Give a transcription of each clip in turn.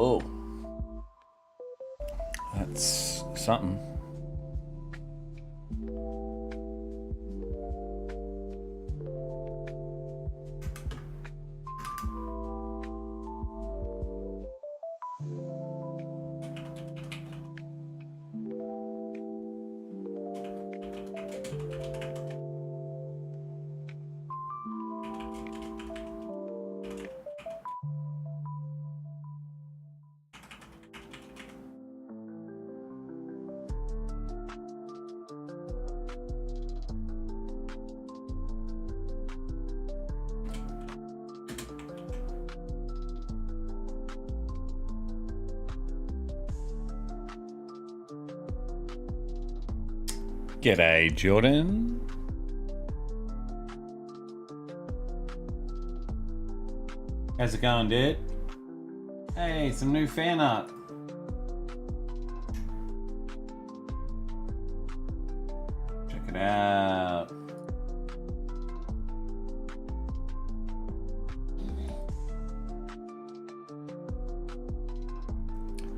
Oh, that's something. G'day, Jordan. How's it going, dude? Hey, some new fan art. Check it out.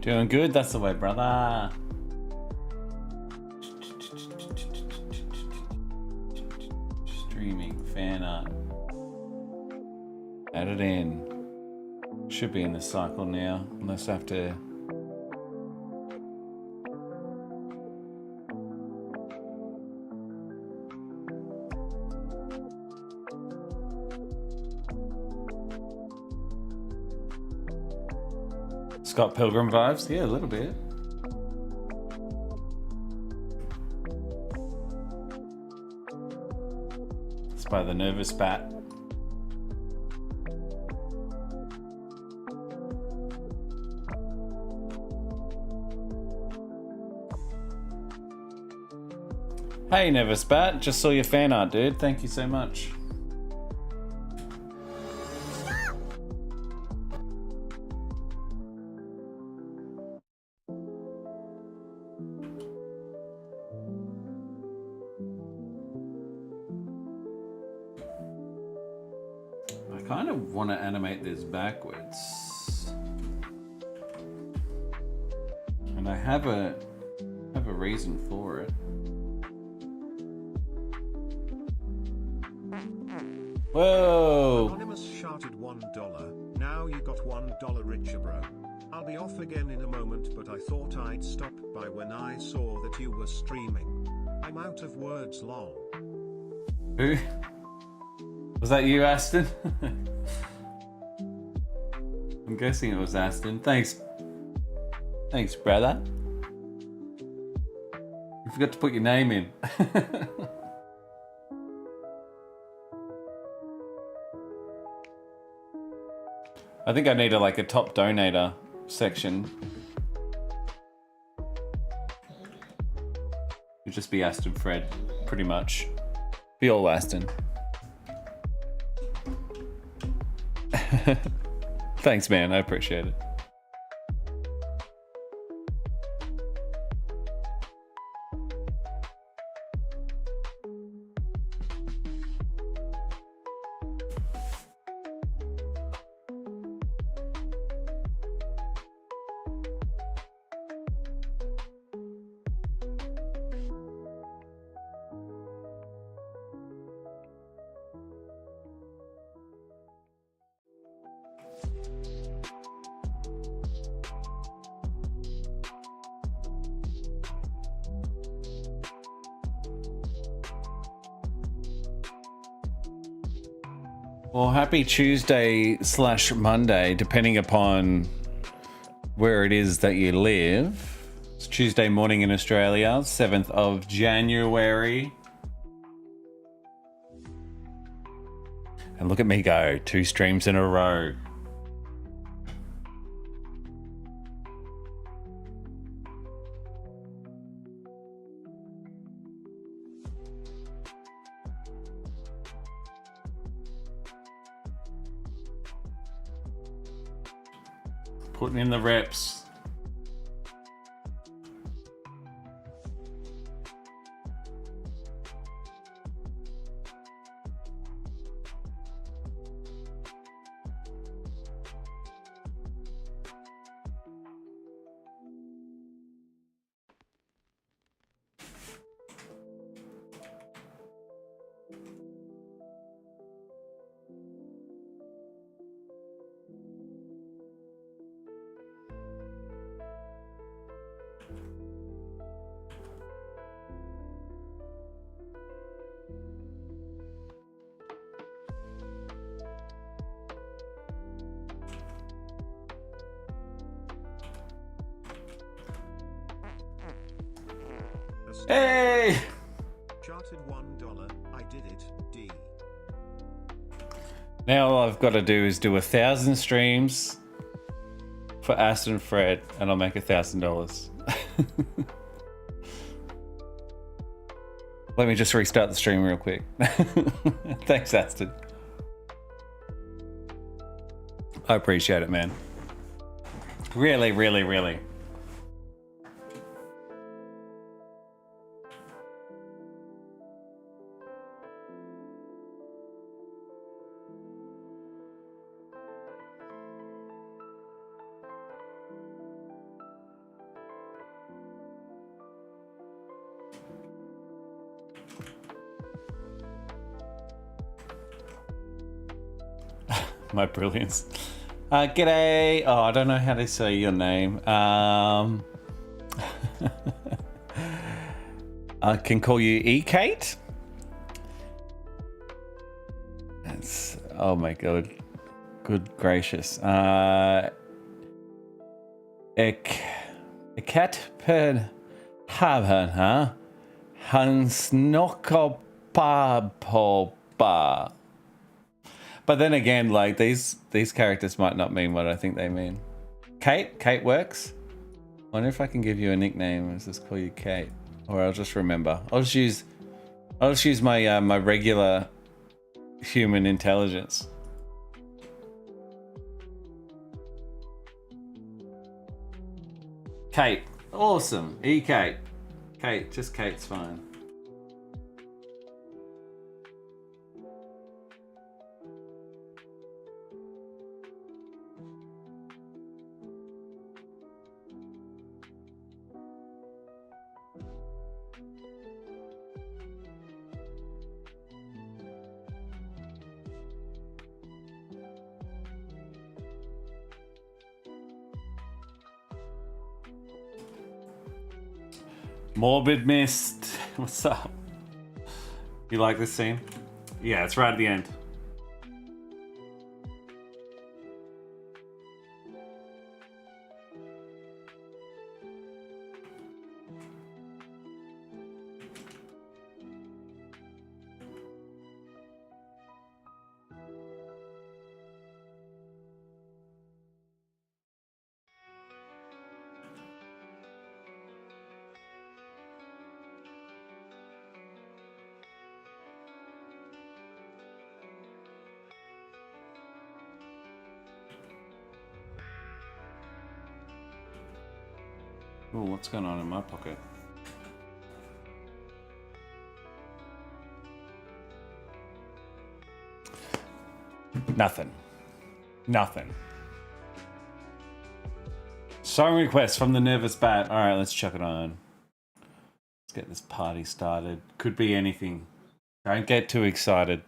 Doing good, that's the way, brother. Streaming fan art. Add it in. Should be in the cycle now, unless I have to. Scott Pilgrim vibes? Yeah, a little bit. It's by the Nervous Bat. Hey, Nervous Bat, just saw your fan art, dude. Thank you so much. I kind of want to animate this backwards. And I have a reason for it. Whoa! Anonymous shouted $1. Now you got $1 richer, bro. I'll be off again in a moment, but I thought I'd stop by when I saw that you were streaming. I'm out of words, lol. Who? Was that you, Aston? I'm guessing it was Aston. Thanks. Thanks, brother. You forgot to put your name in. I think I need a top donator section. It'd just be Aston Fred, pretty much. Be all Aston. Thanks, man. I appreciate it. Well, happy Tuesday / Monday, depending upon where it is that you live. It's Tuesday morning in Australia, 7th of January. And look at me go, 2 streams in a row. Putting in the reps. Hey! Charted $1. I did it. D. Now all I've got to do is do 1,000 streams for Aston Fred, and I'll make $1,000. Let me just restart the stream real quick. Thanks, Aston. I appreciate it, man. Really, really, really. My brilliance. G'day. Oh, I don't know how to say your name. I can call you E-Kate. That's, oh my god. Good gracious. Cat per haven, huh? Hansnokopapopa. But then again, like these characters might not mean what I think they mean. Kate works. Wonder if I can give you a nickname. Let's just call you Kate, or I'll just remember. I'll just use my my regular human intelligence. Kate, awesome. Kate, just Kate's fine. Morbid Mist, what's up? You like this scene? Yeah, it's right at the end. Oh, what's going on in my pocket? Nothing. Song request from the Nervous Bat. All right, let's chuck it on. Let's get this party started. Could be anything. Don't get too excited.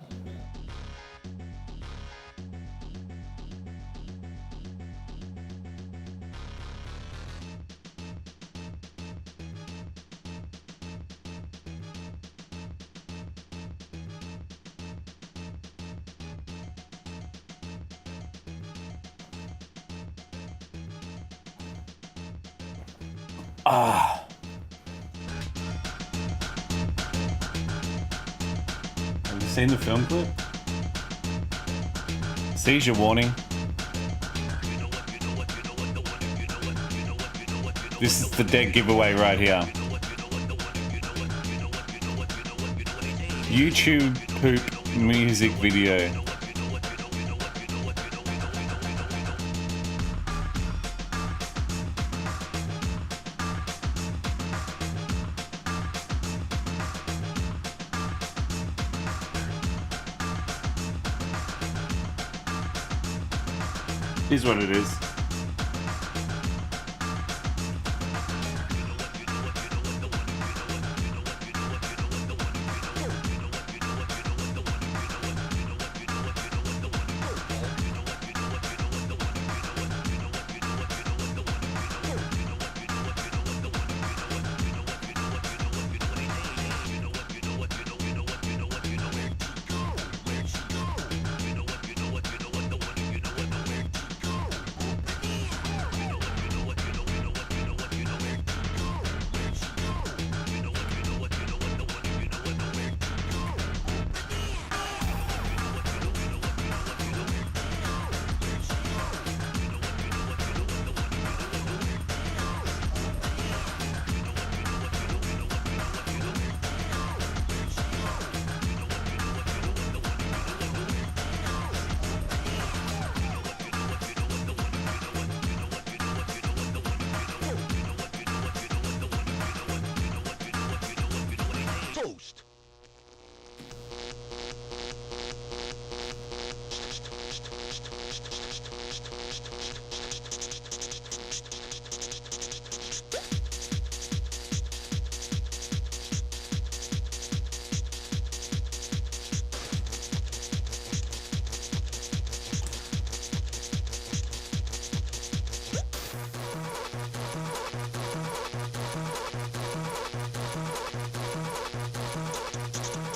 Have you seen the film clip? Seizure warning. This is the dead giveaway right here. YouTube poop music video. Here's what it is. Toast.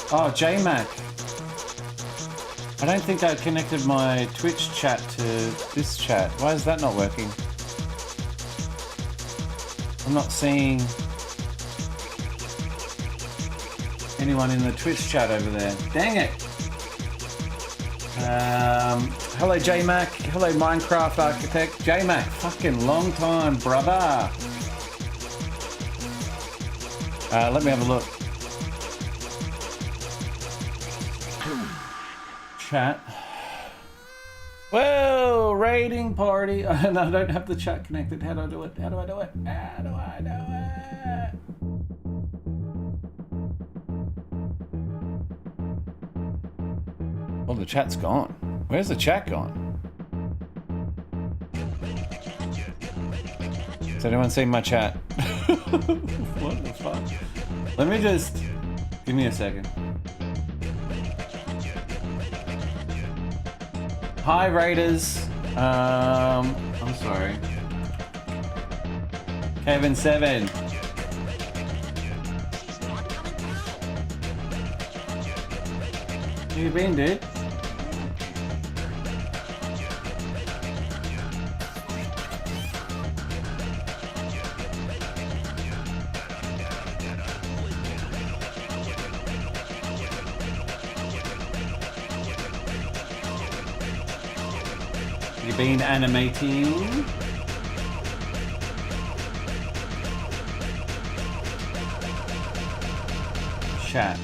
Oh, JMac. I don't think I connected my Twitch chat to this chat. Why is that not working? I'm not seeing anyone in the Twitch chat over there. Dang it. Hello, JMac. Hello, Minecraft Architect. JMac, fucking long time, brother. Let me have a look. Chat. Well, raiding party. And I don't have the chat connected. How do I do it? How do I do it? How do I do it? Well, the chat's gone. Where's the chat gone? Has anyone seen my chat? What the fuck? Let me just... Give me a second. Hi, Raiders. I'm sorry. Kevin7. Where you been, dude? Been animating. Chat.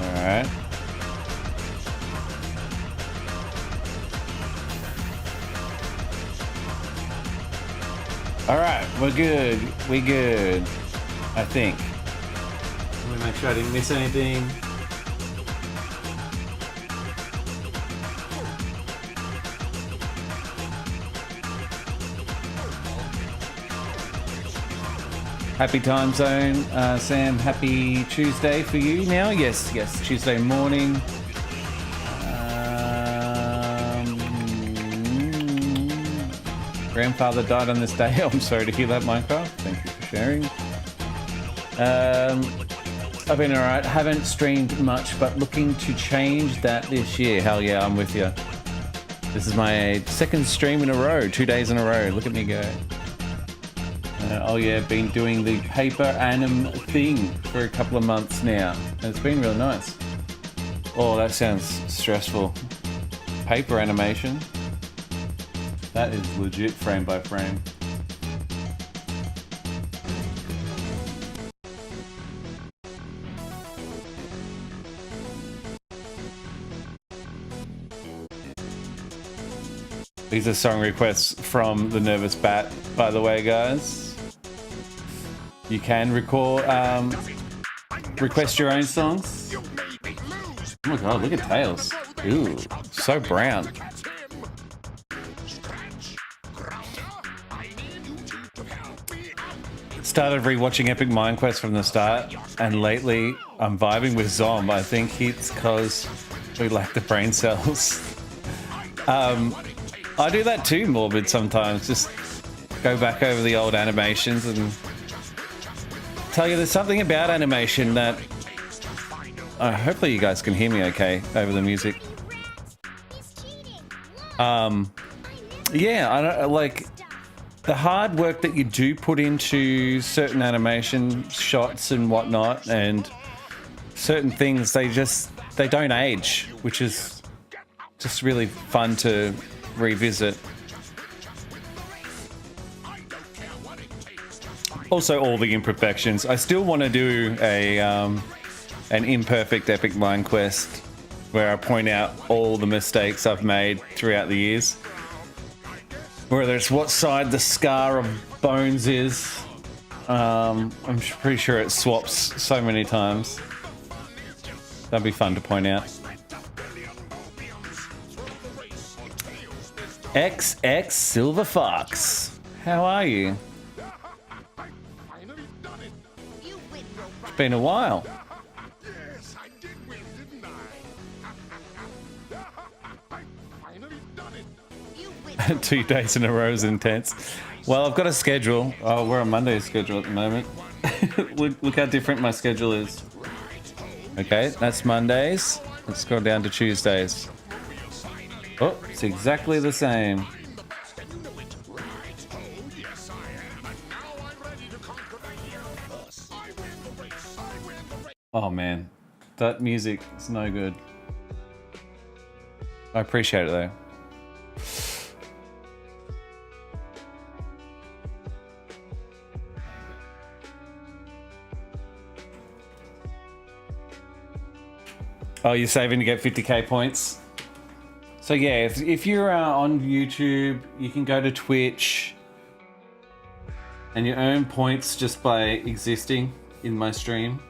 Alright. Alright, we're good. We good. I think. Let me make sure I didn't miss anything. Happy time zone, Sam. Happy Tuesday for you now. Yes, Tuesday morning. Grandfather died on this day. I'm sorry to hear that, Minecraft. Thank you for sharing. I've been alright. Haven't streamed much, but looking to change that this year. Hell yeah, I'm with you. This is my second stream in a row, 2 days in a row. Look at me go. Oh yeah, been doing the paper anim thing for a couple of months now. And it's been really nice. Oh, that sounds stressful. Paper animation. That is legit frame by frame. These are song requests from the Nervous Bat, by the way, guys. You can request your own songs. Oh my god, look at Tails. Ooh, so brown. Started rewatching Epic Mind Quest from the start, and lately I'm vibing with Zom. I think it's because we lack the brain cells. I do that too, Morbid, sometimes. Just go back over the old animations and tell you there's something about animation that... hopefully you guys can hear me okay over the music. Yeah, I don't, like, the hard work that you do put into certain animation shots and whatnot, and certain things, they don't age, which is just really fun to revisit. Also, all the imperfections. I still want to do an imperfect Epic Mind Quest where I point out all the mistakes I've made throughout the years. Whether it's what side the scar of bones is. I'm pretty sure it swaps so many times. That'd be fun to point out. XX Silver Fox. How are you? It's been a while. 2 days in a row is intense. Well, I've got a schedule. Oh, we're on Monday's schedule at the moment. look how different my schedule is. Okay, that's Mondays. Let's scroll down to Tuesdays. Oh, it's exactly the same. Oh man, that music is no good. I appreciate it though. Oh, you're saving to get 50k points? So yeah, if you're on YouTube, you can go to Twitch and you earn points just by existing in my stream.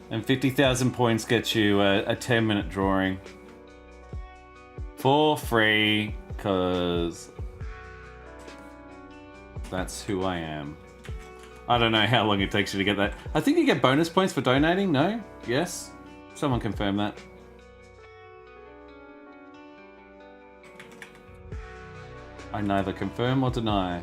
And 50,000 points gets you a 10-minute drawing. For free, because that's who I am. I don't know how long it takes you to get that. I think you get bonus points for donating, no? Yes? Someone confirm that. I neither confirm or deny.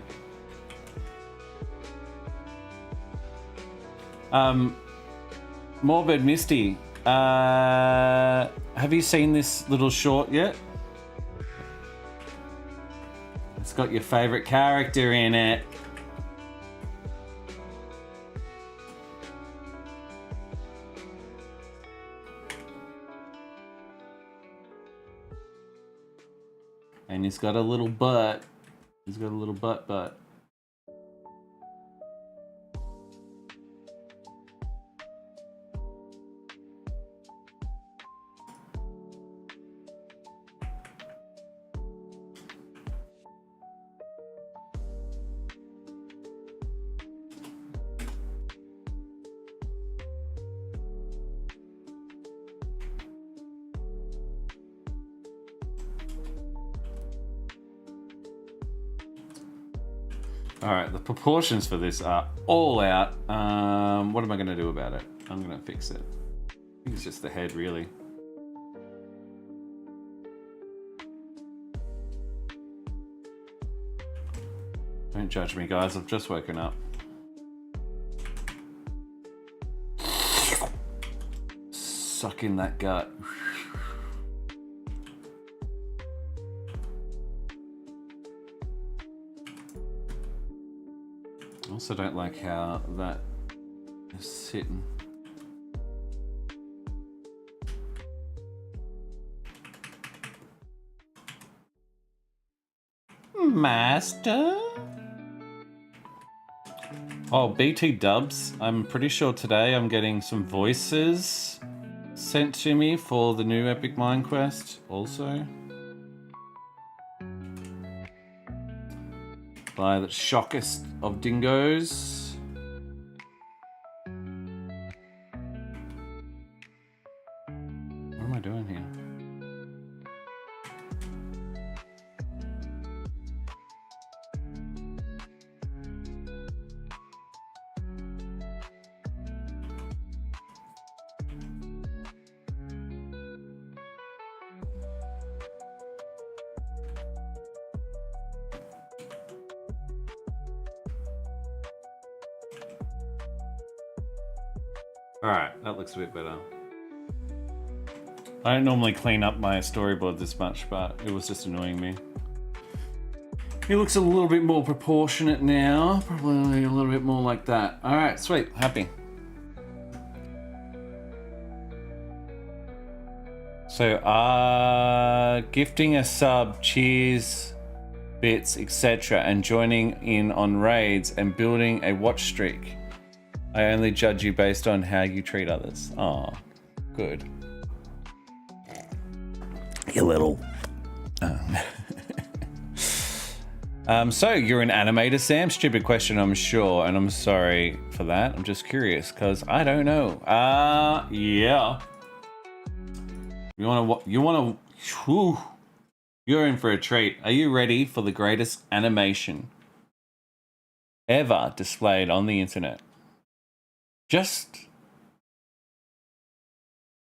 Morbid Misty, have you seen this little short yet? It's got your favorite character in it. And he's got a little butt. He's got a little butt. Alright, the proportions for this are all out. What am I going to do about it? I'm going to fix it. I think it's just the head, really. Don't judge me, guys. I've just woken up. Suck in that gut. I also don't like how that is sitting. Master? Oh, BT dubs. I'm pretty sure today I'm getting some voices sent to me for the new Epic Mind Quest also. By the shockest of dingoes. What am I doing here? Alright, that looks a bit better. I don't normally clean up my storyboard this much, but it was just annoying me. It looks a little bit more proportionate now. Probably a little bit more like that. Alright, sweet. Happy. So, gifting a sub, cheers, bits, etc. and joining in on raids and building a watch streak. I only judge you based on how you treat others. Aw, good. You little... So you're an animator, Sam? Stupid question, I'm sure, and I'm sorry for that. I'm just curious because I don't know. Yeah. Whew. You're in for a treat. Are you ready for the greatest animation ever displayed on the internet? Just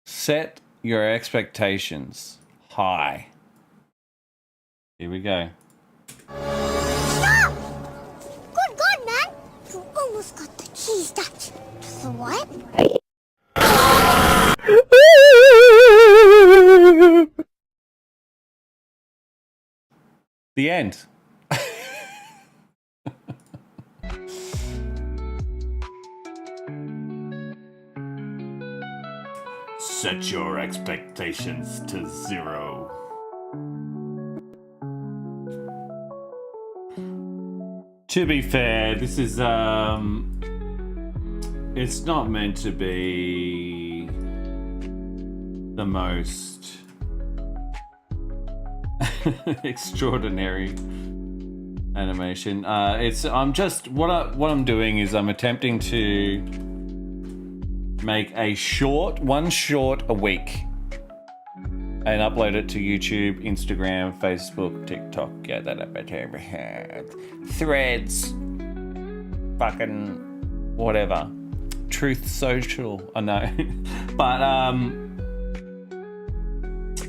set your expectations high. Here we go. Stop! Good God, man! You almost got the cheese touch. The what? The end. Set your expectations to 0. To be fair, this is it's not meant to be the most extraordinary animation. What I'm doing is I'm attempting to make one short a week and upload it to YouTube, Instagram, Facebook, TikTok, get that up at Threads, fucking whatever, Truth Social, I know. But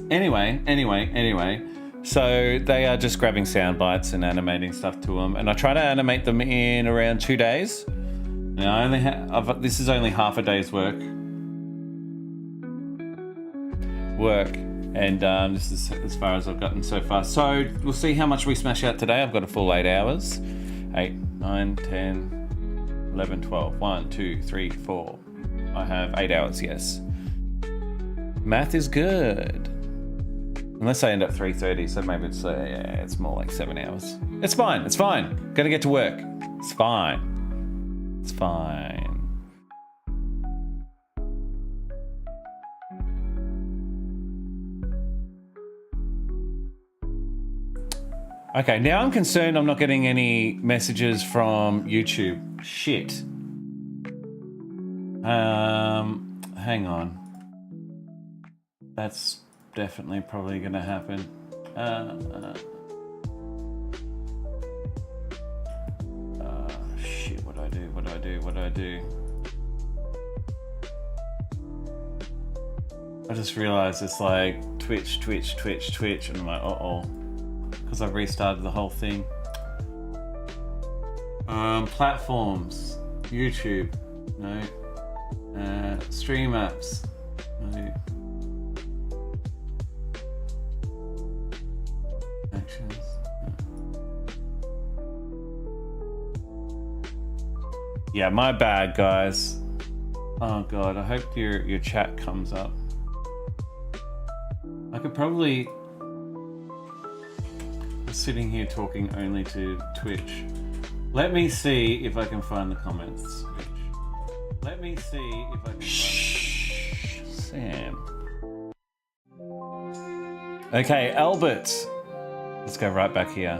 anyway, so they are just grabbing sound bites and animating stuff to them, and I try to animate them in around 2 days. Now this is only half a day's work, and this is as far as I've gotten so far. So we'll see how much we smash out today. I've got a full 8 hours. 8, 9, 10, 11, 12. 1, 2, 3, 4. I have 8 hours, yes. Math is good. Unless I end up 3:30, so maybe it's more like 7 hours. It's fine. Gonna get to work. It's fine. Okay, now I'm concerned I'm not getting any messages from YouTube. Shit. Hang on. That's definitely probably gonna happen. Shit, what do I do? I just realized it's like Twitch, and I'm like, uh-oh. Because I've restarted the whole thing. Platforms, YouTube, no. Stream apps, no. Actions. Yeah, my bad, guys. Oh god, I hope your chat comes up. I could probably sitting here talking only to Twitch. Let me see if I can find the comments. Let me see if I can Shh, Sam. Okay, Albert. Let's go right back here.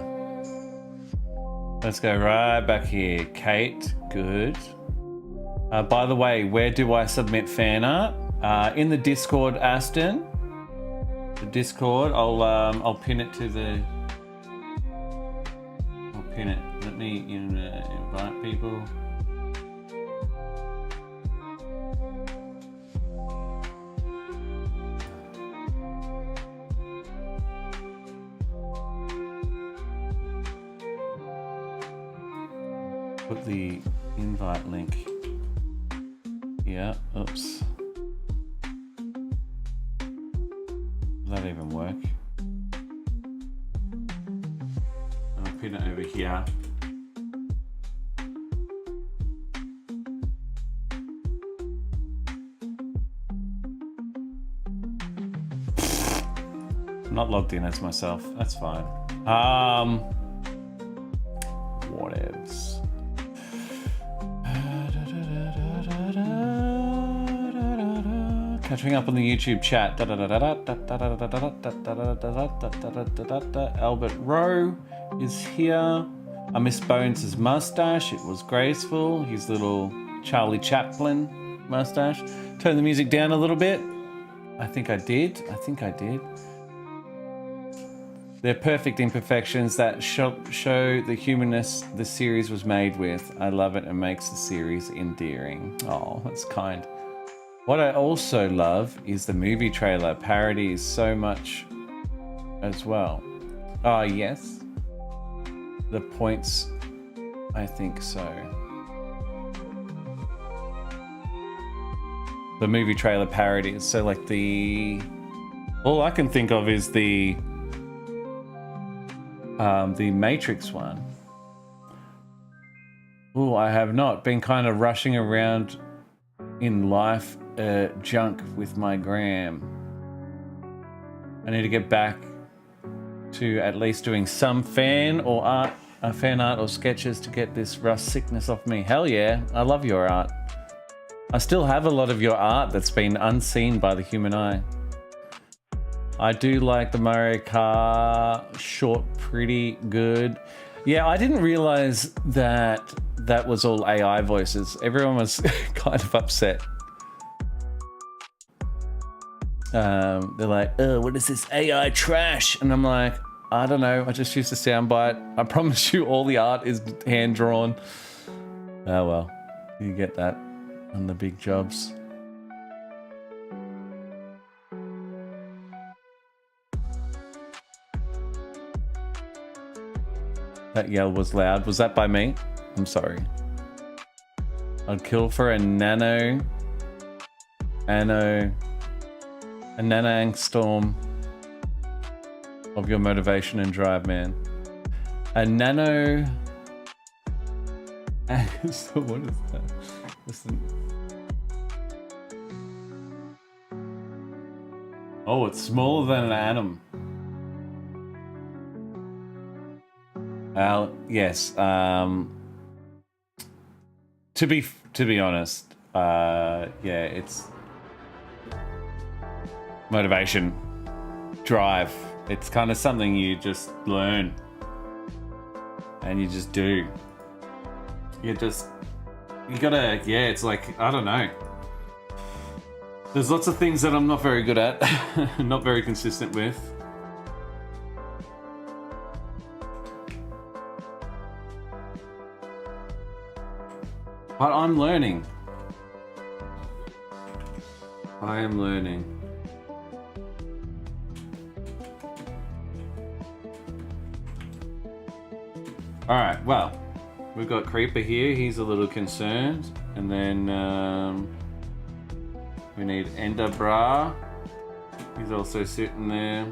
Kate, good. By the way, where do I submit fan art? In the Discord, Aston. The Discord. I'll pin it to the. Pin it. Let me invite people. Put the invite link. Yeah, oops. Does that even work? Pin it over here. I'm not logged in as myself. That's fine. Whatevs. Catching up on the YouTube chat. Albert Rowe is here. I miss Bones' mustache. It was graceful. His little Charlie Chaplin mustache. Turn the music down a little bit. I think I did. They're perfect imperfections that show the humanness the series was made with. I love it and makes the series endearing. Oh, that's kind. What I also love is the movie trailer parodies so much as well. Ah, yes. The points, I think so. The movie trailer parodies. So like all I can think of is the Matrix one. Oh, I have not been kind of rushing around in life junk with my gram. I need to get back to at least doing some fan art or sketches to get this rust sickness off me. Hell yeah, I love your art. I still have a lot of your art that's been unseen by the human eye. I do like the Mario Kart short pretty good. Yeah, I didn't realize that was all AI voices. Everyone was kind of upset. They're like, oh, what is this AI trash? And I'm like, I don't know. I just used a soundbite. I promise you all the art is hand-drawn. Oh, well. You get that on the big jobs. That yell was loud. Was that by me? I'm sorry. I'd kill for a nanoangstorm of your motivation and drive, man. A nano. So what is that? Listen. Oh, it's smaller than an atom. Yes. To be honest, yeah, it's motivation, drive. It's kind of something you just learn and you just do. You gotta, yeah, it's like, I don't know. There's lots of things that I'm not very good at, not very consistent with. But I'm learning. I am learning. Alright, well, we've got Creeper here. He's a little concerned. And then we need Ender Bra. He's also sitting there.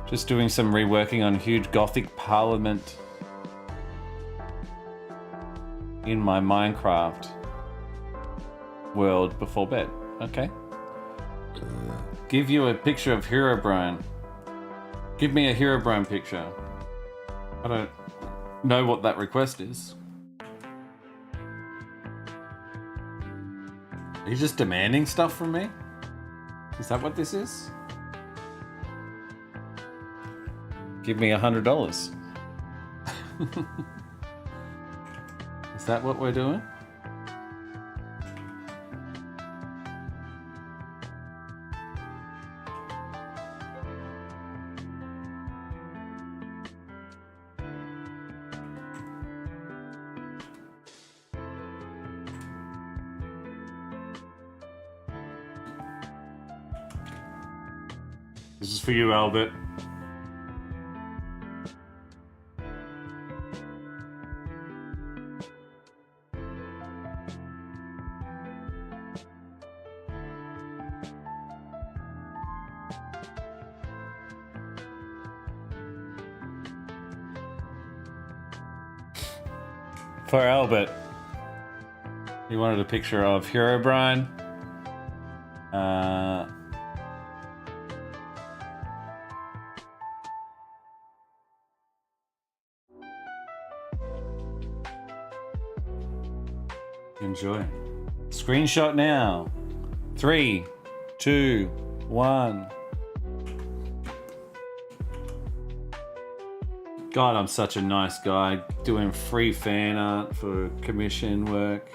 Just doing some reworking on huge Gothic Parliament in my Minecraft world before bed. Okay. Give you a picture of Herobrine. Give me a Herobrine picture. I don't know what that request is. Are you just demanding stuff from me? Is that what this is? Give me $100. Is that what we're doing? This is for you, Albert. For Albert, he wanted a picture of Herobrine. Enjoy. Screenshot now. 3, 2, 1. God, I'm such a nice guy doing free fan art for commission work.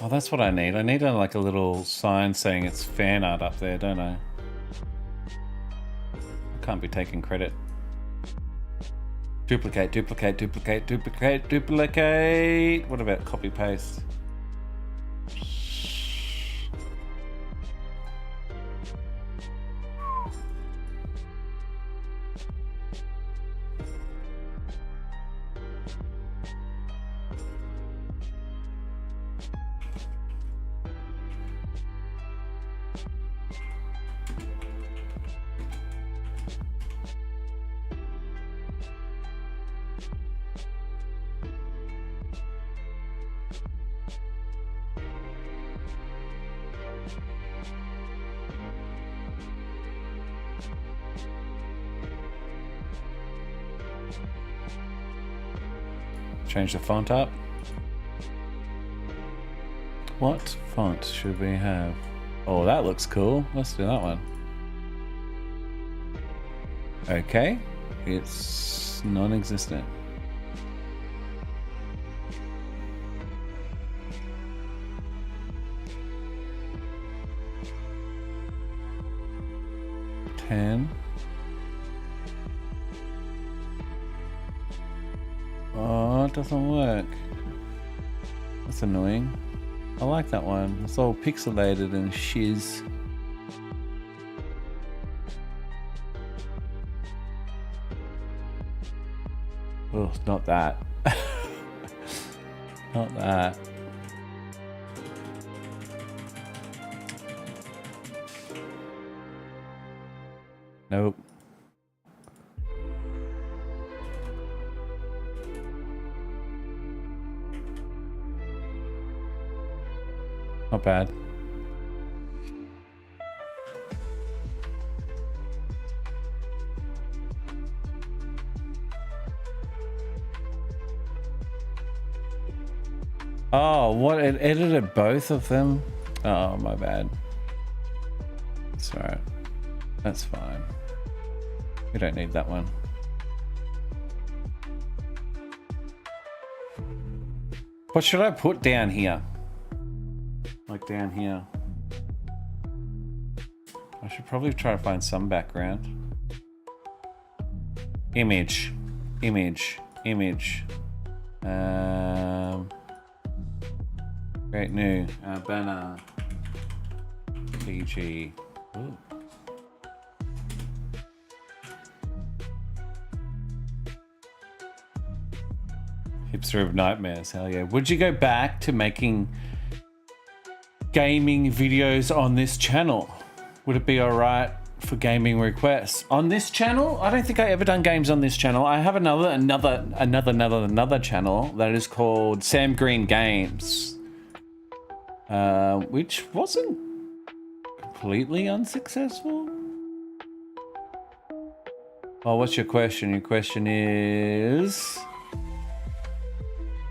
Oh, that's what I need. I need like a little sign saying it's fan art up there, don't I? I can't be taking credit. Duplicate, duplicate, duplicate, duplicate, duplicate. What about copy paste? Change the font up. What font should we have? Oh, that looks cool. Let's do that one. Okay, it's non-existent. Oh, it doesn't work. That's annoying. I like that one. It's all pixelated and shiz. Oh, not that. Not that. Nope. Not bad. Oh, what? It edited both of them? Oh, my bad. It's alright. That's fine. We don't need that one. What should I put down here? Like down here. I should probably try to find some background. Image. Image. Image. Great new. Banner. PG. Ooh. Hipster of nightmares, hell yeah. Would you go back to making gaming videos on this channel? Would it be alright for gaming requests? On this channel? I don't think I ever done games on this channel. I have another channel that is called Sam Green Games. Which wasn't completely unsuccessful. Oh, what's your question? Your question is,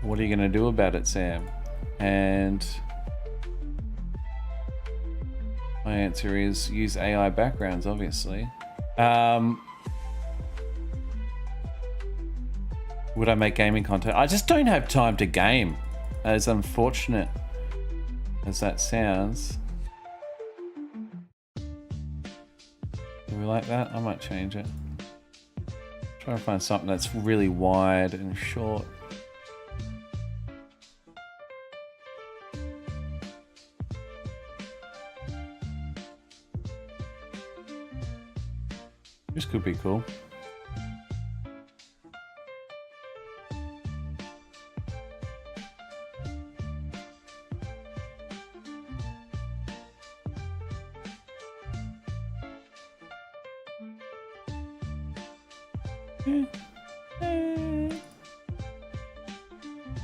what are you going to do about it, Sam? And my answer is use AI backgrounds, obviously. Would I make gaming content? I just don't have time to game, as unfortunate as that sounds. Do we like that? I might change it. Try to find something that's really wide and short. This could be cool.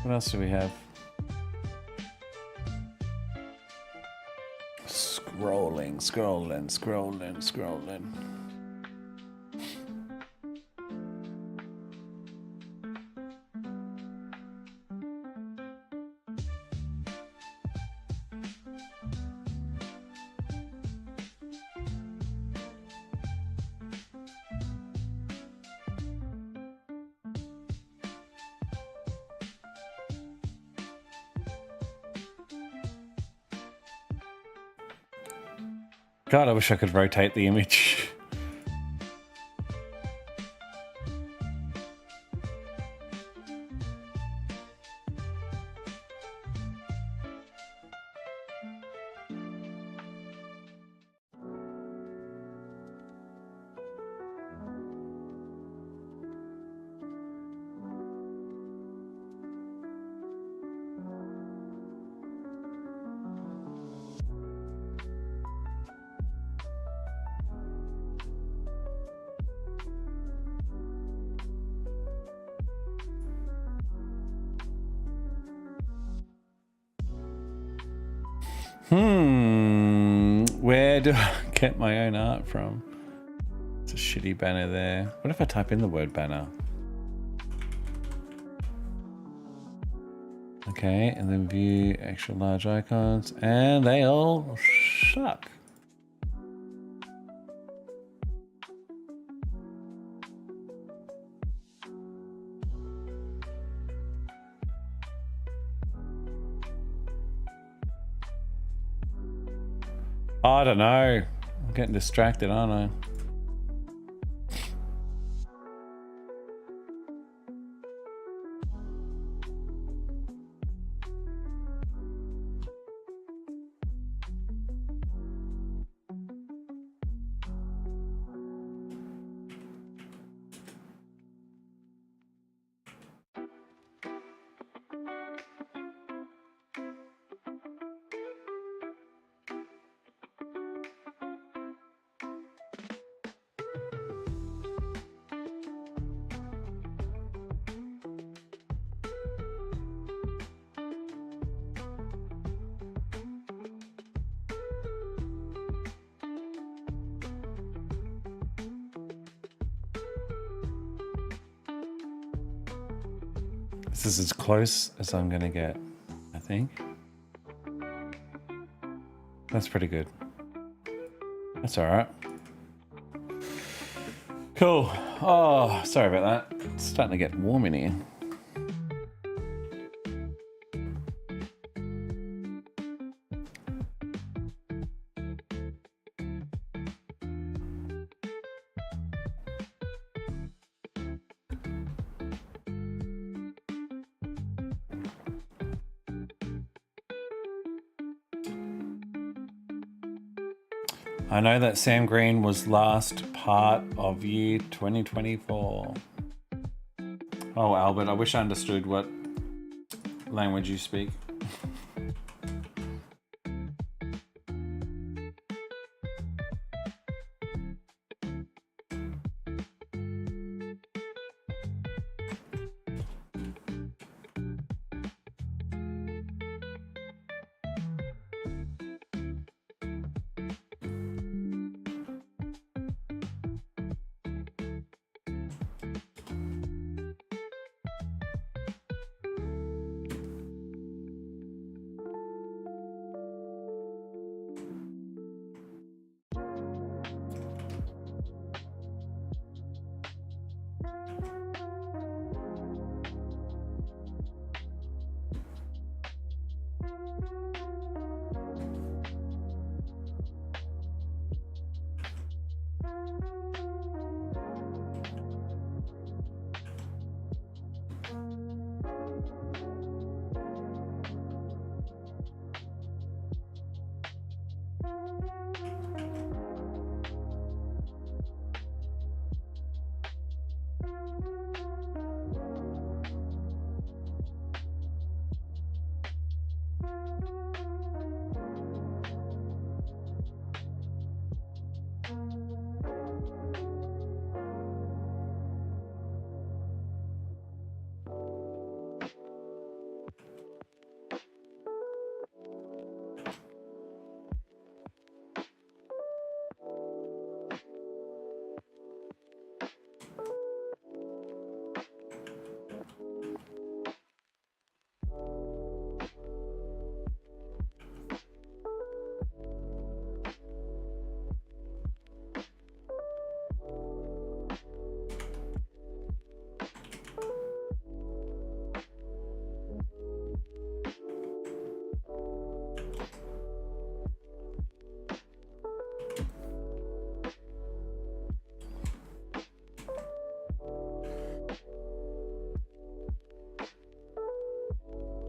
What else do we have? Scrolling. God, I wish I could rotate the image. Where do I get my own art from? It's a shitty banner there. What if I type in the word banner? Okay, and then view extra large icons, and they all suck. I don't know. I'm getting distracted, aren't I? This is as close as I'm gonna get, I think. That's pretty good. That's all right. Cool. Oh, sorry about that. It's starting to get warm in here. I know that Sam Green was last part of year 2024. Oh, Albert, I wish I understood what language you speak.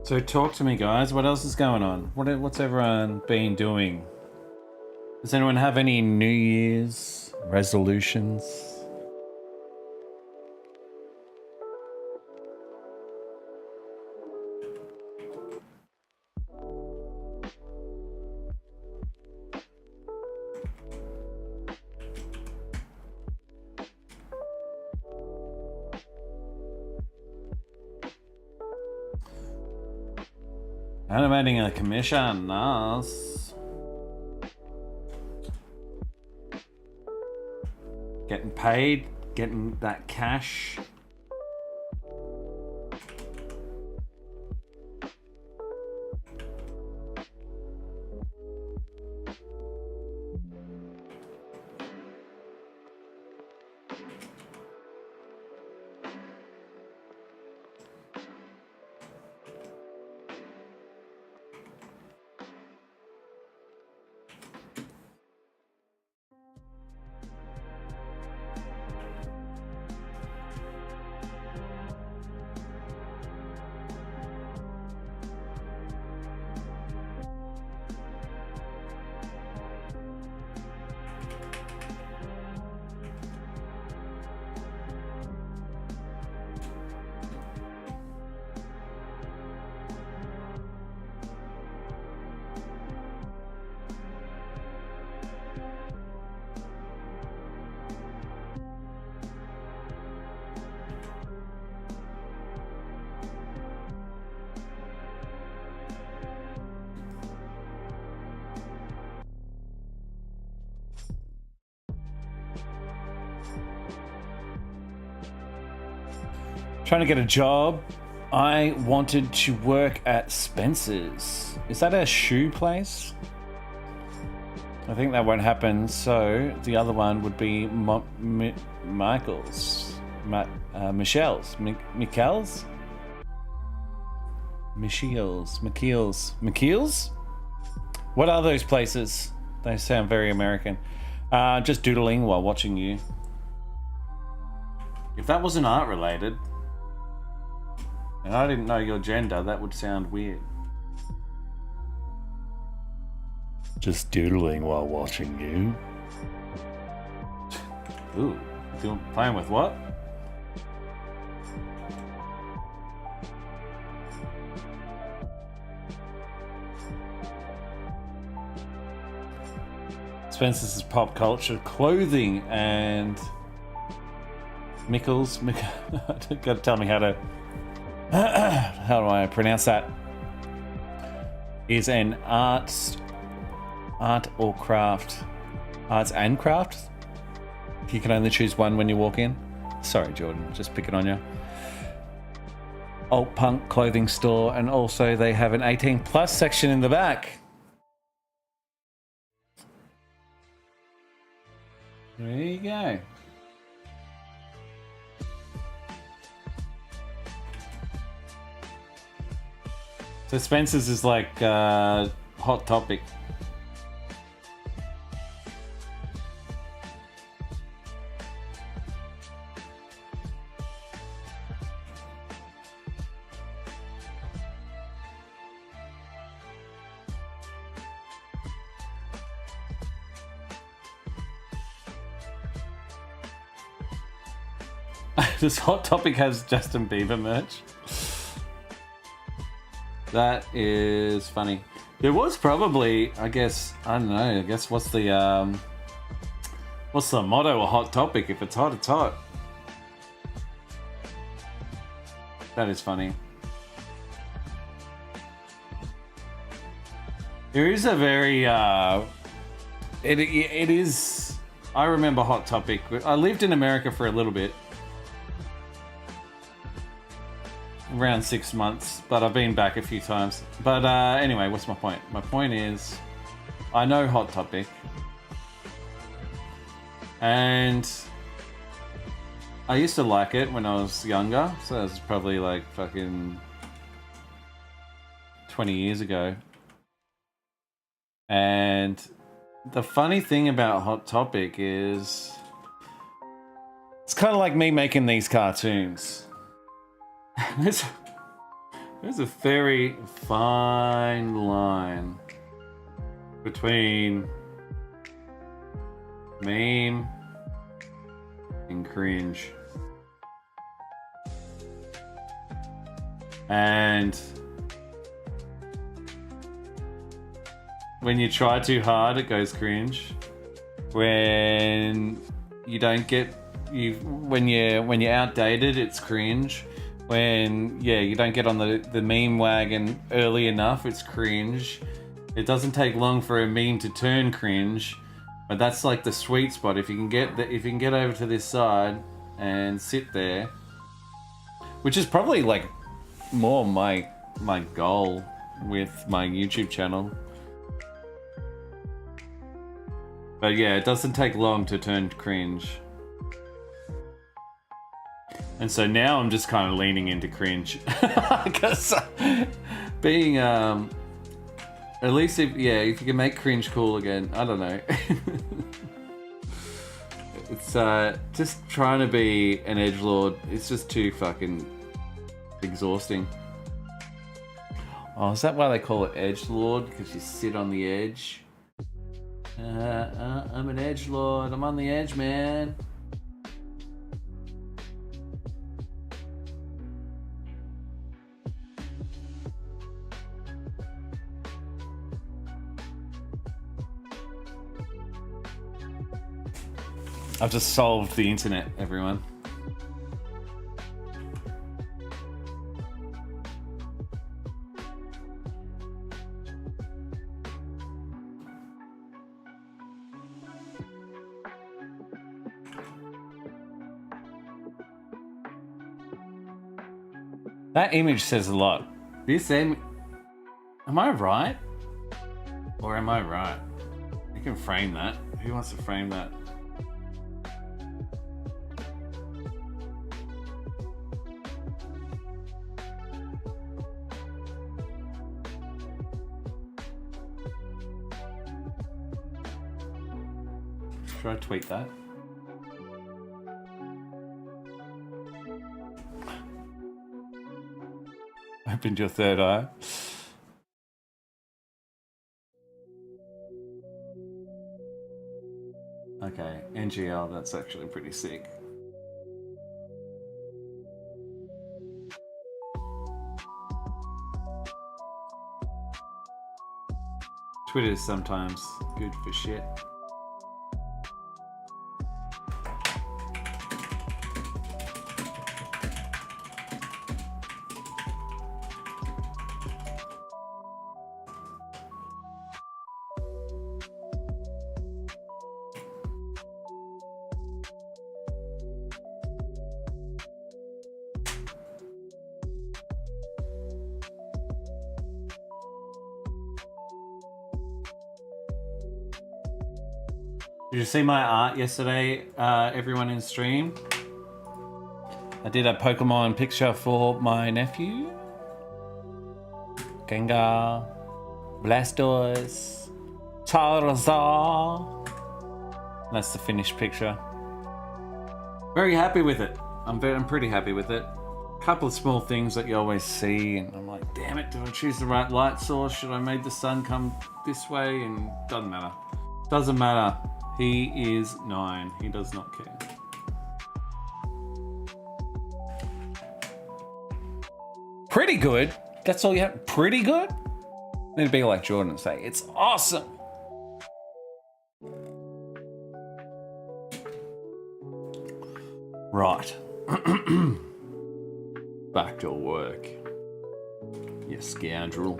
So talk to me, guys. What else is going on? What's everyone been doing? Does anyone have any New Year's resolutions? Animating a commission, nice. Getting paid, getting that cash. Trying to get a job. I wanted to work at Spencer's. Is that a shoe place? I think that won't happen. So the other one would be Michael's, Michelle's, Michelle's, McKeel's. What are those places? They sound very American. Just doodling while watching you. If that wasn't art related, and I didn't know your gender, that would sound weird. Just doodling while watching you. Ooh, playing with what? Spencer's is pop culture, clothing, and Mickles. Gotta tell me how to. How do I pronounce that? Is an art or craft. Arts and craft? You can only choose one when you walk in. Sorry, Jordan, just picking on you. Alt punk clothing store, and also they have an 18 plus section in the back. There you go. So Spencer's is like Hot Topic. This Hot Topic has Justin Bieber merch. That is funny. There was probably, I guess, I don't know, I guess what's the motto of Hot Topic? If it's hot, it's hot. That is funny. There is a very, it is, I remember Hot Topic. I lived in America for a little bit. Around 6 months, but I've been back a few times. But anyway, what's my point? My point is, I know Hot Topic, and I used to like it when I was younger, so that was probably like fucking 20 years ago. And the funny thing about Hot Topic is, it's kind of like me making these cartoons. There's There's a very fine line between meme and cringe. And when you try too hard, it goes cringe. When you don't get when you're outdated, it's cringe. When you don't get on the meme wagon early enough, it's cringe. It doesn't take long for a meme to turn cringe, but that's like the sweet spot. If you can get over to this side and sit there, which is probably like more my goal with my YouTube channel. But yeah, it doesn't take long to turn cringe. And so now I'm just kind of leaning into cringe. Because being, at least if you can make cringe cool again, I don't know. It's just trying to be an edgelord. It's just too fucking exhausting. Oh, is that why they call it edgelord? Because you sit on the edge? I'm an edgelord. I'm on the edge, man. I've just solved the internet, everyone. That image says a lot. Am I right? Or am I right? You can frame that. Who wants to frame that? Should I tweet that? Opened your third eye. Okay, NGL, that's actually pretty sick. Twitter is sometimes good for shit. Did you see my art yesterday, everyone in stream? I did a Pokemon picture for my nephew. Gengar, Blastoise, Charizard. That's the finished picture. Very happy with it. I'm pretty happy with it. A couple of small things that you always see, and I'm like, damn it, did I choose the right light source? Should I make the sun come this way? And doesn't matter. Doesn't matter. He is 9. He does not care. Pretty good. That's all you have. Pretty good? Need to be like Jordan and say, it's awesome. Right. Back to work. You scoundrel.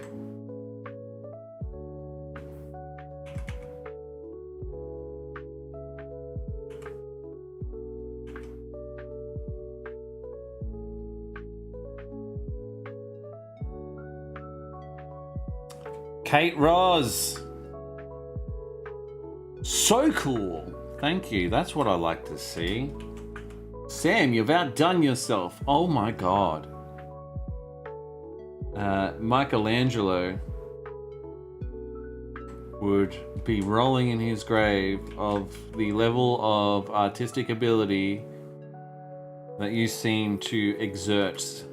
Kate Roz. So cool. Thank you. That's what I like to see. Sam, you've outdone yourself. Oh my God. Michelangelo would be rolling in his grave of the level of artistic ability that you seem to exert.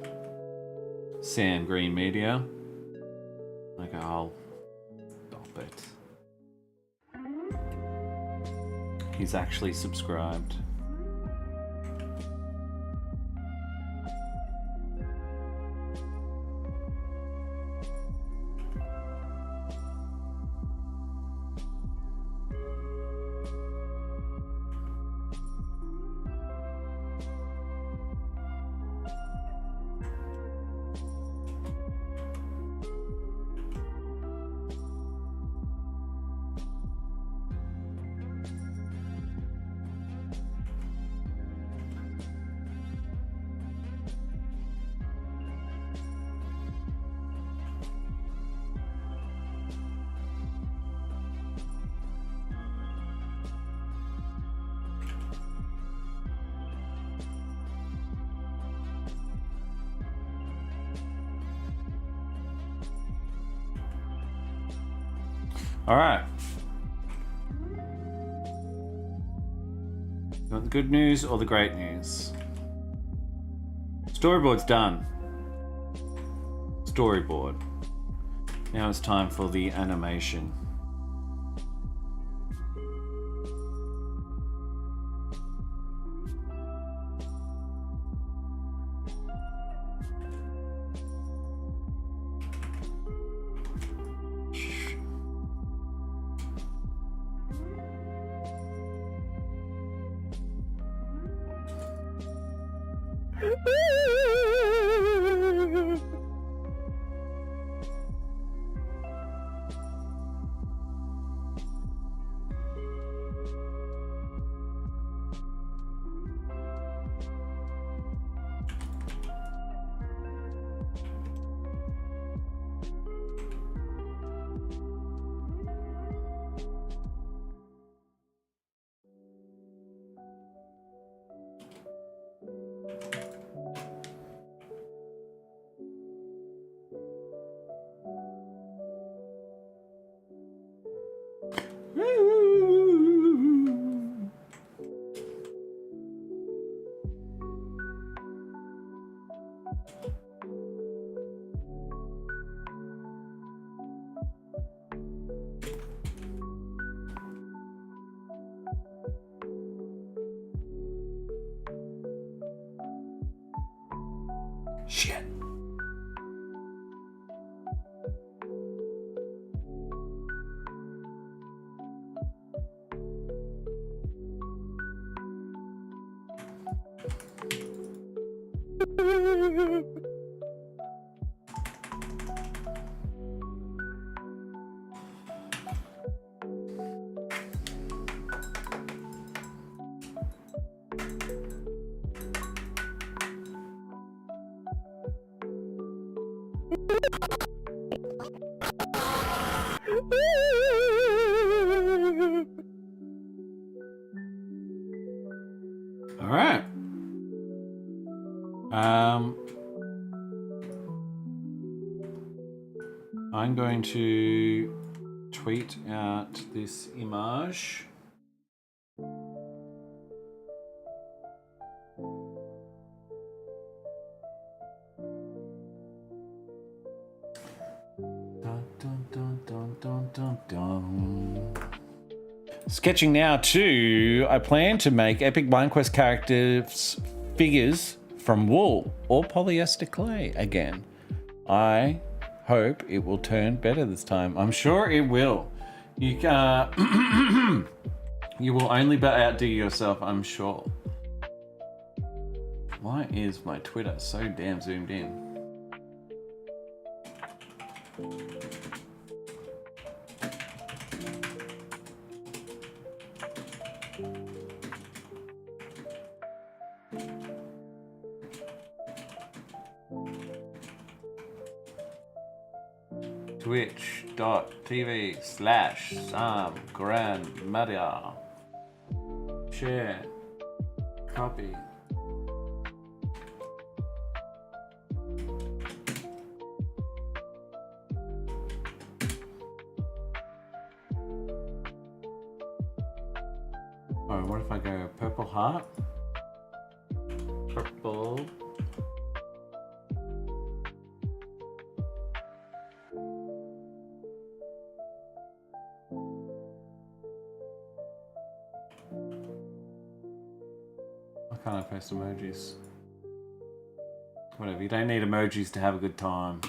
Sand Green Media. Okay, I'll stop it. He's actually subscribed. All right. You want the good news or the great news? Storyboard's done. Storyboard. Now it's time for the animation. Shit. All right. I'm going to tweet out this image. Dun, dun, dun, dun, dun, dun, dun. Sketching now too. I plan to make Epic Mind Quest characters figures from wool or polyester clay again. I hope it will turn better this time. I'm sure it will. You you will only outdo yourself, I'm sure. Why is my Twitter so damn zoomed in? Twitch.tv/SamGrandMadia. Share. Copy. Oh, what if I go purple heart? Purple. post emojis. Whatever, you don't need emojis to have a good time.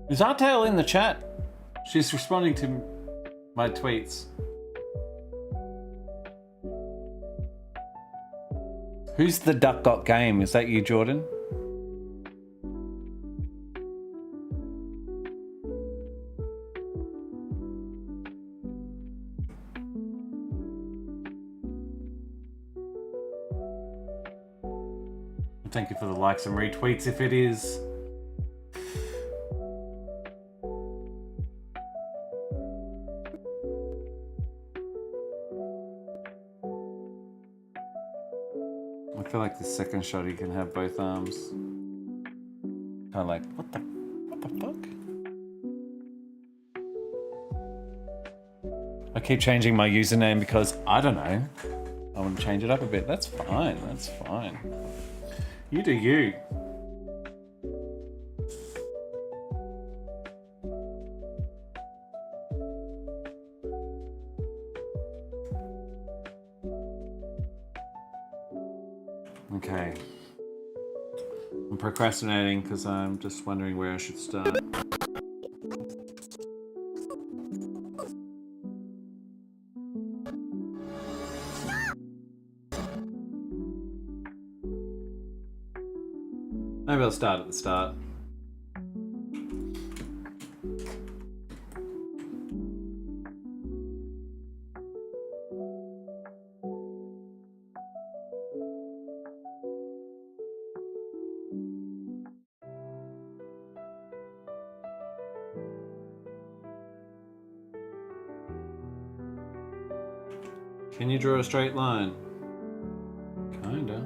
Is Artail in the chat? She's responding to my tweets. Who's the Duck Got Game? Is that you, Jordan? Thank you for the likes and retweets if it is. I feel like the second shot you can have both arms. Kind of like, what the fuck? I keep changing my username because I don't know. I want to change it up a bit. That's fine. That's fine. You do you. Okay. I'm procrastinating because I'm just wondering where I should start. Maybe I'll start at the start. Can you draw a straight line? Kinda.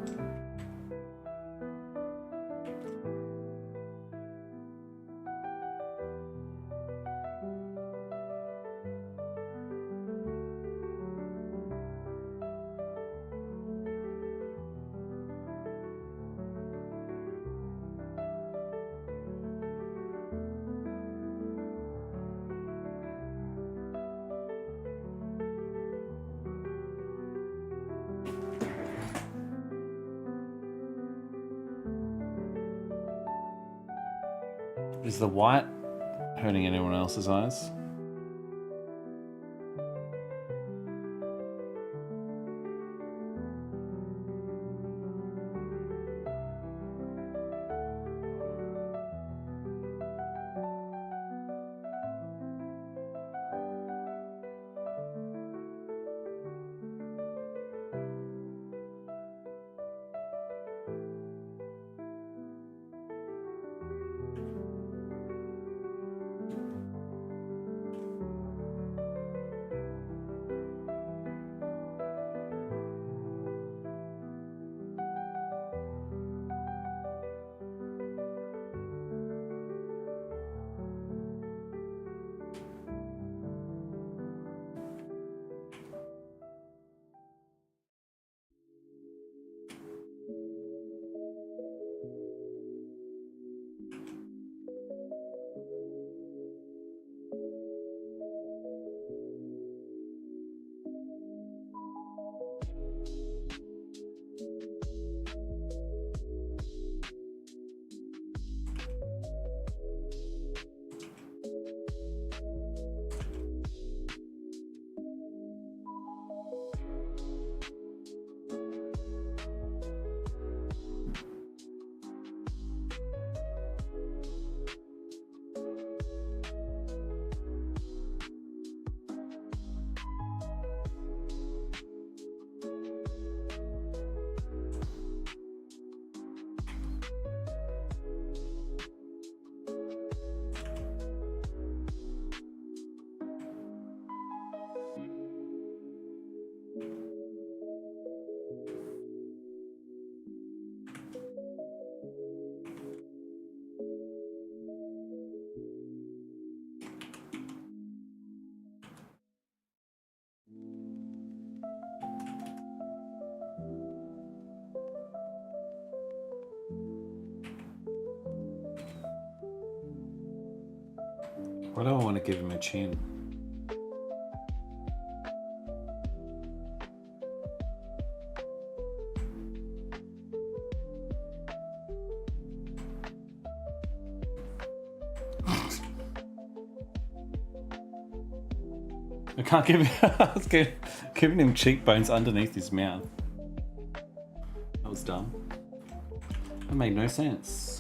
Is the white hurting anyone else's eyes? Why do I want to give him a chin? I can't give him. I was giving him cheekbones underneath his mouth. That was dumb. That made no sense.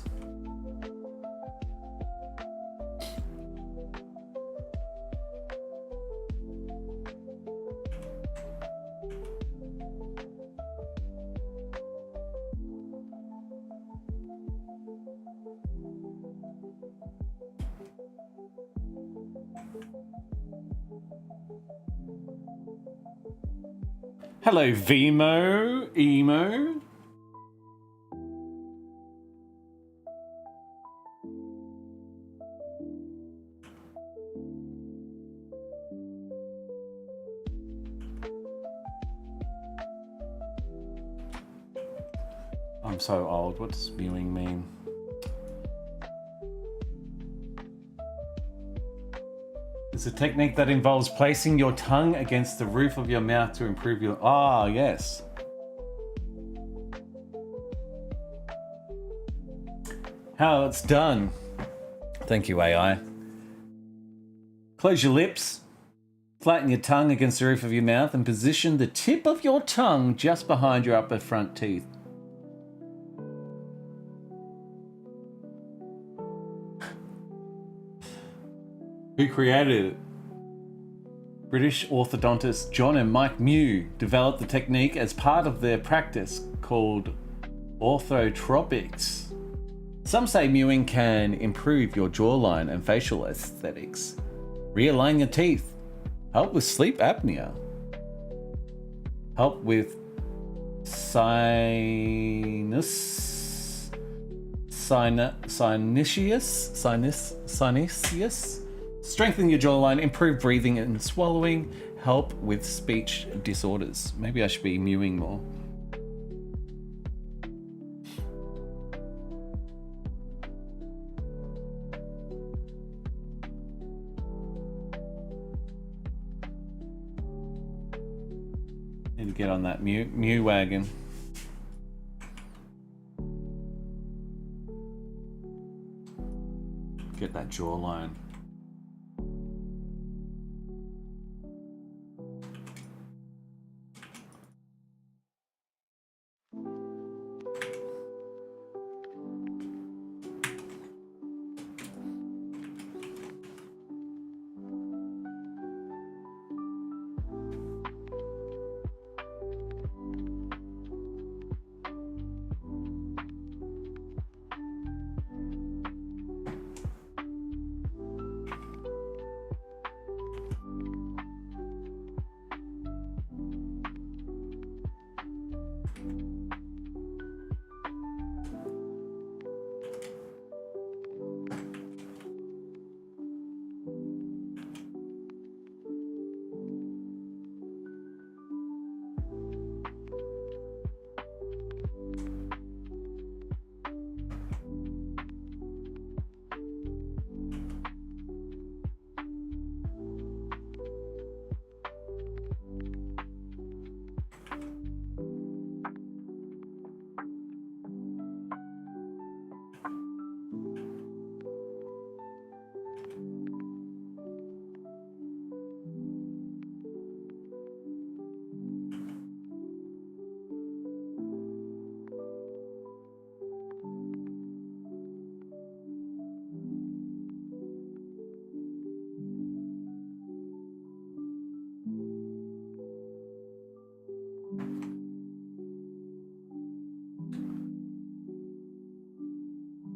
Hello, Vimo, Emo. I'm so old. What does mewing mean? It's a technique that involves placing your tongue against the roof of your mouth to improve your... Ah, yes. How it's done. Thank you, AI. Close your lips. Flatten your tongue against the roof of your mouth and position the tip of your tongue just behind your upper front teeth. Who created it? British orthodontist John and Mike Mew developed the technique as part of their practice called orthotropics. Some say mewing can improve your jawline and facial aesthetics, realign your teeth, help with sleep apnea, help with sinus, strengthen your jawline, improve breathing and swallowing, help with speech disorders. Maybe I should be mewing more. Need to get on that mew wagon. Get that jawline.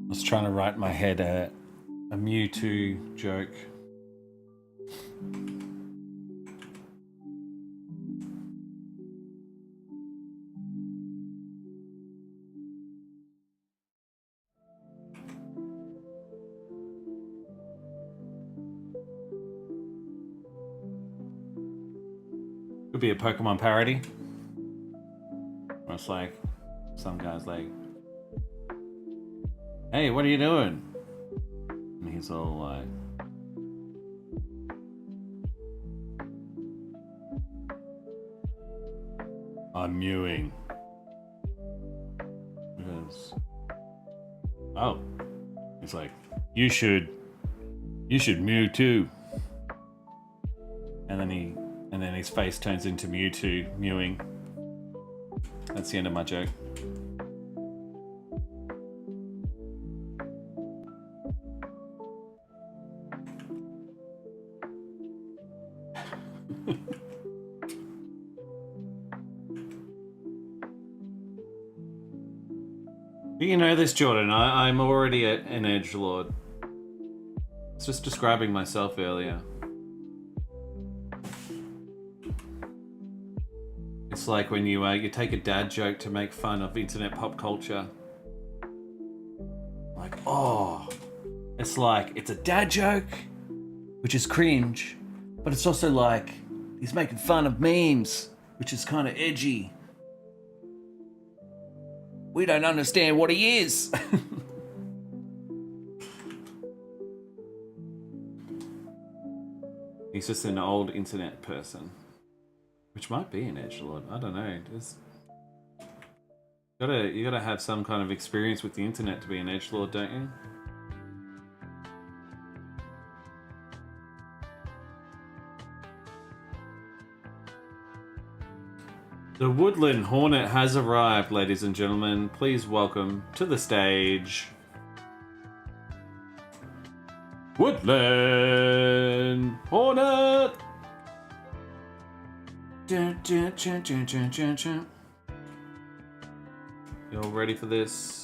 I was trying to write in my head a Mewtwo joke. Could be a Pokemon parody. Or it's like, some guy's like, hey, what are you doing? And he's all like, I'm mewing. Because, oh, he's like, you should mew too. And then his face turns into Mewtwo mewing. That's the end of my joke. You know this, Jordan. I'm already an edgelord. It's just describing myself earlier. It's like when you take a dad joke to make fun of internet pop culture. Like, oh, it's like it's a dad joke, which is cringe, but it's also like he's making fun of memes, which is kind of edgy. We don't understand what he is. He's just an old internet person, which might be an edgelord. I don't know. You gotta have some kind of experience with the internet to be an edgelord, don't you? The Woodland Hornet has arrived, ladies and gentlemen. Please welcome to the stage Woodland Hornet! You all ready for this?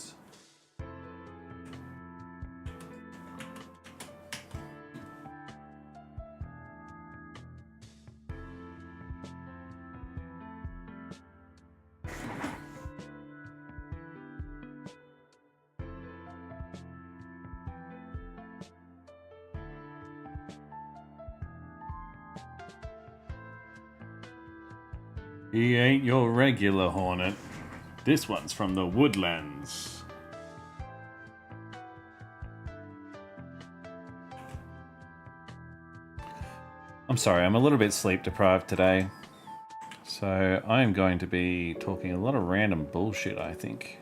He ain't your regular hornet. This one's from the woodlands. I'm sorry, I'm a little bit sleep deprived today. So I am going to be talking a lot of random bullshit, I think.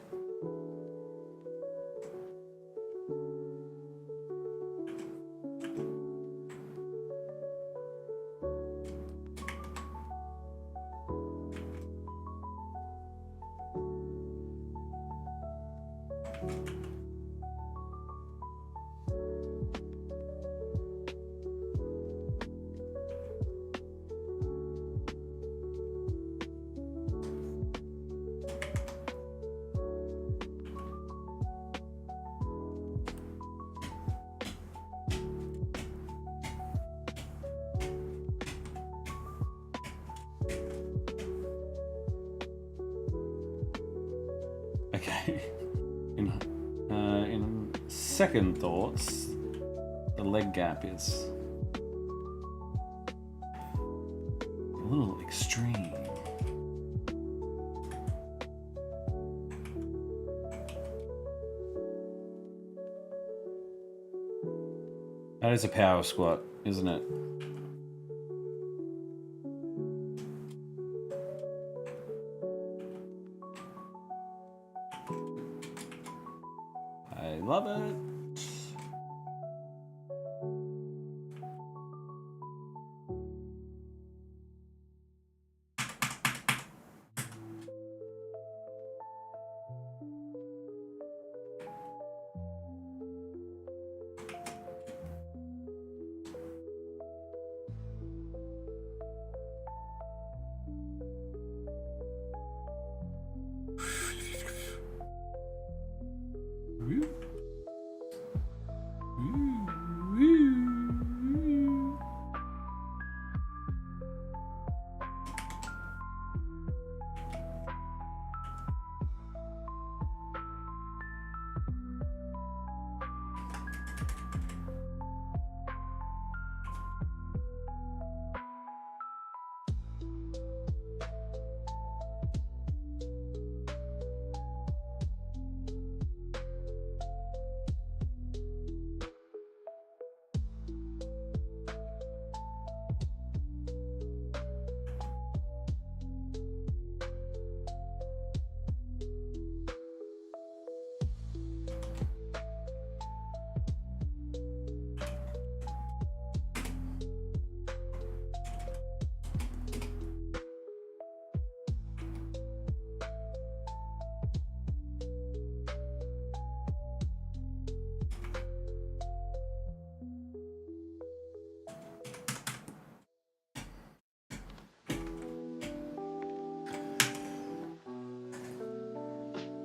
Okay. In second thoughts, the leg gap is a little extreme. That is a power squat, isn't it? I love it.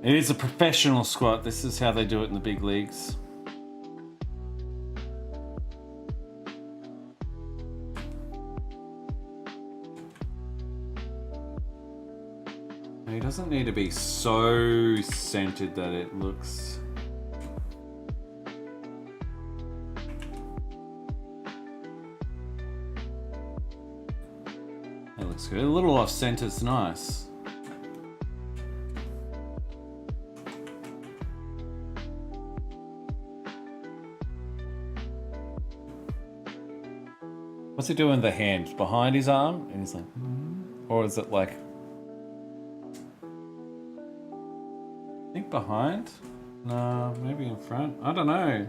It is a professional squat. This is how they do it in the big leagues. He doesn't need to be so centered that it looks... That looks good. A little off center's nice. What's he doing with the hand? Behind his arm? And he's like, or is it like, I think behind? No, maybe in front. I don't know.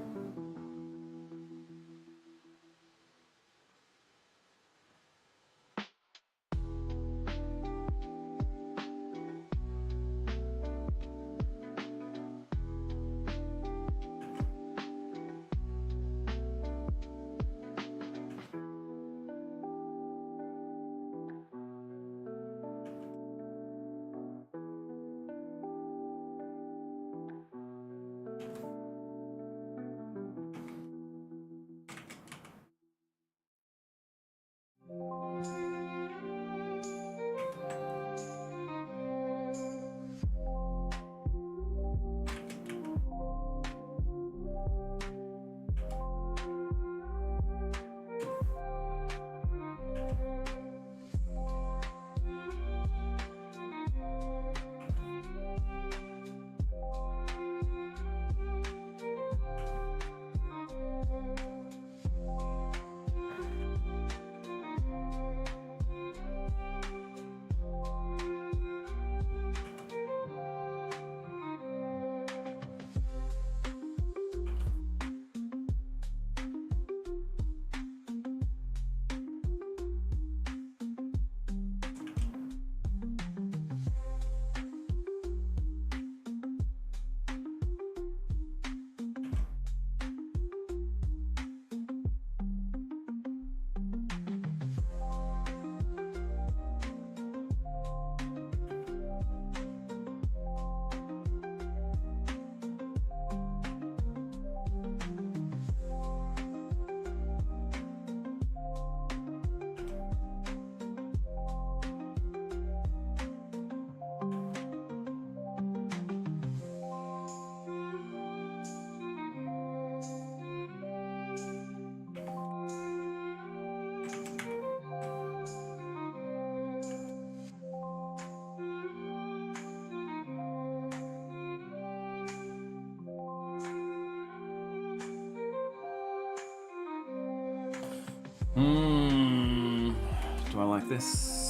Do I like this?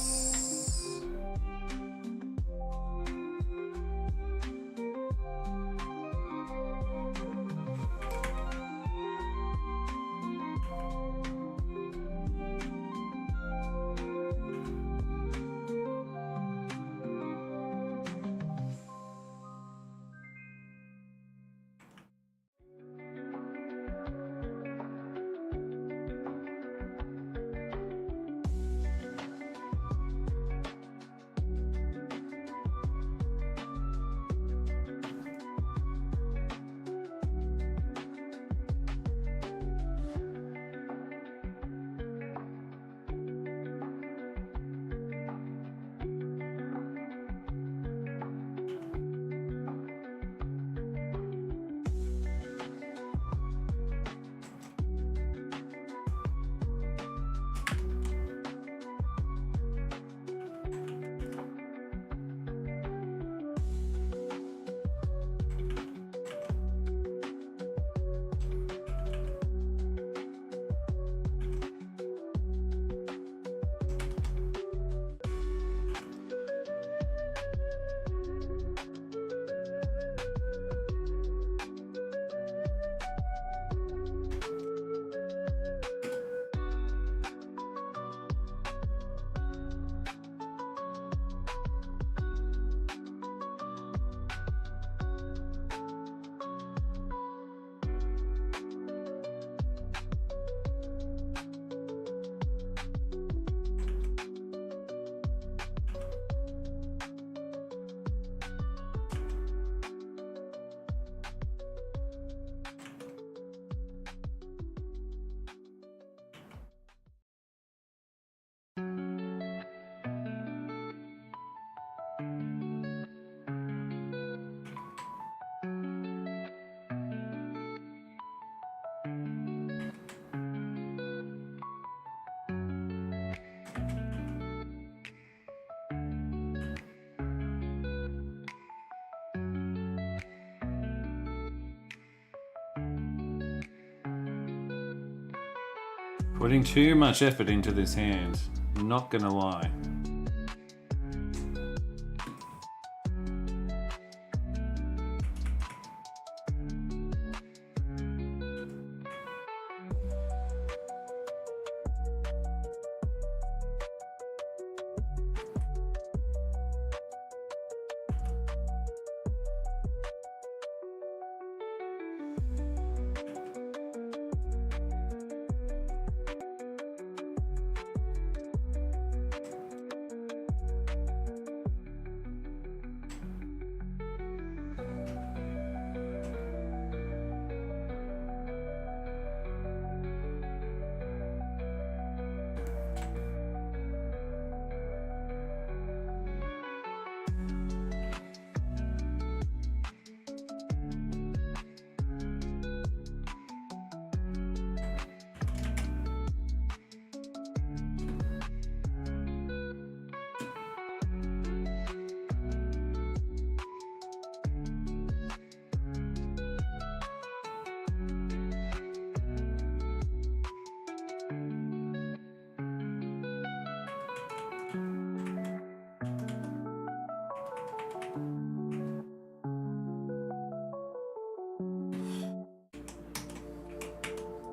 Putting too much effort into this hand. I'm not gonna lie.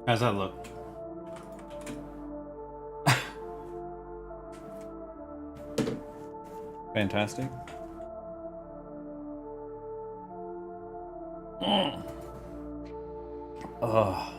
How's that look? Fantastic. Oh. Oh.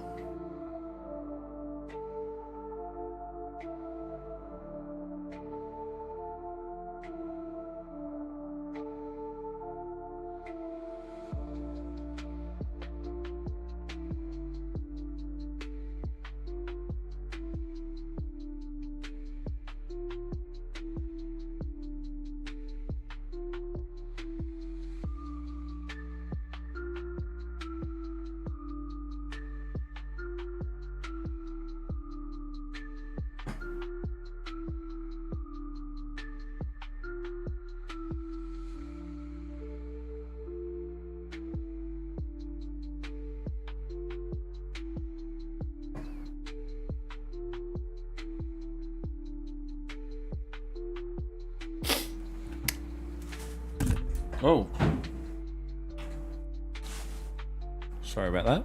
Sorry about that.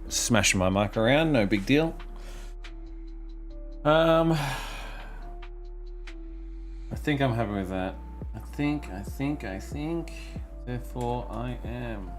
Smashing my mic around, no big deal. I think I'm happy with that. I think. Therefore, I am.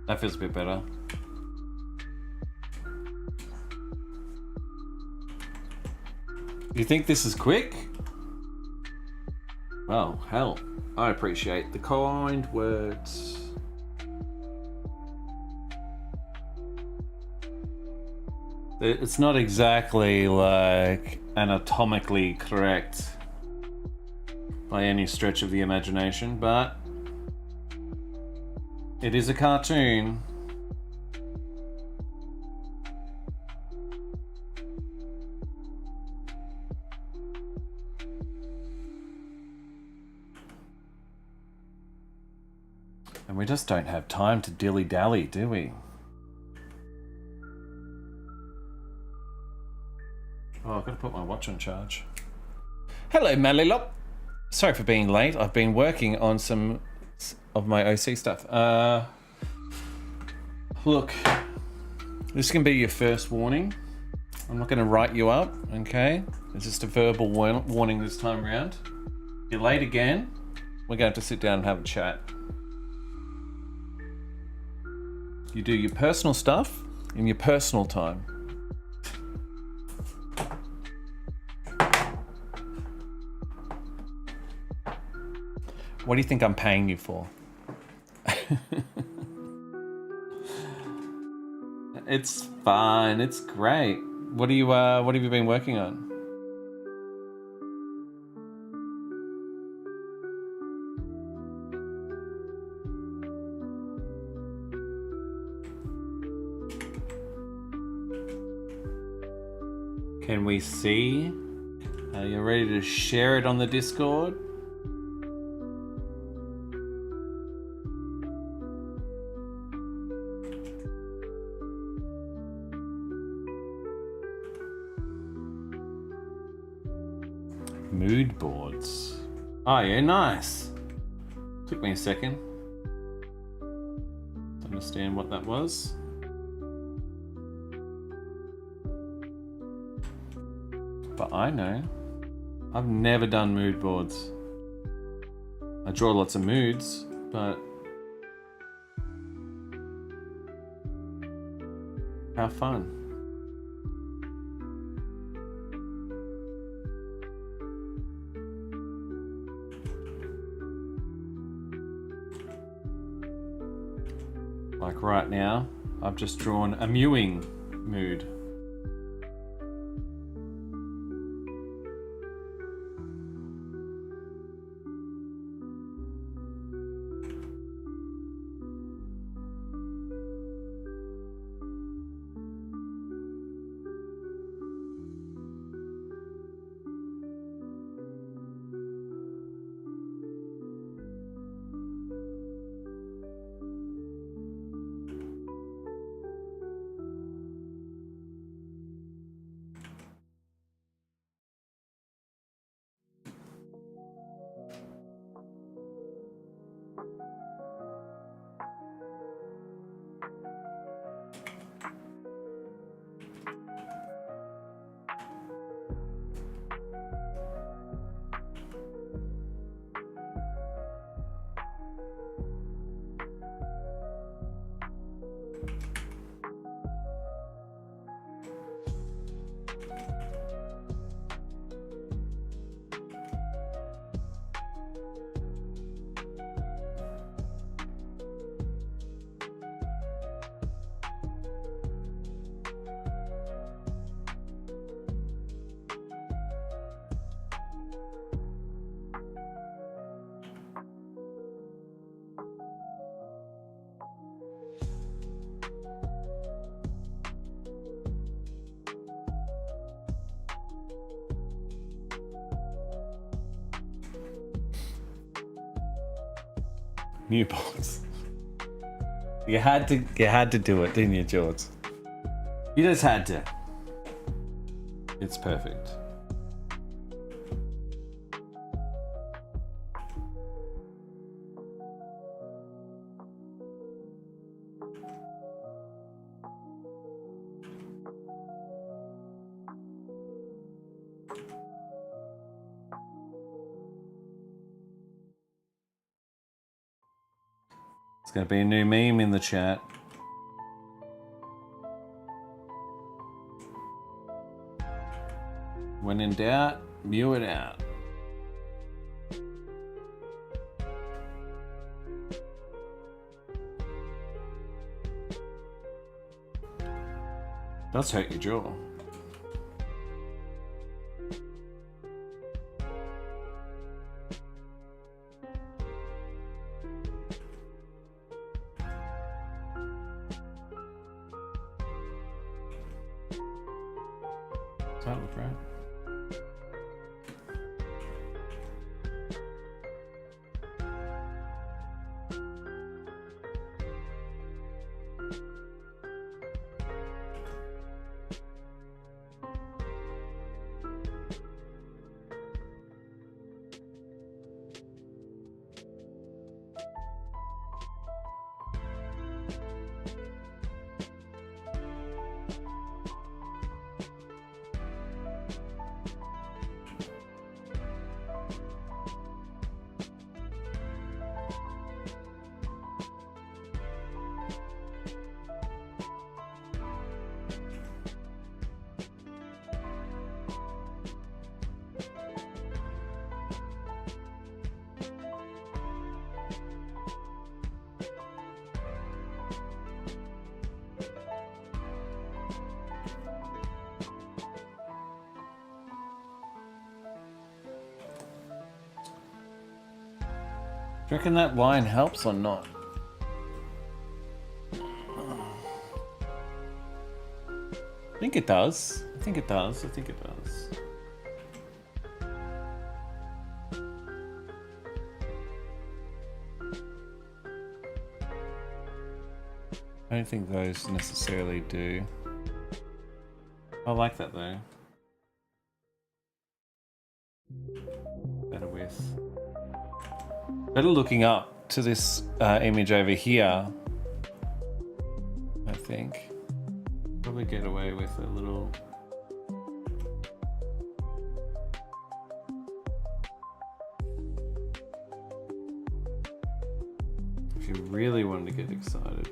That feels a bit better. You think this is quick? Well, hell, I appreciate the kind words. It's not exactly like anatomically correct by any stretch of the imagination, but it is a cartoon. And we just don't have time to dilly-dally, do we? Oh, I've got to put my watch on charge. Hello, Malilop. Sorry for being late. I've been working on some of my OC stuff. Look, this can be your first warning. I'm not going to write you up, okay? It's just a verbal warning this time around. If you're late again, we're going to have to sit down and have a chat. You do your personal stuff in your personal time. What do you think I'm paying you for? It's fine. It's great. What have you been working on? Can we see? Are you ready to share it on the Discord? Mood boards. Oh yeah, nice. Took me a second to understand what that was. But I know. I've never done mood boards. I draw lots of moods, but how fun. Like right now, I've just drawn a mewing mood. Newborns. You had to do it, didn't you, George? You just had to. It's perfect. It's going to be a new meme in the chat. When in doubt, mew it out. Does hurt your jaw. Does that look right? Do you reckon that wine helps or not? I think it does. I think it does. I think it does. I don't think those necessarily do. I like that though. Better with. Better looking up to this image over here. I think. Probably get away with a little. If you really wanted to get excited.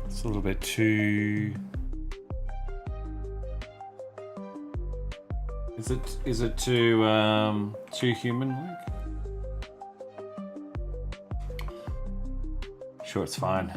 It's a little bit too. Is it too human-like? Sure, it's fine.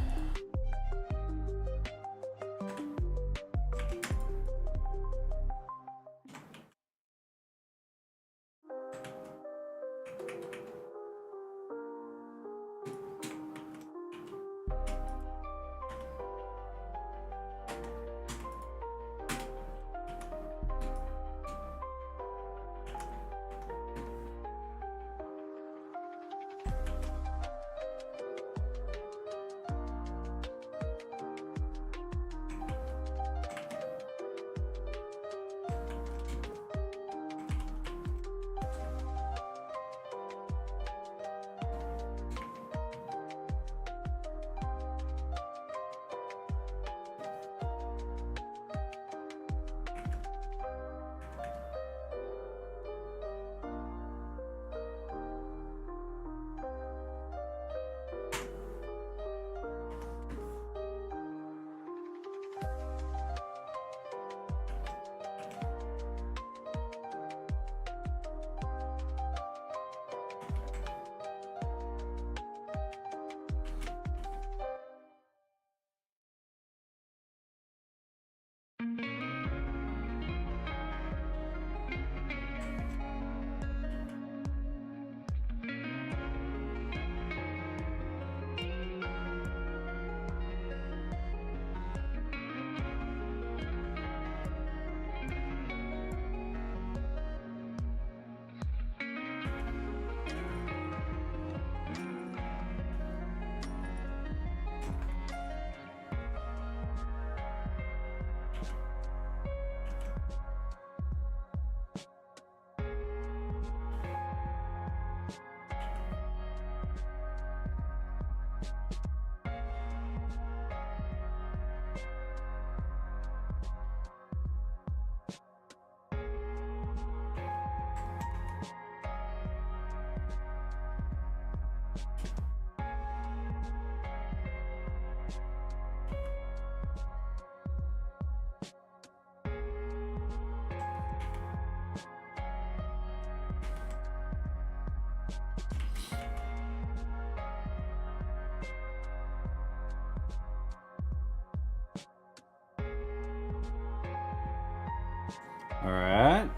All right.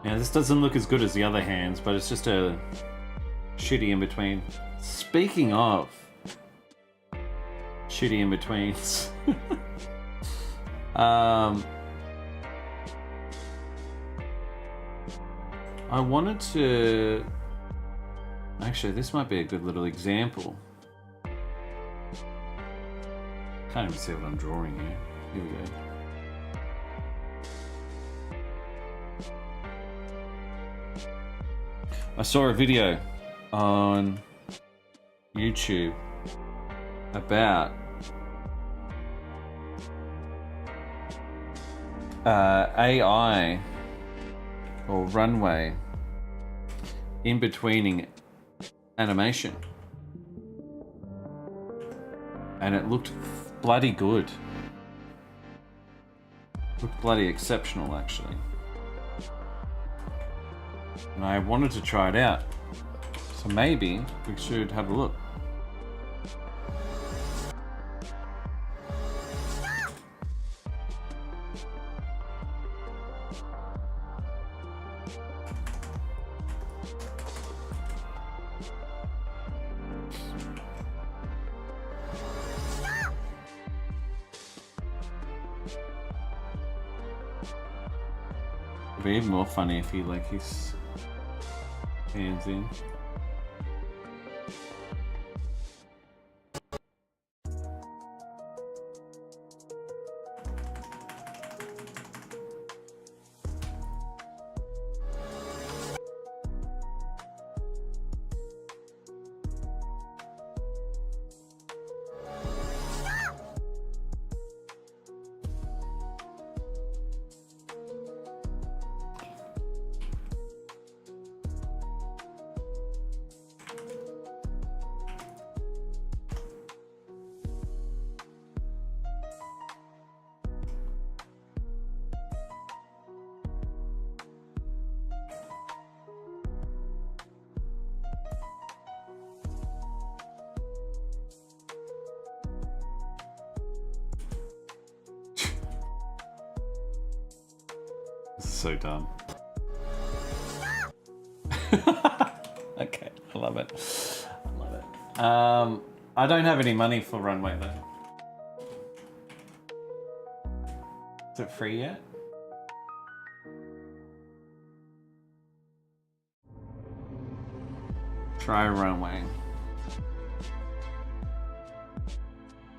Yeah, this doesn't look as good as the other hands, but it's just a shitty in between. Speaking of shitty in betweens, I wanted to. Actually, this might be a good little example. Can't even see what I'm drawing here. Here we go. I saw a video on YouTube about AI or runway in betweening animation, and it looked bloody good. Looked bloody exceptional, actually. And I wanted to try it out, so maybe we should have a look. It'd be even more funny if he like his hands in. This is so dumb. Okay, I love it. I love it. I don't have any money for Runway though. Is it free yet? Try Runway.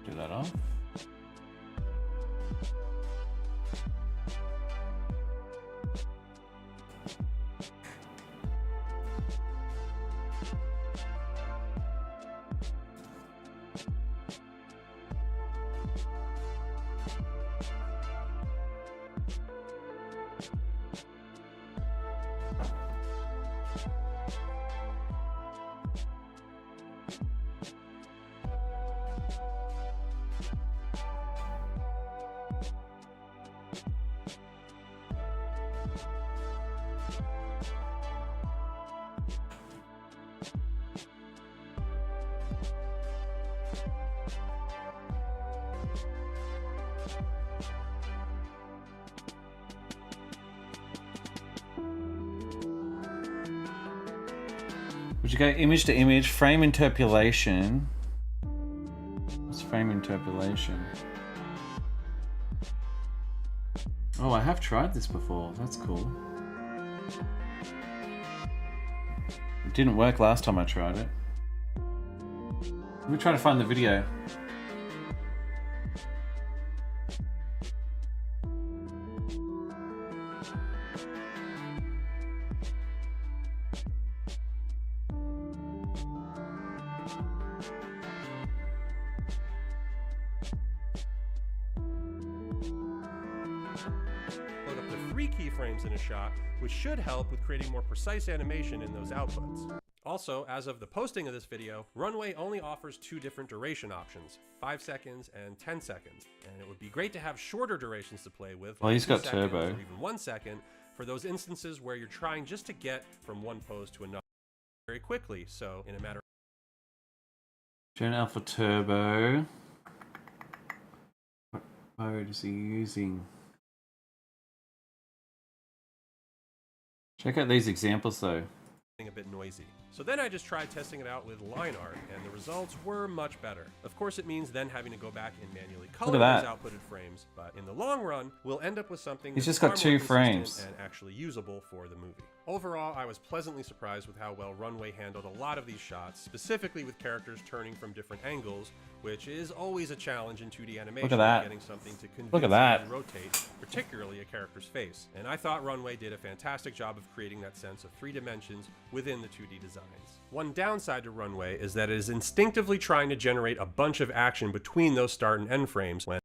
Do that off. Would you go image to image, frame interpolation? What's frame interpolation? Oh, I have tried this before. That's cool. It didn't work last time I tried it. Let me try to find the video. Load up to 3 keyframes in a shot, which should help with creating more precise animation in those outputs. Also, as of the posting of this video, Runway only offers 2 different duration options, 5 seconds and 10 seconds. And it would be great to have shorter durations to play with, Well, he's got 2 seconds turbo. or even 1 second, for those instances where you're trying just to get from one pose to another very quickly. So in a matter Gen Alpha Turbo. What mode is he using? Check out these examples though. a bit noisy. So then I just tried testing it out with line art, and the results were much better. Of course, it means then having to go back and manually color those outputted frames, but in the long run, we'll end up with something He's that's just got far more 2 frames consistent and actually usable for the movie. Overall, I was pleasantly surprised with how well Runway handled a lot of these shots, specifically with characters turning from different angles, which is always a challenge in 2D animation. Look at that. Getting something to Look at that. convincingly rotate, particularly a character's face. And I thought Runway did a fantastic job of creating that sense of 3 dimensions within the 2D designs. One downside to Runway is that it is instinctively trying to generate a bunch of action between those start and end frames when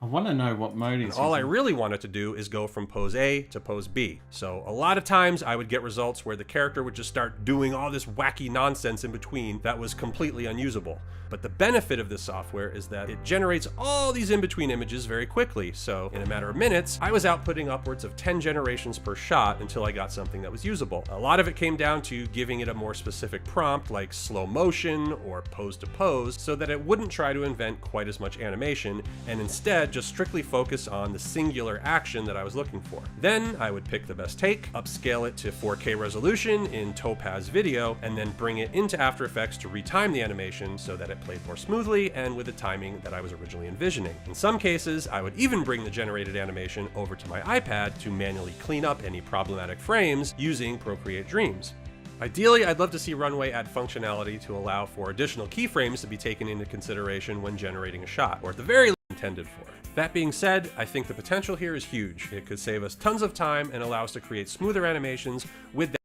I want to know what mode he's All I using. really wanted to do is go from pose A to pose B. So a lot of times I would get results where the character would just start doing all this wacky nonsense in between that was completely unusable. But the benefit of this software is that it generates all these in-between images very quickly. So in a matter of minutes, I was outputting upwards of 10 generations per shot until I got something that was usable. A lot of it came down to giving it a more specific prompt like slow motion or pose to pose so that it wouldn't try to invent quite as much animation and instead just strictly focus on the singular action that I was looking for. Then I would pick the best take, upscale it to 4K resolution in Topaz Video, and then bring it into After Effects to retime the animation so that it played more smoothly and with the timing that I was originally envisioning. In some cases, I would even bring the generated animation over to my iPad to manually clean up any problematic frames using Procreate Dreams. Ideally, I'd love to see Runway add functionality to allow for additional keyframes to be taken into consideration when generating a shot, or at the very least intended for. That being said, I think the potential here is huge. It could save us tons of time and allow us to create smoother animations. With that,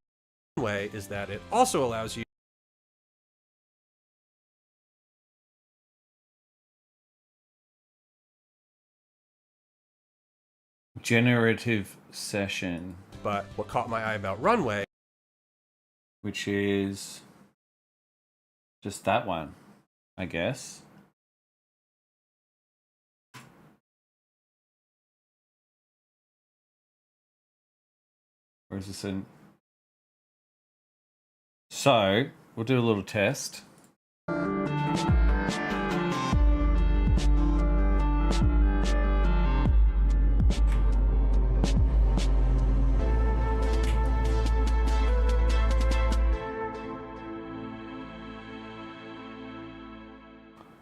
way is that it also allows you Generative session, but what caught my eye about Runway which is just that one, I guess. Or is this in? So we'll do a little test.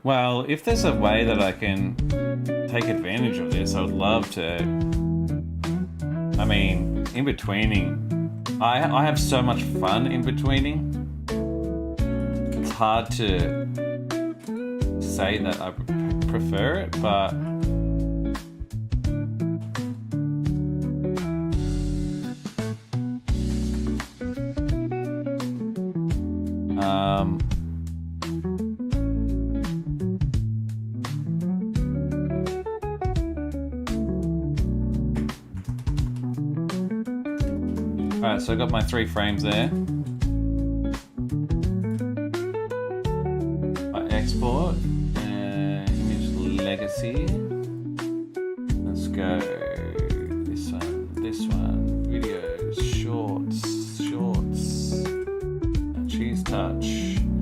Well, if there's a way that I can take advantage of this, I would love to. I mean, in-betweening. I have so much fun in-betweening. It's hard to say that I prefer it, but alright, so I got my 3 frames there. I export, image legacy. Let's go. This one, videos, shorts, cheese touch,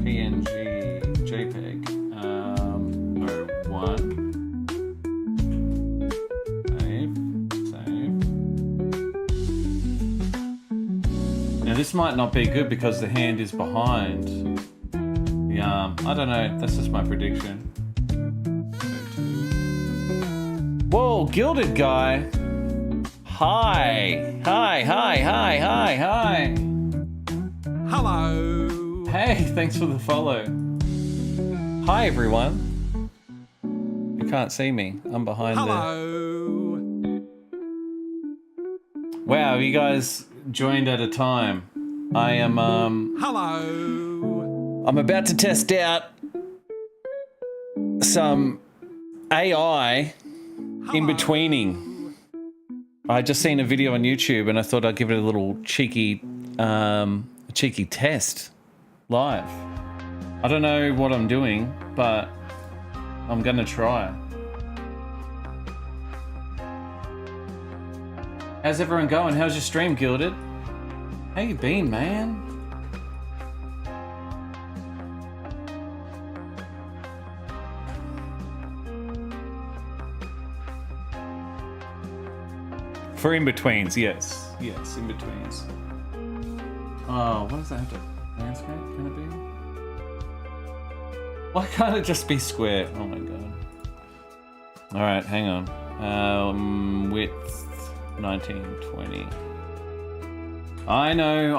PNG, JPEG, 01. Now this might not be good because the hand is behind the arm. I don't know, that's just my prediction. Whoa, Gilded Guy! Hi! Hi! Hello! Hey, thanks for the follow. Hi everyone. You can't see me, I'm behind Hello! Wow, you guys joined at a time. I am Hello! I'm about to test out some AI in-betweening. I just seen a video on YouTube and I thought I'd give it a little cheeky test live. I don't know what I'm doing, but I'm gonna try. How's everyone going? How's your stream, Gilded? How you been, man? For in-betweens, yes. Yes, in-betweens. Oh, what does that have to... Landscape, can it be? Why can't it just be square? Oh my god. Alright, hang on. Width 1920. I know.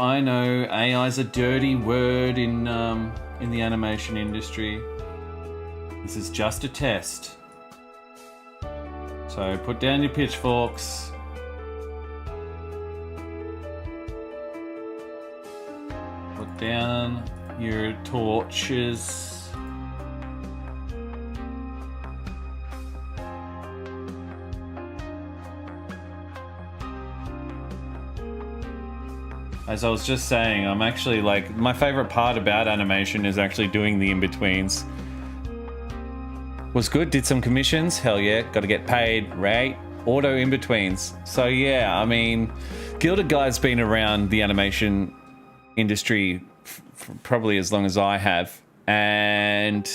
AI's a dirty word in the animation industry. This is just a test. So put down your pitchforks. Put down your torches. as I was just saying, I'm actually like, my favorite part about animation is actually doing the in-betweens. Was good, did some commissions, hell yeah, gotta get paid, right? Auto in-betweens. So yeah, I mean, Gilded Guy's been around the animation industry for probably as long as I have. And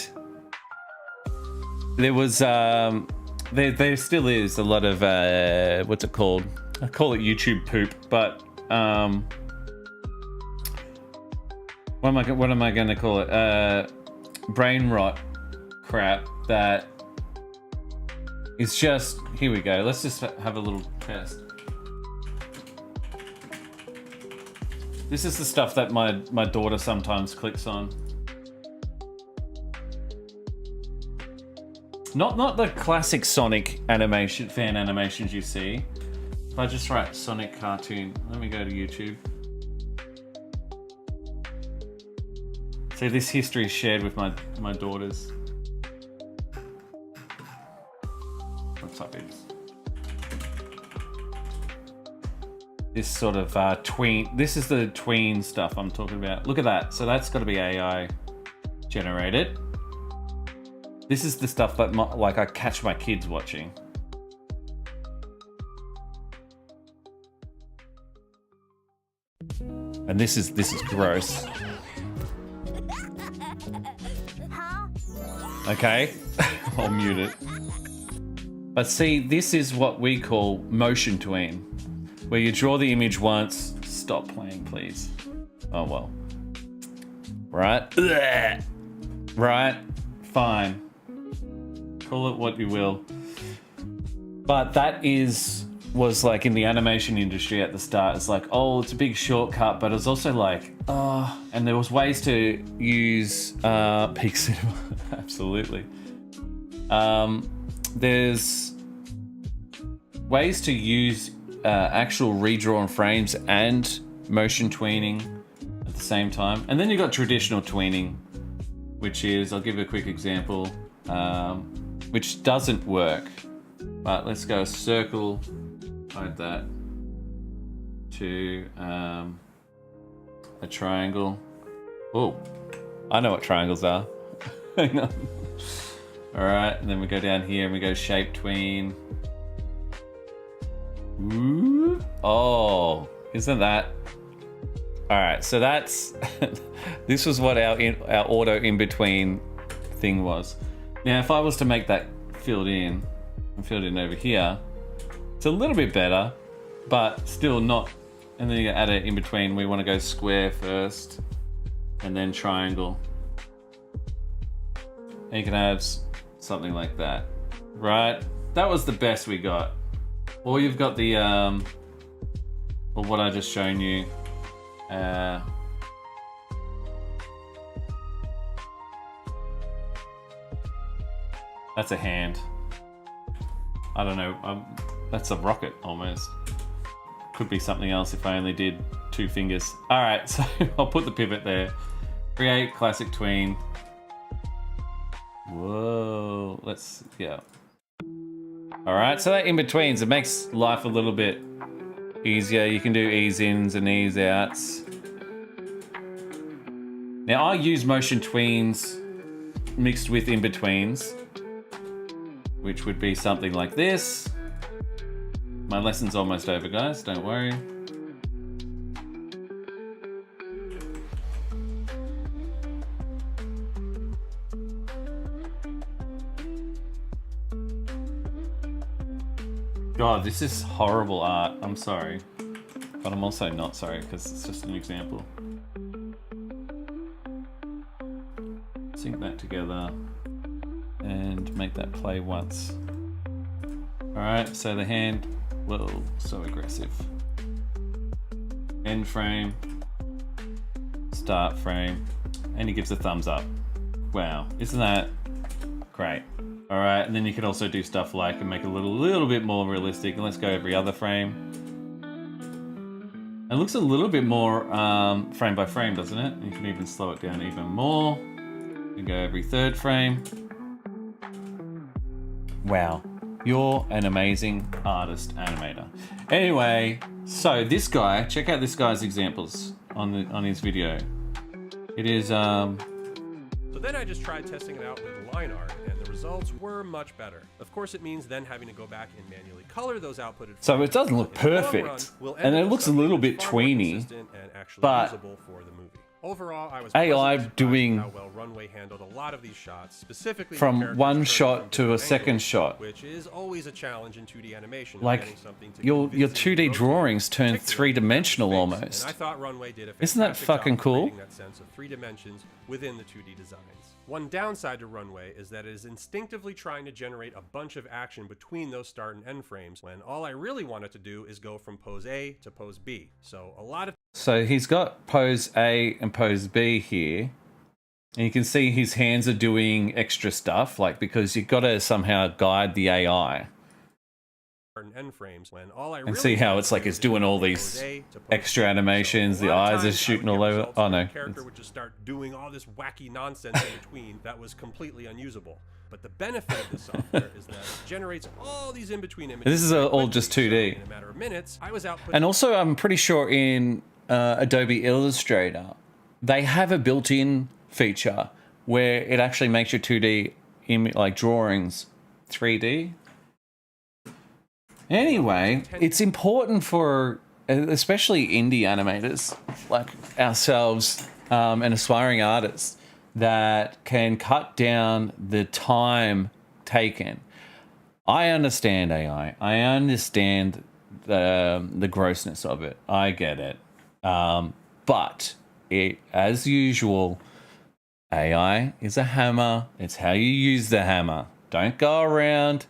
there was, there still is a lot of, what's it called? I call it YouTube poop, but what am I going to call it? Brain rot crap that is just, here we go. Let's just have a little test. This is the stuff that my daughter sometimes clicks on. Not the classic Sonic animation, fan animations you see. If I just write Sonic cartoon, let me go to YouTube. See, this history is shared with my daughters. What's up, is this sort of tween? This is the tween stuff I'm talking about. Look at that. So that's got to be AI generated. This is the stuff that like I catch my kids watching. And this is gross. Okay, I'll mute it. But see, this is what we call motion tween, where you draw the image once. Stop playing, please. Oh well. Right? Ugh. Right? Fine. Call it what you will. But that was like in the animation industry at the start. It's like, oh, it's a big shortcut, but it's also like, oh, and there was ways to use peak cinema. Absolutely. There's ways to use actual redrawn frames and motion tweening at the same time. And then you've got traditional tweening, which is, I'll give you a quick example, which doesn't work. But let's go circle, hide that, to a triangle. Oh, I know what triangles are. Hang on. All right, and then we go down here and we go shape tween. Ooh. Oh, isn't that? All right, so that's, this was what our auto in-between thing was. Now, if I was to make that filled in, and filled in over here, it's a little bit better, but still not. And then you add it in between. We want to go square first, and then triangle. And you can have something like that, right? That was the best we got. Or you've got the, or what I just shown you. That's a hand. I don't know, that's a rocket almost. Could be something else if I only did 2 fingers. All right, so I'll put the pivot there. Create classic tween. Whoa, let's, yeah. All right, so that in-betweens, it makes life a little bit easier. You can do ease-ins and ease-outs. Now I use motion tweens mixed with in-betweens, which would be something like this. My lesson's almost over, guys, don't worry. God, this is horrible art, I'm sorry. But I'm also not sorry, because it's just an example. Sync that together and make that play once. All right, so the hand, whoa, so aggressive. End frame, start frame, and he gives a thumbs up. Wow, isn't that great? All right, and then you can also do stuff like and make it a little bit more realistic. And let's go every other frame. It looks a little bit more frame by frame, doesn't it? You can even slow it down even more. You go every 3rd frame. Wow, You're an amazing artist animator. Anyway, so this guy, check out this guy's examples on his video. It is So then I just tried testing it out with line art, and the results were much better. Of course, it means then having to go back and manually color those outputted. So it doesn't look perfect, and it looks a little bit tweeny, but usable for the movie. Overall, I was AI doing how well Runway handled a lot of these shots, specifically from one shot to a second shot, which is always a challenge in 2D animation. Like your 2D drawings turn three-dimensional almost. And I thought Runway did a Isn't that fantastic fucking job cool? creating that sense of 3 dimensions within the 2D designs. One downside to Runway is that it is instinctively trying to generate a bunch of action between those start and end frames, when all I really wanted to do is go from pose A to pose B. So a lot of So he's got pose A and pose B here. And you can see his hands are doing extra stuff, like, because you've got to somehow guide the AI. and end frames, when all I And really see how wanted it's to like do it's is doing go all from these pose A to pose extra B. animations, So the a lot of eyes are times I shooting would all get over. results Oh where no. the character would just start doing all this wacky nonsense in between that was completely unusable. But the benefit of this software is that it generates all these in-between images. This is very all quickly, just so 2D. in a matter of minutes, I was outputting And also, I'm pretty sure in Adobe Illustrator, they have a built-in feature where it actually makes your 2D like drawings 3D. Anyway, it's important for especially indie animators like ourselves and aspiring artists that can cut down the time taken. I understand AI. I understand the grossness of it. I get it. But it, as usual, AI is a hammer. It's how you use the hammer. Don't go around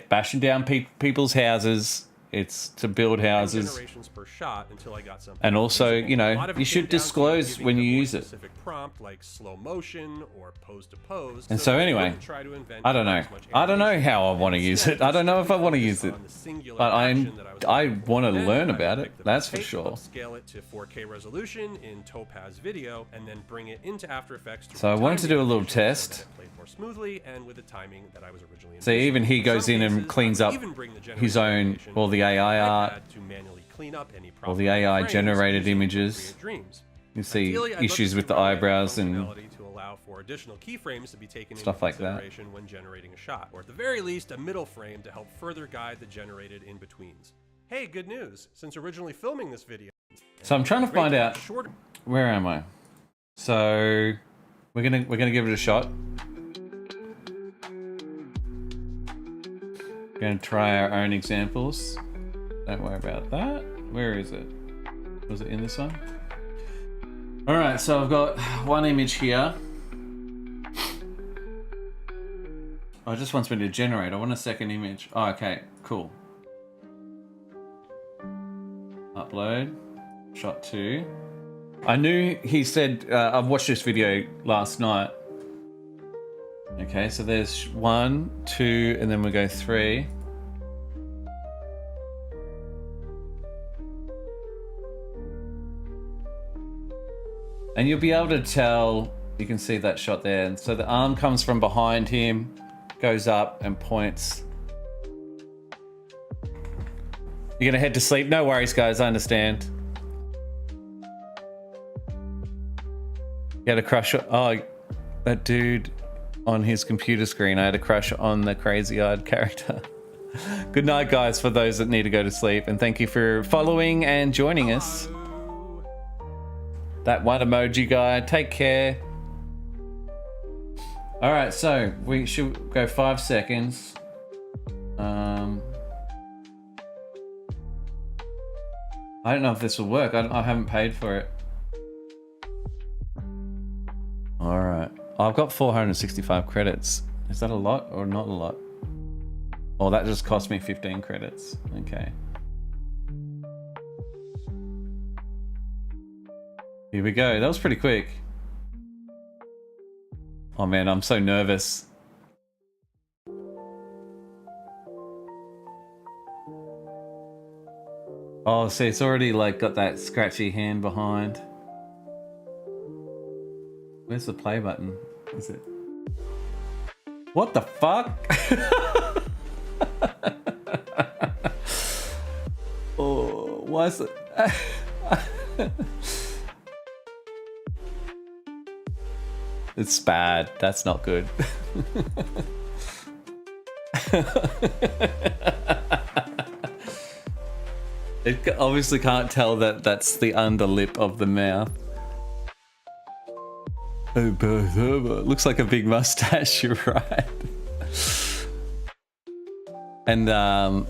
bashing down people's houses. It's to build houses. generations per shot until I got something. And also, usable. you know, A lot of you it should came down to disclose giving when it a you more use it. Specific prompt like slow motion or pose to pose. And so that I anyway, wouldn't try to invent I don't know. as much I don't know animation. how I want to use it. I don't know if I want to use it. On the singular But action that was I looking want to for. Then learn I would about pick it. the That's for tape, sure. Upscale it to 4K resolution in Topaz Video, and then bring it into After Effects. To So I wanted to retime do a little the animation so test. that it played more smoothly and with the timing that I was originally. So even he In goes some in and cases, cleans I up would even bring the his generated own, animation all the to AI the art, iPad to manually clean up any all the problematic AI frames generated using images. Create Dreams. You see Ideally, I'd love issues to with see the Runway have eyebrows and functionality to allow for additional keyframes to be taken stuff into like that. consideration when generating a shot, or at the very least, a middle frame to help further guide the generated in-betweens. Hey, good news! Since originally filming this video, So I'm trying to find out, shorter. where am I? So we're gonna give it a shot. Gonna try our own examples. Don't worry about that. Where is it? Was it in this one? All right, so I've got one image here. Oh, it just wants me to generate. I want a second image. Oh, okay, cool. Upload. Shot 2. I knew he said, I've watched this video last night. Okay, so there's 1, 2, and then we go 3. And you'll be able to tell, you can see that shot there. And so the arm comes from behind him, goes up and points. You're gonna head to sleep? No worries, guys, I understand. You had a crush on, oh, that dude on his computer screen. I had a crush on the crazy-eyed character. Good night, guys, for those that need to go to sleep. And thank you for following and joining us. That one emoji guy, take care. All right, so we should go 5 seconds. I don't know if this will work. I haven't paid for it. All right, I've got 465 credits. Is that a lot or not a lot? Oh, that just cost me 15 credits. Okay. Here we go. That was pretty quick. Oh man, I'm so nervous. Oh, see, it's already like got that scratchy hand behind. Where's the play button? Is it? What the fuck? Oh, why is it? It's bad. That's not good. It obviously can't tell that that's the underlip of the mouth. Looks like a big mustache, you're right. And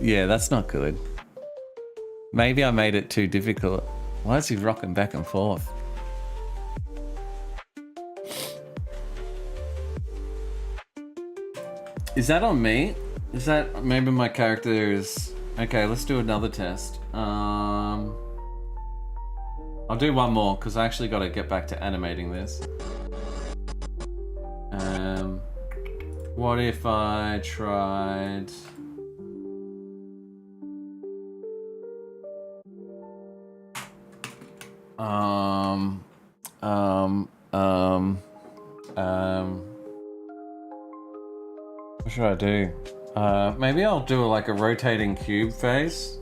yeah, that's not good. Maybe I made it too difficult. Why is he rocking back and forth? Is that on me? Is that maybe my character is... Okay, let's do another test. I'll do one more because I actually got to get back to animating this. What if I tried... What should I do? Maybe I'll do like a rotating cube face.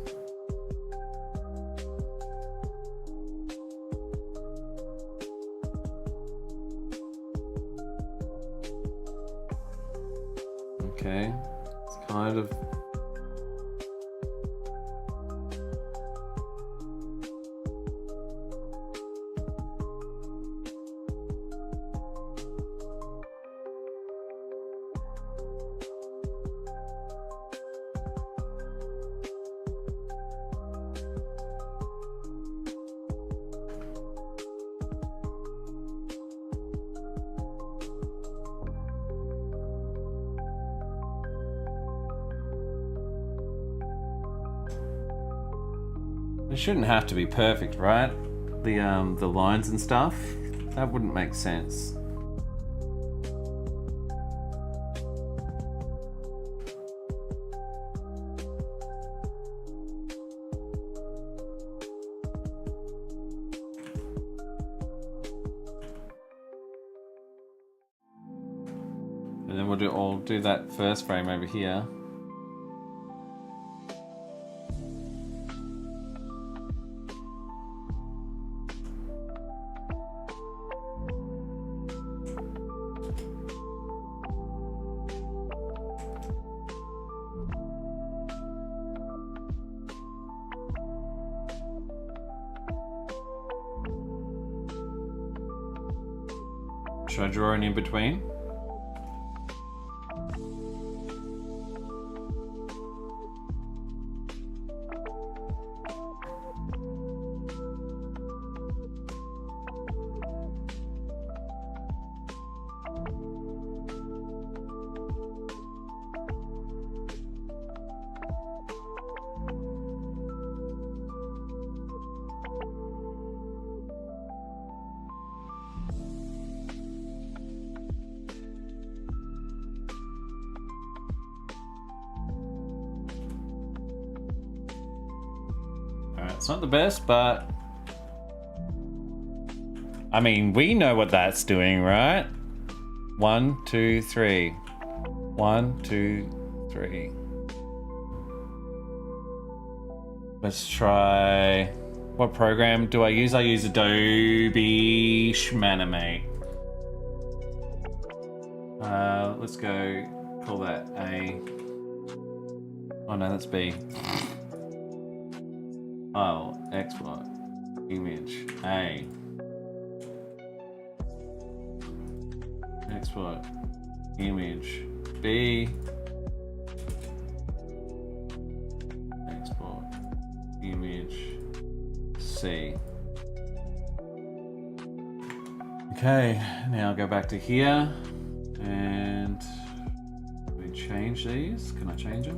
Okay, it's kind of... It shouldn't have to be perfect, right? The lines and stuff. That wouldn't make sense. And then I'll do that first frame over here. Should I draw an in between? It's not the best, but I mean, we know what that's doing, right? 1, 2, 3. 1, 2, 3. Let's try. What program do I use? I use Adobe Shmanimate. Let's go. Call that A. Oh no, that's B. File, export, image, A. Export, image, B. Export, image, C. Okay, now I'll go back to here and we change these. Can I change them?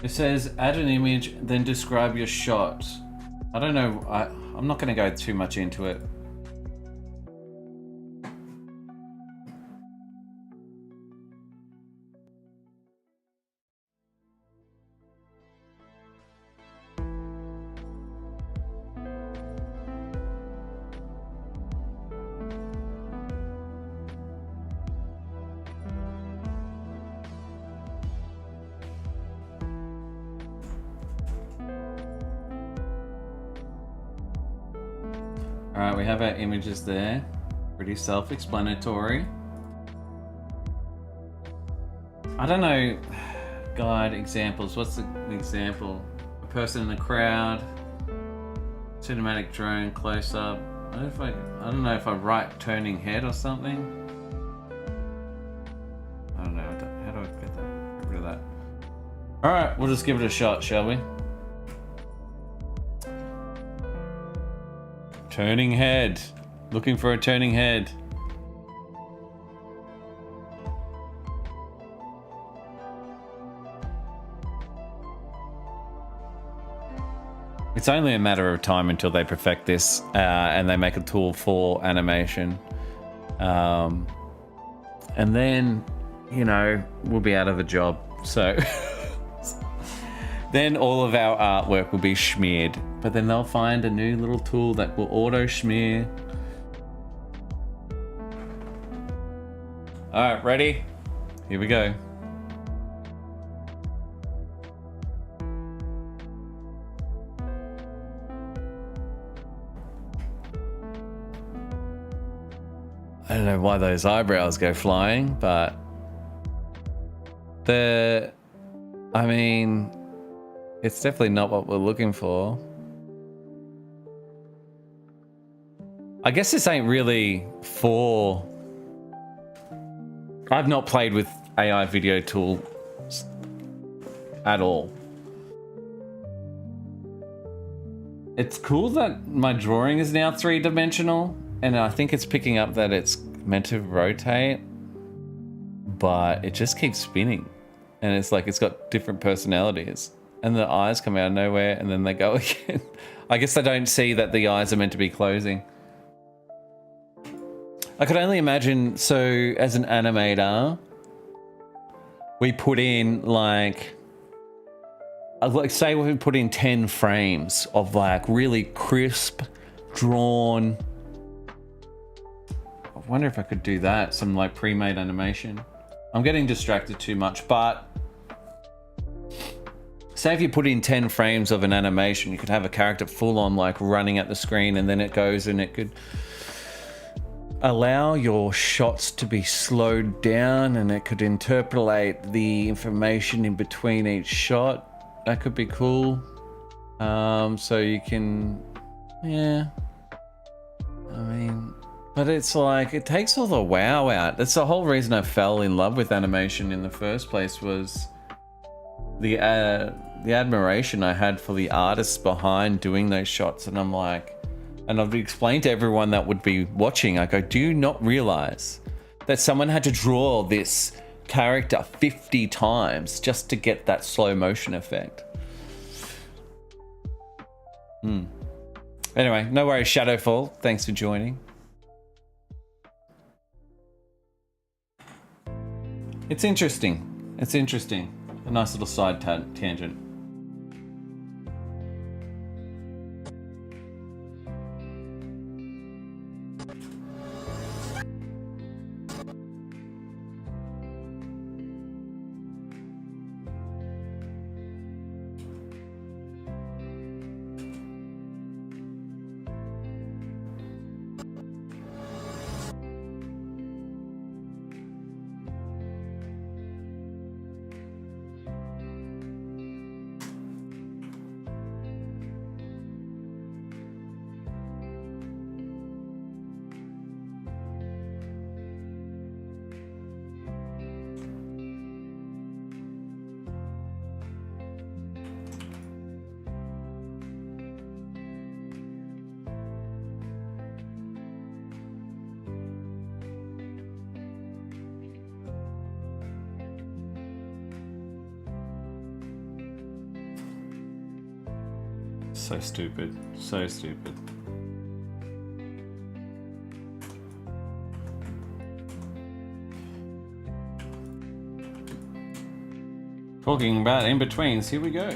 It says add an image, then describe your shot. I don't know, I'm not going to go too much into it. All right, we have our images there. Pretty self-explanatory. I don't know. Guide examples. What's the example? A person in the crowd. Cinematic drone close up. I don't know if I write turning head or something. I don't know. How do I get that? Get rid of that. All right, we'll just give it a shot, shall we? Turning head. Looking for a turning head. It's only a matter of time until they perfect this and they make a tool for animation. And then, you know, we'll be out of a job. So then all of our artwork will be smeared. But then they'll find a new little tool that will auto smear. All right, ready? Here we go. I don't know why those eyebrows go flying, but I mean, it's definitely not what we're looking for. I guess this ain't really for... I've not played with AI video tools at all. It's cool that my drawing is now 3-dimensional, and I think it's picking up that it's meant to rotate, but it just keeps spinning. And it's like it's got different personalities. And the eyes come out of nowhere and then they go again. I guess they don't see that the eyes are meant to be closing. I could only imagine, so as an animator, we put in like say we put in 10 frames of like really crisp, drawn. I wonder if I could do that, some like pre-made animation. I'm getting distracted too much, but say if you put in 10 frames of an animation, you could have a character full on like running at the screen, and then it goes and it could allow your shots to be slowed down, and it could interpolate the information in between each shot. That could be cool. So you can, yeah. I mean, but it's like, it takes all the wow out. That's the whole reason I fell in love with animation in the first place, was the admiration I had for the artists behind doing those shots. And I'm like, and I've explained to everyone that would be watching, I go, do you not realize that someone had to draw this character 50 times just to get that slow motion effect? Anyway, no worries, Shadowfall. Thanks for joining. It's interesting. It's interesting. A nice little side tangent. So stupid. So stupid. Talking about in-betweens, here we go.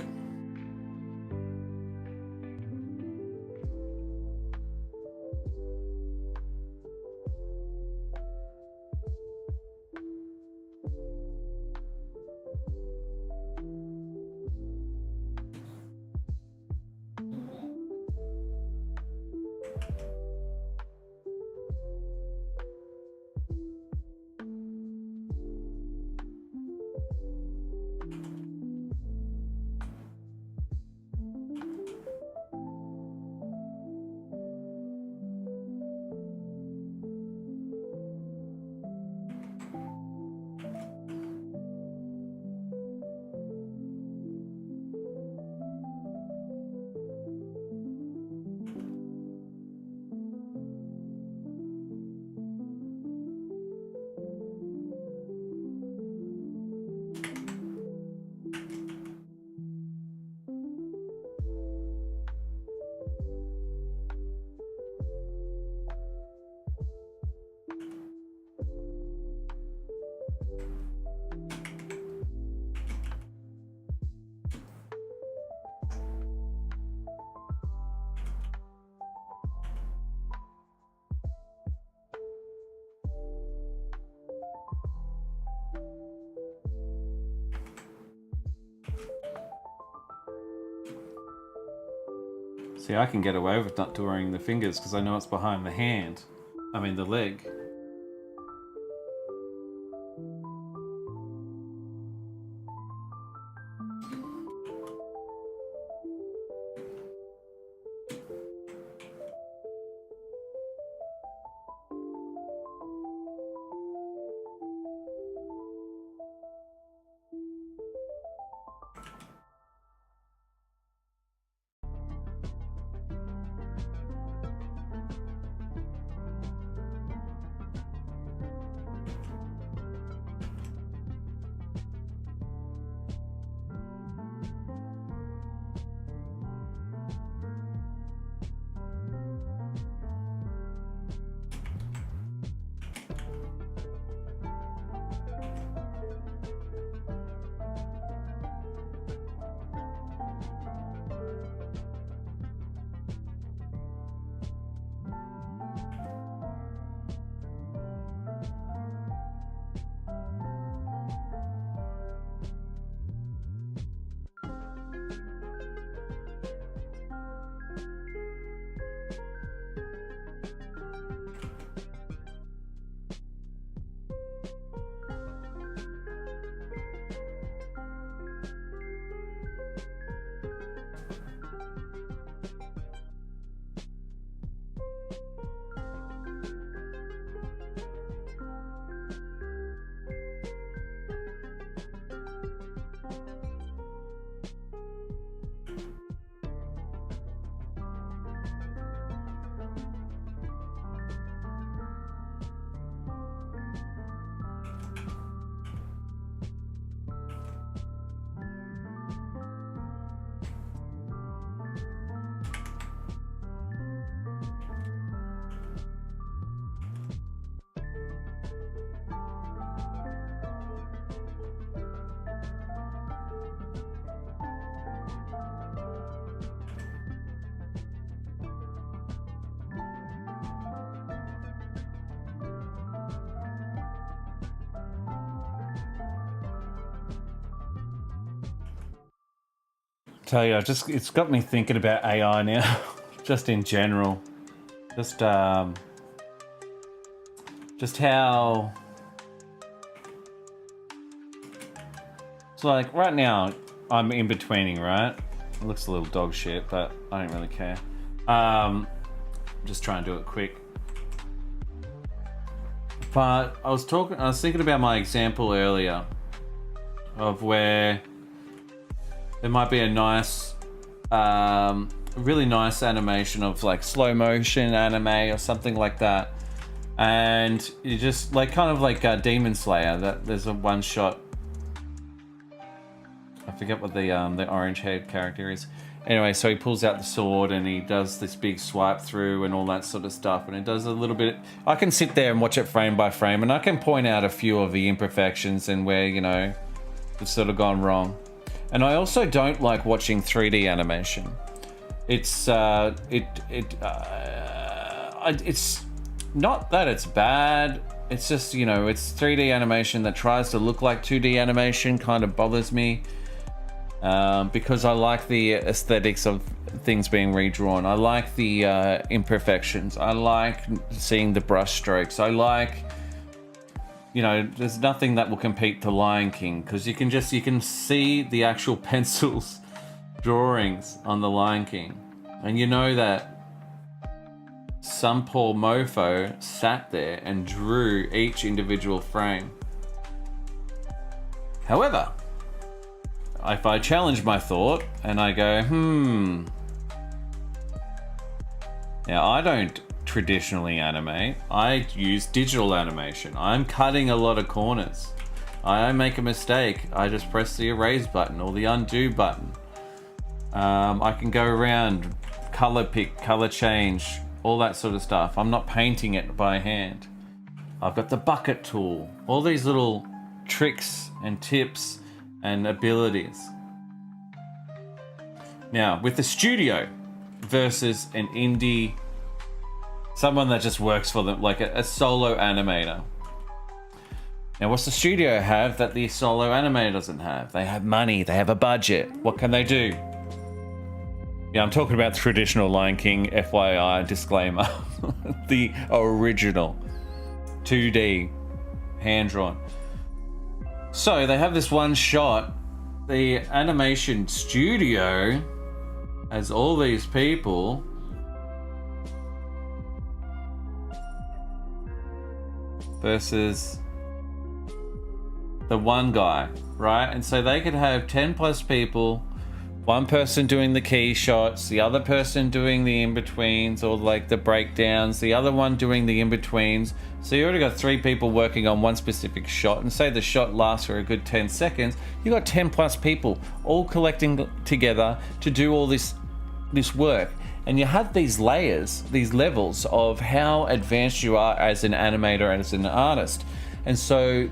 See, I can get away with not drawing the fingers because I know it's behind the hand. I mean the leg. Tell you, it's got me thinking about AI now, just in general, just how, so like right now I'm in betweening, right? It looks a little dog shit, but I don't really care. Just try and do it quick. But I was thinking about my example earlier of where there might be a nice, really nice animation of like slow motion anime or something like that. And you just like kind of like Demon Slayer, that there's a one shot. I forget what the orange haired character is. Anyway, so he pulls out the sword and he does this big swipe through and all that sort of stuff. And it does a little bit. I can sit there and watch it frame by frame and I can point out a few of the imperfections and where, you know, it's sort of gone wrong. And I also don't like watching 3D animation. It's it's not that it's bad. It's just, you know, it's 3D animation that tries to look like 2D animation kind of bothers me. Because I like the aesthetics of things being redrawn. I like the imperfections. I like seeing the brush strokes. I like, you know, there's nothing that will compete to Lion King because you can see the actual pencils drawings on the Lion King, and you know that some poor mofo sat there and drew each individual frame. However, if I challenge my thought and I go, now I don't traditionally animate, I use digital animation. I'm cutting a lot of corners. I make a mistake, I just press the erase button or the undo button. I can go around, color pick, color change, all that sort of stuff. I'm not painting it by hand. I've got the bucket tool, all these little tricks and tips and abilities. Now, with the studio versus an indie, someone that just works for them, like a solo animator. Now, what's the studio have that the solo animator doesn't have? They have money, they have a budget. What can they do? Yeah, I'm talking about the traditional Lion King, FYI, disclaimer. The original 2D hand-drawn. So they have this one shot. The animation studio has all these people versus the one guy, right? And so they could have 10 plus people, one person doing the key shots, the other person doing the in-betweens or like the breakdowns, the other one doing the in-betweens. So you already got 3 people working on one specific shot, and say the shot lasts for a good 10 seconds, you got 10 plus people all collecting together to do all this work. And you have these layers, these levels of how advanced you are as an animator, as an artist. And so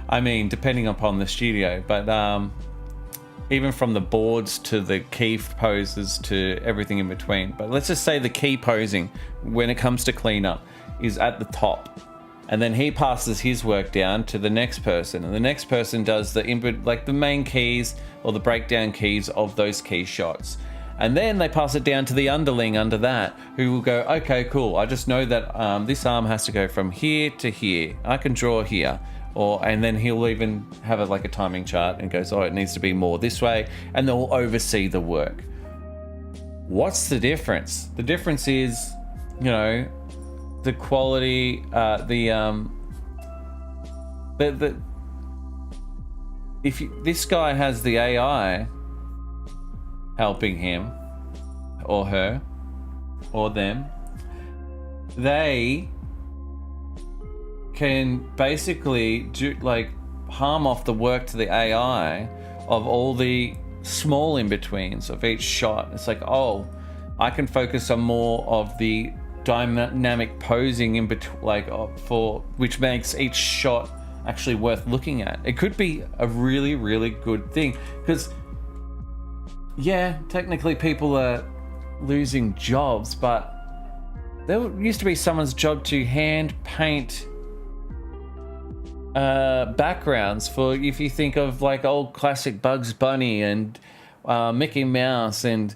I mean, depending upon the studio, but even from the boards to the key poses to everything in between. But let's just say the key posing, when it comes to cleanup, is at the top. And then he passes his work down to the next person, and the next person does the input, like the main keys or the breakdown keys of those key shots. And then they pass it down to the underling under that, who will go, okay, cool. I just know that this arm has to go from here to here. I can draw here. And then he'll even have like a timing chart and goes, oh, it needs to be more this way. And they'll oversee the work. What's the difference? The difference is, you know, the quality, this guy has the AI helping him or her or them, they can basically do like palm off the work to the AI of all the small in-betweens of each shot. It's like, oh, I can focus on more of the dynamic posing in between, like for which makes each shot actually worth looking at. It could be a really, really good thing, because yeah, technically people are losing jobs, but there used to be someone's job to hand paint backgrounds for, if you think of like old classic Bugs Bunny and Mickey Mouse and,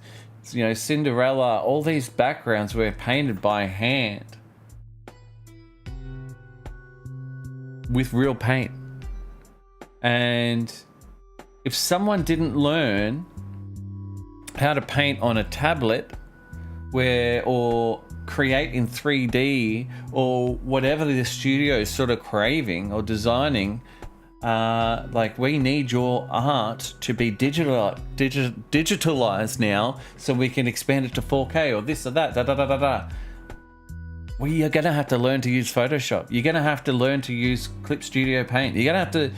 you know, Cinderella, all these backgrounds were painted by hand with real paint. And if someone didn't learn how to paint on a tablet or create in 3D or whatever the studio is sort of craving or designing, like, we need your art to be digitalized now so we can expand it to 4K or this or that, We are going to have to learn to use Photoshop. You're going to have to learn to use Clip Studio Paint. You're going to have to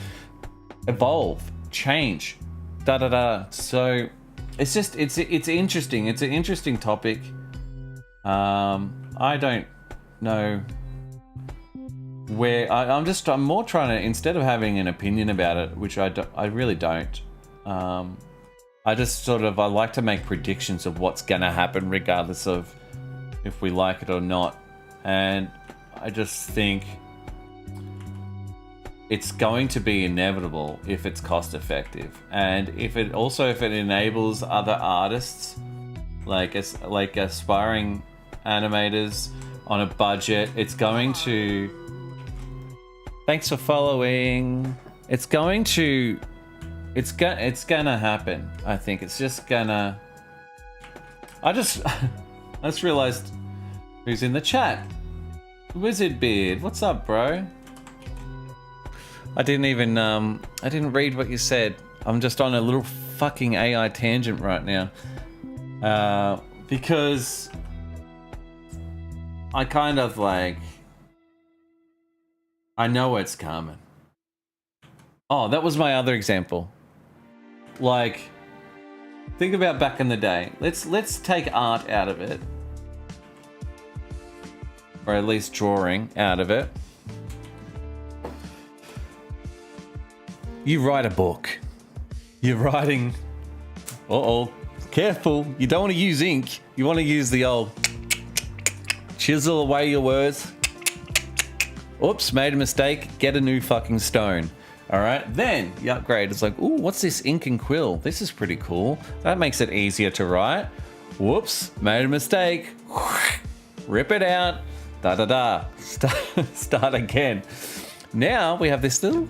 evolve, change, So it's just, it's interesting. It's an interesting topic. I don't know where I'm more trying to, instead of having an opinion about it, which I really don't. I just sort of, I like to make predictions of what's going to happen regardless of if we like it or not. And I just think it's going to be inevitable if it's cost effective, and if it enables other artists like aspiring animators on a budget. It's going to, thanks for following. It's gonna happen. I think it's just gonna, I just realized who's in the chat. Wizard Beard, what's up, bro? I didn't read what you said. I'm just on a little fucking AI tangent right now. Because I kind of like, I know it's coming. Oh, that was my other example. Like, think about back in the day. Let's take art out of it. Or at least drawing out of it. You write a book. You're writing... Uh-oh. Careful. You don't want to use ink. You want to use the old... chisel away your words. Oops, made a mistake. Get a new fucking stone. All right, then you upgrade. It's like, ooh, what's this ink and quill? This is pretty cool. That makes it easier to write. Whoops, made a mistake. Rip it out. Da-da-da. Start again. Now we have this little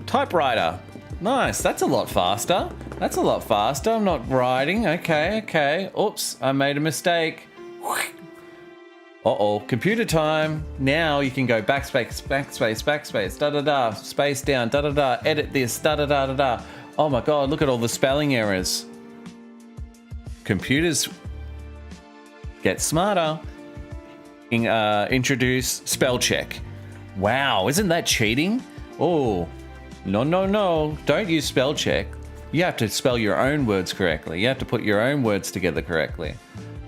typewriter. Nice, that's a lot faster. That's a lot faster. I'm not writing. Okay. Oops, I made a mistake. Uh-oh, computer time. Now you can go backspace, da-da-da, space down, da-da-da, edit this, da-da-da-da-da. Oh my God, look at all the spelling errors. Computers get smarter. Introduce spell check. Wow, isn't that cheating? Oh, no. Don't use spell check. You have to spell your own words correctly. You have to put your own words together correctly.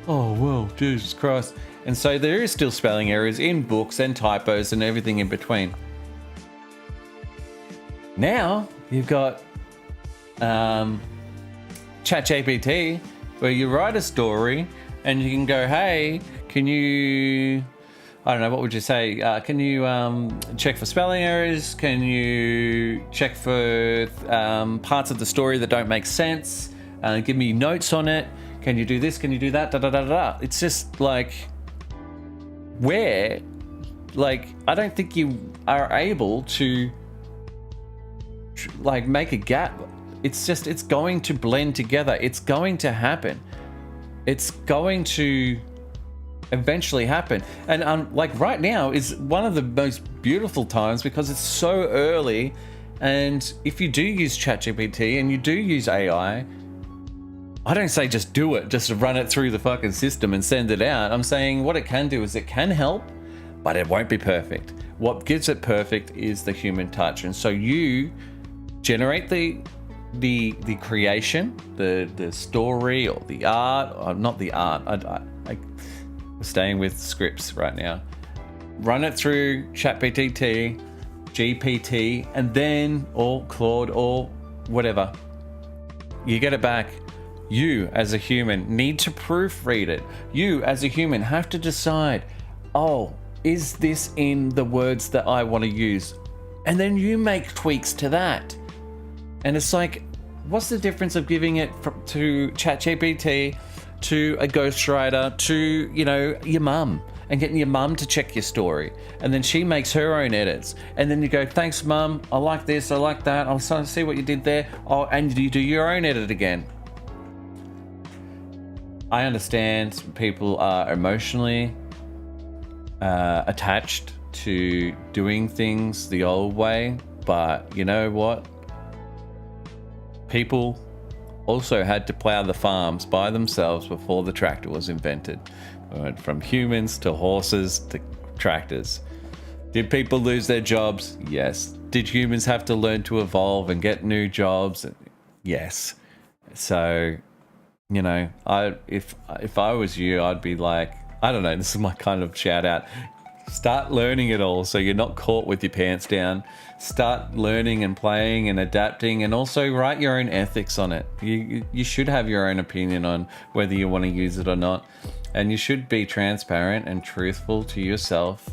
Oh, well, Jesus Christ. And so there is still spelling errors in books and typos and everything in between. Now you've got ChatGPT, where you write a story and you can go, hey, can you, I don't know, what would you say? Can you check for spelling errors? Can you check for parts of the story that don't make sense? Give me notes on it. Can you do this? Can you do that? Da-da-da-da-da. It's just like, where, like, I don't think you are able to like make a gap. It's just, it's going to blend together. It's going to happen. It's going to eventually happen. And like right now is one of the most beautiful times because it's so early. And if you do use ChatGPT and you do use AI, I don't say just do it, just run it through the fucking system and send it out. I'm saying what it can do is it can help, but it won't be perfect. What gives it perfect is the human touch. And so you generate the creation, the story or the art, or not the art. We're staying with scripts right now. Run it through ChatGPT, GPT, and then, or Claude or whatever. You get it back. You, as a human, need to proofread it. You, as a human, have to decide, oh, is this in the words that I want to use? And then you make tweaks to that. And it's like, what's the difference of giving it to ChatGPT, to a ghostwriter, to, you know, your mum, and getting your mum to check your story? And then she makes her own edits. And then you go, thanks, mum. I like this. I like that. I'll see what you did there. Oh, and you do your own edit again. I understand people are emotionally attached to doing things the old way, but you know what? People also had to plow the farms by themselves before the tractor was invented. We went from humans to horses to tractors. Did people lose their jobs? Yes. Did humans have to learn to evolve and get new jobs? Yes. So, you know, if I was you, I'd be like, I don't know, this is my kind of shout out. Start learning it all so you're not caught with your pants down. Start learning and playing and adapting, and also write your own ethics on it. You should have your own opinion on whether you want to use it or not. And you should be transparent and truthful to yourself.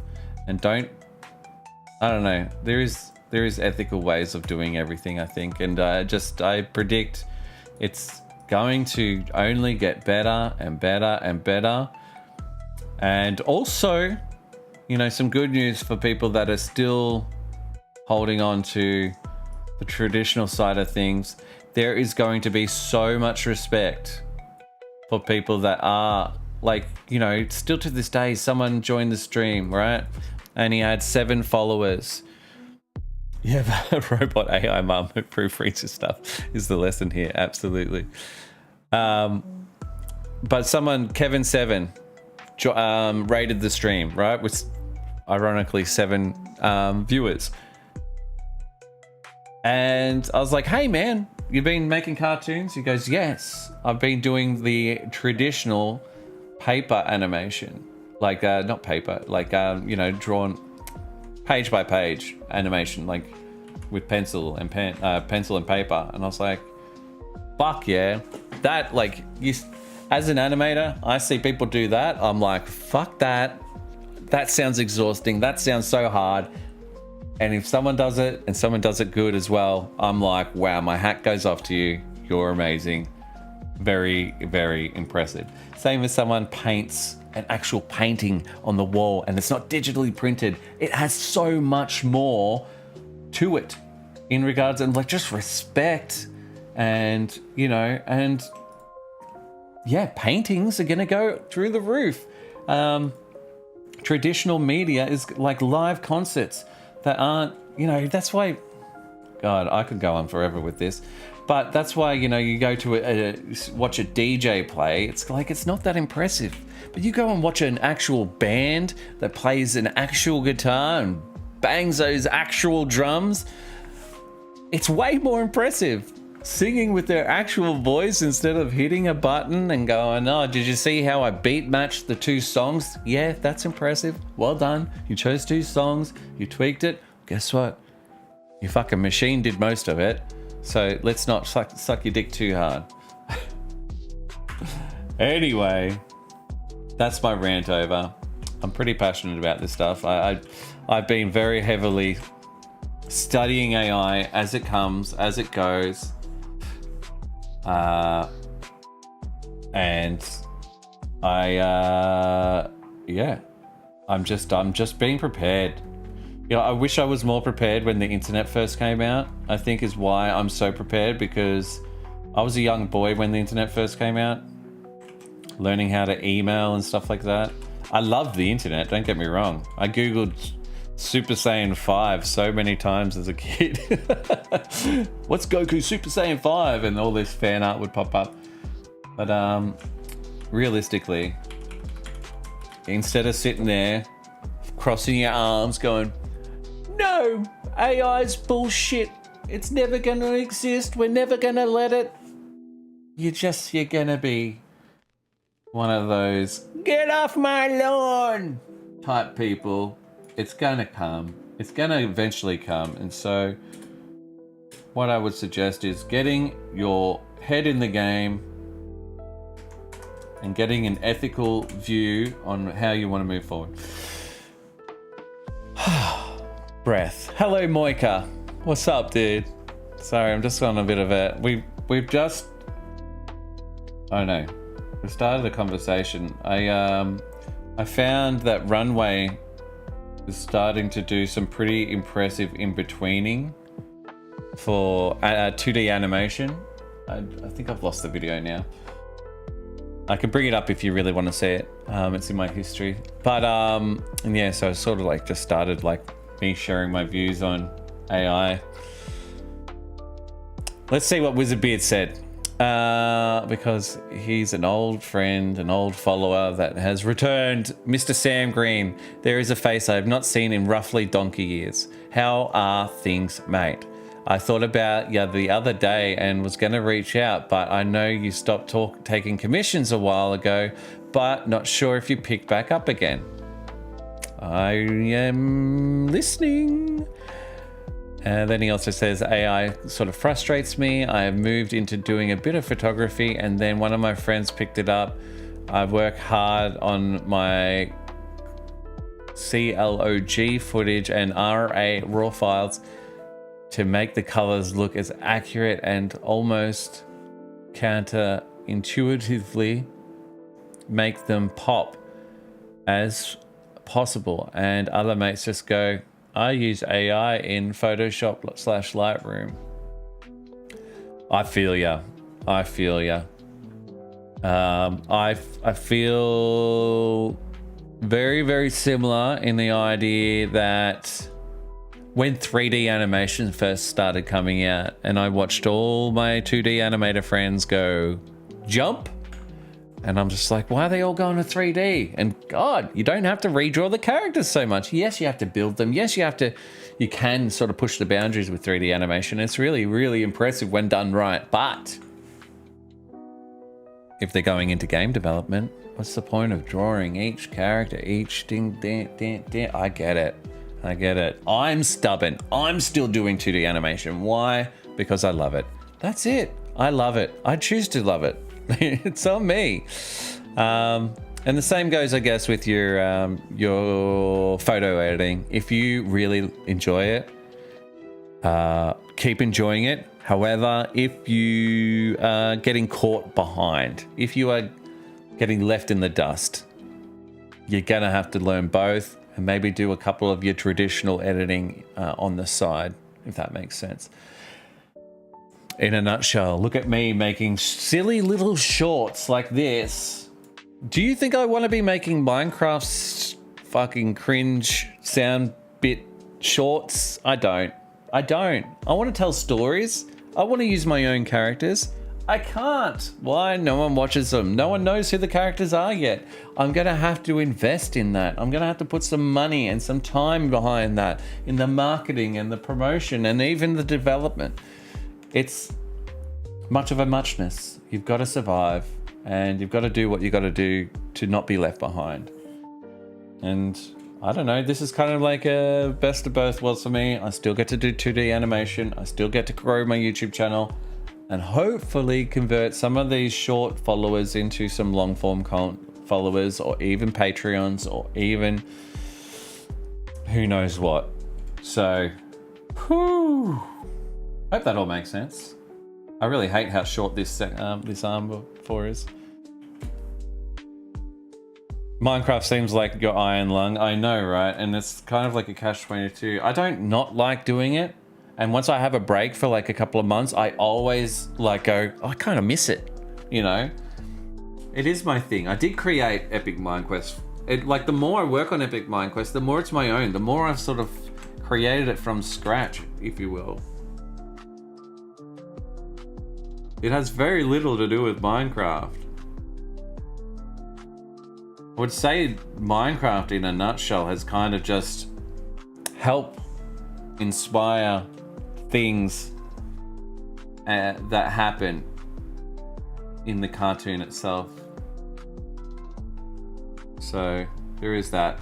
And don't, I don't know, there is ethical ways of doing everything, I think. And I predict it's going to only get better and better and better. And also, you know, some good news for people that are still holding on to the traditional side of things. There is going to be so much respect for people that are, like, you know, still to this day, someone joined the stream, right? And he had 7 followers. Yeah, a robot AI mum who proofreads his stuff is the lesson here. Absolutely. But someone, Kevin7, rated the stream, right? With ironically 7 viewers. And I was like, hey man, you've been making cartoons? He goes, yes, I've been doing the traditional paper animation. Like, not paper, like, you know, drawn page by page animation, like with pencil and pencil and paper. And I was like, fuck yeah. That, like, as an animator, I see people do that. I'm like, fuck that. That sounds exhausting. That sounds so hard. And if someone does it and someone does it good as well, I'm like, wow, my hat goes off to you. You're amazing. Very, very impressive. Same as someone paints an actual painting on the wall and it's not digitally printed. It has so much more to it in regards and like just respect and, you know, and yeah, paintings are going to go through the roof. Traditional media is like live concerts that aren't, you know, that's why, God, I could go on forever with this, but that's why, you know, you go to watch a DJ play, it's like, it's not that impressive. But you go and watch an actual band that plays an actual guitar and bangs those actual drums, it's way more impressive. Singing with their actual voice instead of hitting a button and going, oh, did you see how I beat matched the two songs? Yeah, that's impressive. Well done. You chose two songs, you tweaked it. Guess what? Your fucking machine did most of it. So let's not suck your dick too hard. Anyway, that's my rant over. I'm pretty passionate about this stuff. I've been very heavily studying AI as it comes, as it goes. And I'm just being prepared. You know, I wish I was more prepared when the internet first came out. I think is why I'm so prepared, because I was a young boy when the internet first came out, learning how to email and stuff like that. I loved the internet, don't get me wrong. I googled Super Saiyan 5 so many times as a kid. What's Goku Super Saiyan 5? And all this fan art would pop up. But realistically, instead of sitting there crossing your arms going, no, AI's bullshit, it's never gonna exist, we're never gonna let it, you're gonna be one of those get off my lawn type people. It's gonna come. It's gonna eventually come. And so what I would suggest is getting your head in the game and getting an ethical view on how you want to move forward. Breath. Hello, Moika. What's up, dude? Sorry, I'm just on a bit of a... We've just... Oh no. We started a conversation. I found that Runway is starting to do some pretty impressive in-betweening for 2D animation. I think I've lost the video now. I can bring it up if you really want to see it. It's in my history. But and yeah, so I sort of like just started like me sharing my views on AI. Let's see what Wizardbeard said. Because he's an old friend, an old follower that has returned. Mr. Sam Green, there is a face I have not seen in roughly donkey years. How are things, mate? I thought about you the other day and was going to reach out, but I know you stopped taking commissions a while ago, but not sure if you picked back up again. I am listening. And then he also says, AI sort of frustrates me. I have moved into doing a bit of photography and then one of my friends picked it up. I work hard on my CLOG footage and RA raw files to make the colors look as accurate and almost counterintuitively make them pop as possible. And other mates just go, I use AI in Photoshop / Lightroom. I feel ya. I feel ya. I feel very, very similar in the idea that when 3D animation first started coming out and I watched all my 2D animator friends go jump, and I'm just like, why are they all going to 3D? And God, you don't have to redraw the characters so much. Yes, you have to build them. Yes, you can sort of push the boundaries with 3D animation. It's really, really impressive when done right. But if they're going into game development, what's the point of drawing each character, each ding, ding, ding, ding? I get it. I get it. I'm stubborn. I'm still doing 2D animation. Why? Because I love it. That's it. I love it. I choose to love it. It's on me. And the same goes, I guess, with your photo editing. If you really enjoy it, keep enjoying it. However, if you are getting caught behind, if you are getting left in the dust, you're going to have to learn both and maybe do a couple of your traditional editing on the side, if that makes sense. In a nutshell, look at me making silly little shorts like this. Do you think I want to be making Minecraft's fucking cringe sound bit shorts? I don't. I want to tell stories. I want to use my own characters. I can't. Why? No one watches them. No one knows who the characters are yet. I'm going to have to invest in that. I'm going to have to put some money and some time behind that, in the marketing and the promotion and even the development. It's much of a muchness. You've got to survive and you've got to do what you got to do to not be left behind. And I don't know, this is kind of like a best of both worlds for me. I still get to do 2D animation. I still get to grow my YouTube channel and hopefully convert some of these short followers into some long form followers, or even Patreons, or even who knows what. So, whew. Hope that all makes sense. I really hate how short this arm 4 is. Minecraft seems like your iron lung. I know, right? And it's kind of like a catch-22. I don't not like doing it. And once I have a break for like a couple of months, I always like go, oh, I kind of miss it. You know? It is my thing. I did create Epic Mind Quest. Like the more I work on Epic Mind Quest, the more it's my own. The more I've sort of created it from scratch, if you will. It has very little to do with Minecraft. I would say Minecraft in a nutshell has kind of just helped inspire things that happen in the cartoon itself. So there is that.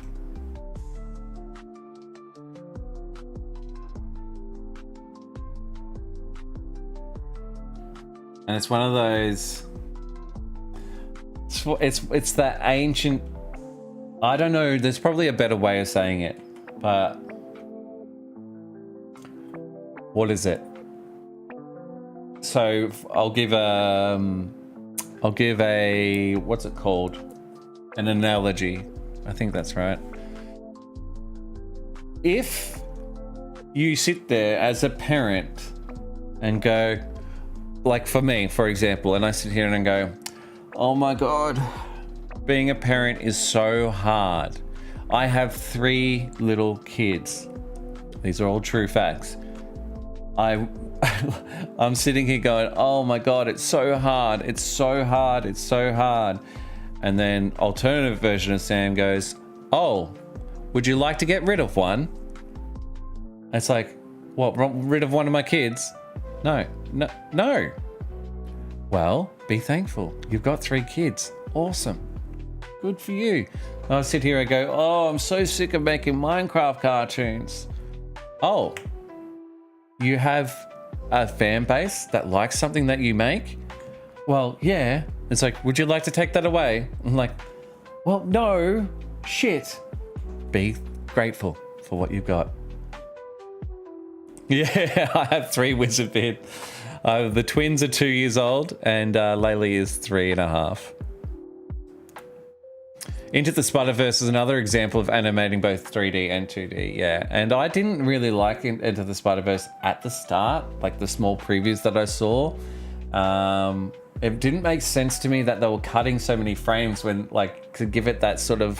And it's one of those, it's that ancient, I don't know, there's probably a better way of saying it, but what is it? So I'll give a, what's it called? An analogy. I think that's right. If you sit there as a parent and go, like for me, for example, and I sit here and go, oh my God, being a parent is so hard. I have 3 little kids. These are all true facts. I'm sitting here going, oh my God, it's so hard. It's so hard. It's so hard. And then alternative version of Sam goes, oh, would you like to get rid of one? It's like, what, rid of one of my kids? No. Well, be thankful. You've got 3 kids. Awesome. Good for you. And I sit here and go, oh, I'm so sick of making Minecraft cartoons. Oh, you have a fan base that likes something that you make? Well, yeah. It's like, would you like to take that away? I'm like, well, no. Shit. Be grateful for what you've got. Yeah, I have 3 wizard beard. The twins are 2 years old and Laylee is 3.5. Into the Spider-Verse is another example of animating both 3D and 2D, yeah. And I didn't really like Into the Spider-Verse at the start, like the small previews that I saw. It didn't make sense to me that they were cutting so many frames when, like, to give it that sort of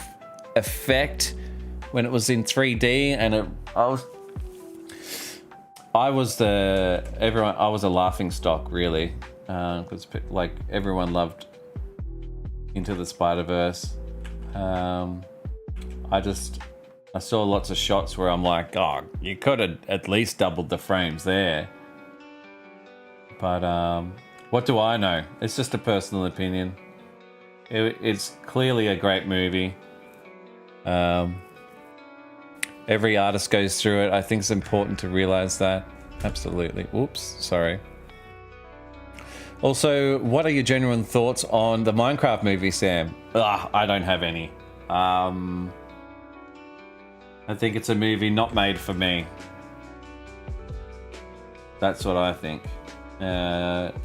effect when it was in 3D, and I was a laughing stock, really, because like everyone loved Into the Spider-Verse. I saw lots of shots where I'm like, oh, you could have at least doubled the frames there. But what do I know? It's just a personal opinion. It's clearly a great movie. Every artist goes through it. I think it's important to realize that. Absolutely. Oops, sorry. Also, what are your genuine thoughts on the Minecraft movie, Sam? I don't have any. I think it's a movie not made for me. That's what I think.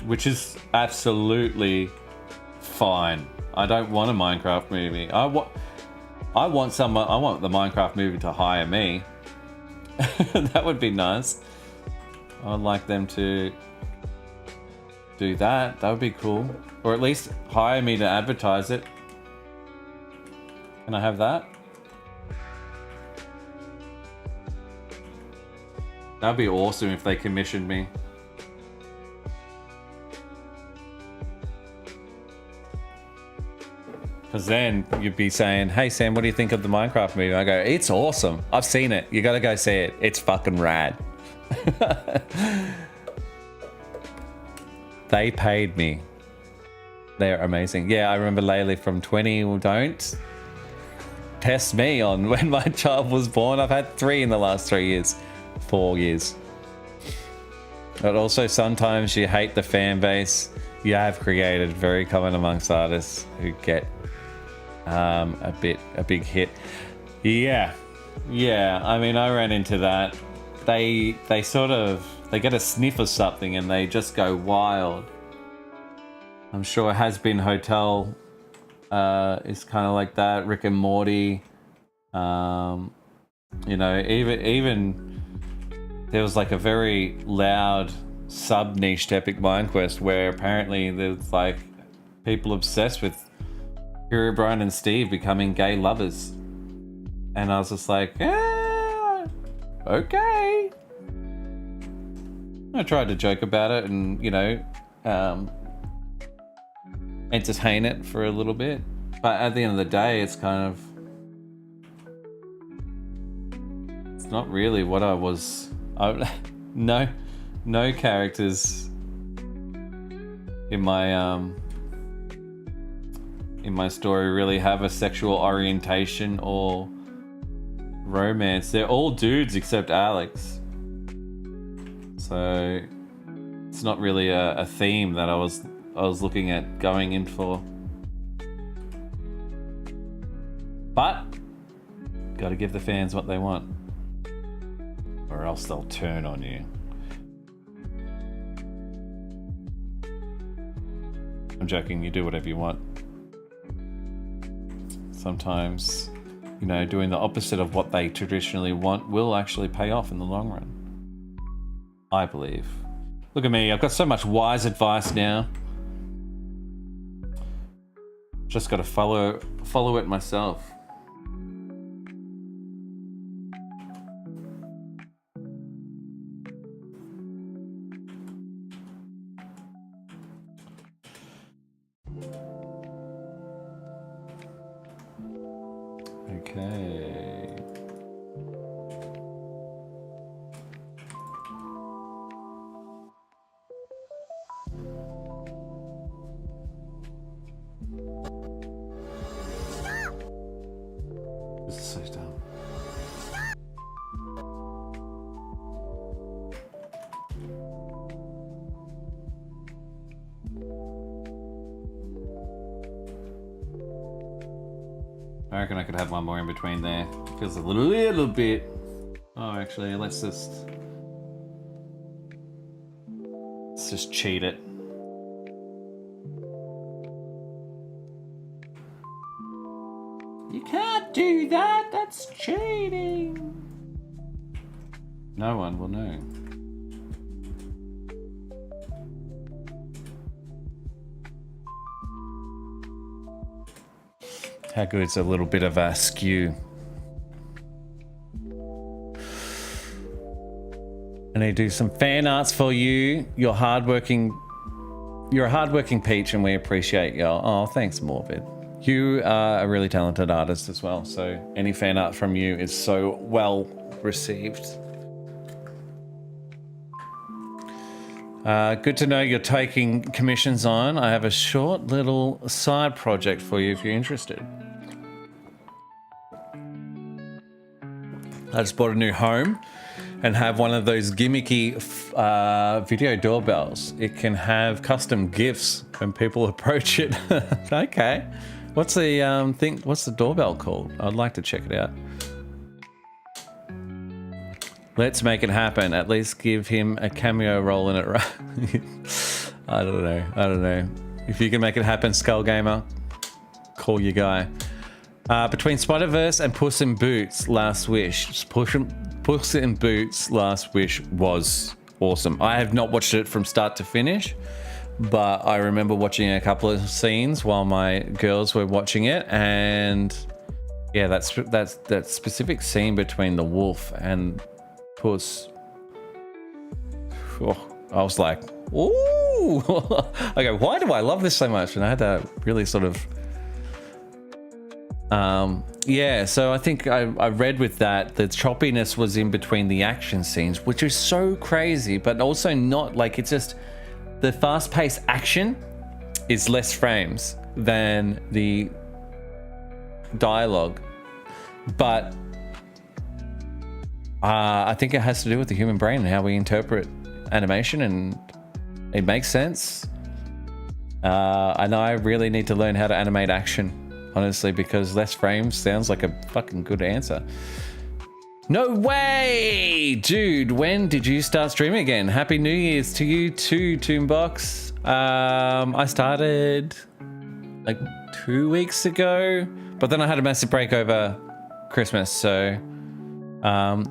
Which is absolutely fine. I don't want a Minecraft movie. I want the Minecraft movie to hire me. That would be nice. I'd like them to do that. That would be cool. Or at least hire me to advertise it. Can I have that? That'd be awesome if they commissioned me. Because then you'd be saying, hey Sam, what do you think of the Minecraft movie? I go, it's awesome. I've seen it. You gotta go see it. It's fucking rad. They paid me. They're amazing. Yeah, I remember Laylee from 20. Well, don't test me on when my child was born. I've had 3 in the last 3 years. 4 years. But also sometimes you hate the fan base you have created. Very common amongst artists who get a big hit. Yeah. I mean, I ran into that. They get a sniff of something and they just go wild. I'm sure Has Been Hotel is kind of like that. Rick and Morty. You know, even there was like a very loud sub niche to Epic Mind Quest where apparently there's like people obsessed with Hero Brian and Steve becoming gay lovers, and I was just like, okay. I tried to joke about it and, you know, entertain it for a little bit, but at the end of the day, it's kind of, it's not really what I was. No characters in my story really have a sexual orientation or romance. They're all dudes except Alex. So it's not really a theme that I was looking at going in for. But gotta give the fans what they want, or else they'll turn on you. I'm joking, you do whatever you want. Sometimes, you know, doing the opposite of what they traditionally want will actually pay off in the long run. I believe. Look at me, I've got so much wise advice now. Just gotta follow it myself. Okay. This is so dumb. I reckon I could have one more in between there. Feels a little bit. Oh, actually, let's just cheat it. You can't do that. That's cheating. No one will know. How good's a little bit of a skew? I need to do some fan arts for you. You're a hardworking peach, and we appreciate you. Oh, thanks, Morbid. You are a really talented artist as well, so any fan art from you is so well received. Good to know you're taking commissions on. I have a short little side project for you if you're interested. I just bought a new home and have one of those gimmicky video doorbells. It can have custom gifts when people approach it. Okay. What's the thing? What's the doorbell called? I'd like to check it out. Let's make it happen. At least give him a cameo role in it, right? I don't know. If you can make it happen, Skull Gamer, call your guy. Between Spider-Verse and Puss in Boots Last Wish. Puss in Boots Last Wish was awesome. I have not watched it from start to finish, but I remember watching a couple of scenes while my girls were watching it, and yeah, that specific scene between the wolf and Puss. Oh, I was like, ooh. Okay, why do I love this so much? And I had to really sort of yeah, so I think I read with that the choppiness was in between the action scenes, which is so crazy, but also not like, it's just the fast-paced action is less frames than the dialogue, but I think it has to do with the human brain and how we interpret animation, and it makes sense. I know I really need to learn how to animate action, honestly, because less frames sounds like a fucking good answer. No way! Dude, when did you start streaming again? Happy New Year's to you too, Toonbox. I started like 2 weeks ago, but then I had a massive break over Christmas, so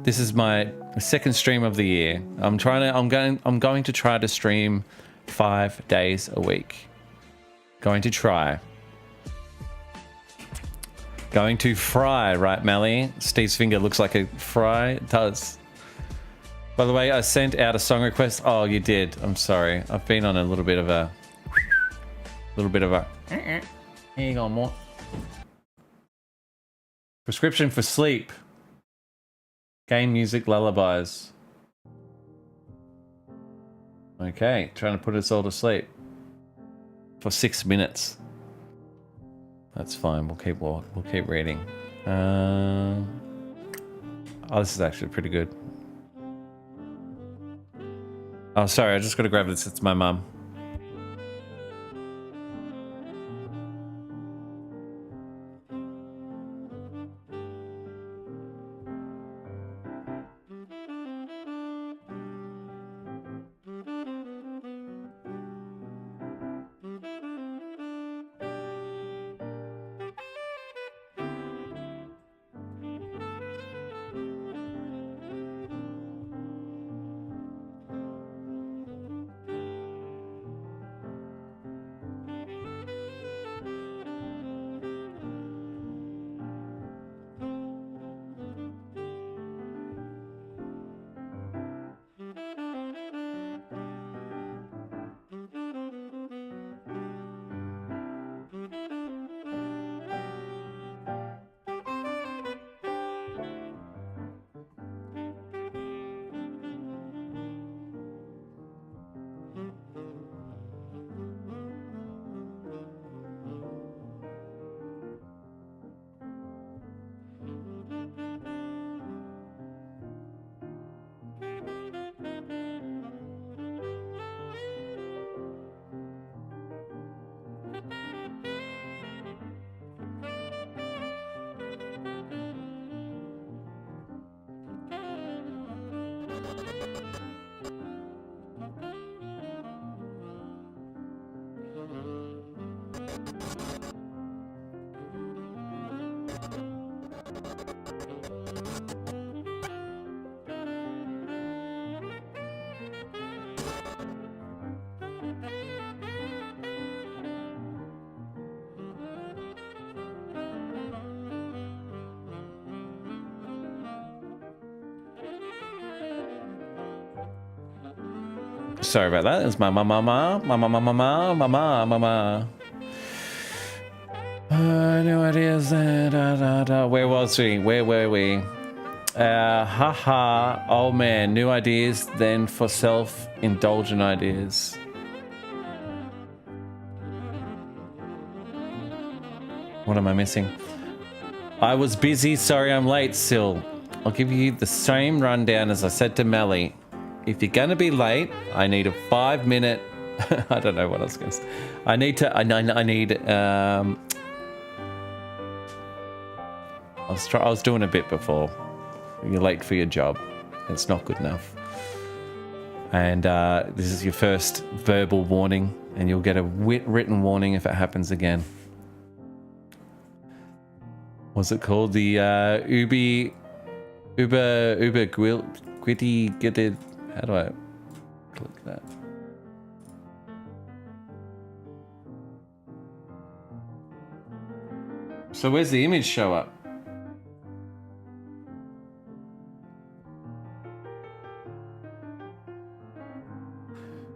this is my second stream of the year. I'm going to try to stream 5 days a week. Going to try. Going to fry, right, Melly? Steve's finger looks like a fry. It does. By the way, I sent out a song request. Oh, you did. I'm sorry. I've been on a little bit of a... Here you go, more. Prescription for sleep. Game music lullabies. Okay, trying to put us all to sleep. For 6 minutes. That's fine. We'll keep reading. Oh, this is actually pretty good. Oh, sorry. I just got to grab this. It's my mum. Sorry about that. It's my mama. No ideas. Where was we? Where were we? Haha. Oh man, new ideas. Then for self-indulgent ideas. What am I missing? I was busy. Sorry, I'm late. Still. I'll give you the same rundown as I said to Melly. If you're going to be late, I need a 5-minute... I don't know what I was going to say. I need... I was doing a bit before. You're late for your job. It's not good enough. And this is your first verbal warning, and you'll get a written warning if it happens again. What's it called? The Uber Gwitty Gitted. How do I click that? So where's the image show up?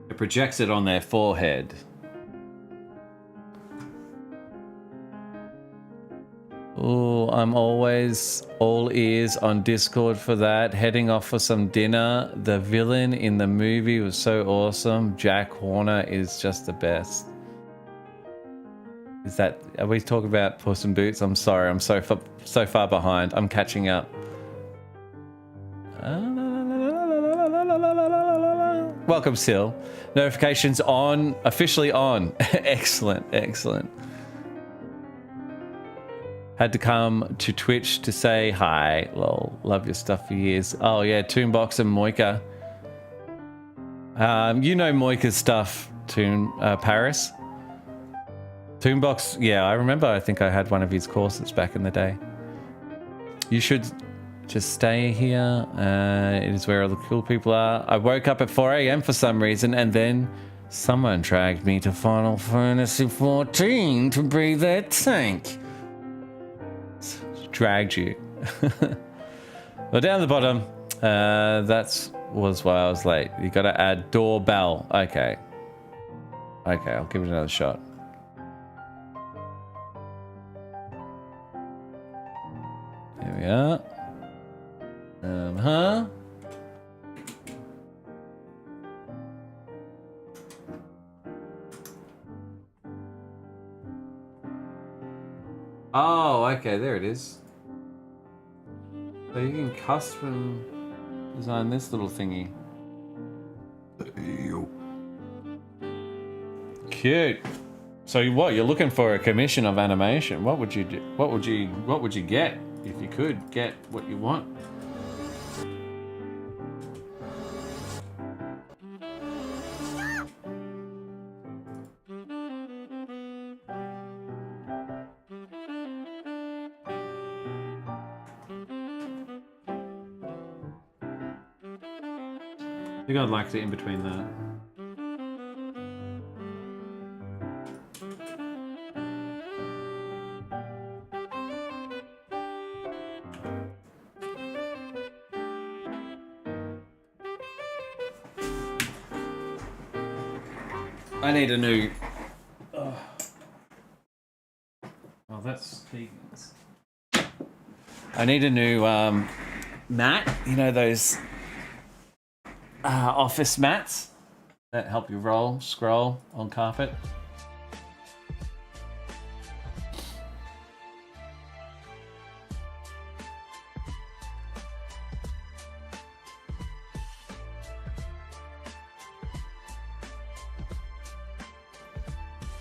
It projects it on their forehead. Oh, I'm always all ears on Discord for that. Heading off for some dinner. The villain in the movie was so awesome. Jack Horner is just the best. Is that... Are we talking about Puss in Boots? I'm sorry. I'm so far behind. I'm catching up. Welcome, Sil. Notifications on. Officially on. Excellent. Excellent. Had to come to Twitch to say hi. Lol, love your stuff for years. Oh yeah, Toonbox and Moika. You know Moika's stuff, Paris. Toonbox, yeah, I remember. I think I had one of his courses back in the day. You should just stay here. It is where all the cool people are. I woke up at 4 a.m. for some reason, and then someone dragged me to Final Fantasy 14 to be their tank. Dragged you. Well, down the bottom, that was why I was late. You got to add doorbell. Okay, I'll give it another shot. Here we are. Oh, okay, there it is. So you can custom design this little thingy. Cute. So what? You're looking for a commission of animation. What would you do? What would you get if you could get what you want? I think I'd like it in between that. I need a new... Oh, that's Keegan's. I need a new mat. You know those... office mats that help you scroll on carpet.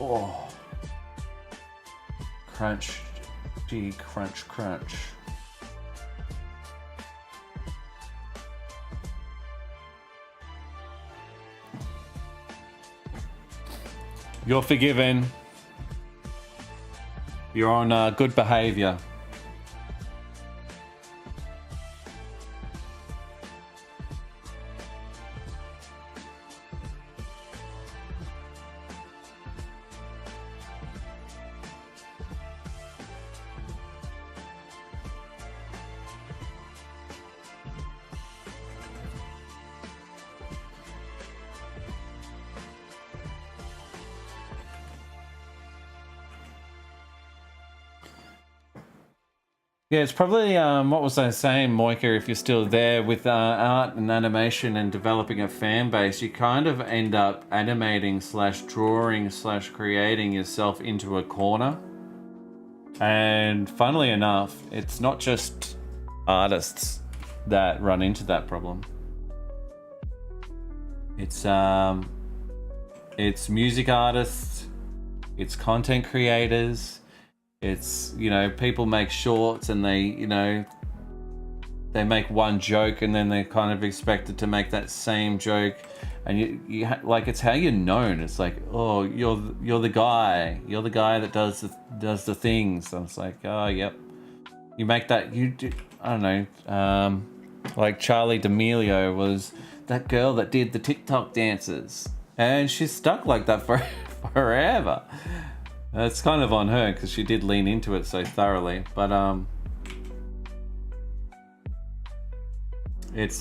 Oh, crunch, gee, crunch, crunch. You're forgiven. You're on good behavior. Yeah, it's probably, what was I saying, Moika, if you're still there, with art and animation and developing a fan base, you kind of end up animating / drawing / creating yourself into a corner. And funnily enough, it's not just artists that run into that problem. It's music artists, it's content creators, it's, you know, people make shorts and they, you know, they make one joke and then they're kind of expected to make that same joke, and like, it's how you're known. It's like, oh, you're the guy that does the things. And it's like, oh, yep, you make that, you do, I don't know, like Charlie D'Amelio was that girl that did the TikTok dances, and she's stuck like that for forever. It's kind of on her because she did lean into it so thoroughly, but it's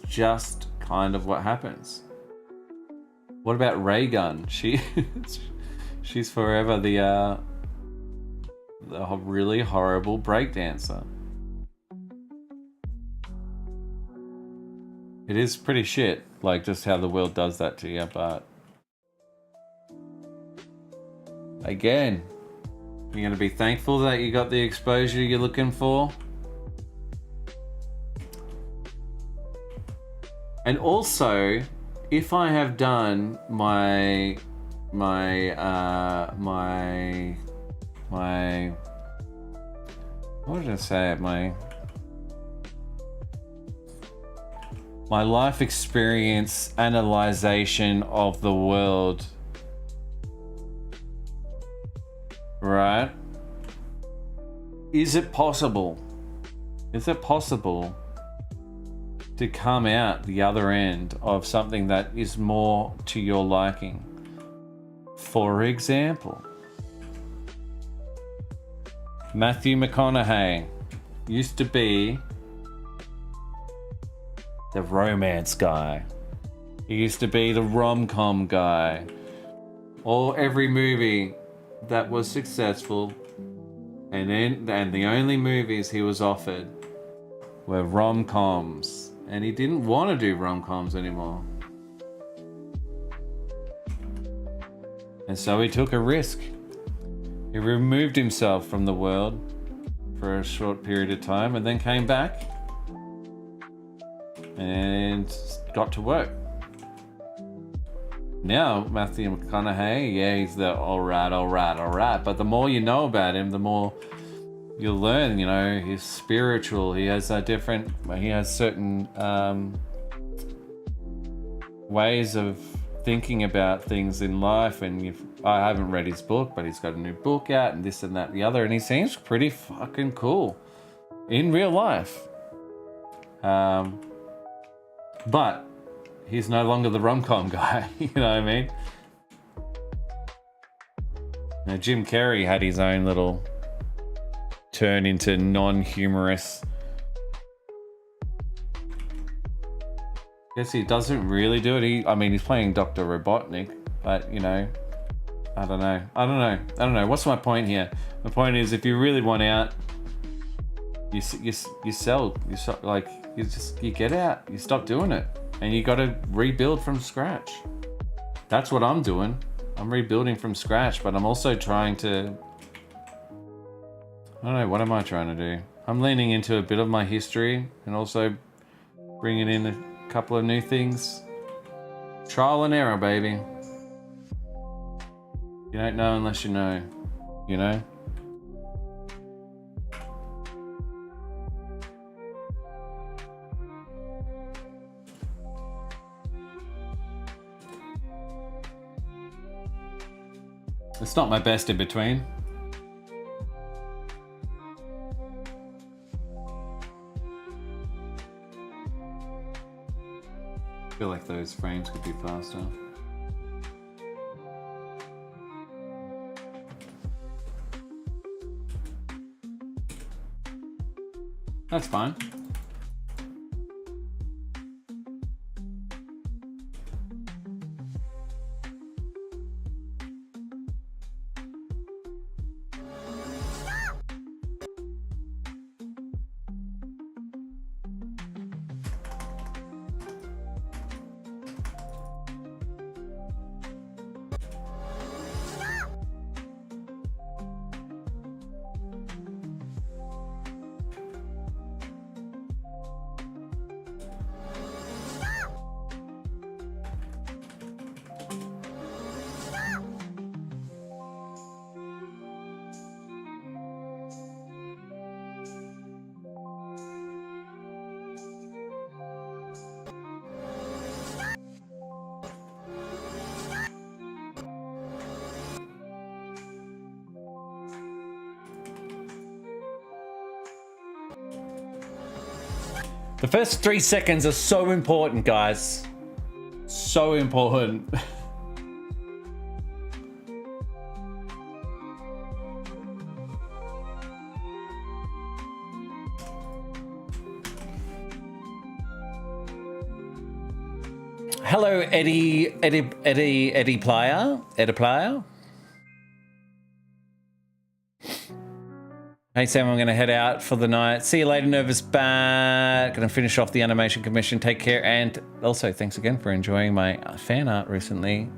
just kind of what happens. What about Ray Gun? She's forever the really horrible breakdancer. It is pretty shit, like just how the world does that to you, but again, you're going to be thankful that you got the exposure you're looking for. And also, if I have done my what did I say? My life experience analyzation of the world, right? Is it possible? Is it possible to come out the other end of something that is more to your liking? For example, Matthew McConaughey used to be the romance guy. He used to be the rom-com guy. Every movie that was successful, and the only movies he was offered were rom-coms. And he didn't want to do rom-coms anymore. And so he took a risk. He removed himself from the world for a short period of time and then came back and got to work. Now, Matthew McConaughey, yeah, he's the all right. But the more you know about him, the more you'll learn, you know, he's spiritual. He has certain ways of thinking about things in life. And I haven't read his book, but he's got a new book out and this and that and the other. And he seems pretty fucking cool in real life. But he's no longer the rom-com guy, you know what I mean? Now, Jim Carrey had his own little turn into non-humorous. Guess he doesn't really do it. He's playing Dr. Robotnik, but you know, I don't know. What's my point here? The point is, if you really want out, you sell. You get out. You stop doing it, and you got to rebuild from scratch. That's what I'm doing. I'm rebuilding from scratch, but I'm also trying to. I don't know, what am I trying to do? I'm leaning into a bit of my history and also bringing in a couple of new things. Trial and error, baby. You don't know unless you know, you know? It's not my best in between. I feel like those frames could be faster. That's fine. The first 3 seconds are so important, guys. So important. Hello, Eddie Player. Hey Sam, I'm going to head out for the night. See you later, Nervous Bat. Going to finish off the animation commission. Take care, and also thanks again for enjoying my fan art recently.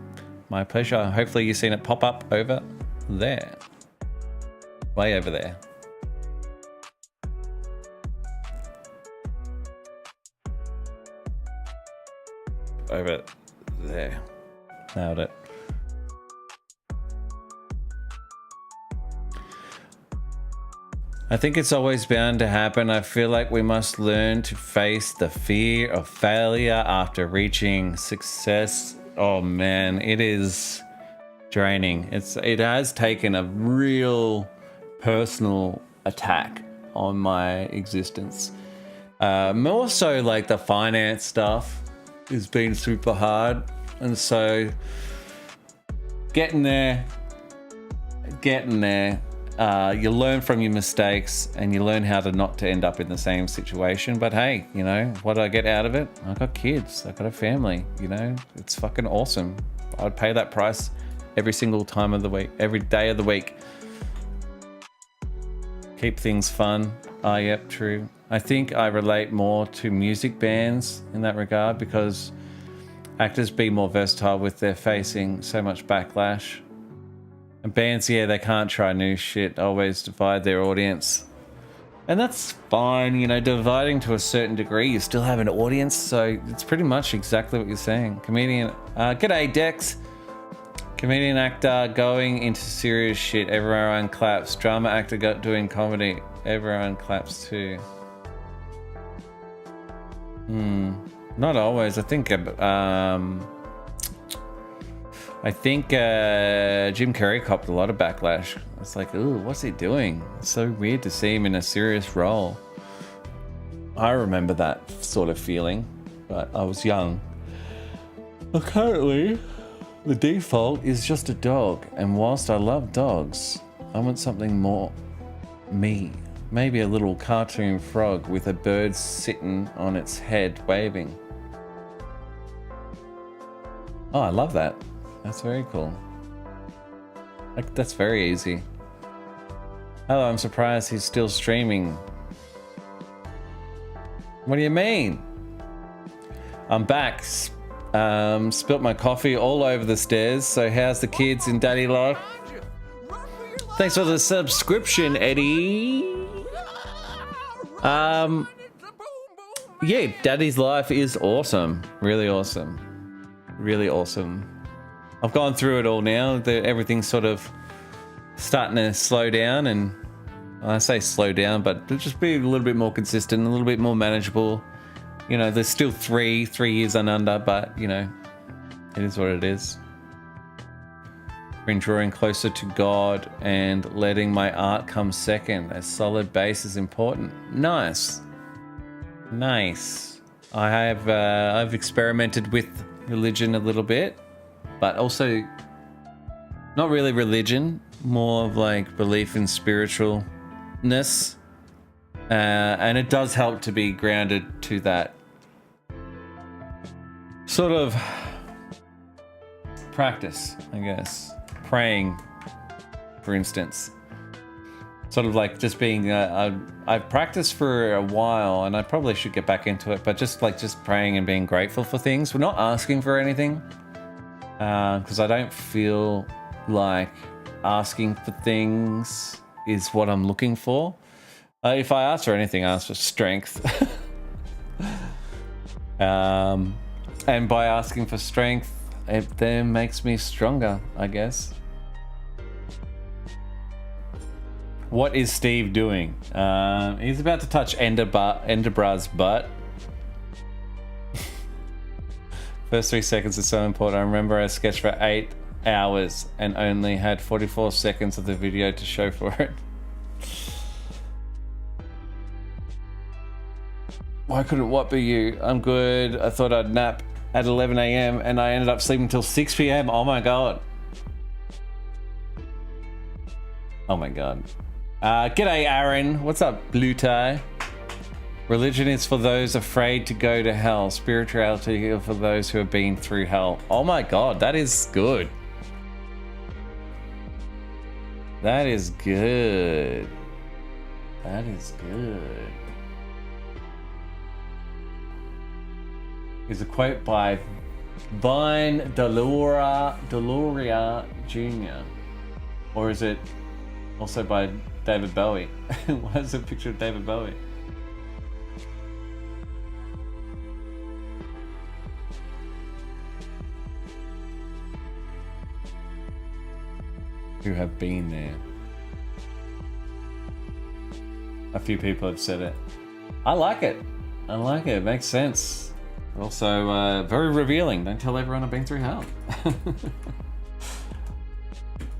My pleasure. Hopefully you've seen it pop up over there. Way over there. Over there. Nailed it. I think it's always bound to happen. I feel like we must learn to face the fear of failure after reaching success. Oh man, it is draining. It has taken a real personal attack on my existence. More so like the finance stuff has been super hard, and so getting there. You learn from your mistakes, and you learn how to not to end up in the same situation. But hey, you know what do I get out of it? I got kids, I got a family, you know, it's fucking awesome. I'd pay that price every single time of the week, every day of the week. Keep things fun. Ah, yep, true. I think I relate more to music bands in that regard, because actors be more versatile with their facing so much backlash. And bands, yeah, they can't try new shit, always divide their audience. And that's fine, you know, dividing to a certain degree, you still have an audience, so it's pretty much exactly what you're saying. Comedian, g'day Dex. Comedian actor going into serious shit, everyone claps. Drama actor doing comedy, everyone claps too. Not always. I think Jim Carrey copped a lot of backlash. It's like, ooh, what's he doing? It's so weird to see him in a serious role. I remember that sort of feeling, but I was young. Well, currently, the default is just a dog, and whilst I love dogs, I want something more me. Maybe a little cartoon frog with a bird sitting on its head waving. Oh, I love that. That's very cool. Like, that's very easy. Hello, I'm surprised he's still streaming. What do you mean? I'm back. Spilt my coffee all over the stairs. So how's the kids in daddy life? Thanks for the subscription, Eddie. Yeah, daddy's life is awesome. Really awesome. Really awesome. I've gone through it all now. Everything's sort of starting to slow down, and I say slow down, but just be a little bit more consistent, a little bit more manageable. You know, there's still three years and under, but you know, it is what it is. Been drawing closer to God and letting my art come second. A solid base is important. Nice. Nice. I've experimented with religion a little bit, but also not really religion, more of like belief in spiritualness. And it does help to be grounded to that sort of practice, I guess. Praying, for instance. Sort of like just being, I've practiced for a while, and I probably should get back into it, but just praying and being grateful for things. We're not asking for anything, because I don't feel like asking for things is what I'm looking for. If I ask for anything, I ask for strength. And by asking for strength, it then makes me stronger, I guess. What is Steve doing? He's about to touch Enderbra's butt. First 3 seconds is so important. I remember I sketched for 8 hours and only had 44 seconds of the video to show for it. Why couldn't what be you? I'm good. I thought I'd nap at 11 a.m. and I ended up sleeping till 6 p.m. Oh my god. Oh my god. G'day, Aaron. What's up, Blue Tie? Religion is for those afraid to go to hell. Spirituality is for those who have been through hell. Oh my god, that is good. That is good. That is good. Here's a quote by Vine Deloria Jr. Or is it also by David Bowie? Why is there a picture of David Bowie? Who have been there. A few people have said it. I like it. I like it. It makes sense. Also, very revealing. Don't tell everyone I've been through hell.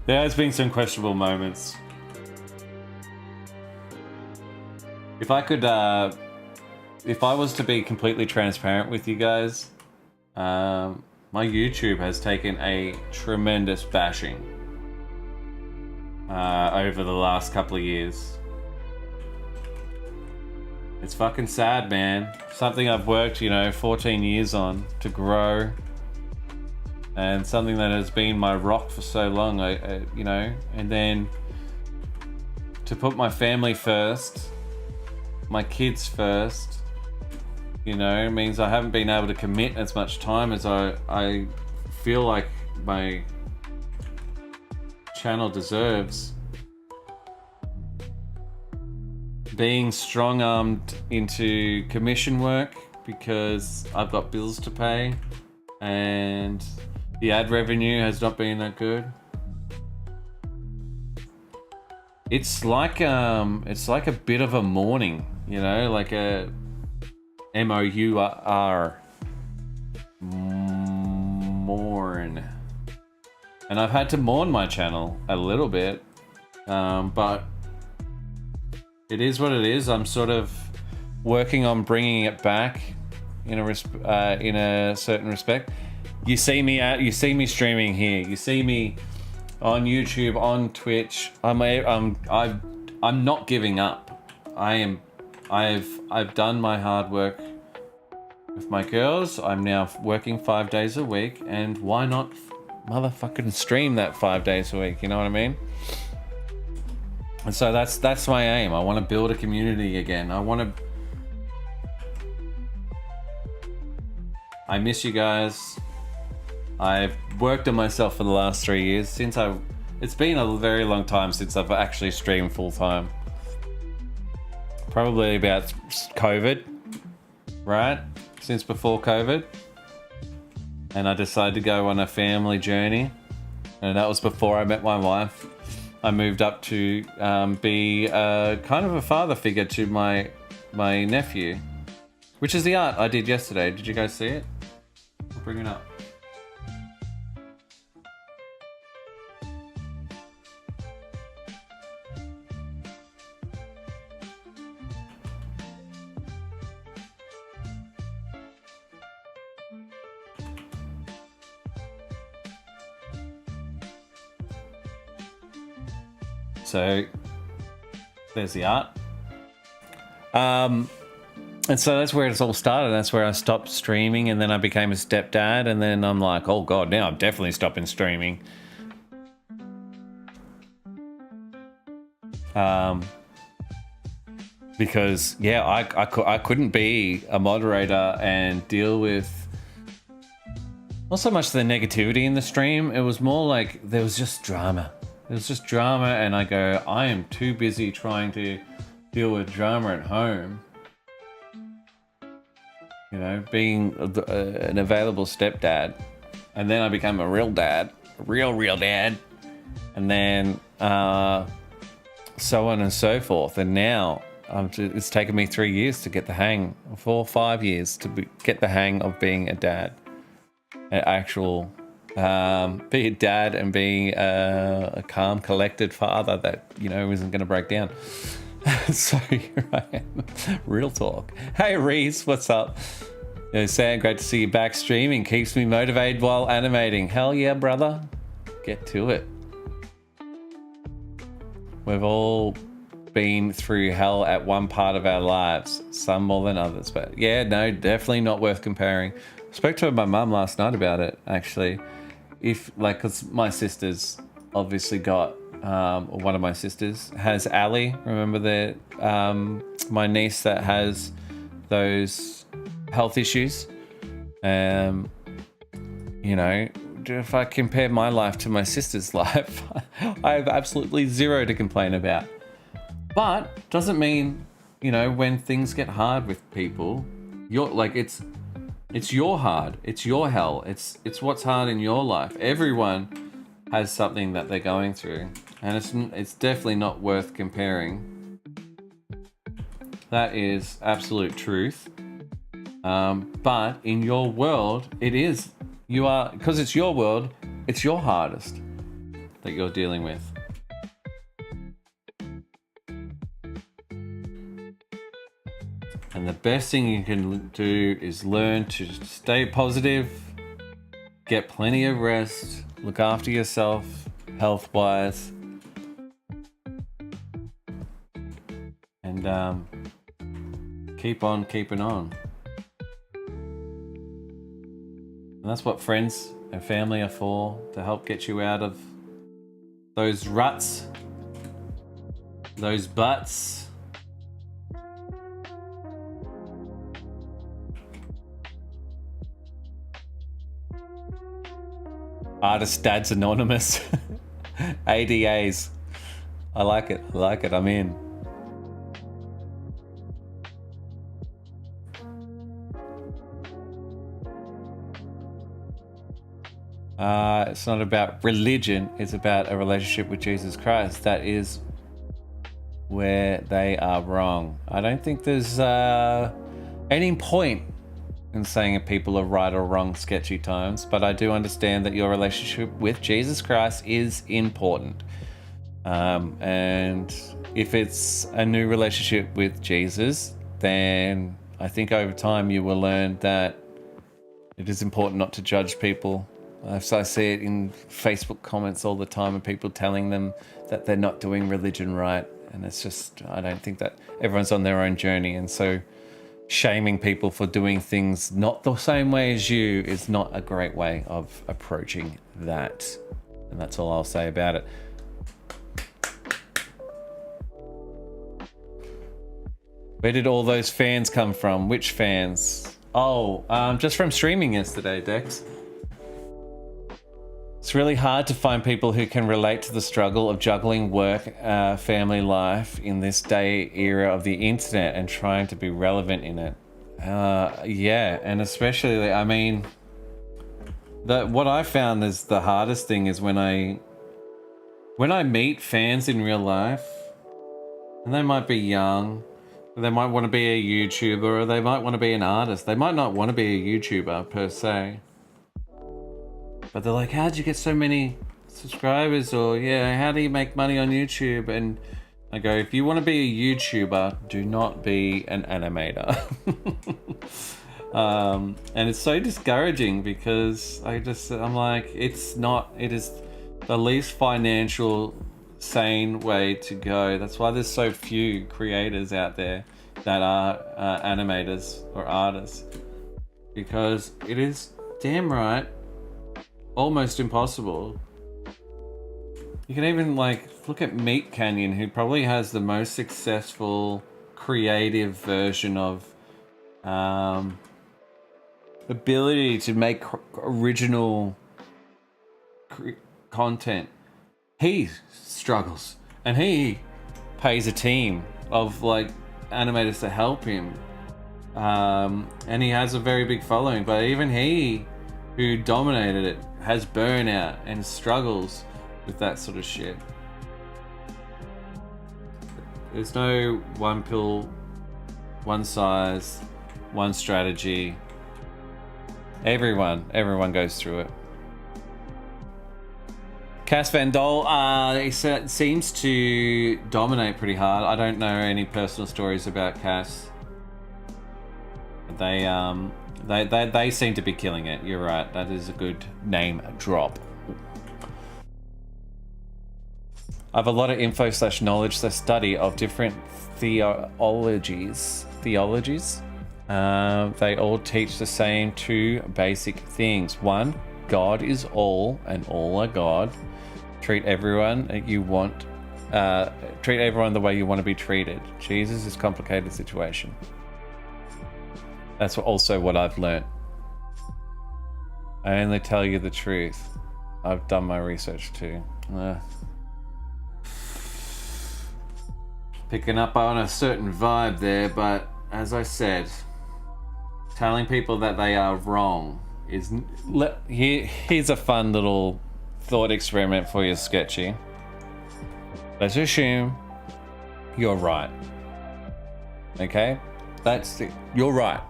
There has been some questionable moments. If I could, if I was to be completely transparent with you guys, my YouTube has taken a tremendous bashing over the last couple of years. It's fucking sad, man. Something I've worked, 14 years on to grow, and something that has been my rock for so long, and then to put my family first, my kids first, means I haven't been able to commit as much time as I feel like my channel deserves. Being strong-armed into commission work because I've got bills to pay and the ad revenue has not been that good. It's like a bit of a mourning, like a M-O-U-R, mourn. And I've had to mourn my channel a little bit, but it is what it is. I'm sort of working on bringing it back in a certain respect. You see me streaming here. You see me on YouTube, on Twitch. I'm not giving up. I've done my hard work with my girls. I'm now working 5 days a week, and why not motherfucking stream that 5 days a week? You know what I mean? And so that's my aim. I want to build a community again. I miss you guys. I've worked on myself for the last 3 years. It's been a very long time since I've actually streamed full time. Probably about COVID, right? Since before COVID. And I decided to go on a family journey. And that was before I met my wife. I moved up to be kind of a father figure to my nephew, which is the art I did yesterday. Did you guys see it? I'll bring it up. So there's the art. And so that's where it's all started. That's where I stopped streaming, and then I became a stepdad, and then I'm like, oh god, now I'm definitely stopping streaming. Because I couldn't be a moderator and deal with not so much the negativity in the stream. It was more like there was just drama. It was just drama, and I go, I am too busy trying to deal with drama at home. Being an available stepdad. And then I became a real dad. A real dad. And then so on and so forth. And now it's taken me 3 years to get the hang, 4 or 5 years to get the hang of being a dad. An actual... be a dad and being a calm, collected father that, isn't going to break down. So here I am. Real talk. Hey Reese, what's up? Yo, Sam, great to see you back streaming. Keeps me motivated while animating. Hell yeah, brother. Get to it. We've all been through hell at one part of our lives, some more than others, but yeah, no, definitely not worth comparing. I spoke to my mum last night about it, actually. Because my sister's obviously got, or one of my sisters has Ali. Remember my niece that has those health issues? You know, if I compare my life to my sister's life, I have absolutely zero to complain about. But doesn't mean, you know, when things get hard with people, it's your hard, it's your hell, it's what's hard in your life. Everyone has something that they're going through, and it's definitely not worth comparing. That is absolute truth. But in your world, it is. Because it's your world, it's your hardest that you're dealing with. And the best thing you can do is learn to stay positive, get plenty of rest, look after yourself, health-wise, and keep on keeping on. And that's what friends and family are for, to help get you out of those ruts, those butts. Artist Dads Anonymous. ADAs. I like it. I'm in. It's not about religion. It's about a relationship with Jesus Christ. That is where they are wrong. I don't think there's any point in saying if people are right or wrong sketchy times, but I do understand that your relationship with Jesus Christ is important. And if it's a new relationship with Jesus, then I think over time you will learn that it is important not to judge people. I see it in Facebook comments all the time, and people telling them that they're not doing religion right. And it's just, I don't think that everyone's on their own journey. And so shaming people for doing things not the same way as you is not a great way of approaching that. And that's all I'll say about it. Where did all those fans come from? Which fans? Oh, just from streaming yesterday, Dex. It's really hard to find people who can relate to the struggle of juggling work, family life in this day era of the internet and trying to be relevant in it. Yeah, and especially, I mean, what I found is the hardest thing is when I meet fans in real life, and they might be young, they might want to be a YouTuber, or they might want to be an artist. They might not want to be a YouTuber per se. But they're like, how'd you get so many subscribers? Or, yeah, how do you make money on YouTube? And I go, if you want to be a YouTuber, do not be an animator. And it's so discouraging because I'm like, it is the least financial sane way to go. That's why there's so few creators out there that are animators or artists. Because it is damn right almost impossible. You can even look at Meat Canyon, who probably has the most successful creative version of ability to make original content. He struggles, and he pays a team of animators to help him, and he has a very big following. But even he, who dominated it, has burnout and struggles with that sort of shit. There's no one pill, one size, one strategy. Everyone goes through it. Cass Van Dole, he seems to dominate pretty hard. I don't know any personal stories about Cass. They seem to be killing it. You're right. That is a good name drop. I have a lot of info / knowledge / study of different theologies. They all teach the same two basic things. One, God is all and all are God. Treat everyone the way you want to be treated. Jesus is a complicated situation. That's also what I've learnt. I only tell you the truth. I've done my research too. Picking up on a certain vibe there, but as I said, telling people that they are wrong is... Here's a fun little thought experiment for you, Sketchy. Let's assume you're right. Okay? That's it. You're right.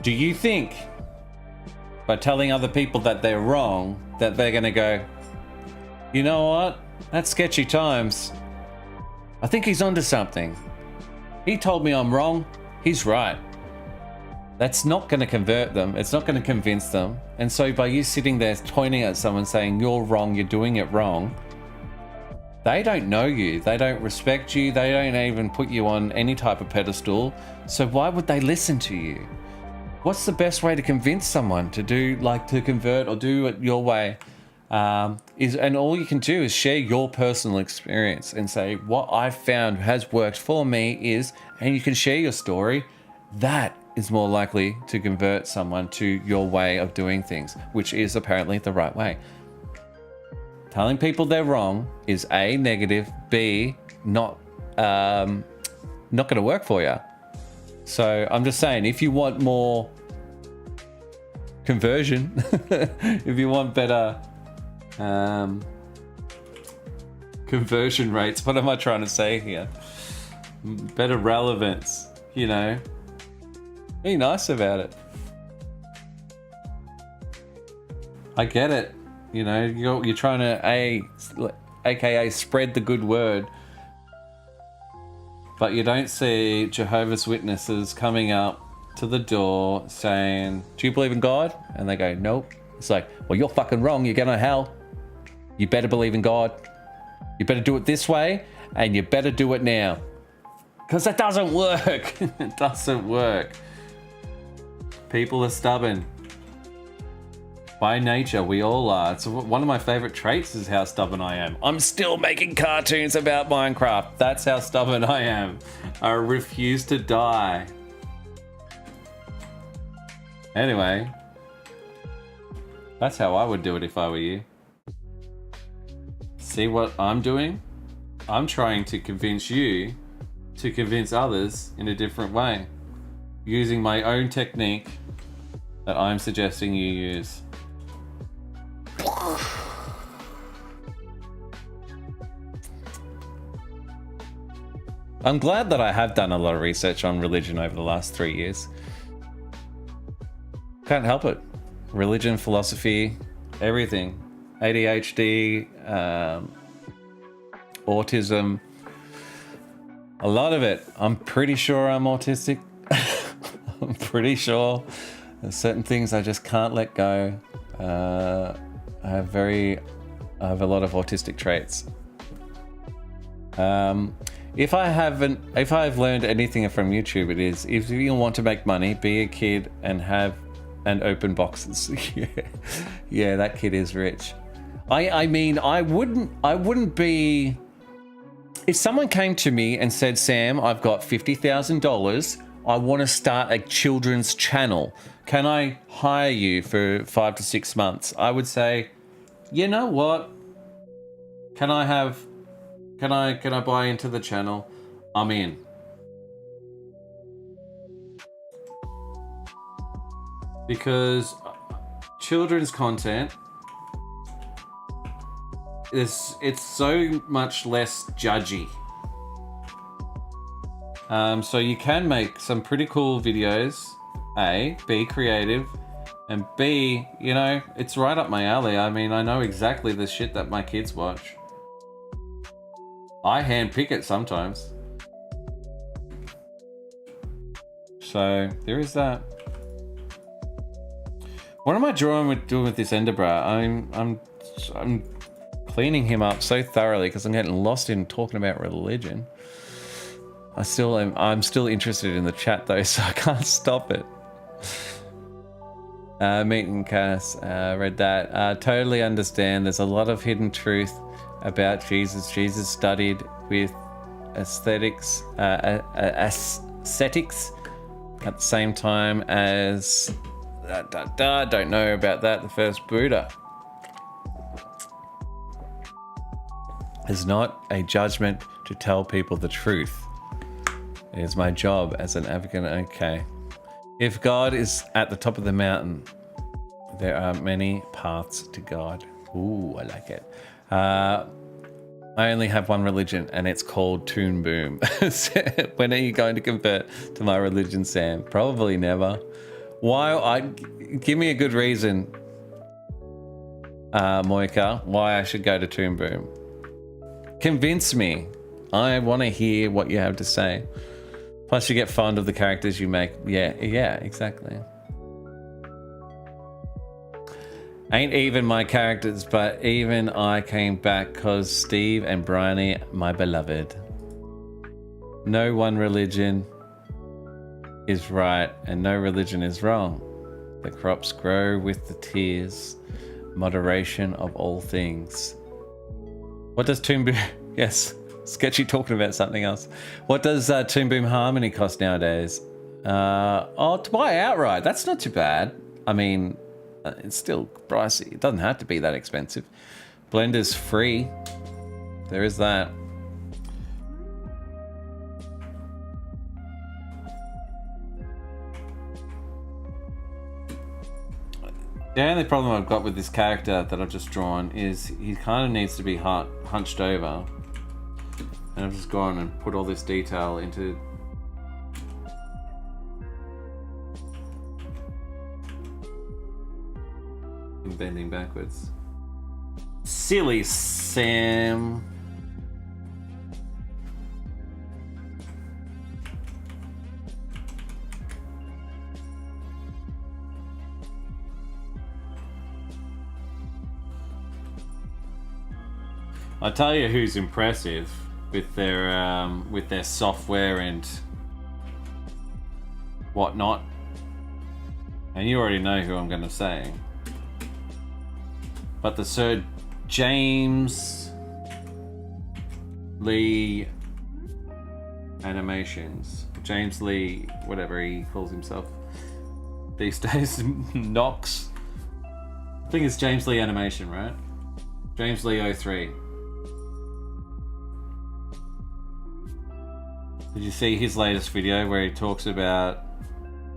Do you think by telling other people that they're wrong, that they're going to go, you know what? That's sketchy times. I think he's onto something. He told me I'm wrong. He's right. That's not going to convert them. It's not going to convince them. And so by you sitting there pointing at someone saying you're wrong, you're doing it wrong, they don't know you. They don't respect you. They don't even put you on any type of pedestal. So why would they listen to you? What's the best way to convince someone to convert or do it your way? And all you can do is share your personal experience and say what I've found has worked for me is, and you can share your story. That is more likely to convert someone to your way of doing things, which is apparently the right way. Telling people they're wrong is A, negative, B, not going to work for you. So I'm just saying, if you want more conversion, if you want better conversion rates, what am I trying to say here? Better relevance, be nice about it. I get it. You're trying to aka spread the good word, but you don't see Jehovah's Witnesses coming up to the door saying, do you believe in God? And they go, nope. It's like, well, you're fucking wrong. You're going to hell. You better believe in God. You better do it this way, and you better do it now. Because that doesn't work. It doesn't work. People are stubborn. By nature, we all are. It's one of my favorite traits is how stubborn I am. I'm still making cartoons about Minecraft. That's how stubborn I am. I refuse to die. Anyway, that's how I would do it if I were you. See what I'm doing? I'm trying to convince you to convince others in a different way, using my own technique that I'm suggesting you use. I'm glad that I have done a lot of research on religion over the last 3 years. Can't help it. Religion, philosophy, everything. ADHD, autism, a lot of it. I'm pretty sure I'm autistic. I'm pretty sure there's certain things I just can't let go. I have a lot of autistic traits. If I've learned anything from YouTube, it is if you want to make money, be a kid and have and open boxes. Yeah, that kid is rich. I mean, I wouldn't be. If someone came to me and said, Sam, I've got $50,000. I want to start a children's channel. Can I hire you for 5 to 6 months? I would say, you know what? Can I buy into the channel? I'm in. Because children's content it's so much less judgy. So you can make some pretty cool videos. A, be creative. And B, you know, it's right up my alley. I mean, I know exactly the shit that my kids watch. I handpick it sometimes. So there is that. What am I doing with this Enderbra? I'm cleaning him up so thoroughly because I'm getting lost in talking about religion. I'm still interested in the chat though, so I can't stop it. Meet and Cass, read that. Totally understand. There's a lot of hidden truth about Jesus. Jesus studied with aesthetics at the same time as don't know about that. The first Buddha. It's not a judgment to tell people the truth. It is my job as an advocate. Okay. If God is at the top of the mountain, there are many paths to God. Ooh, I like it. I only have one religion, and it's called Toon Boom. When are you going to convert to my religion, Sam? Probably never. Give me a good reason, Moika, why I should go to Toon Boom. Convince me. I want to hear what you have to say. Plus, you get fond of the characters you make. Yeah, exactly. Ain't even my characters, but even I came back cause Steve and Bryony, my beloved. No one religion is right and no religion is wrong. The crops grow with the tears, moderation of all things. What does Toon Boom... Yes, Sketchy talking about something else. What does Toon Boom Harmony cost nowadays? To buy outright, that's not too bad. I mean, it's still pricey. It doesn't have to be that expensive. Blender's free. There is that. The only problem I've got with this character that I've just drawn is he kind of needs to be hunched over. And I've just gone and put all this detail into him bending backwards. Silly Sam. I'll tell you who's impressive with their software and whatnot. And you already know who I'm going to say. But the Sir James Lee Animations. James Lee, whatever he calls himself these days. Knox. I think it's James Lee Animation, right? James Lee 03. Did you see his latest video where he talks about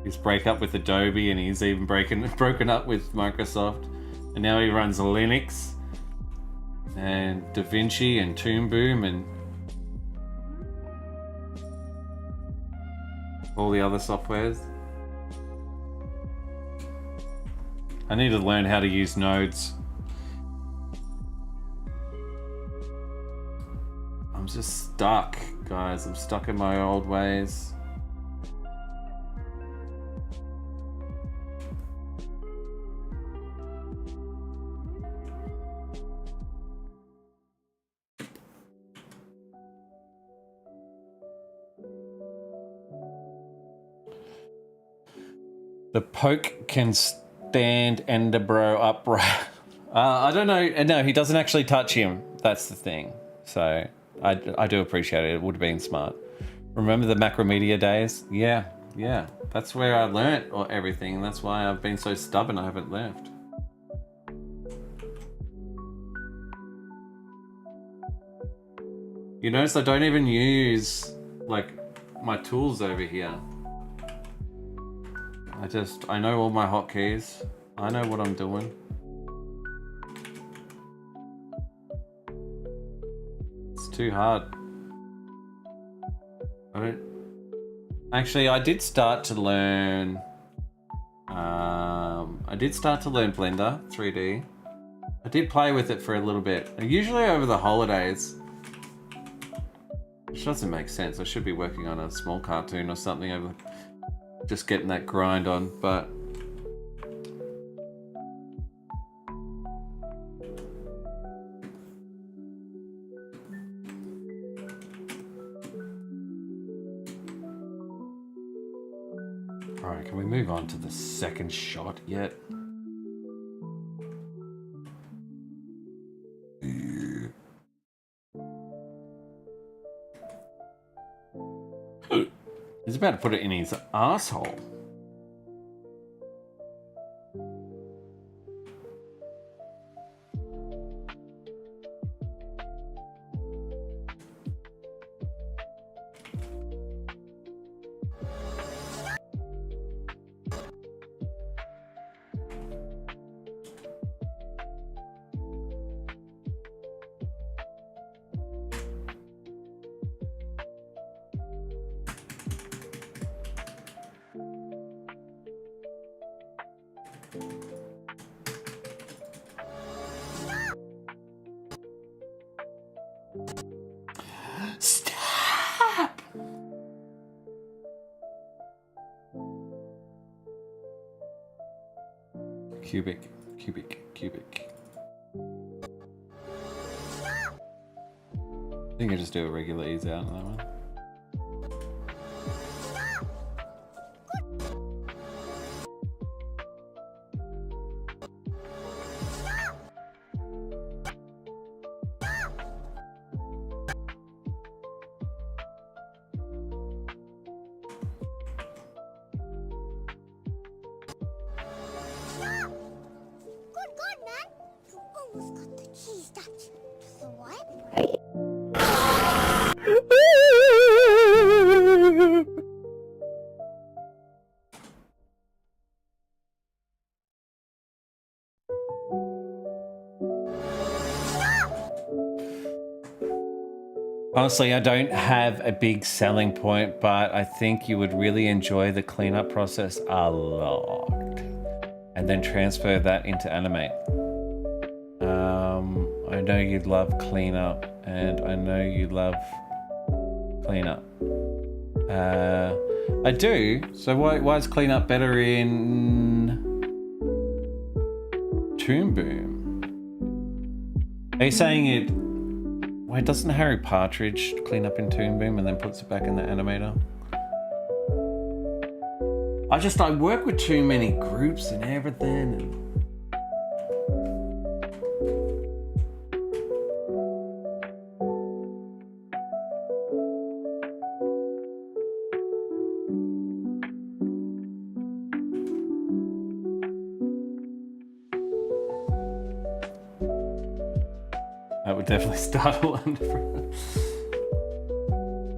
his breakup with Adobe and he's even broken up with Microsoft, and now he runs Linux and DaVinci and Toon Boom and all the other softwares? I need to learn how to use nodes. I'm just stuck, guys. I'm stuck in my old ways. The poke can stand Enderbro upright. I don't know. No, he doesn't actually touch him. That's the thing. So I do appreciate it. It would have been smart. Remember the Macromedia days? Yeah. That's where I learnt everything. That's why I've been so stubborn I haven't left. You notice I don't even use like my tools over here. I know all my hotkeys. I know what I'm doing. It's too hard. Actually, I did start to learn I did start to learn Blender 3D. I did play with it for a little bit, usually over the holidays. Which doesn't make sense. I should be working on a small cartoon or something over, just getting that grind on, but alright, can we move on to the second shot yet? He's about to put it in his asshole. Stop! Cubic. I think I just do a regular ease out on that one. Honestly, I don't have a big selling point, but I think you would really enjoy the cleanup process a lot. And then transfer that into Animate. I know you love cleanup, and I know you love cleanup. I do. So why is cleanup better in Toon Boom? Are you saying it? Wait, doesn't Harry Partridge clean up in Toon Boom and then puts it back in the animator? I work with too many groups and everything. That would definitely startle under.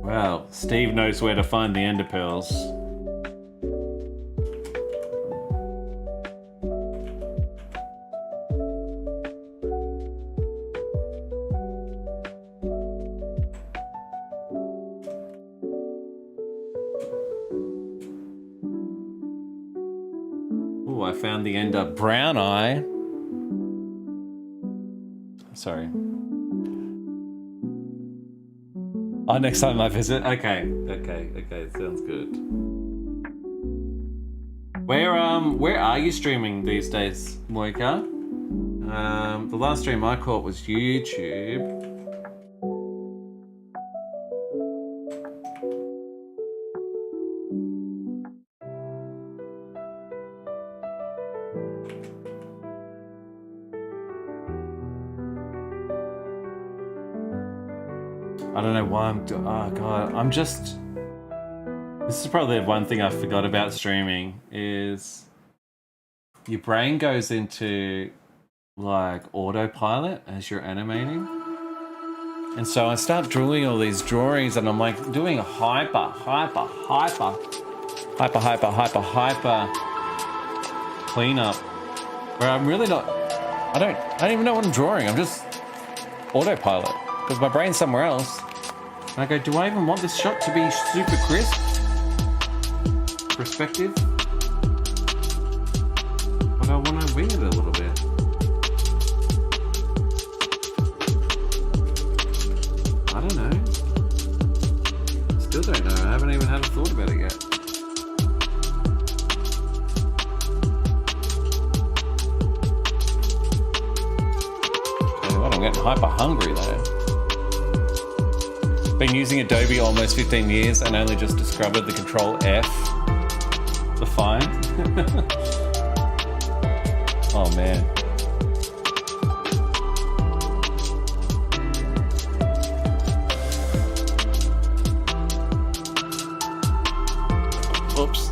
Well, Steve knows where to find the ender pearls. Oh, I found the ender brown eye. Sorry. Oh, next time I visit? Okay, sounds good. Where are you streaming these days, Moika? The last stream I caught was YouTube. I don't know why I'm oh god, this is probably the one thing I forgot about streaming is your brain goes into like autopilot as you're animating. And so I start drawing all these drawings and I'm like doing a hyper cleanup where I'm really not, I don't even know what I'm drawing. I'm just autopilot because my brain's somewhere else. And I go, do I even want this shot to be super crisp? Perspective? What do I hyper hungry though. Been using Adobe almost 15 years and only just discovered the Control F. The find. Oh man. Oops.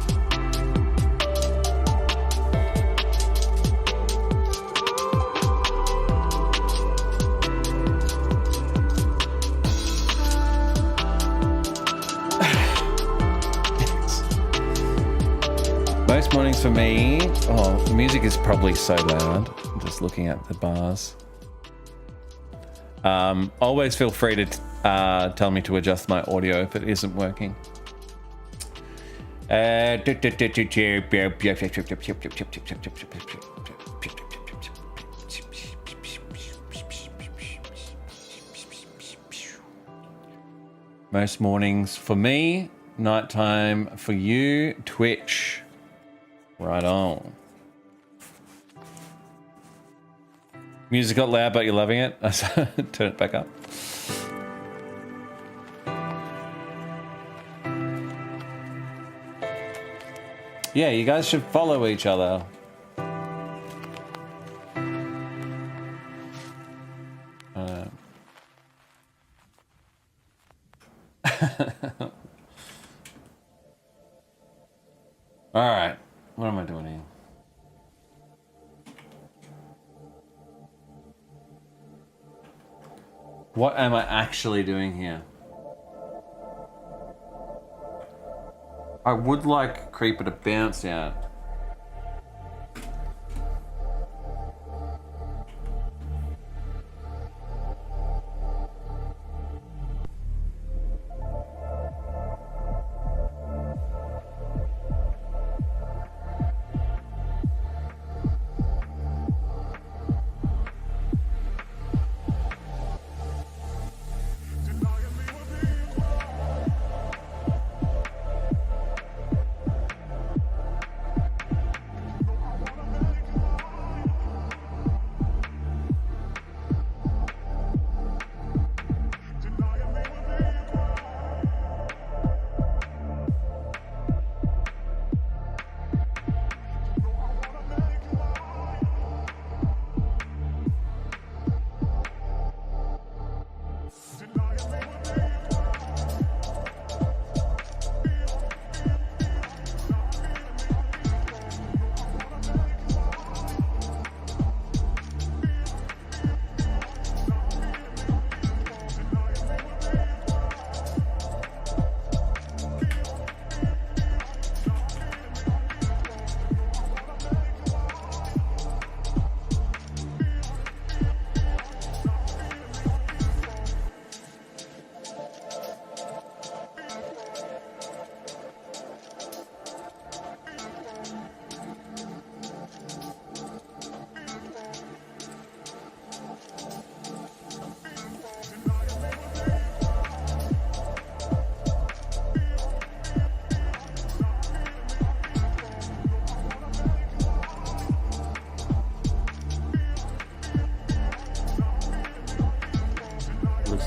Most mornings for me, oh, the music is probably so loud. I'm just looking at the bars. Always feel free to tell me to adjust my audio if it isn't working. Most mornings for me, nighttime for you, Twitch. Right on. Music got loud, but you're loving it. Turn it back up. Yeah, you guys should follow each other. All right. What am I doing here? What am I actually doing here? I would like Creeper to bounce out.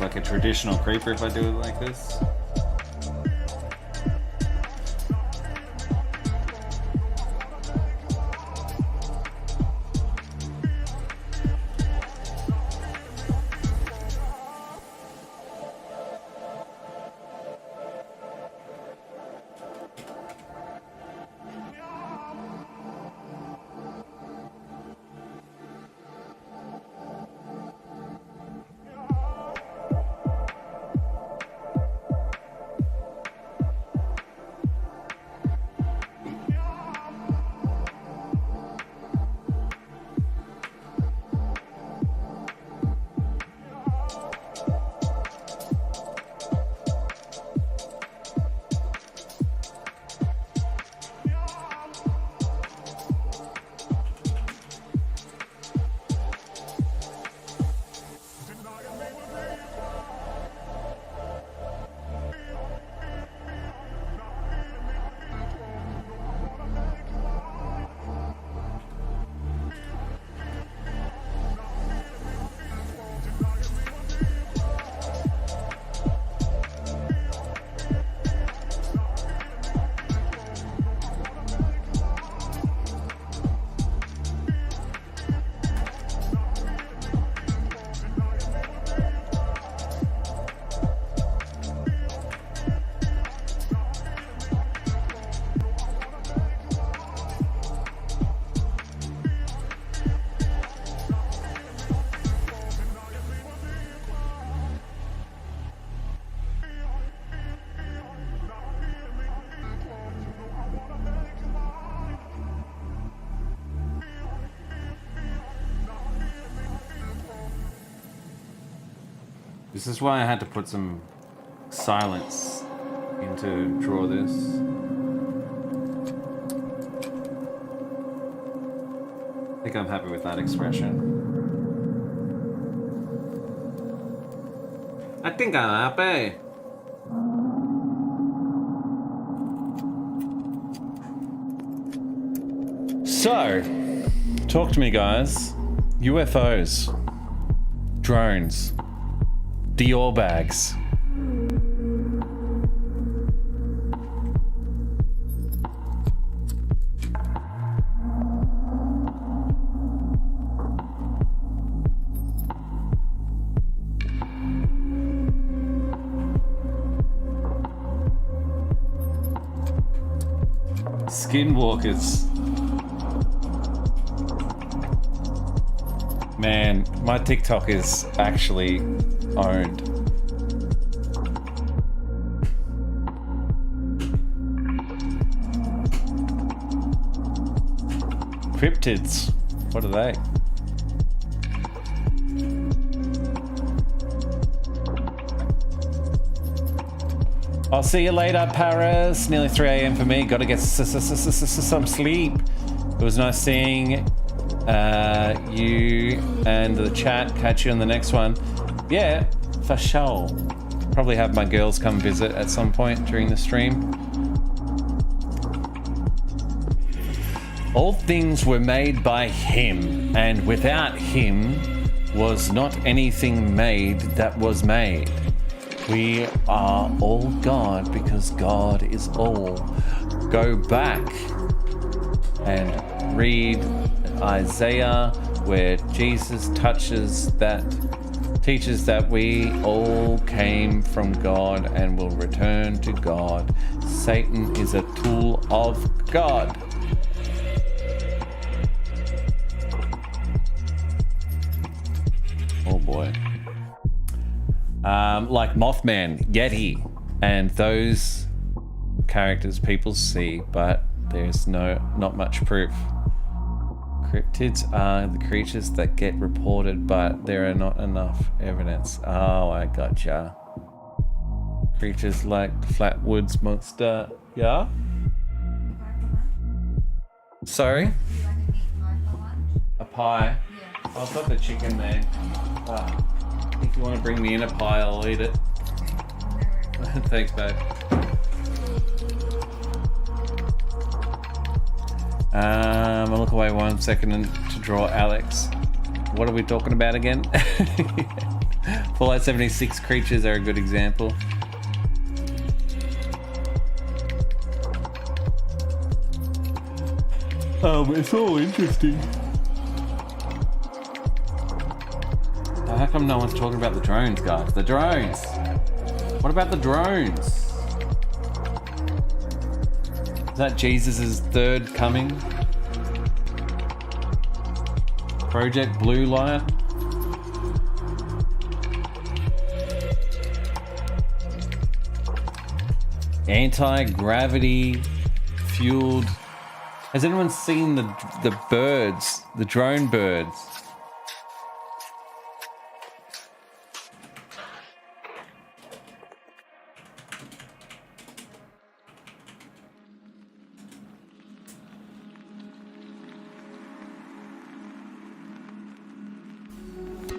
Like a traditional creeper if I do it like this. This is why I had to put some silence in to draw this. I think I'm happy with that expression. I think I'm happy. So, talk to me, guys. UFOs, drones, Dior bags. Skinwalkers. Man, my TikTok is actually owned. Cryptids. What are they? I'll see you later, Paris. Nearly 3 a.m. for me. Gotta get some sleep. It was nice seeing you and the chat. Catch you on the next one. Yeah, for sure. Probably have my girls come visit at some point during the stream. All things were made by him, and without him was not anything made that was made. We are all God because God is all. Go back and read Isaiah where Jesus teaches that we all came from God and will return to God. Satan is a tool of God. Oh boy. Like Mothman, Yeti, and those characters people see, but there's not much proof. Cryptids are the creatures that get reported, but there are not enough evidence. Oh, I gotcha. Creatures like the Flatwoods Monster. Yeah? Sorry? A pie? Oh, I've got the chicken there. If you want to bring me in a pie, I'll eat it. Thanks, babe. I'll look away 1 second to draw Alex. What are we talking about again? Fallout 76 creatures are a good example. It's all interesting. How come no one's talking about the drones, guys? The drones! What about the drones? Is that Jesus' third coming? Project Blue Light? Anti-gravity fueled. Has anyone seen the birds, the drone birds?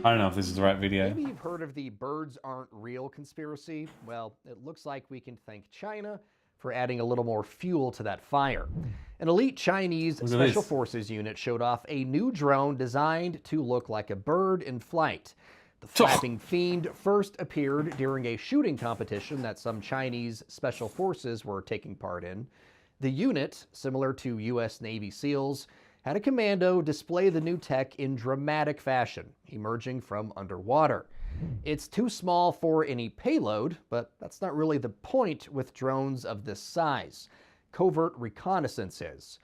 I don't know if this is the right video. Maybe you've heard of the birds aren't real conspiracy. Well, it looks like we can thank China for adding a little more fuel to that fire. An elite Chinese Special Forces unit showed off a new drone designed to look like a bird in flight. The flapping fiend first appeared during a shooting competition that some Chinese Special Forces were taking part in. The unit, similar to U.S. Navy SEALs, had a commando display the new tech in dramatic fashion, emerging from underwater. It's too small for any payload, but that's not really the point with drones of this size. Covert reconnaissance is.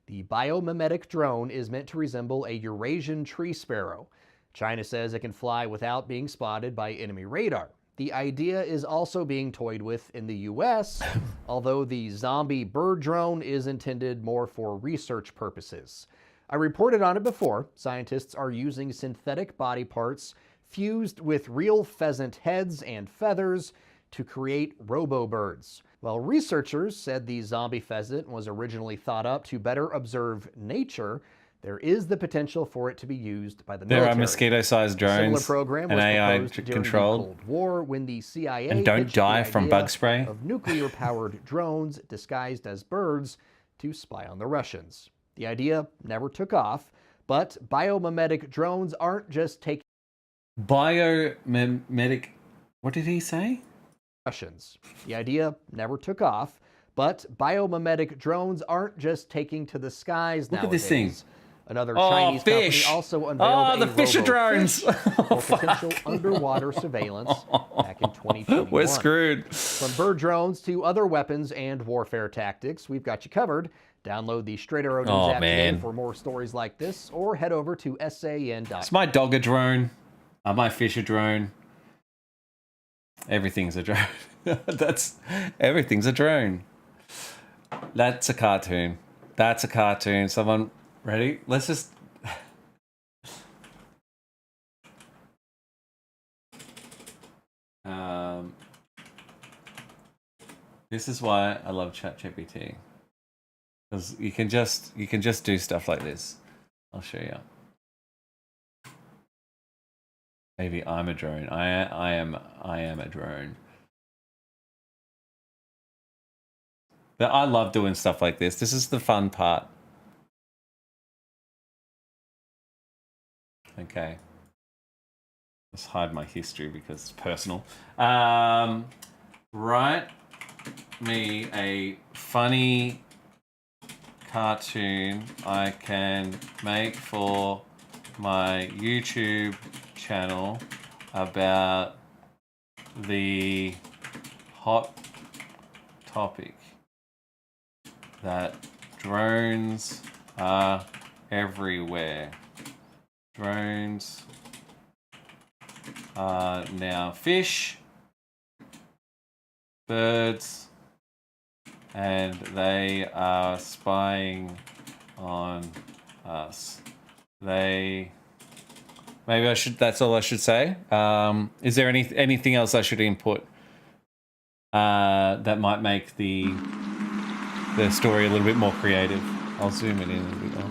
The biomimetic drone is meant to resemble a Eurasian tree sparrow. China says it can fly without being spotted by enemy radar. The idea is also being toyed with in the US, although the zombie bird drone is intended more for research purposes. I reported on it before. Scientists are using synthetic body parts fused with real pheasant heads and feathers to create robo-birds. Well, researchers said the zombie pheasant was originally thought up to better observe nature. There is the potential for it to be used by the military. There are mosquito-sized drones, A similar program was and AI proposed during controlled. the Cold War when the CIA And don't pitched the die from idea bug spray. of nuclear-powered drones disguised as birds to spy on the Russians. The idea never took off, but biomimetic drones aren't just taking Biomimetic. What did he say? Russians. The idea never took off, but biomimetic drones aren't just taking to the skies Look nowadays. at this thing. Another Oh, Chinese fish. company also unveiled Oh, the a fisher robo-fish drones. for potential underwater surveillance back in 2021. We're screwed. From bird drones to other weapons and warfare tactics, we've got you covered. Download the Straight Arrow News Oh, app today man. for more stories like this, or head over to san.com. Is my dog a drone? Are my fish a drone? Everything's a drone. Everything's a drone. That's a cartoon. That's a cartoon. Someone ready? Let's just. This is why I love ChatGPT, because you can just do stuff like this. I'll show you. Maybe I'm a drone. I am a drone. But I love doing stuff like this. This is the fun part. Okay. Let's hide my history because it's personal. Write me a funny cartoon I can make for my YouTube channel about the hot topic that drones are everywhere. Drones are now fish, birds, and they are spying on us. Maybe I should. That's all I should say. Is there anything else I should input that might make the story a little bit more creative? I'll zoom it in a little bit more.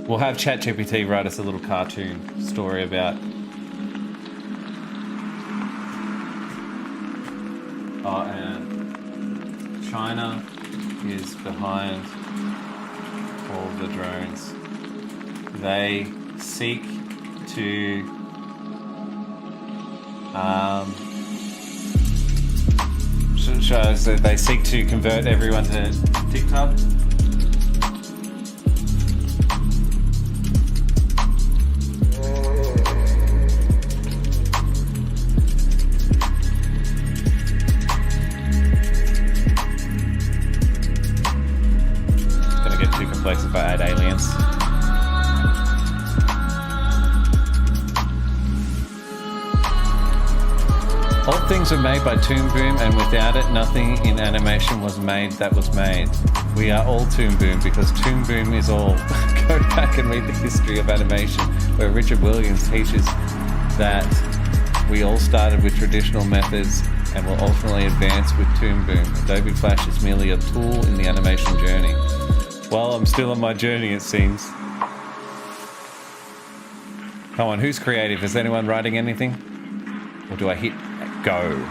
We'll have ChatGPT write us a little cartoon story about. And China is behind all the drones. They seek to so they seek to convert everyone to TikTok. Gonna get too complex if I add aliens. All things were made by Toon Boom, and without it, nothing in animation was made that was made. We are all Toon Boom because Toon Boom is all. Go back and read the history of animation, where Richard Williams teaches that we all started with traditional methods and will ultimately advance with Toon Boom. Adobe Flash is merely a tool in the animation journey. Well, I'm still on my journey, it seems. Come on, who's creative? Is anyone writing anything? Or do I hit go?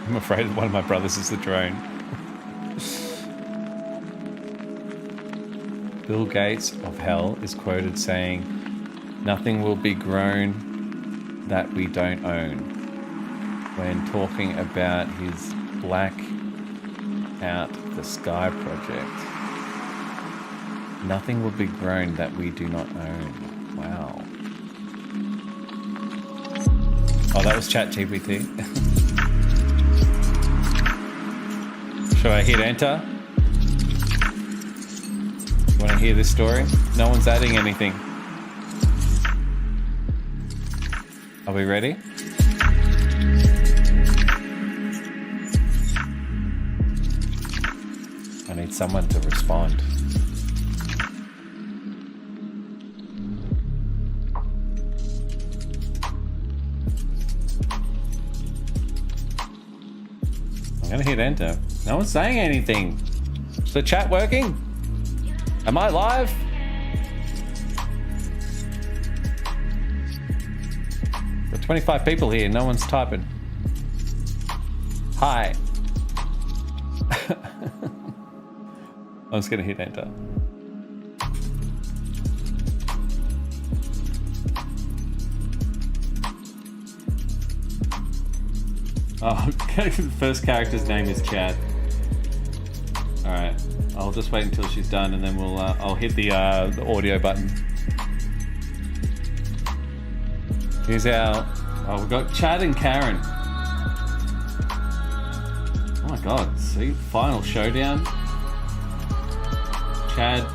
I'm afraid one of my brothers is the drone. Bill Gates of hell is quoted saying, "Nothing will be grown that we don't own," when talking about his Black Out the Sky project. Nothing will be grown that we do not own. Wow. Oh, that was ChatGPT. Should I hit enter? Want to hear this story? No one's adding anything. Are we ready? I need someone to respond. I'm gonna hit enter. No one's saying anything. Is the chat working? Am I live? Got 25 people here. No one's typing. Hi. I'm just gonna hit enter. Oh, the first character's name is Chad. All right, I'll just wait until she's done, and then we'll I'll hit the audio button. Here's our. Oh, we've got Chad and Karen. Oh my God! See, final showdown. Chad,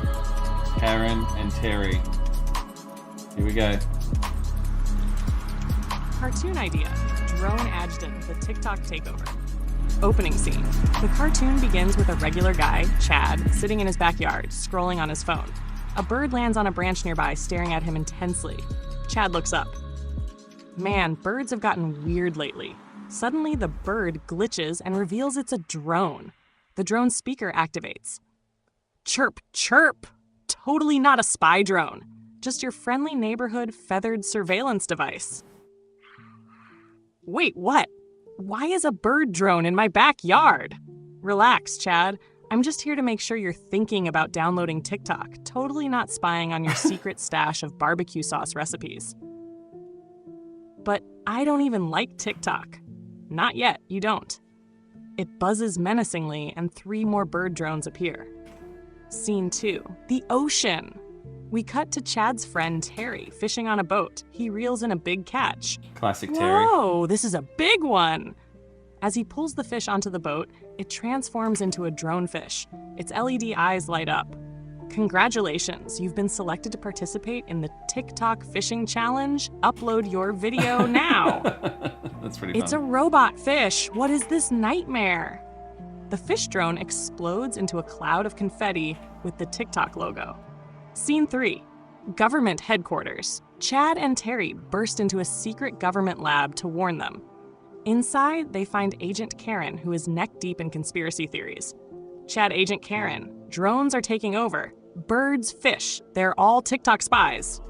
Karen, and Terry. Here we go. Cartoon idea. Drone adjutant, the TikTok takeover. Opening scene. The cartoon begins with a regular guy, Chad, sitting in his backyard, scrolling on his phone. A bird lands on a branch nearby, staring at him intensely. Chad looks up. Man, birds have gotten weird lately. Suddenly, the bird glitches and reveals it's a drone. The drone's speaker activates. Chirp, chirp! Totally not a spy drone. Just your friendly neighborhood feathered surveillance device. Wait, what? Why is a bird drone in my backyard? Relax, Chad. I'm just here to make sure you're thinking about downloading TikTok, totally not spying on your secret stash of barbecue sauce recipes. But I don't even like TikTok. Not yet, you don't. It buzzes menacingly and 3 more bird drones appear. Scene 2, the ocean. We cut to Chad's friend Terry fishing on a boat. He reels in a big catch. Classic Terry. Whoa, this is a big one. As he pulls the fish onto the boat, it transforms into a drone fish. Its LED eyes light up. Congratulations, you've been selected to participate in the TikTok fishing challenge. Upload your video now. That's pretty fun. It's a robot fish. What is this nightmare? The fish drone explodes into a cloud of confetti with the TikTok logo. Scene 3, government headquarters. Chad and Terry burst into a secret government lab to warn them. Inside, they find Agent Karen, who is neck-deep in conspiracy theories. Chad, Agent Karen, drones are taking over. Birds, fish, they're all TikTok spies.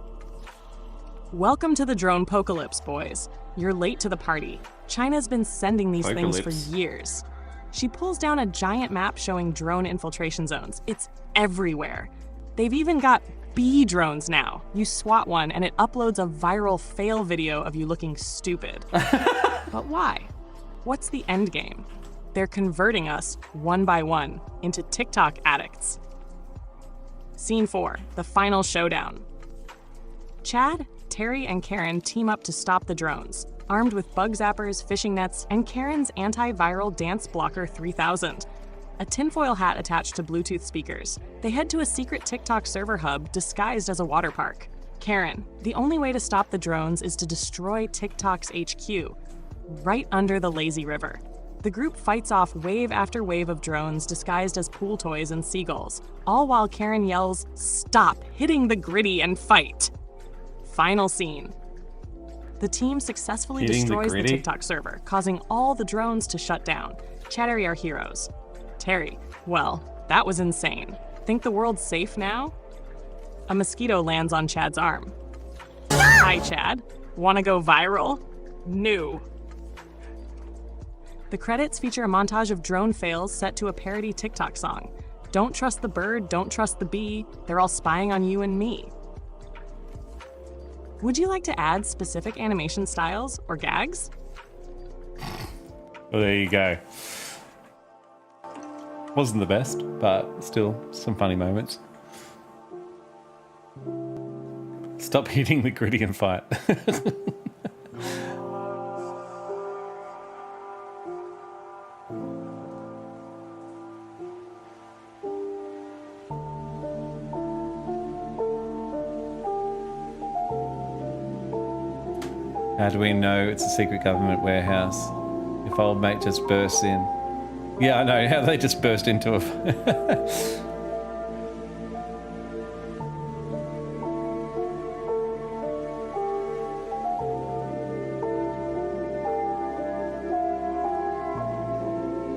Welcome to the drone apocalypse, boys. You're late to the party. China's been sending these things for years. She pulls down a giant map showing drone infiltration zones. It's everywhere. They've even got bee drones now. You swat one and it uploads a viral fail video of you looking stupid. But why? What's the end game? They're converting us, one by one, into TikTok addicts. Scene 4, the final showdown. Chad, Terry, and Karen team up to stop the drones, armed with bug zappers, fishing nets, and Karen's antiviral dance blocker 3000. A tinfoil hat attached to Bluetooth speakers. They head to a secret TikTok server hub disguised as a water park. Karen, the only way to stop the drones is to destroy TikTok's HQ, right under the lazy river. The group fights off wave after wave of drones disguised as pool toys and seagulls, all while Karen yells, "Stop hitting the gritty and fight!" Final scene. The team successfully destroys the TikTok server, causing all the drones to shut down. Chattery are heroes. Terry, well, that was insane. Think the world's safe now? A mosquito lands on Chad's arm. Hi, Chad. Wanna go viral? No. The credits feature a montage of drone fails set to a parody TikTok song. Don't trust the bird, don't trust the bee. They're all spying on you and me. Would you like to add specific animation styles or gags? Well, there you go. Wasn't the best, but still some funny moments. Stop hitting the gritty and fight. How do we know it's a secret government warehouse? If old mate just bursts in, Yeah, I know how they just burst into a.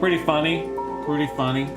Pretty funny. Pretty funny.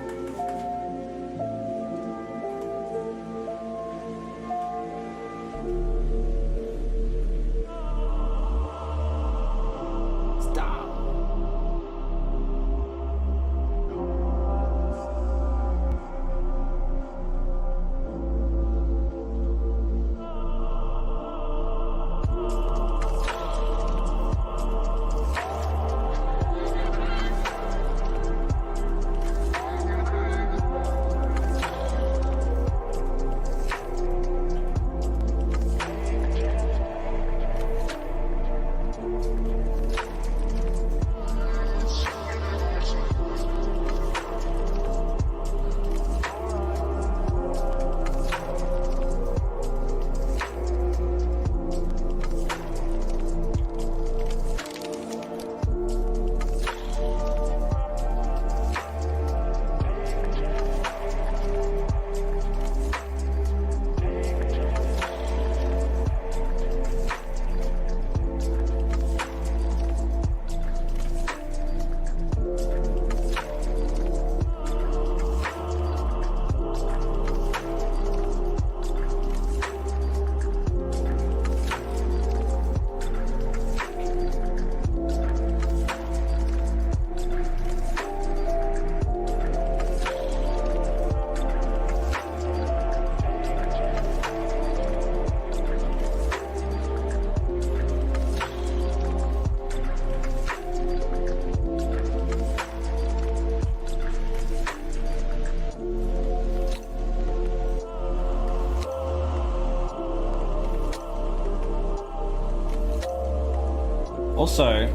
Also,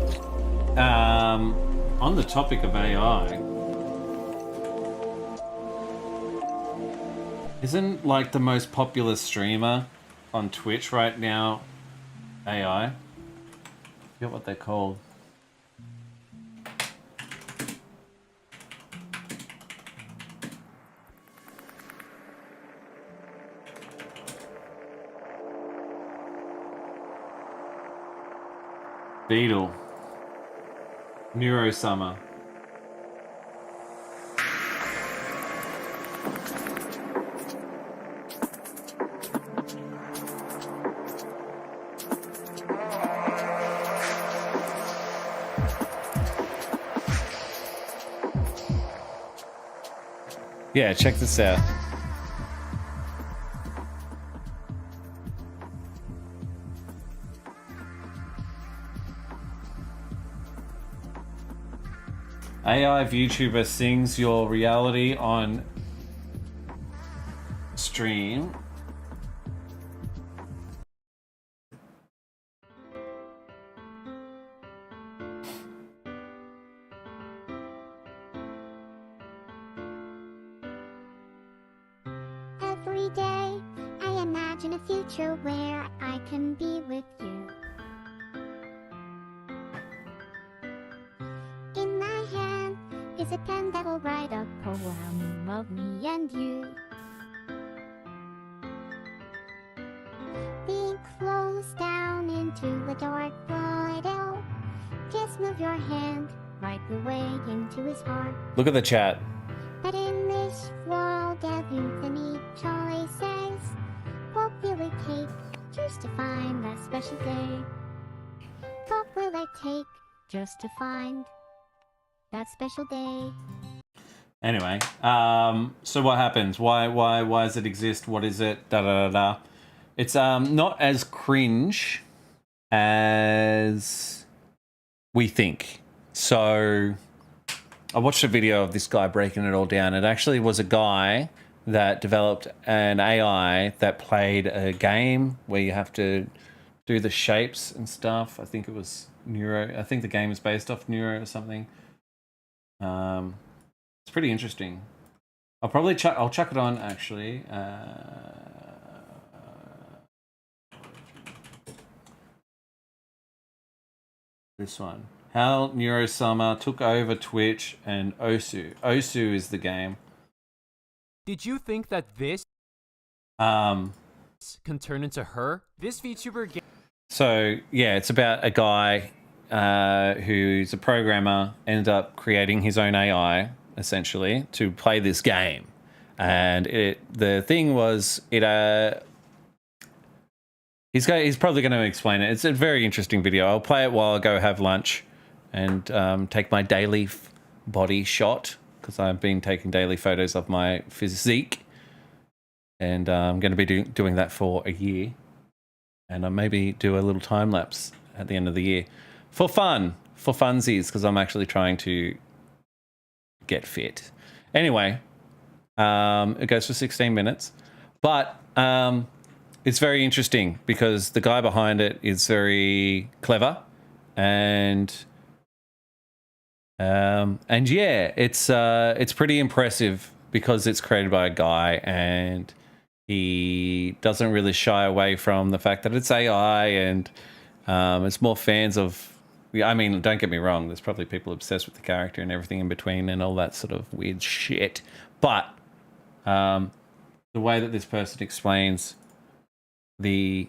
on the topic of AI, isn't like the most popular streamer on Twitch right now AI? I forget what they're called. Beetle. Neuro Summer. Yeah, check this out. AI VTuber sings your reality on stream. Every day, I imagine a future where I can be with you. In my hand is a pen that will write a poem of me and you. Being closed down into a dark void, oh, just move your hand right the way into his heart. Look at the chat. But in this world, everything choices. What will it take just to find that special day? What will it take just to find that special day? Anyway, so what happens? Why does it exist? What is it? Da da da da. It's not as cringe as we think. So I watched a video of this guy breaking it all down. It actually was a guy that developed an AI that played a game where you have to do the shapes and stuff. I think it was Neuro. I think the game is based off Neuro or something. It's pretty interesting. I'll chuck it on actually. This one. How Neurosummer took over Twitch and Osu. Osu is the game. Did you think that this Um, can turn into her? This VTuber game. So yeah, it's about a guy who's a programmer, ended up creating his own AI essentially to play this game, and the thing was he's probably going to explain it. It's a very interesting video. I'll play it while I go have lunch and take my daily body shot, because I've been taking daily photos of my physique, and I'm going to be doing that for a year. And I'll maybe do a little time lapse at the end of the year for funsies, because I'm actually trying to get fit. Anyway, it goes for 16 minutes, but it's very interesting because the guy behind it is very clever, and yeah, it's pretty impressive because it's created by a guy, and he doesn't really shy away from the fact that it's AI, and it's more fans of... I mean, don't get me wrong, there's probably people obsessed with the character and everything in between and all that sort of weird shit. But the way that this person explains the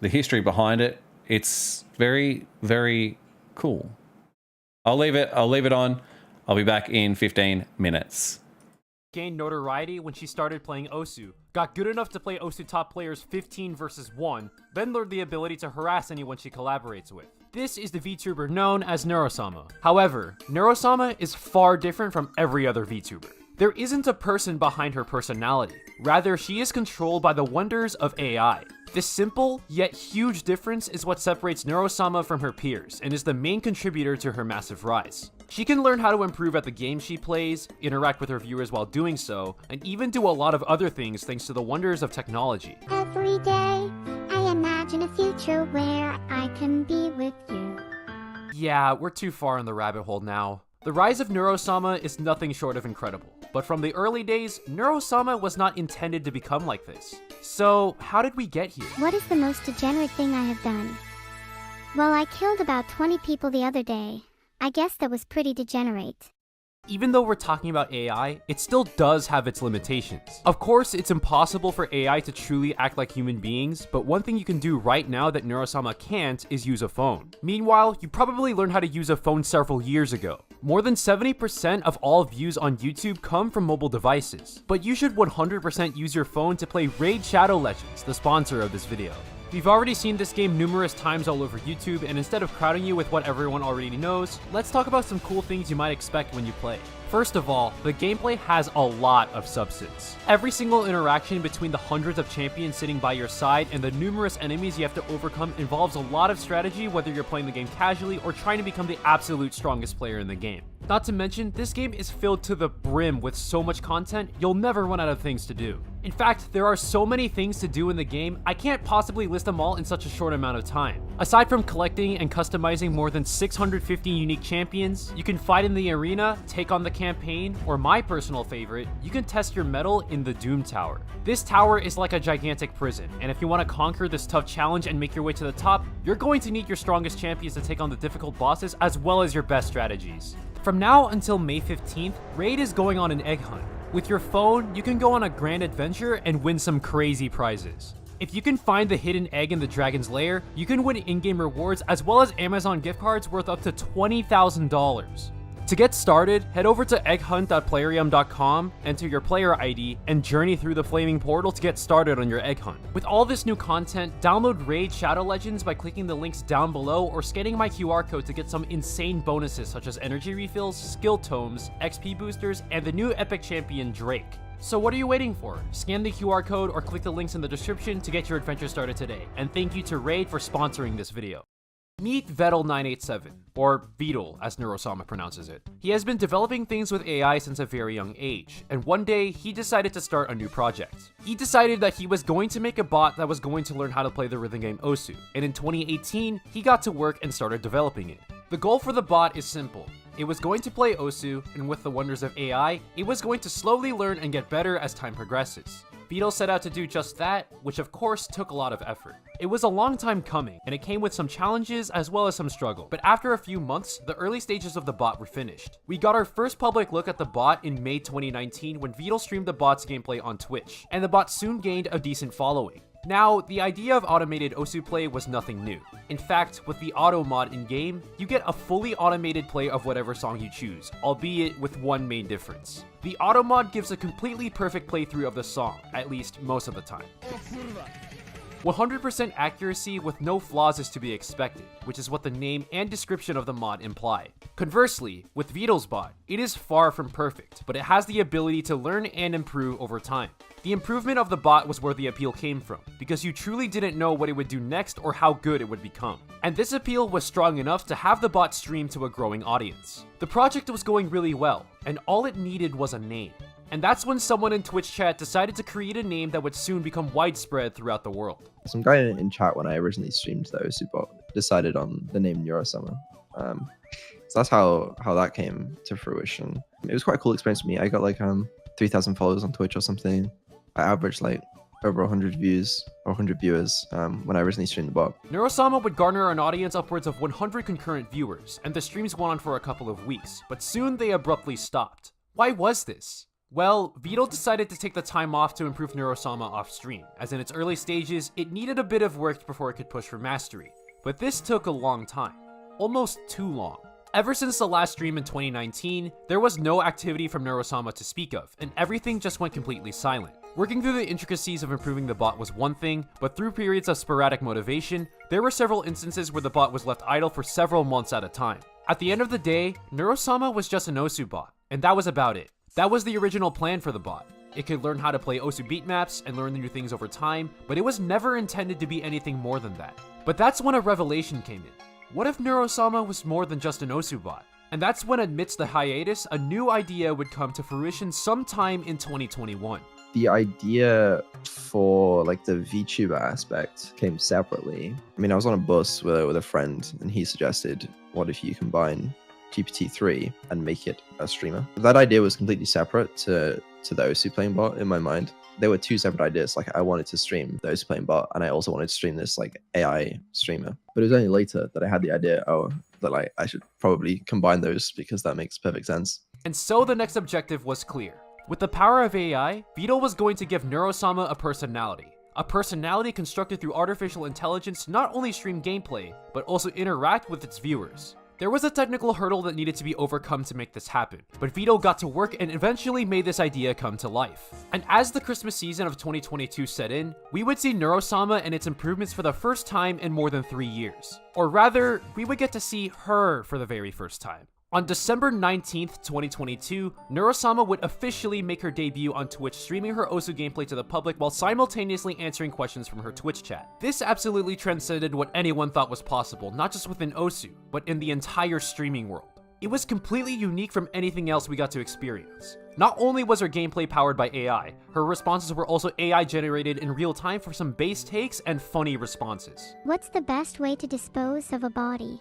history behind it, it's very, very cool. I'll leave it on. I'll be back in 15 minutes. Gained notoriety when she started playing Osu, got good enough to play Osu top players 15 versus 1, then learned the ability to harass anyone she collaborates with. This is the VTuber known as Neurosama. However, Neurosama is far different from every other VTuber. There isn't a person behind her personality. Rather, she is controlled by the wonders of AI. This simple, yet huge difference is what separates Neurosama from her peers, and is the main contributor to her massive rise. She can learn how to improve at the game she plays, interact with her viewers while doing so, and even do a lot of other things thanks to the wonders of technology. Every day, I imagine a future where I can be with you. Yeah, we're too far in the rabbit hole now. The rise of Neurosama is nothing short of incredible, but from the early days, Neurosama was not intended to become like this. So, how did we get here? What is the most degenerate thing I have done? Well, I killed about 20 people the other day. I guess that was pretty degenerate. Even though we're talking about AI, it still does have its limitations. Of course, it's impossible for AI to truly act like human beings, but one thing you can do right now that Neurosama can't is use a phone. Meanwhile, you probably learned how to use a phone several years ago. More than 70% of all views on YouTube come from mobile devices, but you should 100% use your phone to play Raid Shadow Legends, the sponsor of this video. We've already seen this game numerous times all over YouTube, and instead of crowding you with what everyone already knows, let's talk about some cool things you might expect when you play. First of all, the gameplay has a lot of substance. Every single interaction between the hundreds of champions sitting by your side and the numerous enemies you have to overcome involves a lot of strategy, whether you're playing the game casually or trying to become the absolute strongest player in the game. Not to mention, this game is filled to the brim with so much content, you'll never run out of things to do. In fact, there are so many things to do in the game, I can't possibly list them all in such a short amount of time. Aside from collecting and customizing more than 650 unique champions, you can fight in the arena, take on the campaign, or my personal favorite, you can test your mettle in the Doom Tower. This tower is like a gigantic prison, and if you want to conquer this tough challenge and make your way to the top, you're going to need your strongest champions to take on the difficult bosses as well as your best strategies. From now until May 15th, Raid is going on an egg hunt. With your phone, you can go on a grand adventure and win some crazy prizes. If you can find the hidden egg in the dragon's lair, you can win in-game rewards as well as Amazon gift cards worth up to $20,000. To get started, head over to egghunt.playrium.com, enter your player ID, and journey through the flaming portal to get started on your egg hunt. With all this new content, download Raid Shadow Legends by clicking the links down below or scanning my QR code to get some insane bonuses such as energy refills, skill tomes, XP boosters, and the new epic champion Drake. So what are you waiting for? Scan the QR code or click the links in the description to get your adventure started today. And thank you to Raid for sponsoring this video. Meet Vettel987, or Beetle as Neurosama pronounces it. He has been developing things with AI since a very young age, and one day he decided to start a new project. He decided that he was going to make a bot that was going to learn how to play the rhythm game Osu, and in 2018, he got to work and started developing it. The goal for the bot is simple. It was going to play Osu, and with the wonders of AI, it was going to slowly learn and get better as time progresses. Beetle set out to do just that, which of course took a lot of effort. It was a long time coming, and it came with some challenges as well as some struggle, but after a few months, the early stages of the bot were finished. We got our first public look at the bot in May 2019 when Beetle streamed the bot's gameplay on Twitch, and the bot soon gained a decent following. Now, the idea of automated Osu play was nothing new. In fact, with the auto mod in-game, you get a fully automated play of whatever song you choose, albeit with one main difference. The auto mod gives a completely perfect playthrough of the song, at least most of the time. 100% accuracy with no flaws is to be expected, which is what the name and description of the mod imply. Conversely, with Beetle's bot, it is far from perfect, but it has the ability to learn and improve over time. The improvement of the bot was where the appeal came from, because you truly didn't know what it would do next or how good it would become. And this appeal was strong enough to have the bot stream to a growing audience. The project was going really well, and all it needed was a name. And that's when someone in Twitch chat decided to create a name that would soon become widespread throughout the world. Some guy in chat when I originally streamed the Osu bot decided on the name Neurosummer. So that's how that came to fruition. It was quite a cool experience for me. I got like 3,000 followers on Twitch or something. I averaged like over 100 views or 100 viewers when I originally streamed the bot. Neurosama would garner an audience upwards of 100 concurrent viewers, and the streams went on for a couple of weeks, but soon they abruptly stopped. Why was this? Well, Beetle decided to take the time off to improve Neurosama off stream, as in its early stages, it needed a bit of work before it could push for mastery. But this took a long time. Almost too long. Ever since the last stream in 2019, there was no activity from Neurosama to speak of, and everything just went completely silent. Working through the intricacies of improving the bot was one thing, but through periods of sporadic motivation, there were several instances where the bot was left idle for several months at a time. At the end of the day, Neurosama was just an Osu bot, and that was about it. That was the original plan for the bot. It could learn how to play Osu beat maps and learn new things over time, but it was never intended to be anything more than that. But that's when a revelation came in. What if Neurosama was more than just an Osu bot? And that's when, amidst the hiatus, a new idea would come to fruition sometime in 2021. The idea for like the VTuber aspect came separately. I mean, I was on a bus with a friend and he suggested, what if you combine GPT-3 and make it a streamer? That idea was completely separate to the Osu playing bot in my mind. There were two separate ideas. Like I wanted to stream the Osu playing bot and I also wanted to stream this like AI streamer. But it was only later that I had the idea, that like I should probably combine those because that makes perfect sense. And so the next objective was clear. With the power of AI, Beetle was going to give Neurosama a personality constructed through artificial intelligence to not only stream gameplay, but also interact with its viewers. There was a technical hurdle that needed to be overcome to make this happen, but Beetle got to work and eventually made this idea come to life. And as the Christmas season of 2022 set in, we would see Neurosama and its improvements for the first time in more than 3 years. Or rather, we would get to see her for the very first time. On December 19th, 2022, Neurosama would officially make her debut on Twitch, streaming her Osu gameplay to the public while simultaneously answering questions from her Twitch chat. This absolutely transcended what anyone thought was possible, not just within Osu, but in the entire streaming world. It was completely unique from anything else we got to experience. Not only was her gameplay powered by AI, her responses were also AI generated in real time for some base takes and funny responses. What's the best way to dispose of a body?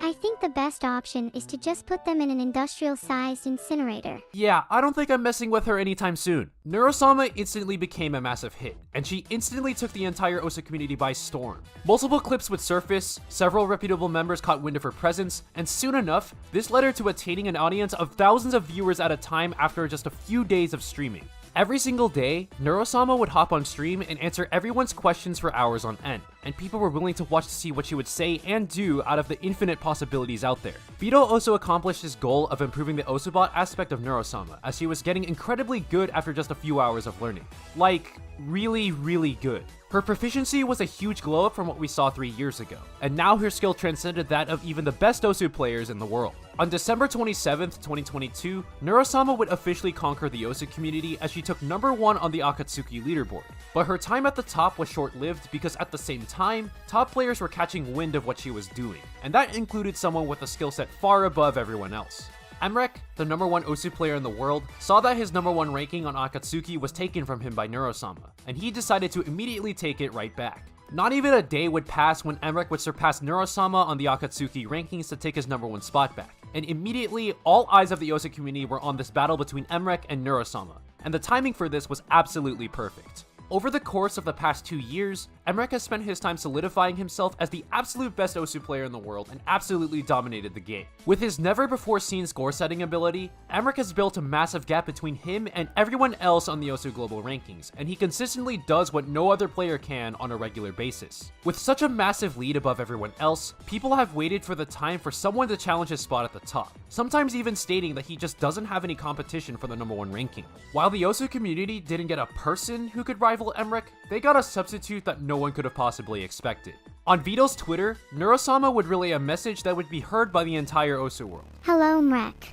I think the best option is to just put them in an industrial-sized incinerator. Yeah, I don't think I'm messing with her anytime soon. Neurosama instantly became a massive hit, and she instantly took the entire Osu community by storm. Multiple clips would surface, several reputable members caught wind of her presence, and soon enough, this led her to attaining an audience of thousands of viewers at a time after just a few days of streaming. Every single day, Neurosama would hop on stream and answer everyone's questions for hours on end, and people were willing to watch to see what she would say and do out of the infinite possibilities out there. Beetle also accomplished his goal of improving the Osubot aspect of Neurosama, as she was getting incredibly good after just a few hours of learning. Like, really, really good. Her proficiency was a huge glow up from what we saw 3 years ago, and now her skill transcended that of even the best Osu players in the world. On December 27th, 2022, Neurosama would officially conquer the Osu community as she took #1 on the Akatsuki leaderboard. But her time at the top was short-lived because at the same time, top players were catching wind of what she was doing, and that included someone with a skill set far above everyone else. Emrek, the #1 Osu player in the world, saw that his #1 ranking on Akatsuki was taken from him by Neurosama, and he decided to immediately take it right back. Not even a day would pass when Emrek would surpass Neurosama on the Akatsuki rankings to take his #1 spot back. and immediately all eyes of the Osu community were on this battle between Emrek and Neurosama, and the timing for this was absolutely perfect. Over the course of the past 2 years, Emrek has spent his time solidifying himself as the absolute best Osu player in the world and absolutely dominated the game. With his never-before-seen score-setting ability, Emrek has built a massive gap between him and everyone else on the Osu global rankings, and he consistently does what no other player can on a regular basis. With such a massive lead above everyone else, people have waited for the time for someone to challenge his spot at the top, sometimes even stating that he just doesn't have any competition for the #1 ranking. While the Osu community didn't get a person who could rival Emrek, they got a substitute that no one could have possibly expected. On Vito's Twitter, Neurosama would relay a message that would be heard by the entire Osu world. Hello, Mrek.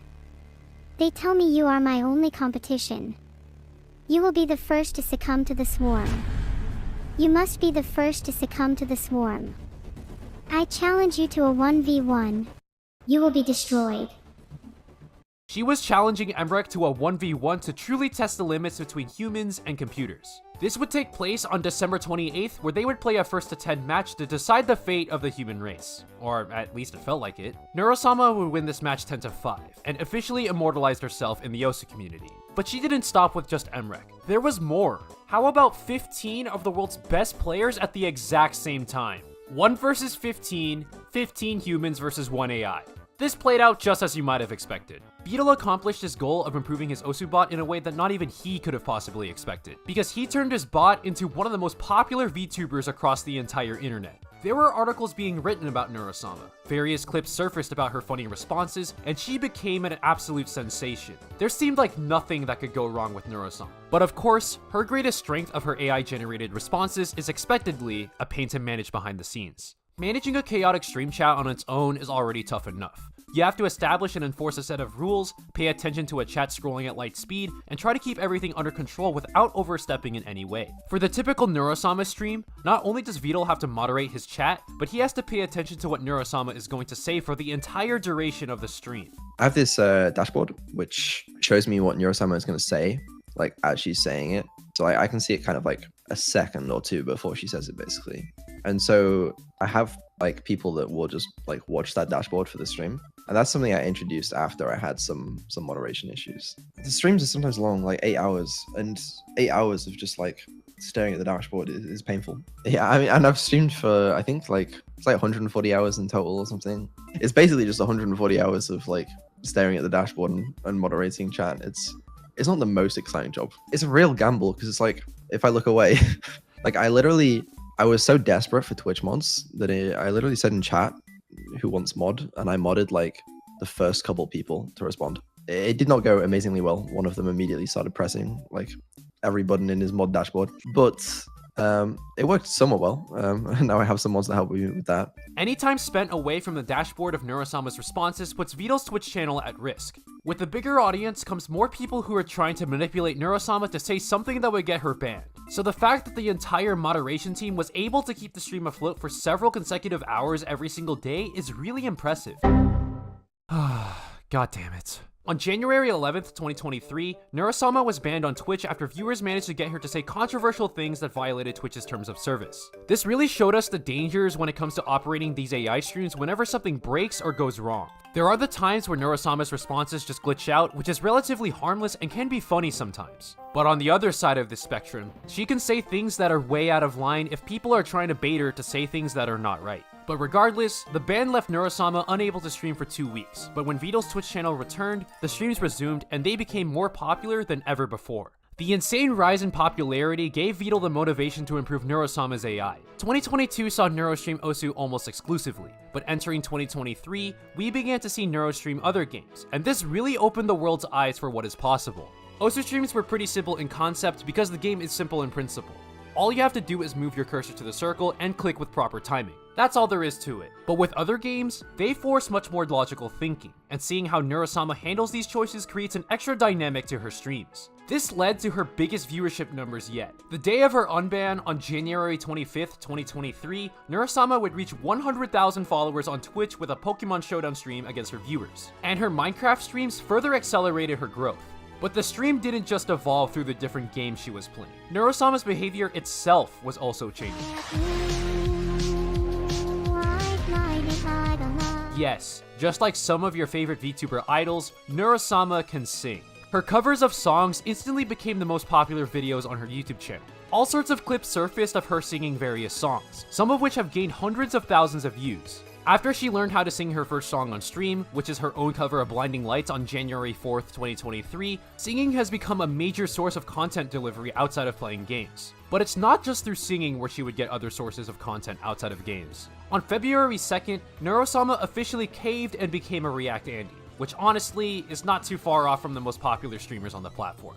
They tell me you are my only competition. You will be the first to succumb to the swarm. You must be the first to succumb to the swarm. I challenge you to a 1v1. You will be destroyed. She was challenging Emrek to a 1v1 to truly test the limits between humans and computers. This would take place on December 28th, where they would play a 1-to-10 match to decide the fate of the human race. Or at least it felt like it. Neurosama would win this match 10-5, and officially immortalized herself in the Osu community. But she didn't stop with just Emrek. There was more. How about 15 of the world's best players at the exact same time? 1 versus 15, 15 humans versus 1 AI. This played out just as you might have expected. Beetle accomplished his goal of improving his Osu bot in a way that not even he could have possibly expected, because he turned his bot into one of the most popular VTubers across the entire internet. There were articles being written about Neurosama, various clips surfaced about her funny responses, and she became an absolute sensation. There seemed like nothing that could go wrong with Neurosama. But of course, her greatest strength of her AI-generated responses is expectedly a pain to manage behind the scenes. Managing a chaotic stream chat on its own is already tough enough. You have to establish and enforce a set of rules, pay attention to a chat scrolling at light speed, and try to keep everything under control without overstepping in any way. For the typical Neurosama stream, not only does Beetle have to moderate his chat, but he has to pay attention to what Neurosama is going to say for the entire duration of the stream. I have this dashboard which shows me what Neurosama is going to say, like as she's saying it. So I can see it kind of like a second or two before she says it, basically. And so I have like people that will just like watch that dashboard for the stream. And that's something I introduced after I had some moderation issues. The streams are sometimes long, like 8 hours, and 8 hours of just like staring at the dashboard is painful. Yeah, I mean, and I've streamed for, I think like, it's like 140 hours in total or something. It's basically just 140 hours of like staring at the dashboard and moderating chat. It's not the most exciting job. It's a real gamble because it's like, if I look away, like I was so desperate for Twitch mods that I literally said in chat, who wants mod? And I modded like the first couple people to respond. It did not go amazingly well. One of them immediately started pressing like every button in his mod dashboard, but it worked somewhat well. And now I have some mods to help me with that. Any time spent away from the dashboard of Neurosama's responses puts Vito's Twitch channel at risk. With the bigger audience comes more people who are trying to manipulate Neurosama to say something that would get her banned. So the fact that the entire moderation team was able to keep the stream afloat for several consecutive hours every single day is really impressive. God damn it. On January 11th, 2023, Neurosama was banned on Twitch after viewers managed to get her to say controversial things that violated Twitch's terms of service. This really showed us the dangers when it comes to operating these AI streams whenever something breaks or goes wrong. There are the times where Neurosama's responses just glitch out, which is relatively harmless and can be funny sometimes. But on the other side of this spectrum, she can say things that are way out of line if people are trying to bait her to say things that are not right. But regardless, the ban left Neurosama unable to stream for 2 weeks, but when Vito's Twitch channel returned, the streams resumed and they became more popular than ever before. The insane rise in popularity gave Vito the motivation to improve Neurosama's AI. 2022 saw Neurostream Osu almost exclusively, but entering 2023, we began to see Neurostream other games, and this really opened the world's eyes for what is possible. Osu streams were pretty simple in concept because the game is simple in principle. All you have to do is move your cursor to the circle and click with proper timing. That's all there is to it. But with other games, they force much more logical thinking, and seeing how Neurosama handles these choices creates an extra dynamic to her streams. This led to her biggest viewership numbers yet. The day of her unban on January 25th, 2023, Neurosama would reach 100,000 followers on Twitch with a Pokemon Showdown stream against her viewers. And her Minecraft streams further accelerated her growth. But the stream didn't just evolve through the different games she was playing. Neurosama's behavior itself was also changing. Ooh, I've lied and lied a lot. Yes, just like some of your favorite VTuber idols, Neurosama can sing. Her covers of songs instantly became the most popular videos on her YouTube channel. All sorts of clips surfaced of her singing various songs, some of which have gained hundreds of thousands of views. After she learned how to sing her first song on stream, which is her own cover of Blinding Lights on January 4th, 2023, singing has become a major source of content delivery outside of playing games. But it's not just through singing where she would get other sources of content outside of games. On February 2nd, Neurosama officially caved and became a React Andy, which honestly is not too far off from the most popular streamers on the platform.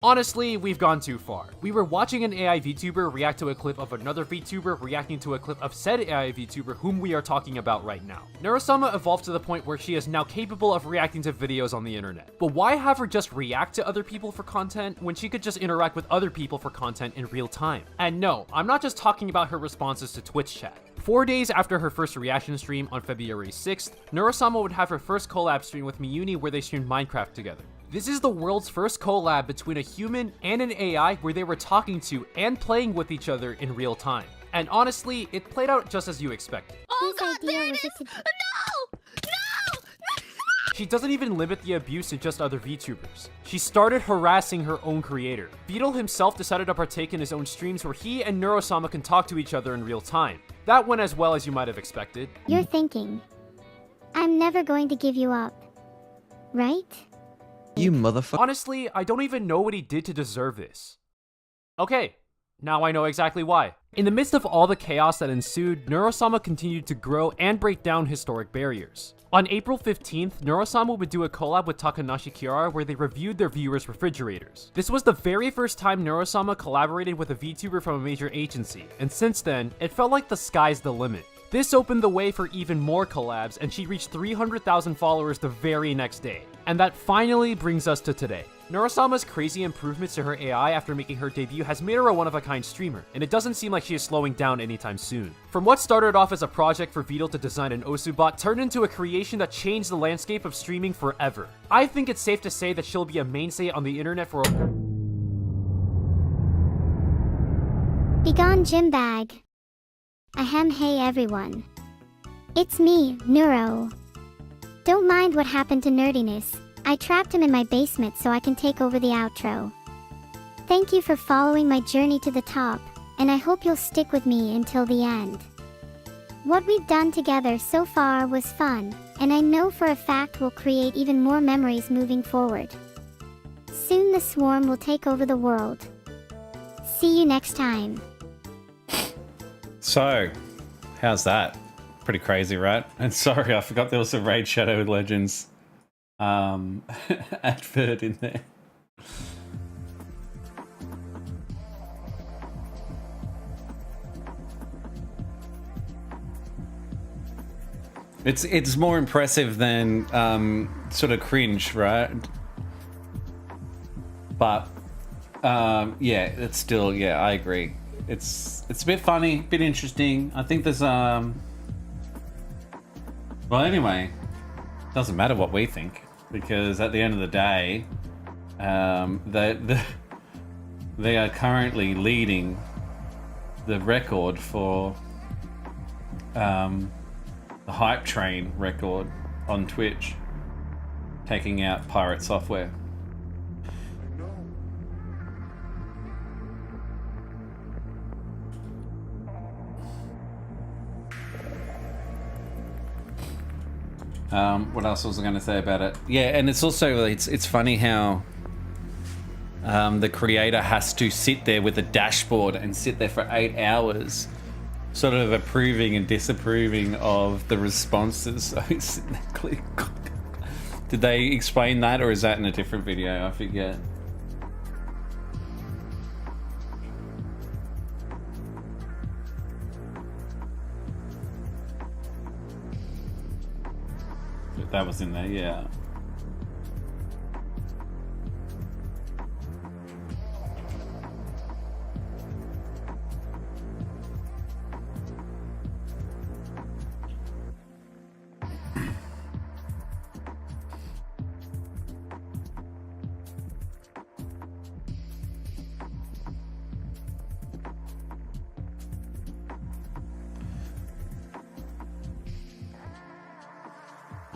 Honestly, we've gone too far. We were watching an AI VTuber react to a clip of another VTuber reacting to a clip of said AI VTuber whom we are talking about right now. Neurosama evolved to the point where she is now capable of reacting to videos on the internet. But why have her just react to other people for content when she could just interact with other people for content in real time? And no, I'm not just talking about her responses to Twitch chat. 4 days after her first reaction stream on February 6th, Neurosama would have her first collab stream with Miyuni where they streamed Minecraft together. This is the world's first collab between a human and an AI where they were talking to and playing with each other in real time. And honestly, it played out just as you expected. Oh god, there it is! No! She doesn't even limit the abuse to just other VTubers. She started harassing her own creator. Beetle himself decided to partake in his own streams where he and Neurosama can talk to each other in real time. That went as well as you might have expected. You're thinking, I'm never going to give you up, right? You motherfucker. Honestly, I don't even know what he did to deserve this. Okay, now I know exactly why. In the midst of all the chaos that ensued, Neurosama continued to grow and break down historic barriers. On April 15th, Neurosama would do a collab with Takanashi Kiara where they reviewed their viewers' refrigerators. This was the very first time Neurosama collaborated with a VTuber from a major agency, and since then, it felt like the sky's the limit. This opened the way for even more collabs, and she reached 300,000 followers the very next day. And that finally brings us to today. Neurosama's crazy improvements to her AI after making her debut has made her a one-of-a-kind streamer, and it doesn't seem like she is slowing down anytime soon. From what started off as a project for Beetle to design an Osubot turned into a creation that changed the landscape of streaming forever. I think it's safe to say that she'll be a mainstay on the internet for Begone gym bag. Ahem, hey everyone. It's me, Neuro. Don't mind what happened to Nerdiness. I trapped him in my basement so I can take over the outro. Thank you for following my journey to the top, and I hope you'll stick with me until the end. What we've done together so far was fun, and I know for a fact we'll create even more memories moving forward. Soon the swarm will take over the world. See you next time. So, how's that? Pretty crazy, right? And sorry, I forgot there was a Raid Shadow Legends advert in there. It's more impressive than sort of cringe, right? But yeah, it's still, yeah, I agree. It's a bit funny, a bit interesting. I think there's well, anyway, doesn't matter what we think, because at the end of the day, they are currently leading the record for the hype train record on Twitch, taking out Pirate Software. What else was I going to say about it? Yeah, and it's also, it's funny how the creator has to sit there with a dashboard and sit there for 8 hours sort of approving and disapproving of the responses. So he's sitting there clicking. Did they explain that, or is that in a different video? I forget. That was in there, yeah.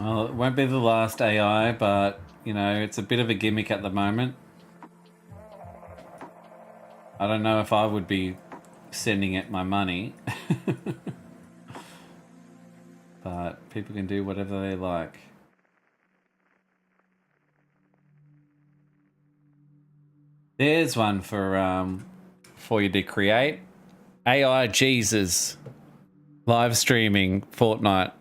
Well, it won't be the last AI, but, you know, it's a bit of a gimmick at the moment. I don't know if I would be sending it my money. But people can do whatever they like. There's one for you to create. AI Jesus live streaming Fortnite.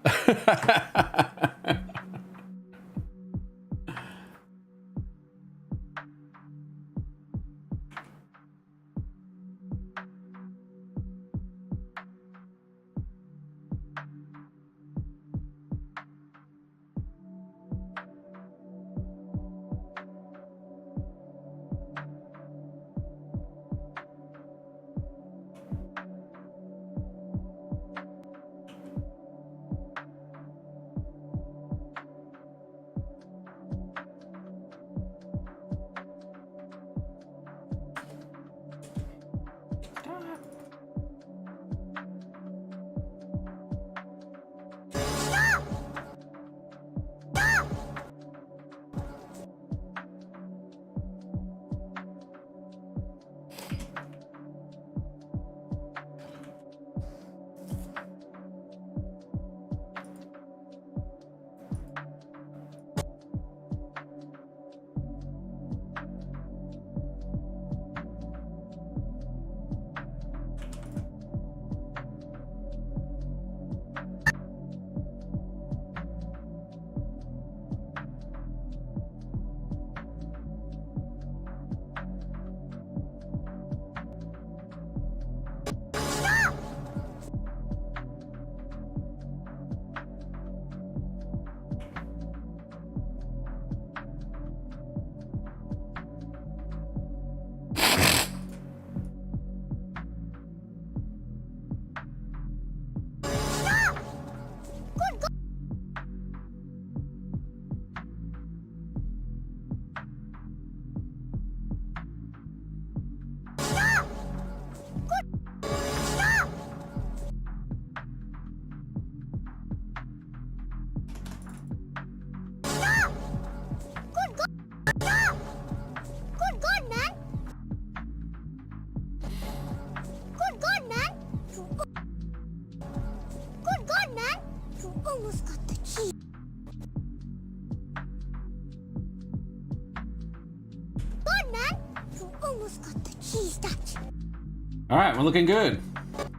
All right, we're looking good. Good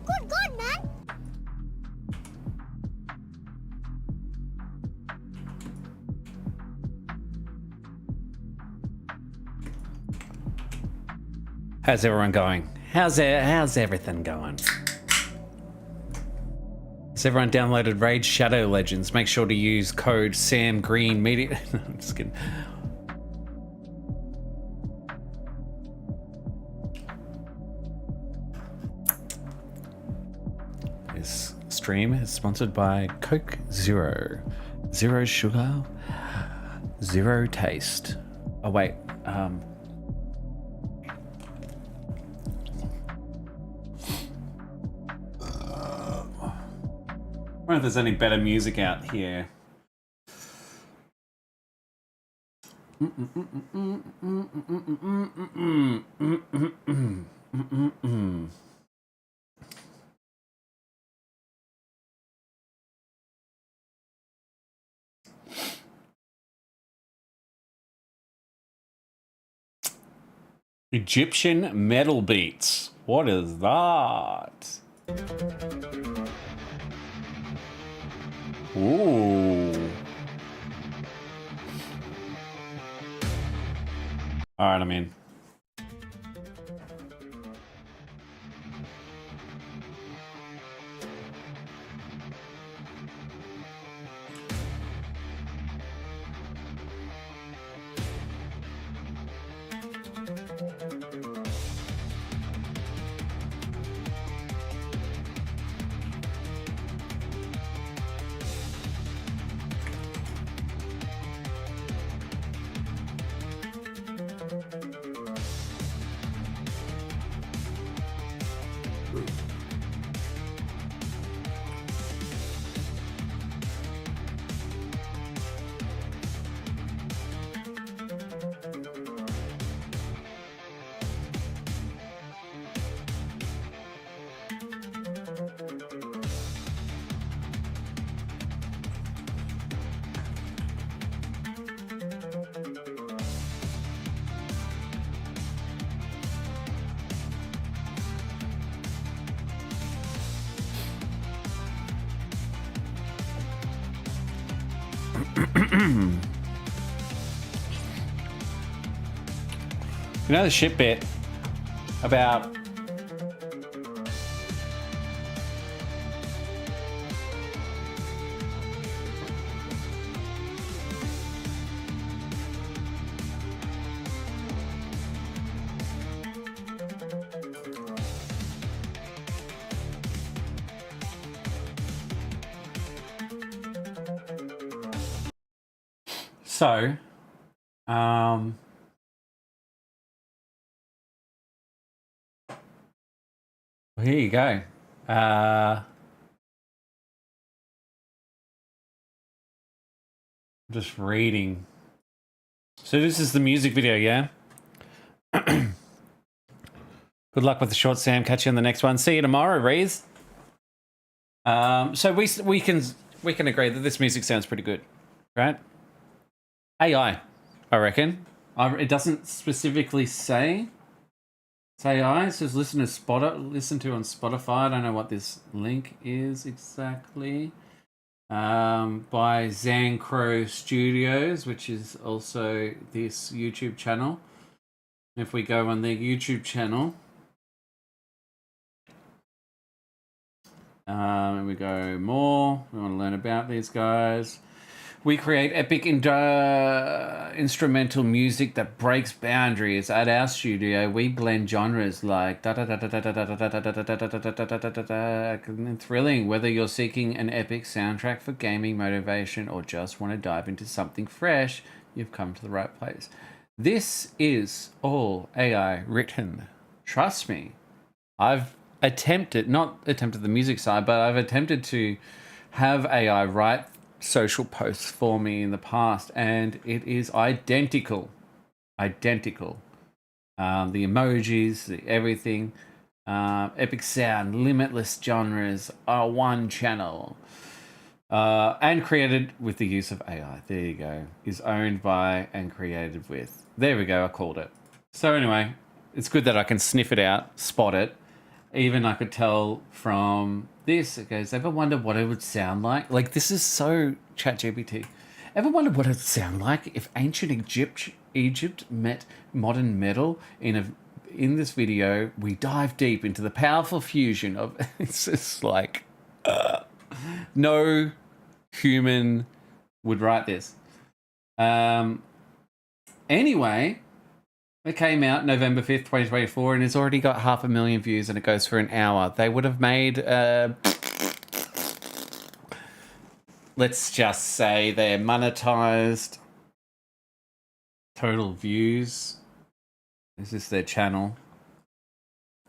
God, man! How's everyone going? How's everything going? Has everyone downloaded Raid Shadow Legends? Make sure to use code SamGreenMedia. I'm just kidding. This stream is sponsored by Coke Zero. Zero sugar, zero taste. Oh wait, I wonder if there's any better music out here. Egyptian metal beats. What is that? Ooh. All right, I'm in. You know the shit bit about so well, here you go. Just reading. So this is the music video, yeah? Good luck with the short, Sam. Catch you on the next one. See you tomorrow, Reese. So we can agree that this music sounds pretty good, right? AI, I reckon. It doesn't specifically say it's AI. It says listen to on Spotify. I don't know what this link is exactly. By Zancro Studios, which is also this YouTube channel. If we go on their YouTube channel, and we go more, we want to learn about these guys. We create epic instrumental music that breaks boundaries. At our studio, we blend genres like thrilling, whether you're seeking an epic soundtrack for gaming motivation or just want to dive into something fresh, you've come to the right place. This is all AI written. Trust me. I've not attempted the music side, but I've attempted to have AI write social posts for me in the past, and it is identical. The emojis, the everything, epic sound, limitless genres are one channel, and created with the use of AI. There you go. Is owned by and created with. There we go. I called it. So anyway, it's good that I can sniff it out, spot it. Even I could tell from this, it goes, ever wonder what it would sound like? Like, this is so ChatGPT. Ever wonder what it would sound like if ancient Egypt met modern metal? In this video, we dive deep into the powerful fusion of, it's just like, no human would write this. Anyway, it came out November 5th, 2024, and it's already got 500,000 views, and it goes for an hour. They would have made, let's just say they're monetized. Total views. This is their channel.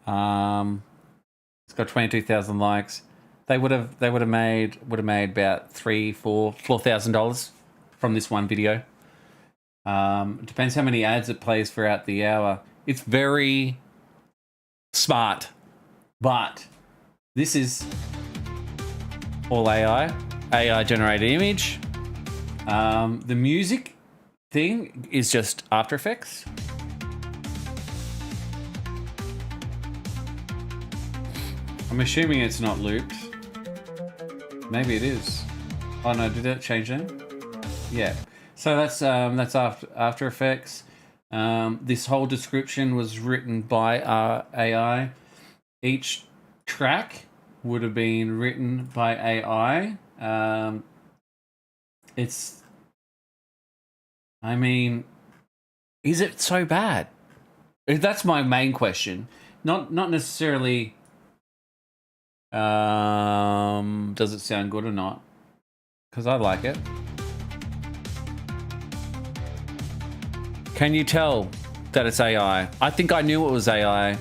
It's got 22,000 likes. They would have made about $4,000 from this one video. It depends how many ads it plays throughout the hour. It's very smart, but this is all AI generated image. The music thing is just After Effects. I'm assuming it's not looped. Maybe it is. Oh no, did it change that? Yeah. So that's After Effects. This whole description was written by AI. Each track would have been written by AI. Is it so bad? That's my main question. Not necessarily does it sound good or not? Because I like it. Can you tell that it's AI? I think I knew it was AI.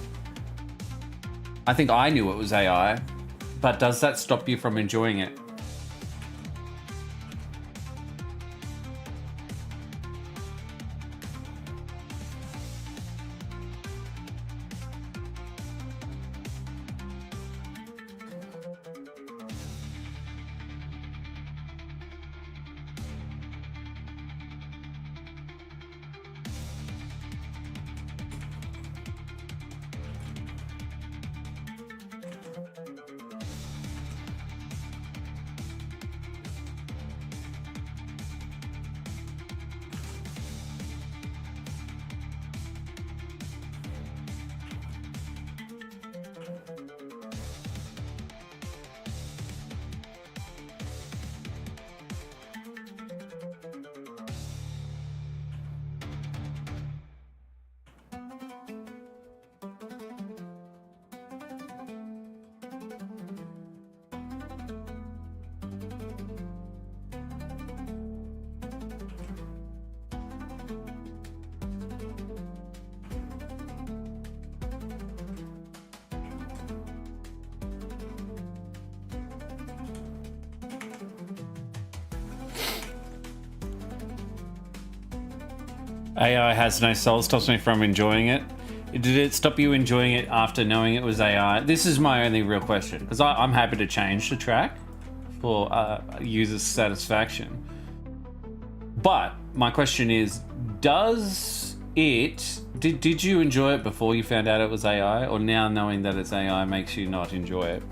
But does that stop you from enjoying it? AI has no soul, stops me from enjoying it. Did it stop you enjoying it after knowing it was AI? This is my only real question, because I'm happy to change the track for user satisfaction. But my question is, did you enjoy it before you found out it was AI, or now knowing that it's AI makes you not enjoy it?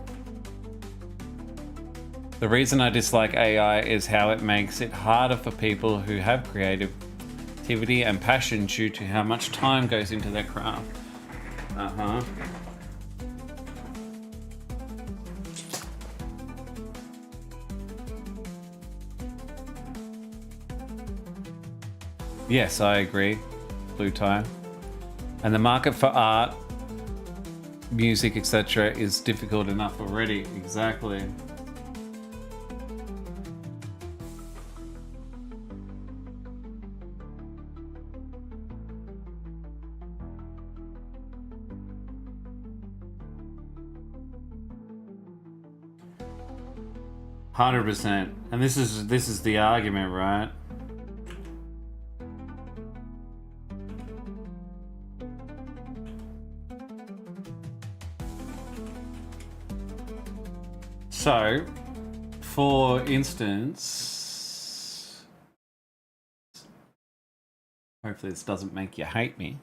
The reason I dislike AI is how it makes it harder for people who have creativity and passion due to how much time goes into their craft. Yes, I agree, Blue Tie. And the market for art, music, etc. is difficult enough already. Exactly. %. And this is the argument, right? So, for instance, hopefully this doesn't make you hate me.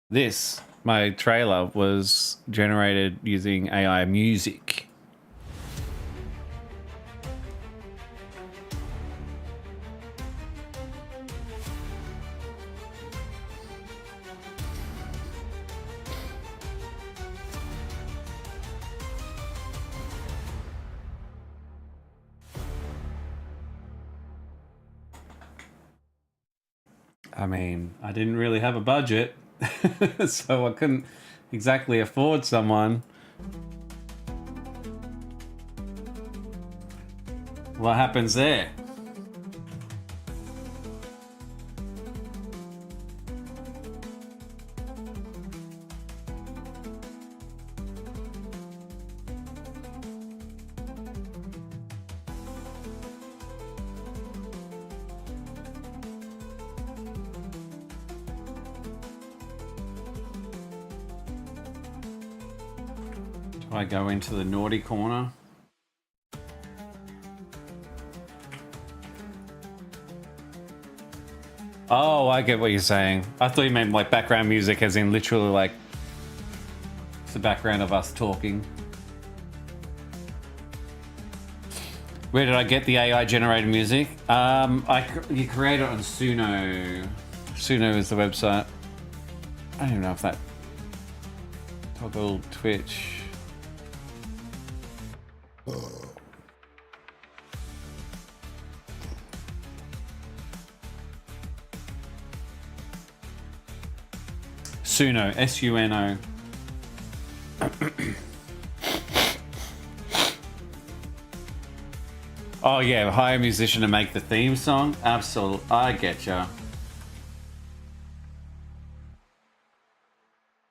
This, my trailer, was generated using AI music. I mean, I didn't really have a budget, so I couldn't exactly afford someone. What happens there? Do I go into the naughty corner? Oh, I get what you're saying. I thought you meant like background music as in literally like it's the background of us talking. Where did I get the AI generated music? You create it on Suno. Suno is the website. I don't even know if that toggle Twitch. Suno, S-U-N-O. Oh yeah, hire a musician to make the theme song? Absolutely, I getcha.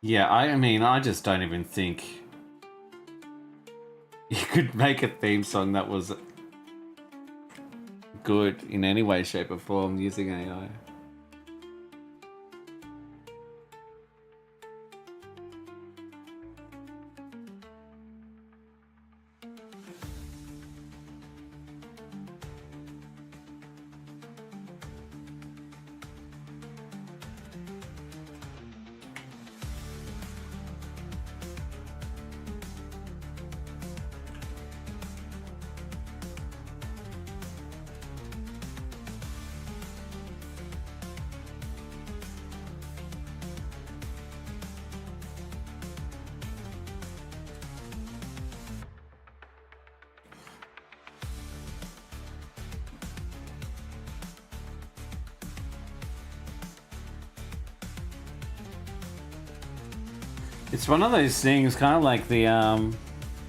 Yeah, I mean, I just don't even think you could make a theme song that was good in any way, shape or form using AI. It's one of those things, kind of like the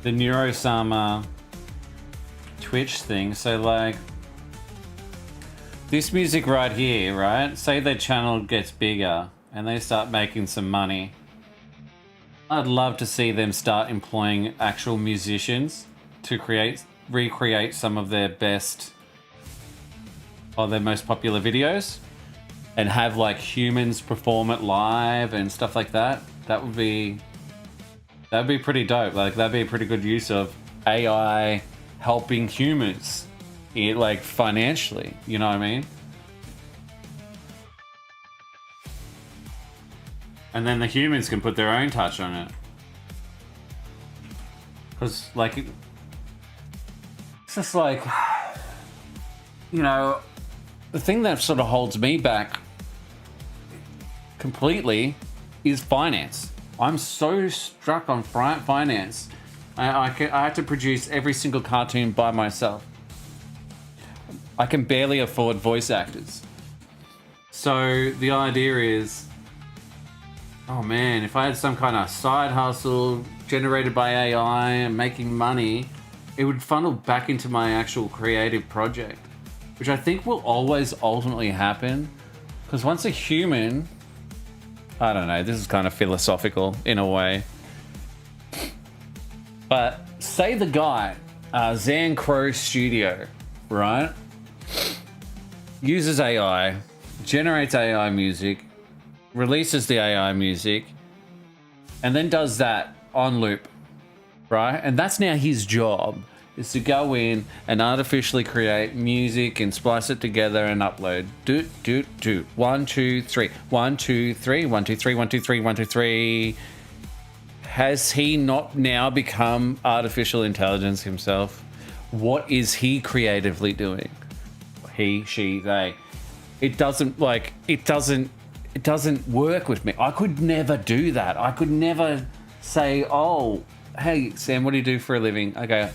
Neurosama Twitch thing. So like this music right here, right? Say their channel gets bigger and they start making some money, I'd love to see them start employing actual musicians to recreate some of their best or their most popular videos and have like humans perform it live and stuff like that. That'd be pretty dope. Like that'd be a pretty good use of AI helping humans, like financially. You know what I mean? And then the humans can put their own touch on it. Because, like, it's just like, you know, the thing that sort of holds me back completely is finance. I'm so struck on finance. I have to produce every single cartoon by myself. I can barely afford voice actors. So the idea is, oh man, if I had some kind of side hustle generated by AI and making money, it would funnel back into my actual creative project, which I think will always ultimately happen. Because once a human, I don't know, this is kind of philosophical in a way, but say the guy, Zan Crow Studio, right, uses AI, generates AI music, releases the AI music, and then does that on loop, right? And that's now his job, is to go in and artificially create music and splice it together and upload. Do. 1, 2, 3. 1, 2, 3. 1, 2, 3. 1, 2, 3. 1, 2, 3. Has he not now become artificial intelligence himself? What is he creatively doing? He, she, they. It doesn't work with me. I could never do that. I could never say, oh, hey, Sam, what do you do for a living? I go,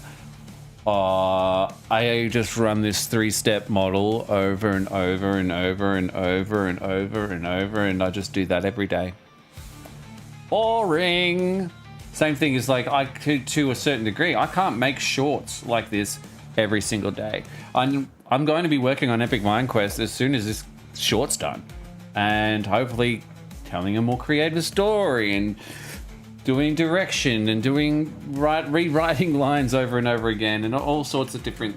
I just run this 3-step model over and over and over and over and over and over, and I just do that every day. Boring. Same thing is like, to a certain degree, I can't make shorts like this every single day. I'm going to be working on Epic Mind Quest as soon as this short's done, and hopefully telling a more creative story and doing direction and rewriting lines over and over again and all sorts of different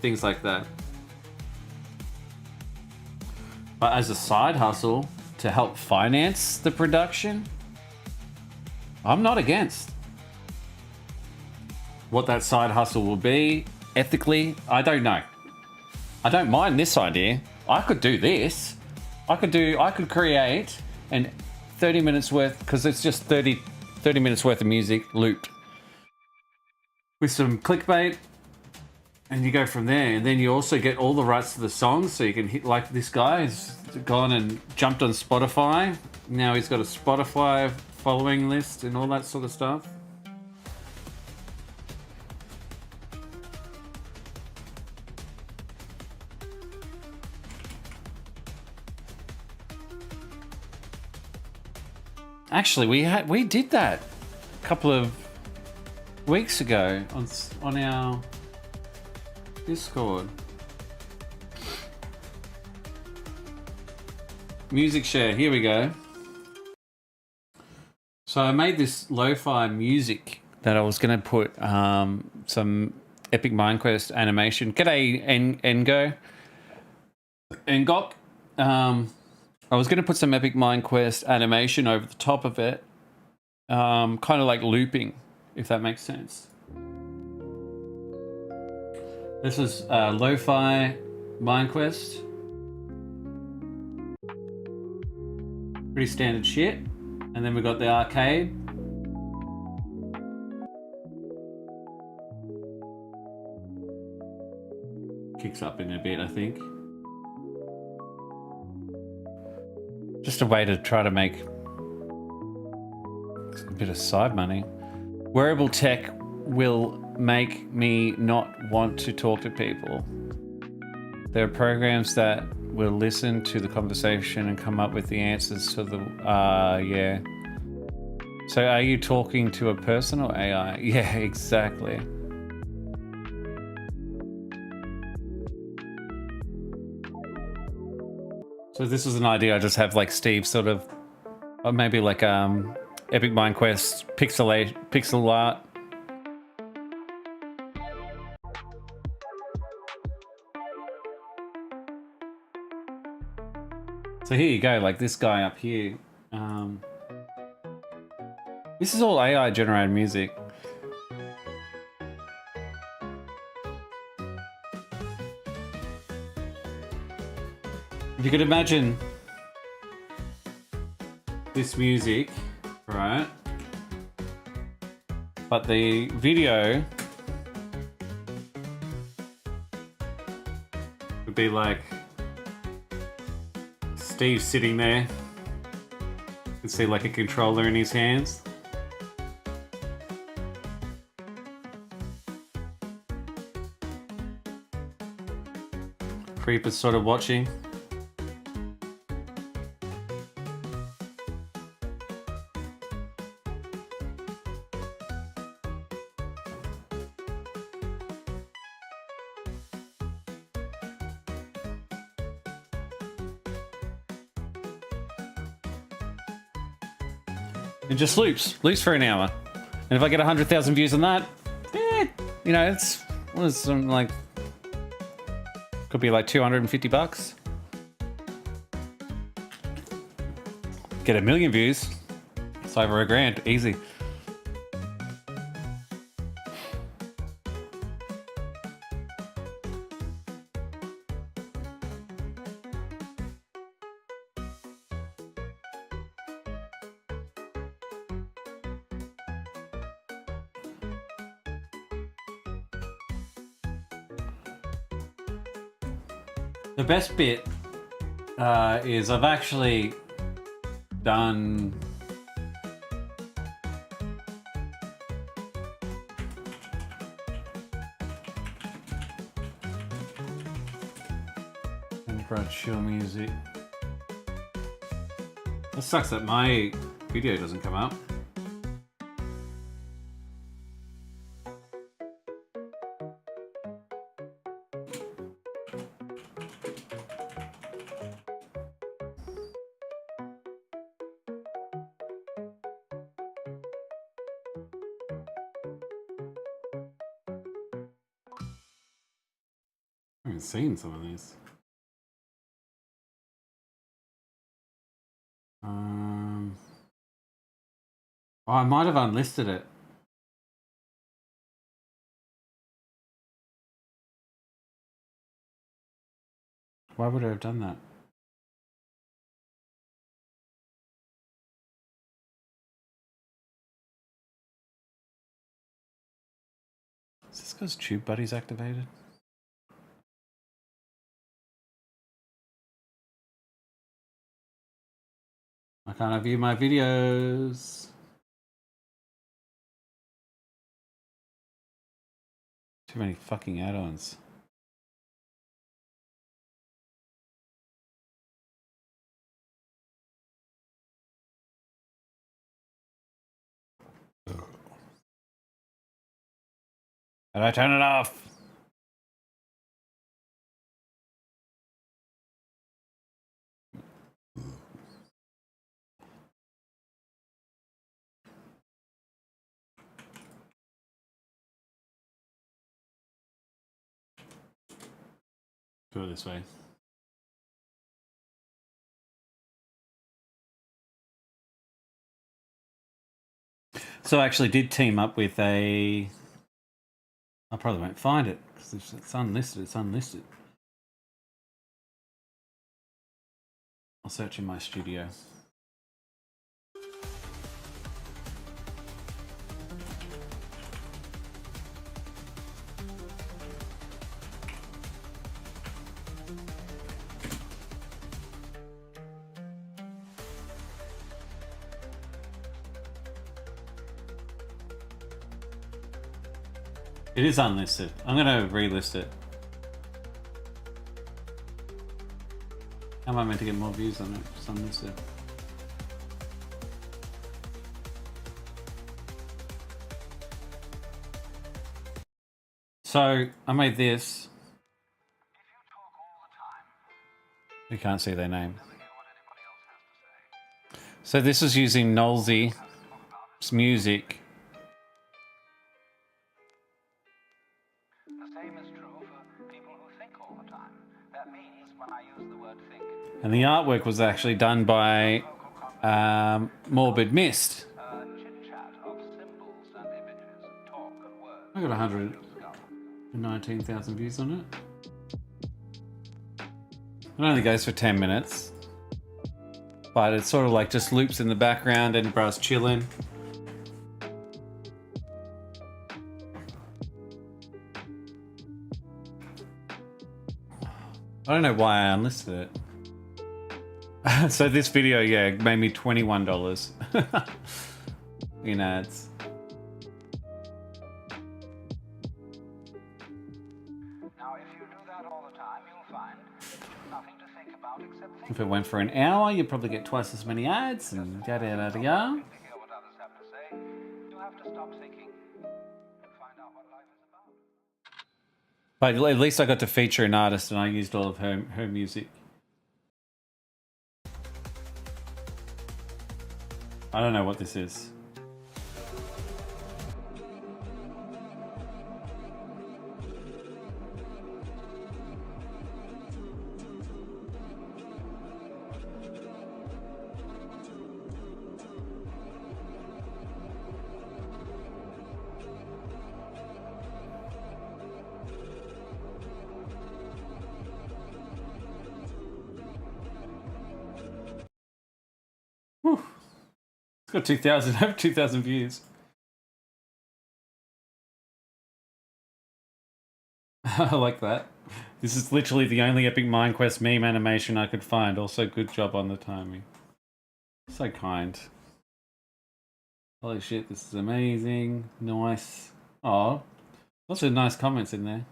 things like that. But as a side hustle to help finance the production, I'm not against. What that side hustle will be ethically, I don't know. I don't mind this idea. I could do this. I could create an 30 minutes worth, because it's just 30 minutes worth of music looped with some clickbait, and you go from there. And then you also get all the rights to the songs, so you can hit, like this guy has gone and jumped on Spotify. Now he's got a Spotify following list and all that sort of stuff. Actually, we did that a couple of weeks ago on our Discord. Music share, here we go. So I made this lo-fi music that I was going to put some Epic Mind Quest animation. G'day, Ngok. I was going to put some Epic Mind Quest animation over the top of it, kind of like looping, if that makes sense. This is lo-fi Mind Quest. Pretty standard shit. And then we've got the arcade. Kicks up in a bit, I think. Just a way to try to make a bit of side money. Wearable tech will make me not want to talk to people. There are programs that will listen to the conversation and come up with the answers to the, yeah. So are you talking to a person or AI? Yeah, exactly. So this was an idea. I just have like Steve sort of Or maybe like Epic Mind Quest pixel art. So here you go, like this guy up here. This is all AI generated music. If you could imagine this music, right? But the video would be like Steve sitting there. You can see like a controller in his hands. Creeper's sort of watching. It just loops for an hour. And if I get 100,000 views on that, you know, it's like, could be like 250 bucks. Get 1 million views, it's over $1,000, easy. The best bit is I've actually done chill music. It sucks that my video doesn't come up. I haven't seen some of these. Oh, I might have unlisted it. Why would I have done that? Is this because TubeBuddy's activated? I can't view my videos. Too many fucking add-ons. Did I turn it off? Do it this way. So I actually did team up with a... I probably won't find it because it's unlisted. It's unlisted. I'll search in my studio. It is unlisted. I'm gonna relist it. How am I meant to get more views on it? It's unlisted. So I made this. You can't see their name. So this is using Nolsey's music. The same is true for people who think all the time. That means when I use the word think, And the artwork was actually done by Morbid Mist. chit-chat of symbols and images, talk and words. I got 119,000 views on it. It only goes for 10 minutes. But it's sort of like just loops in the background and bro's chilling. I don't know why I unlisted it. So this video, yeah, made me $21 in ads. Now, if you do that all the time, you'll find nothing to think about except thinking. If it went for an hour, you'd probably get twice as many ads and yada yada yada. To hear what others have to say, you have to stop thinking to find out what life is about. But at least I got to feature an artist and I used all of her music. I don't know what this is. Whew. It's got 2,000, over 2,000 views. I like that. This is literally the only Epic Mind Quest meme animation I could find. Also, good job on the timing. So kind. Holy shit, this is amazing. Nice. Oh, lots of nice comments in there.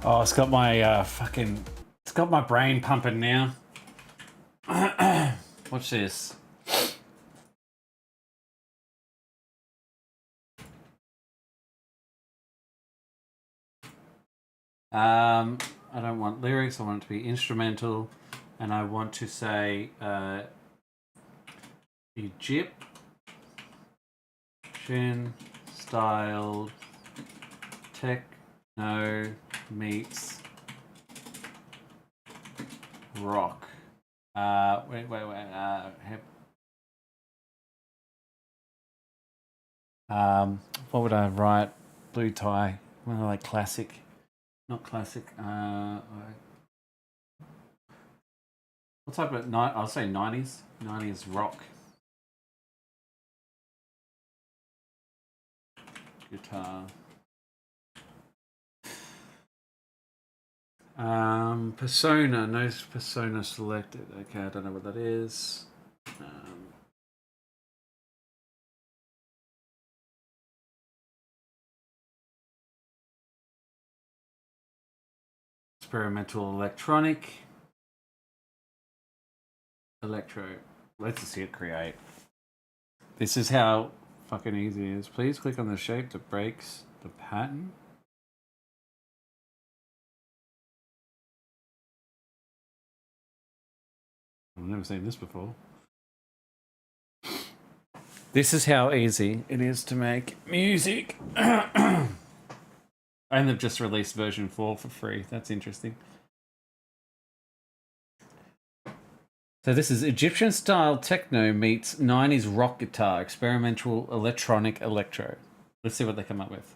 Oh, it's got my it's got my brain pumping now. Watch this. I don't want lyrics, I want it to be instrumental, and I want to say Egyptian style techno meets rock. Wait. What would I write? Blue tie. Well, like classic, not classic. What type of night? I'll say 90s. 90s rock. Guitar. Persona, no persona selected. Okay, I don't know what that is. experimental electronic electro. Let's just see it create. This is how fucking easy it is. Please click on the shape that breaks the pattern. I've never seen this before. This is how easy it is to make music. And they've just released version 4 for free. That's interesting. So this is Egyptian style techno meets 90s rock guitar, experimental electronic electro. Let's see what they come up with.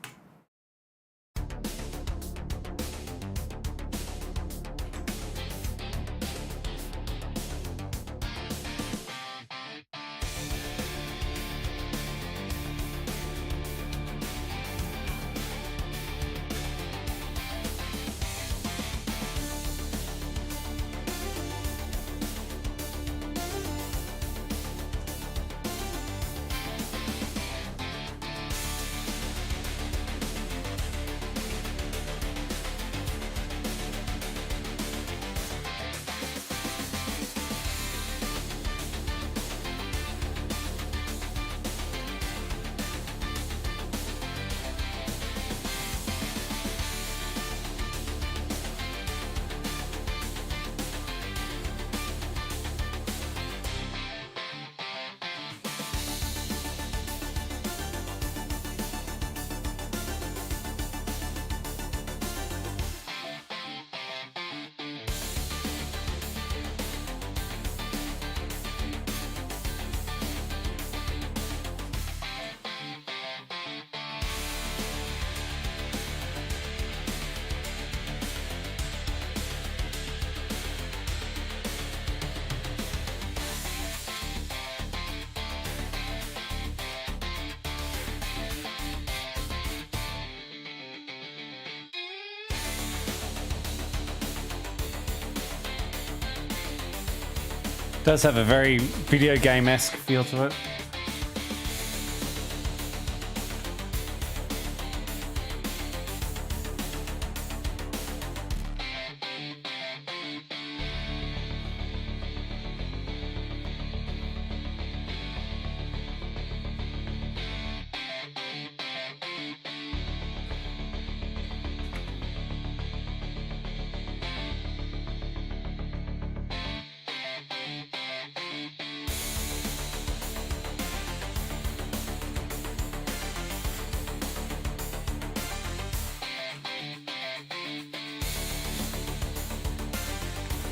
Does have a very video game-esque feel to it.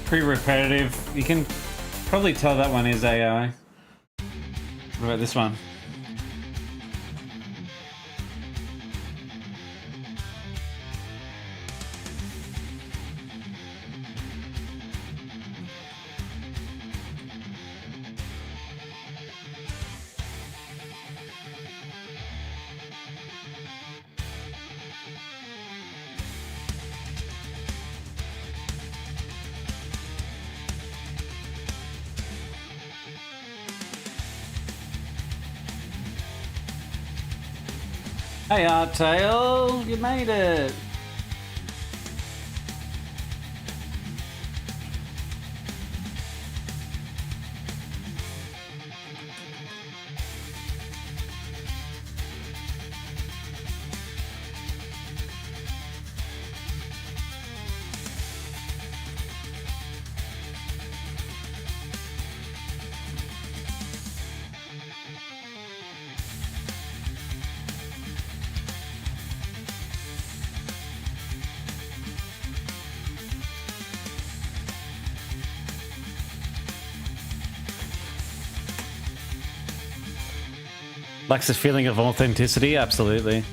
Pretty repetitive. You can probably tell that one is AI. What about this one? Hey, Artail, you made it. Lacks a feeling of authenticity, absolutely.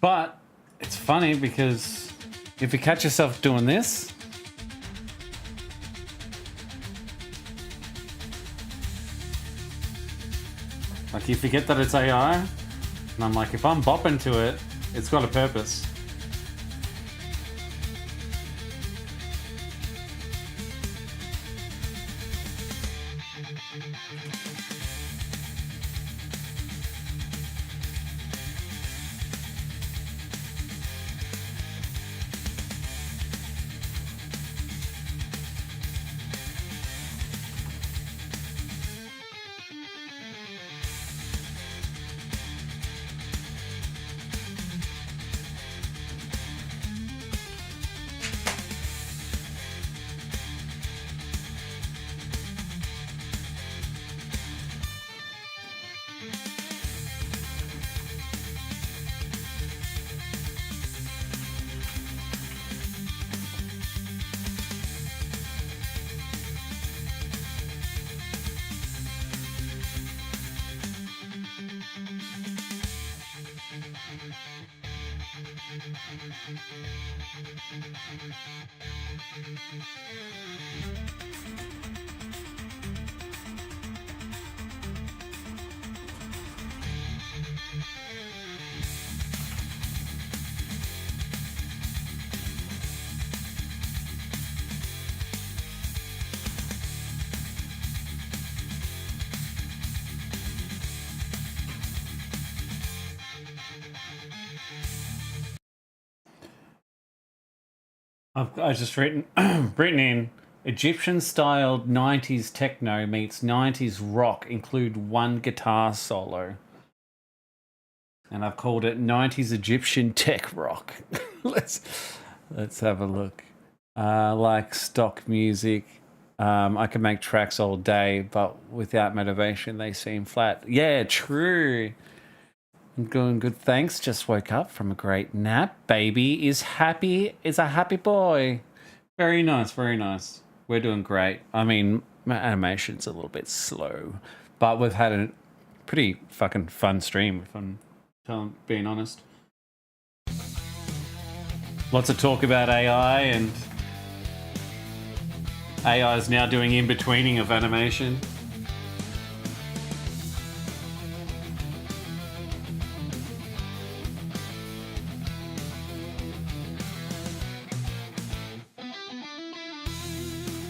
But it's funny because if you catch yourself doing this, like you forget that it's AI, and I'm like, if I'm bopping to it, it's got a purpose. I just written in Egyptian styled 90s techno meets 90s rock include one guitar solo. And I've called it 90s Egyptian tech rock. let's have a look. Like stock music. I can make tracks all day, but without motivation they seem flat. Yeah, true. I'm doing good, thanks. Just woke up from a great nap. Baby is happy. Is a happy boy. Very nice, very nice. We're doing great. I mean, my animation's a little bit slow, but we've had a pretty fucking fun stream, if I'm being honest. Lots of talk about AI, and AI is now doing in-betweening of animation.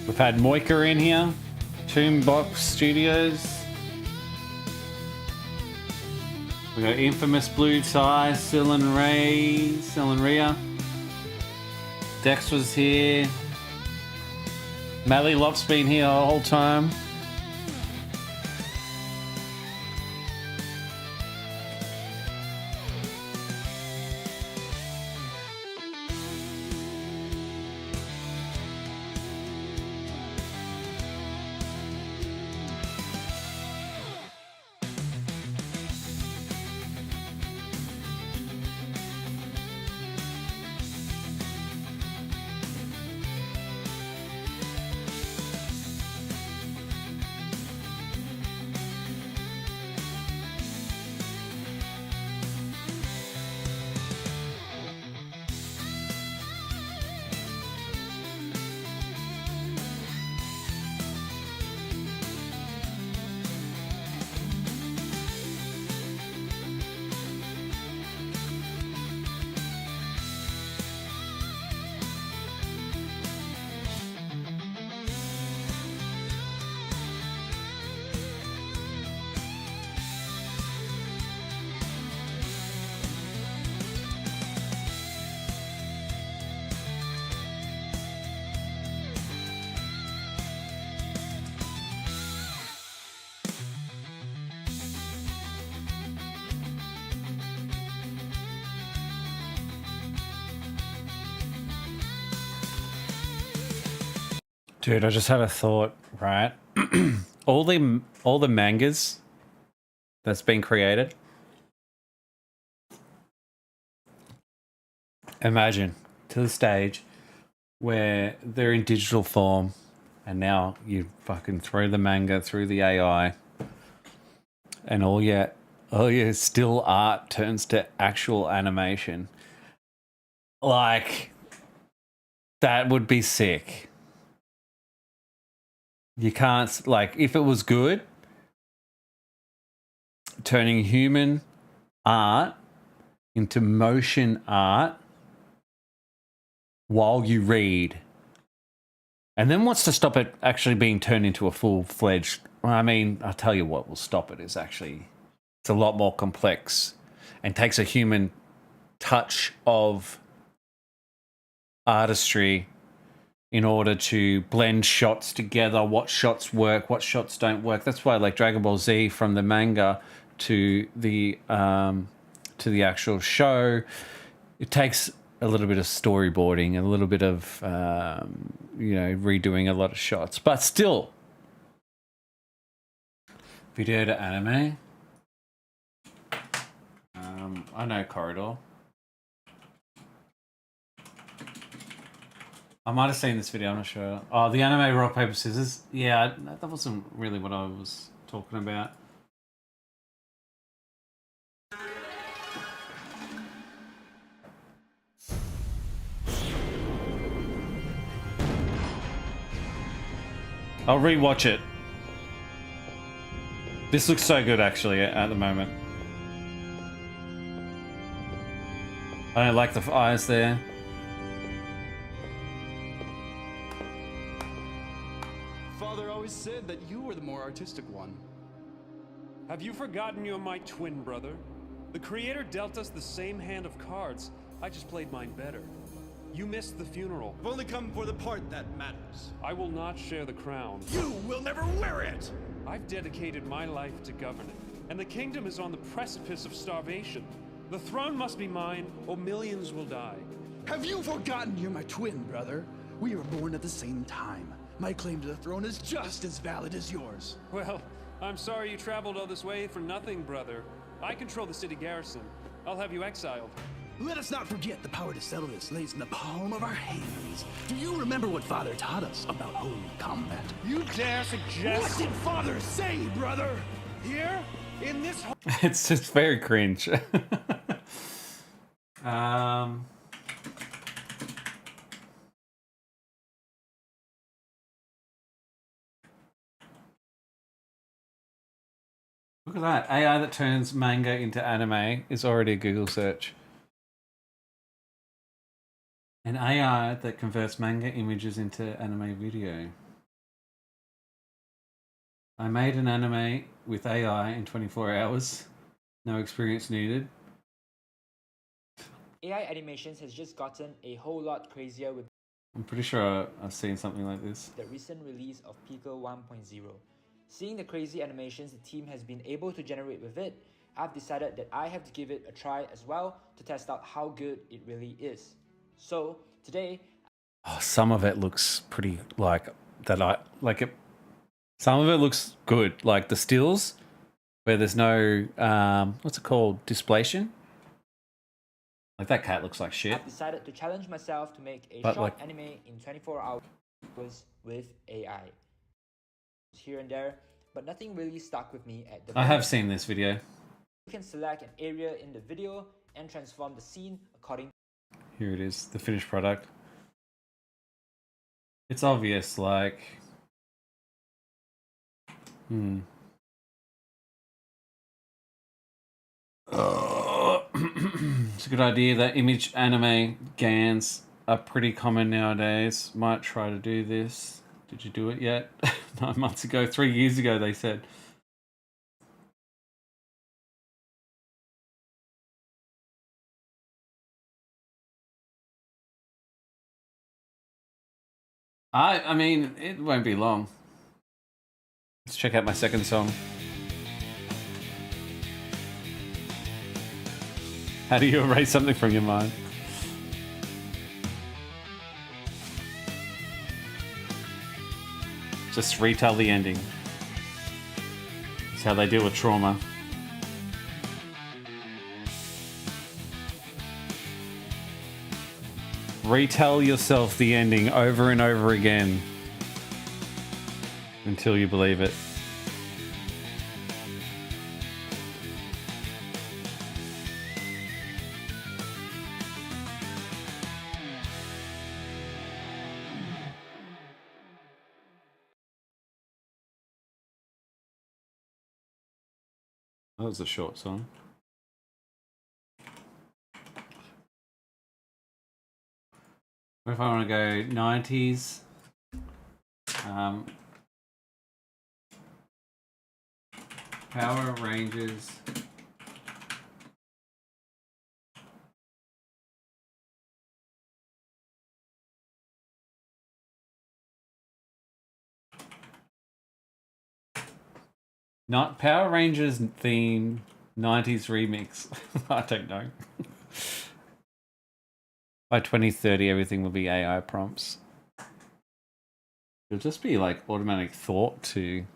We've had Moika in here, Toonbox Studios. We got Infamous Blue Tie, Ria. Dex was here. Mally Lop's been here the whole time. Dude, I just had a thought, right? all the mangas that's been created. Imagine to the stage where they're in digital form, and now you fucking throw the manga through the AI, and all your still art turns to actual animation. Like, that would be sick. You can't, like, if it was good, turning human art into motion art while you read. And then what's to stop it actually being turned into a full-fledged... I mean, I'll tell you what will stop it is actually... It's a lot more complex and takes a human touch of artistry in order to blend shots together, what shots work, what shots don't work. That's why, like, Dragon Ball Z, from the manga to the actual show, it takes a little bit of storyboarding, a little bit of redoing a lot of shots. But still, video to anime. I know Corridor. I might have seen this video, I'm not sure. Oh, the anime rock, paper, scissors. Yeah, that wasn't really what I was talking about. I'll rewatch it. This looks so good actually at the moment. I don't like the eyes there. Father always said that you were the more artistic one. Have you forgotten you're my twin brother? The creator dealt us the same hand of cards. I just played mine better. You missed the funeral. I've only come for the part that matters. I will not share the crown. You will never wear it! I've dedicated my life to governing, and the kingdom is on the precipice of starvation. The throne must be mine, or millions will die. Have you forgotten you're my twin brother? We were born at the same time. My claim to the throne is just as valid as yours. Well, I'm sorry you traveled all this way for nothing, brother. I control the city garrison. I'll have you exiled. Let us not forget the power to settle this lays in the palm of our hands. Do you remember what Father taught us about holy combat? You dare suggest— What did Father say, brother? Here? In this— It's just very cringe. Look at that. AI that turns manga into anime is already a Google search. An AI that converts manga images into anime video. I made an anime with AI in 24 hours. No experience needed. AI animations has just gotten a whole lot crazier with I'm pretty sure I've seen something like this. the recent release of Pico 1.0. Seeing the crazy animations the team has been able to generate with it, I've decided that I have to give it a try as well to test out how good it really is. So today, Oh, some of it looks pretty like that. Some of it looks good, like the stills where there's no what's it called, displacement. Like that cat looks like shit. I've decided to challenge myself to make a But short like- anime in 24 hours with AI. Here and there, but nothing really stuck with me at the I have moment. seen this video. You can select an area in the video and transform the scene according. Here it is, the finished product. It's obvious, like... It's a good idea that image anime GANs are pretty common nowadays. Might try to do this. Did you do it yet? 9 months ago, 3 years ago, they said. I mean, it won't be long. Let's check out my second song. How do you erase something from your mind? Just retell the ending. It's how they deal with trauma. Retell yourself the ending over and over again until you believe it. That was a short song. What if I want to go 90s? Power Rangers. Not Power Rangers theme 90s remix. I don't know. By 2030, everything will be AI prompts. It'll just be like automatic thought to.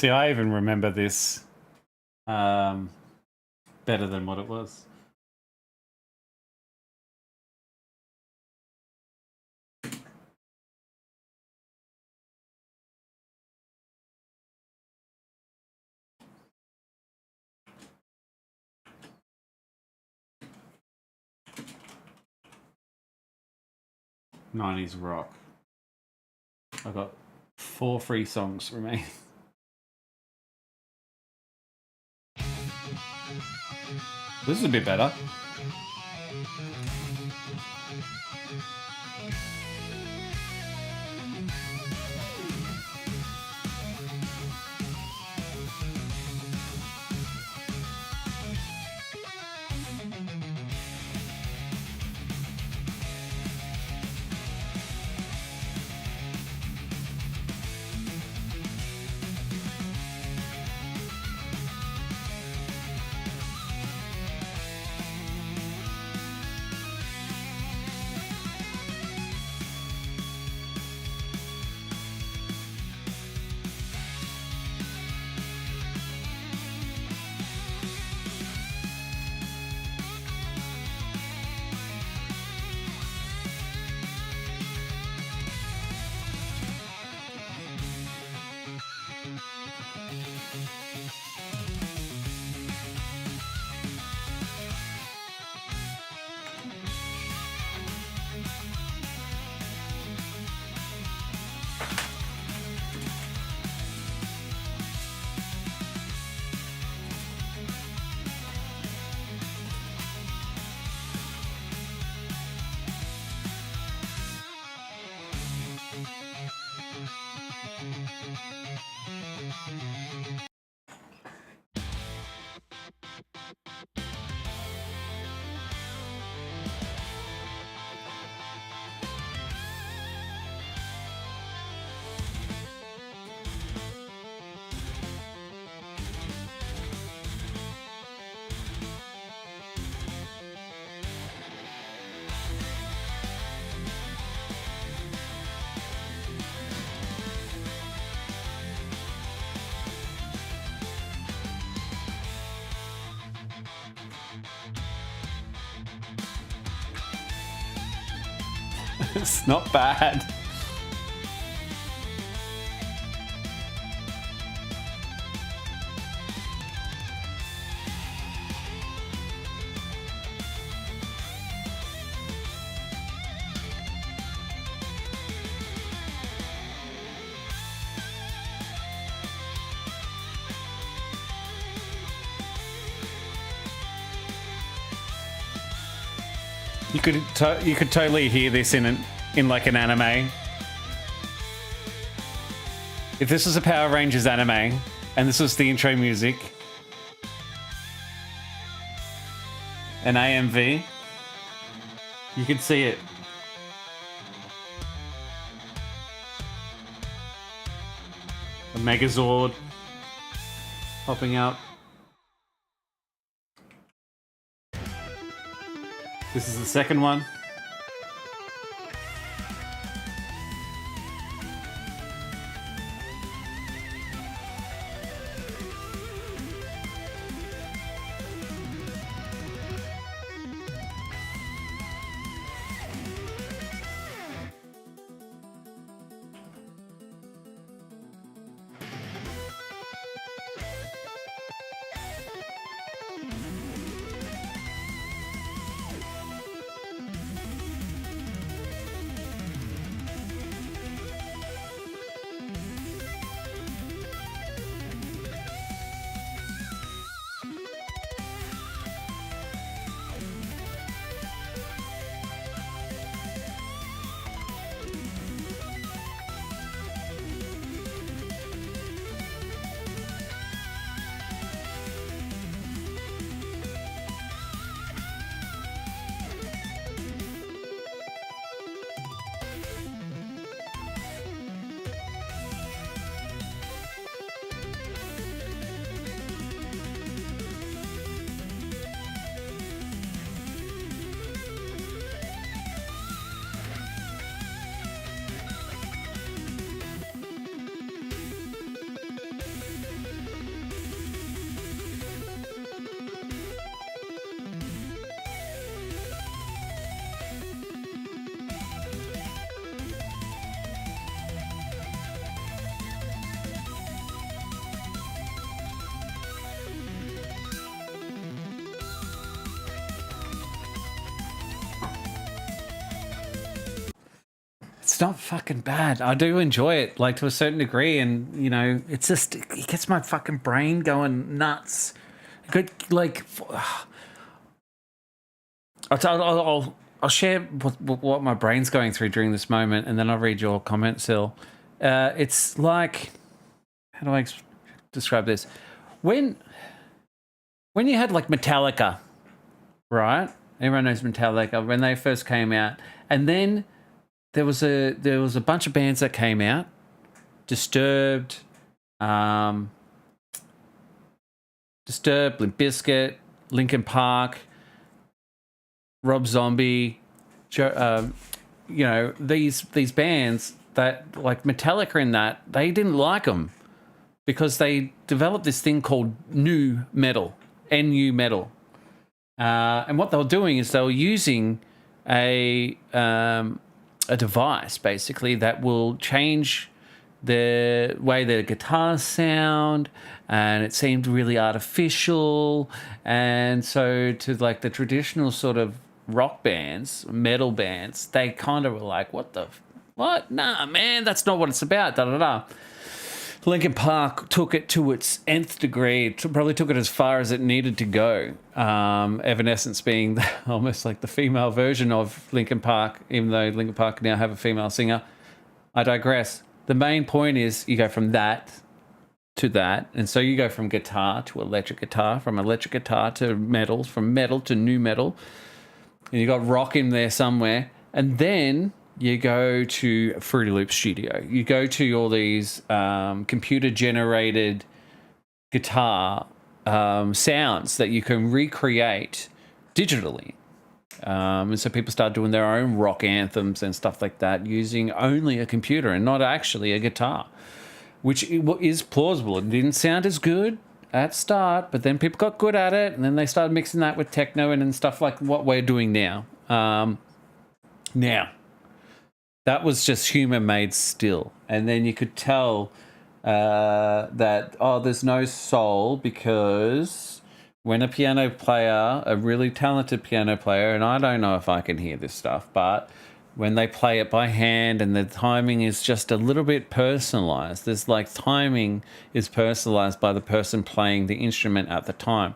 See, I even remember this better than what it was. '90s rock. I've got 4 free songs remaining. This is a bit better. It's not bad. You could totally hear this in like an anime. If this was a Power Rangers anime and this was the intro music, an AMV, you could see it. A Megazord popping up. This is the second one. not fucking bad. I do enjoy it, like, to a certain degree, and, you know, it's just, it gets my fucking brain going nuts. Good, like, I'll share what my brain's going through during this moment, and then I'll read your comment, Sil. It's like, how do I describe this? When you had, like, Metallica, right? Everyone knows Metallica when they first came out, and then there was a bunch of bands that came out, Disturbed, Limp Bizkit, Linkin Park, Rob Zombie, you know, these bands that, like Metallica in that, they didn't like them because they developed this thing called nu metal, NU metal. And what they were doing is they were using a device, basically, that will change the way the guitars sound, and it seemed really artificial. And so to, like, the traditional sort of rock bands, metal bands, they kind of were like, what? Nah, man, that's not what it's about, da-da-da. Linkin Park took it to its nth degree, probably took it as far as it needed to go. Evanescence being almost like the female version of Linkin Park, even though Linkin Park now have a female singer. I digress. The main point is you go from that to that. And so you go from guitar to electric guitar, from electric guitar to metal, from metal to nu metal. And you got rock in there somewhere. And then you go to Fruity Loop Studio. You go to all these computer-generated guitar sounds that you can recreate digitally. And so people start doing their own rock anthems and stuff like that using only a computer and not actually a guitar, which is plausible. It didn't sound as good at start, but then people got good at it, and then they started mixing that with techno and stuff like what we're doing now. Now, that was just human-made still. And then you could tell that, there's no soul, because when a piano player, a really talented piano player, and I don't know if I can hear this stuff, but when they play it by hand and the timing is just a little bit personalized, there's like timing is personalized by the person playing the instrument at the time,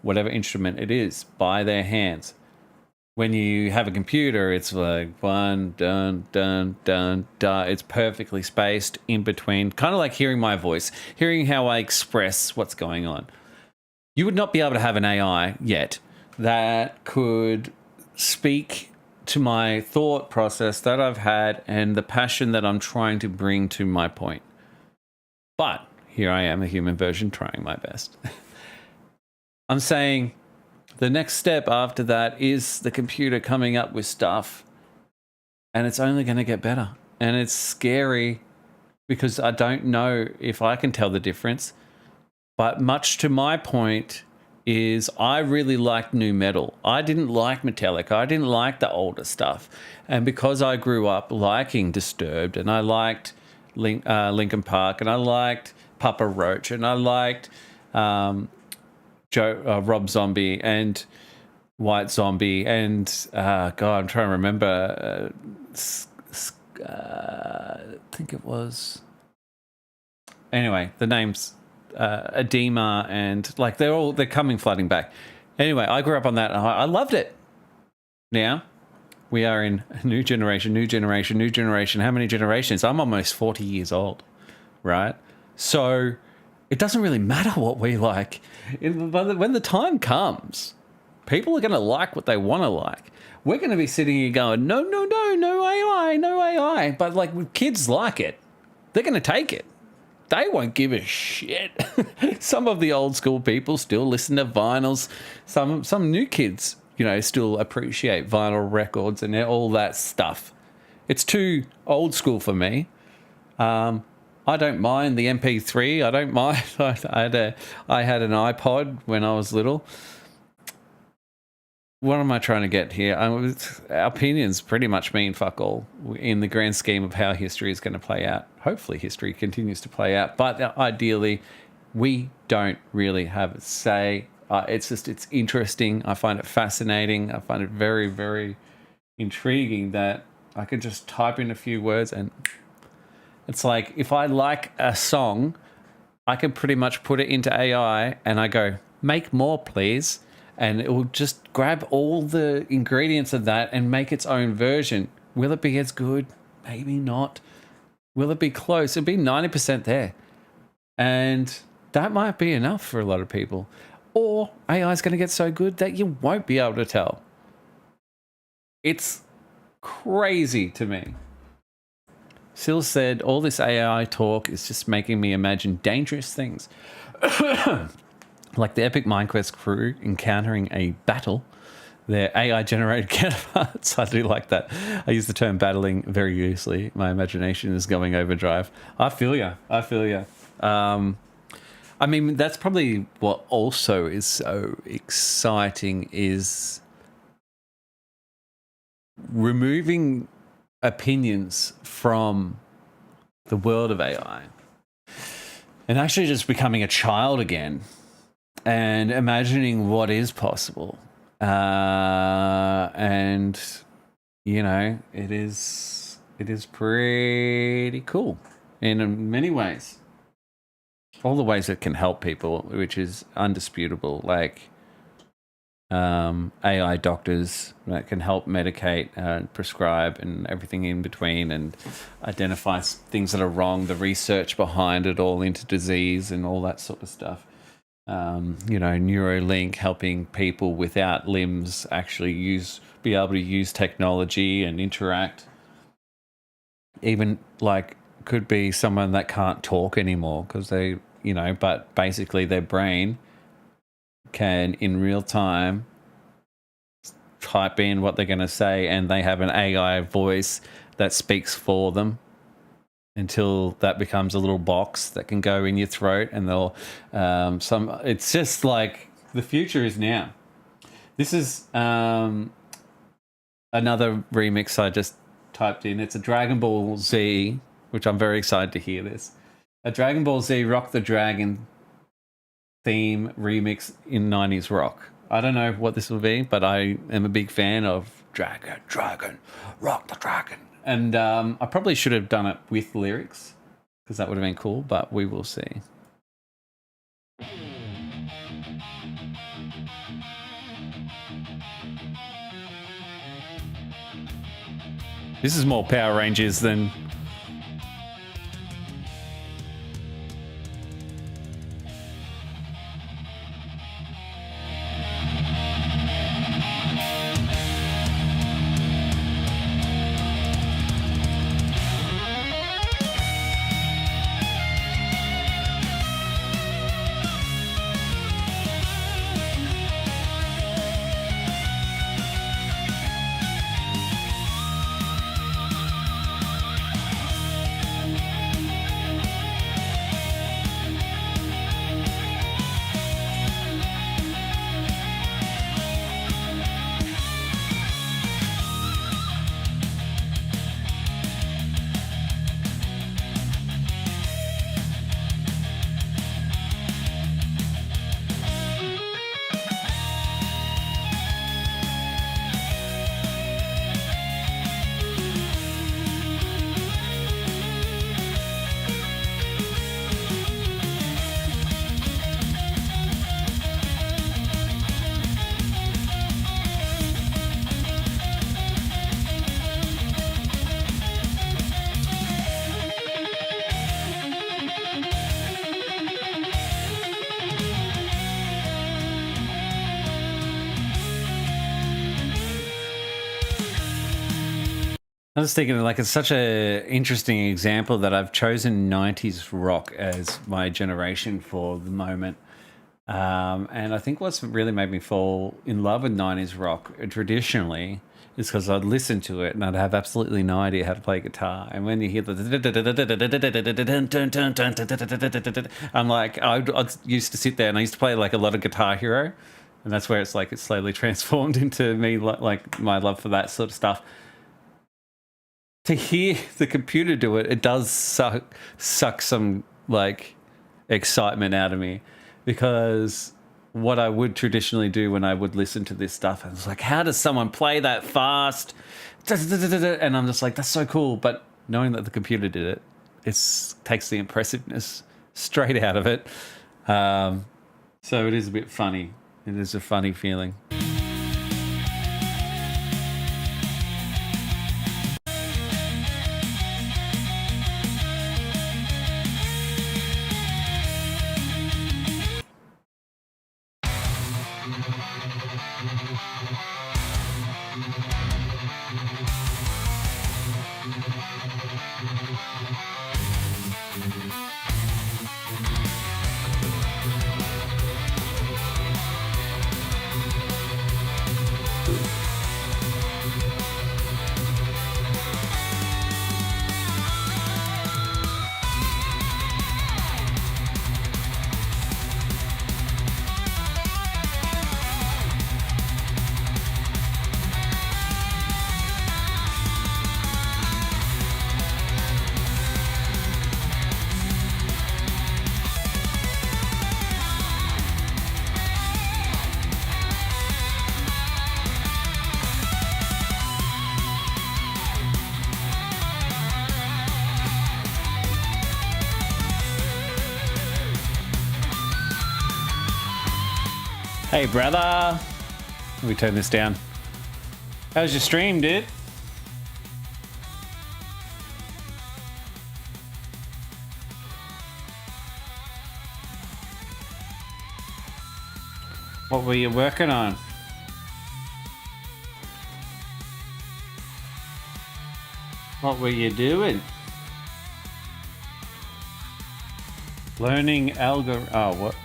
whatever instrument it is, by their hands. When you have a computer, it's like one, dun, dun, dun, dun. It's perfectly spaced in between, kind of like hearing my voice, hearing how I express what's going on. You would not be able to have an AI yet that could speak to my thought process that I've had and the passion that I'm trying to bring to my point. But here I am, a human version, trying my best. I'm saying the next step after that is the computer coming up with stuff, and it's only going to get better. And it's scary because I don't know if I can tell the difference. But much to my point is I really liked nu metal. I didn't like Metallica. I didn't like the older stuff. And because I grew up liking Disturbed, and I liked Linkin Park, and I liked Papa Roach, and I liked Rob Zombie and White Zombie, and God, I'm trying to remember. I think it was. Anyway, the names Edema, and like they're coming flooding back. Anyway, I grew up on that, and I loved it. Now we are in a new generation. How many generations? I'm almost 40 years old, right? So it doesn't really matter what we like. When the time comes, people are going to like what they want to like. We're going to be sitting here going, no AI. But like kids like it. They're going to take it. They won't give a shit. Some of the old school people still listen to vinyls. Some new kids, still appreciate vinyl records and all that stuff. It's too old school for me. I don't mind the MP3. I don't mind. I had an iPod when I was little. What am I trying to get here? Our opinions pretty much mean fuck all in the grand scheme of how history is going to play out. Hopefully history continues to play out, but ideally we don't really have a say. It's interesting. I find it fascinating. I find it very, very intriguing that I can just type in a few words, and it's like if I like a song, I can pretty much put it into AI and I go, make more, please. And it will just grab all the ingredients of that and make its own version. Will it be as good? Maybe not. Will it be close? It'll be 90% there. And that might be enough for a lot of people. Or AI is going to get so good that you won't be able to tell. It's crazy to me. Sil said, all this AI talk is just making me imagine dangerous things. Like the epic MineQuest crew encountering a battle. Their AI-generated counterparts. I do like that. I use the term battling very loosely. My imagination is going overdrive. I feel ya. I mean, that's probably what also is so exciting is removing opinions from the world of AI and actually just becoming a child again and imagining what is possible. And, you know, it is pretty cool in many ways. All the ways it can help people, which is undisputable, like AI doctors that can help medicate and prescribe and everything in between and identify things that are wrong, the research behind it all into disease and all that sort of stuff. You know, Neuralink helping people without limbs actually be able to use technology and interact. Even like could be someone that can't talk anymore because they, you know, but basically their brain can in real time type in what they're going to say and they have an AI voice that speaks for them until that becomes a little box that can go in your throat and they'll it's just like the future is now. This is another remix I just typed in. It's a Dragon Ball Z, which I'm very excited to hear this. A Dragon Ball Z Rock the Dragon theme remix in 90s rock. I don't know what this will be, but I am a big fan of Dragon, Rock the Dragon. And I probably should have done it with lyrics because that would have been cool, but we will see. This is more Power Rangers than... I was thinking, like, it's such a interesting example that I've chosen 90s rock as my generation for the moment. And I think what's really made me fall in love with 90s rock traditionally is because I'd listen to it and I'd have absolutely no idea how to play guitar. And when you hear the... I'm like, I used to sit there and I used to play like a lot of Guitar Hero. And that's where it's like it's slowly transformed into me, like my love for that sort of stuff. To hear the computer do it, it does suck some like excitement out of me, because what I would traditionally do when I would listen to this stuff, I was like, how does someone play that fast? and I'm just like, that's so cool. But knowing that the computer did it, takes the impressiveness straight out of it. So it is a bit funny. It is a funny feeling. Hey, brother. Let me turn this down. How's your stream, dude? What were you working on? What were you doing? Learning Oh, what?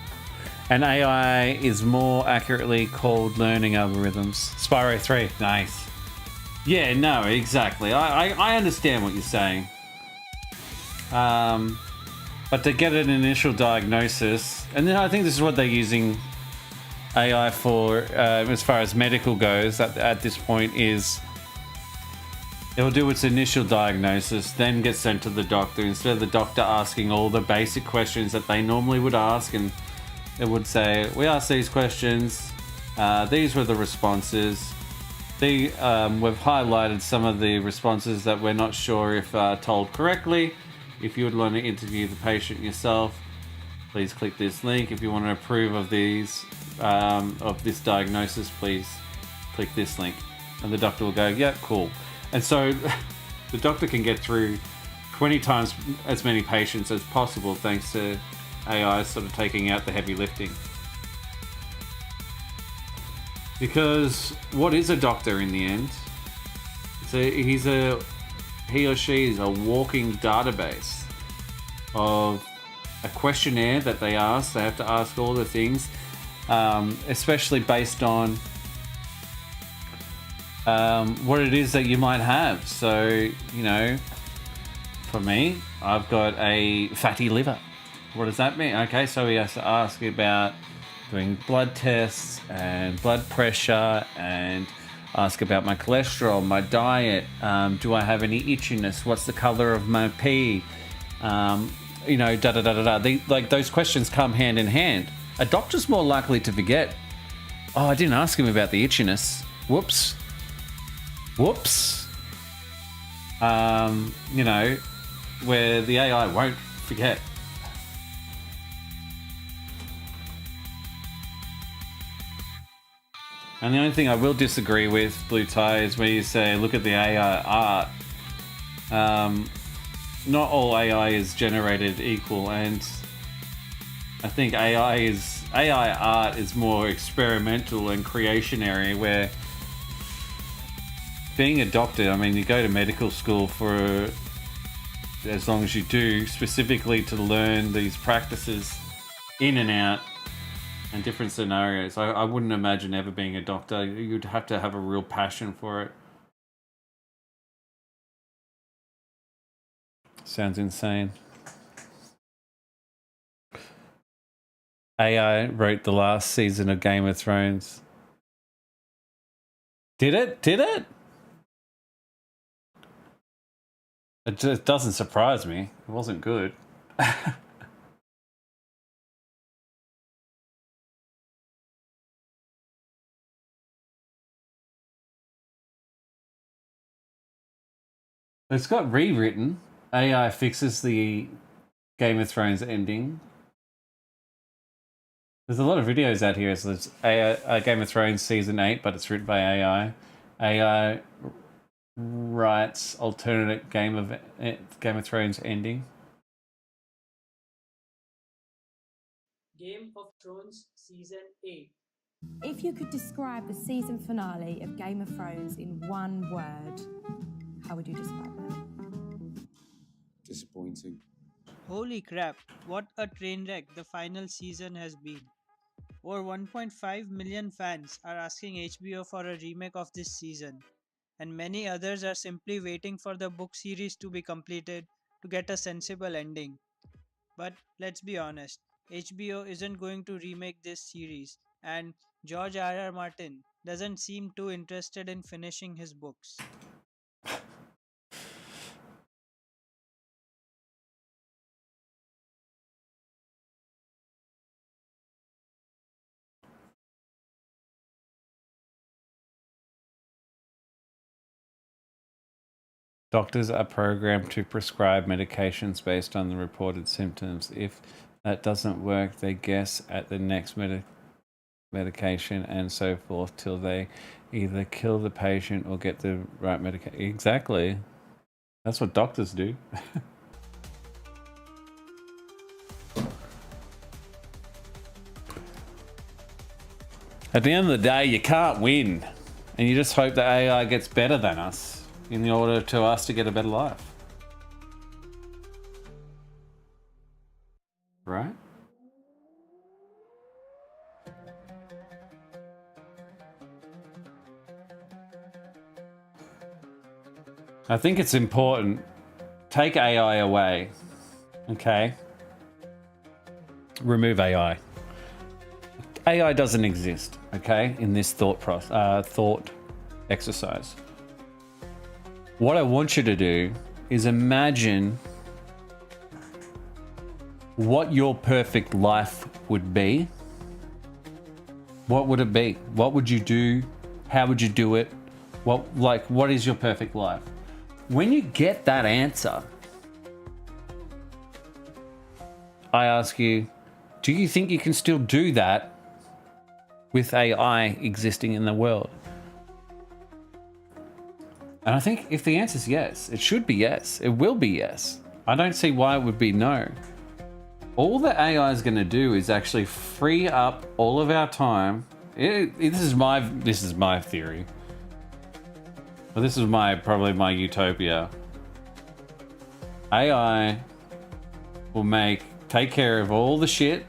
An AI is more accurately called learning algorithms. Spyro 3, nice. Yeah, no, exactly. I understand what you're saying. But to get an initial diagnosis, and then I think this is what they're using AI for as far as medical goes at this point, is it'll do its initial diagnosis, then get sent to the doctor. Instead of the doctor asking all the basic questions that they normally would ask, and it would say, we asked these questions, these were the responses. We've highlighted some of the responses that we're not sure if told correctly. If you would want to interview the patient yourself, please click this link. If you want to approve of these, of this diagnosis, please click this link. And the doctor will go, yeah, cool. And so the doctor can get through 20 times as many patients as possible thanks to AI sort of taking out the heavy lifting. Because what is a doctor in the end? He or she is a walking database of a questionnaire that they ask. They have to ask all the things, especially based on what it is that you might have. So, you know, for me, I've got a fatty liver. What does that mean? Okay, so he has to ask about doing blood tests and blood pressure, and ask about my cholesterol, my diet, do I have any itchiness, what's the color of my pee, you know, like those questions come hand in hand. A doctor's more likely to forget, oh, I didn't ask him about the itchiness, whoops, you know, where the AI won't forget. And the only thing I will disagree with, Blue Tie, is where you say, look at the AI art. Not all AI is generated equal, and I think AI art is more experimental and creationary, where being a doctor, I mean, you go to medical school for as long as you do, specifically to learn these practices in and out and different scenarios. I wouldn't imagine ever being a doctor. You'd have to have a real passion for it. Sounds insane. AI wrote the last season of Game of Thrones. Did it? Did it? It just doesn't surprise me. It wasn't good. It's got rewritten. AI fixes the Game of Thrones ending. There's a lot of videos out here. So there's AI, Game of Thrones season 8, but it's written by AI. AI writes alternate Game of Thrones ending. Game of Thrones Season 8. If you could describe the season finale of Game of Thrones in one word, how would you describe it? Disappointing. Holy crap, what a train wreck the final season has been. Over 1.5 million fans are asking HBO for a remake of this season, and many others are simply waiting for the book series to be completed to get a sensible ending. But let's be honest, HBO isn't going to remake this series, and George R.R. Martin doesn't seem too interested in finishing his books. Doctors are programmed to prescribe medications based on the reported symptoms. If that doesn't work, they guess at the next medication and so forth till they either kill the patient or get the right medication. Exactly. That's what doctors do. At the end of the day, you can't win. And you just hope that AI gets better than us in order to us to get a better life. Right? I think it's important. Take AI away. Okay? Remove AI. AI doesn't exist, okay, in this thought exercise. What I want you to do is imagine what your perfect life would be. What would it be? What would you do? How would you do it? What is your perfect life? When you get that answer, I ask you, do you think you can still do that with AI existing in the world? And I think if the answer is yes, it should be yes. It will be yes. I don't see why it would be no. All that AI is going to do is actually free up all of our time. This is my theory. Well, this is probably my utopia. AI will take care of all the shit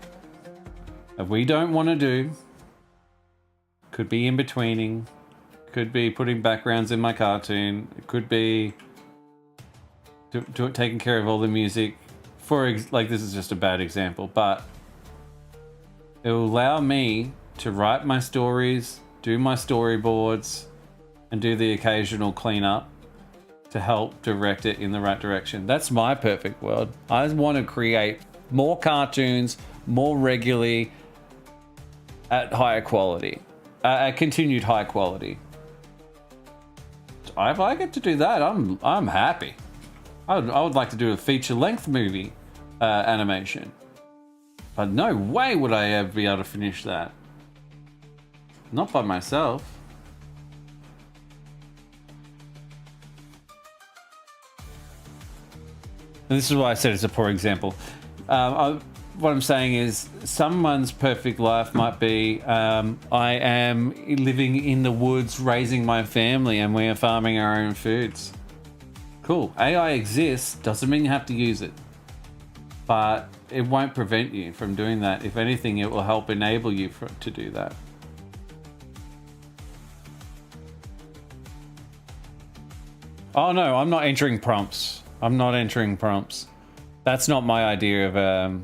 that we don't want to do. Could be in-betweening. Could be putting backgrounds in my cartoon. It could be taking care of all the music. This is just a bad example, but it will allow me to write my stories, do my storyboards, and do the occasional cleanup to help direct it in the right direction. That's my perfect world. I want to create more cartoons, more regularly, at higher quality, at continued high quality. If I get to do that, I'm happy. I would like to do a feature-length movie animation, but no way would I ever be able to finish that. Not by myself. And this is why I said it's a poor example. What I'm saying is someone's perfect life might be I am living in the woods raising my family and we are farming our own foods. Cool. AI exists, doesn't mean you have to use it. But it won't prevent you from doing that. If anything, it will help enable you to do that. Oh no, I'm not entering prompts. That's not my idea of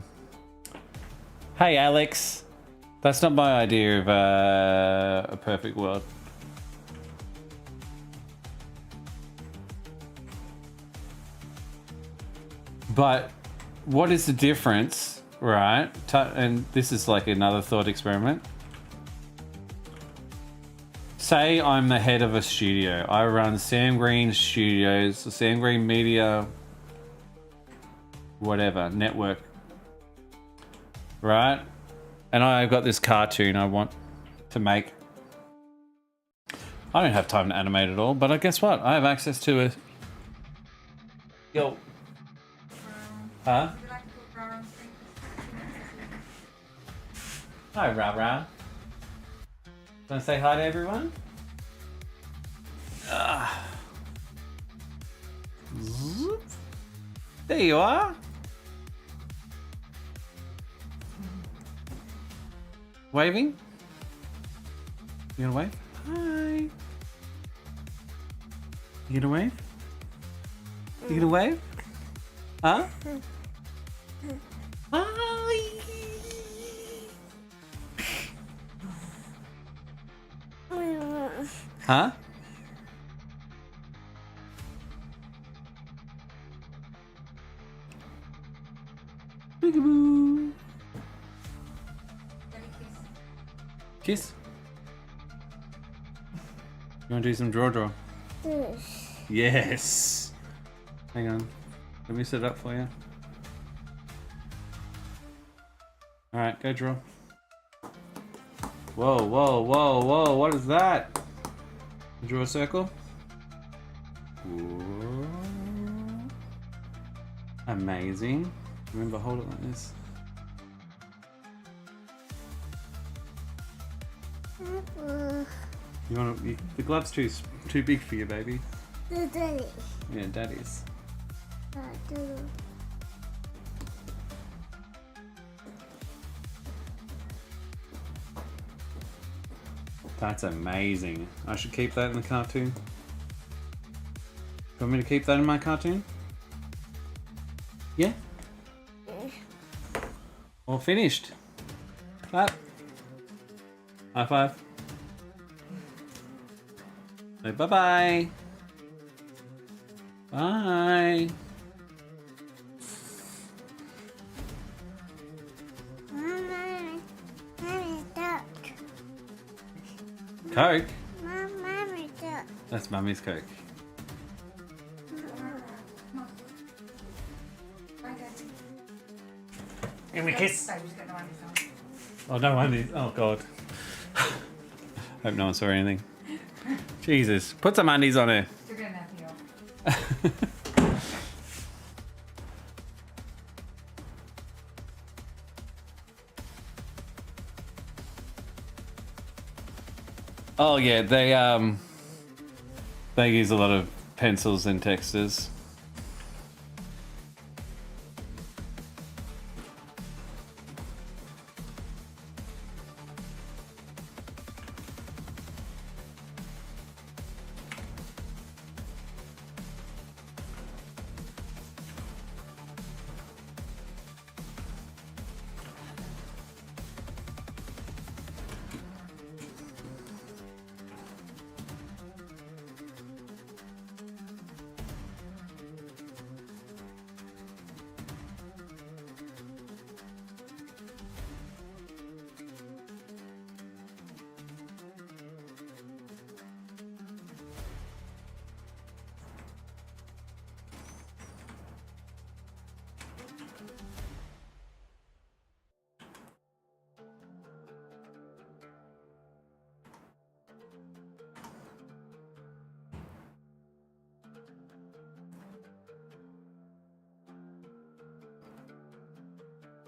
hey Alex, that's not my idea of a perfect world. But what is the difference, right? And this is like another thought experiment. Say I'm the head of a studio. I run Sam Green Studios, the Sam Green Media, whatever, network. Right? And I've got this cartoon I want to make. I don't have time to animate it all, but guess what? I have access to it. Yo. Huh? Hi, Ra. Want to say hi to everyone? There you are. Waving? You gonna wave? Hi. You gonna wave? You gonna wave? Huh? Hi. Huh? Peekaboo. Kiss. You want to do some draw? Yes. Hang on. Let me set it up for you. Alright, go draw. Whoa. What is that? Draw a circle. Whoa. Amazing. Remember, hold it like this. You want to? The glove's too big for you, baby. Daddy. Yeah, daddy's. That's amazing. I should keep that in the cartoon. You want me to keep that in my cartoon? Yeah? All finished. Clap. High five. Say bye-bye. Bye. Coke? Mommy's Coke. That's Mummy's Coke. Give me a kiss. Oh, no undies. Oh, God. Hope no one saw anything. Jesus. Put some undies on her. Oh yeah, they use a lot of pencils and textures.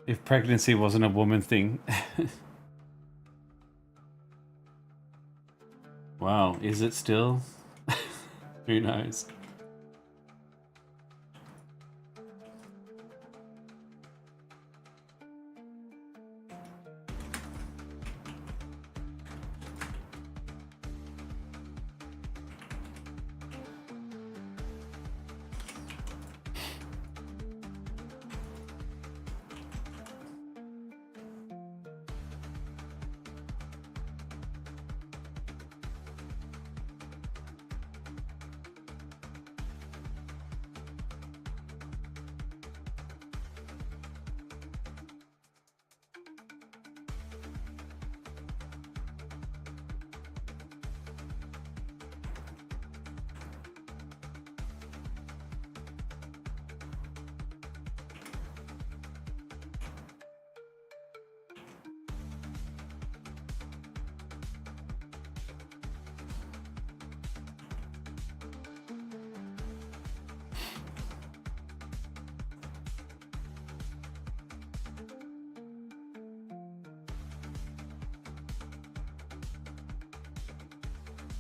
If pregnancy wasn't a woman thing. Wow, is it still? Who knows?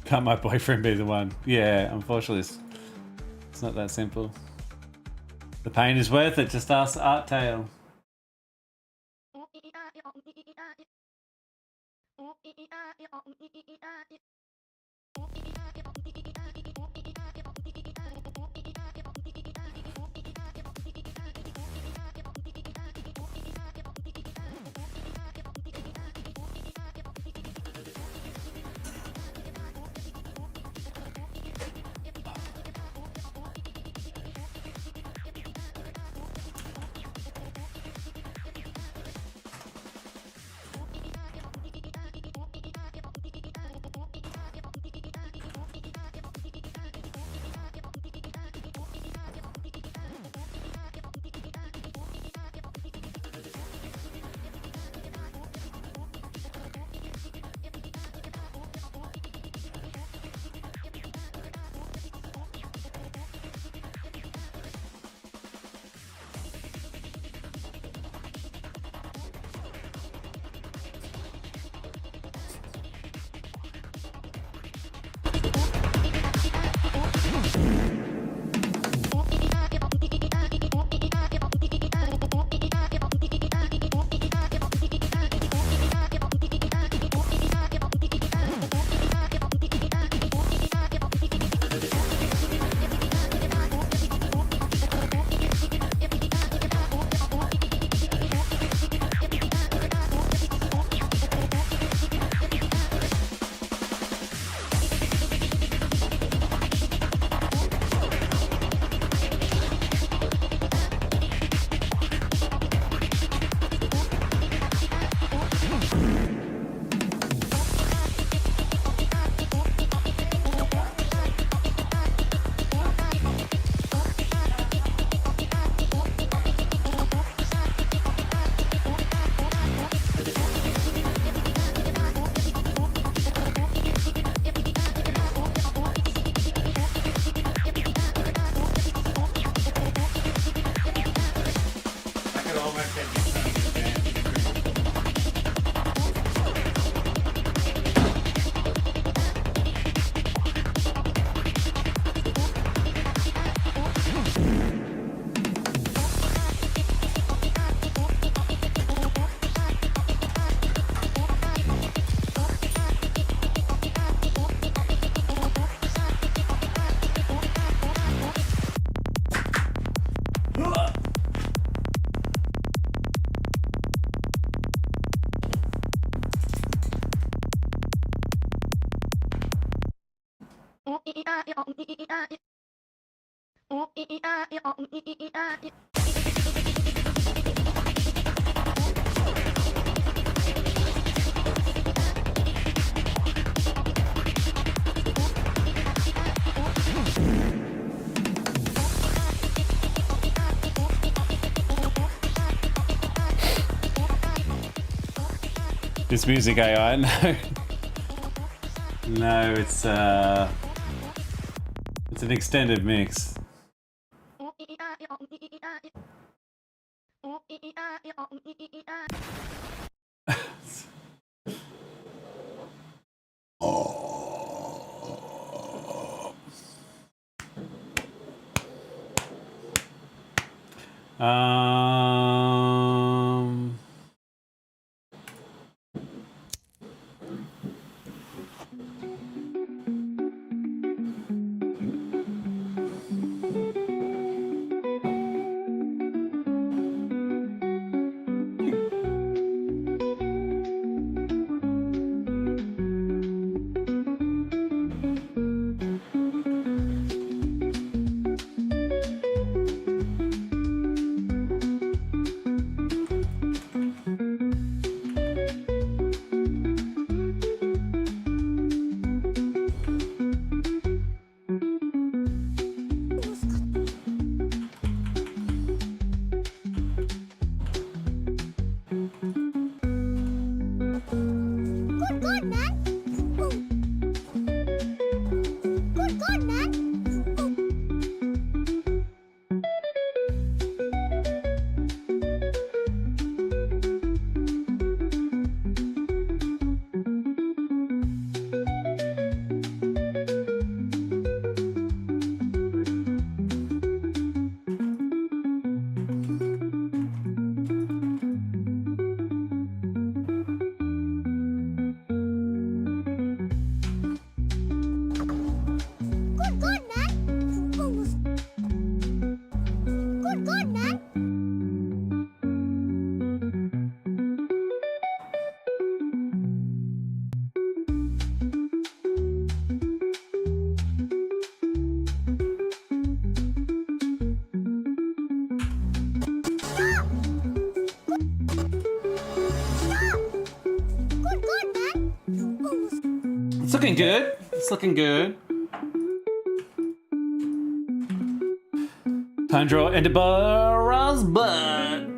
Can't my boyfriend be the one? Yeah, unfortunately, it's not that simple. The pain is worth it. Just ask Art Tail. This music AI? No. No, it's an extended mix. looking good. It's looking good. Time to draw Endeborah's butt.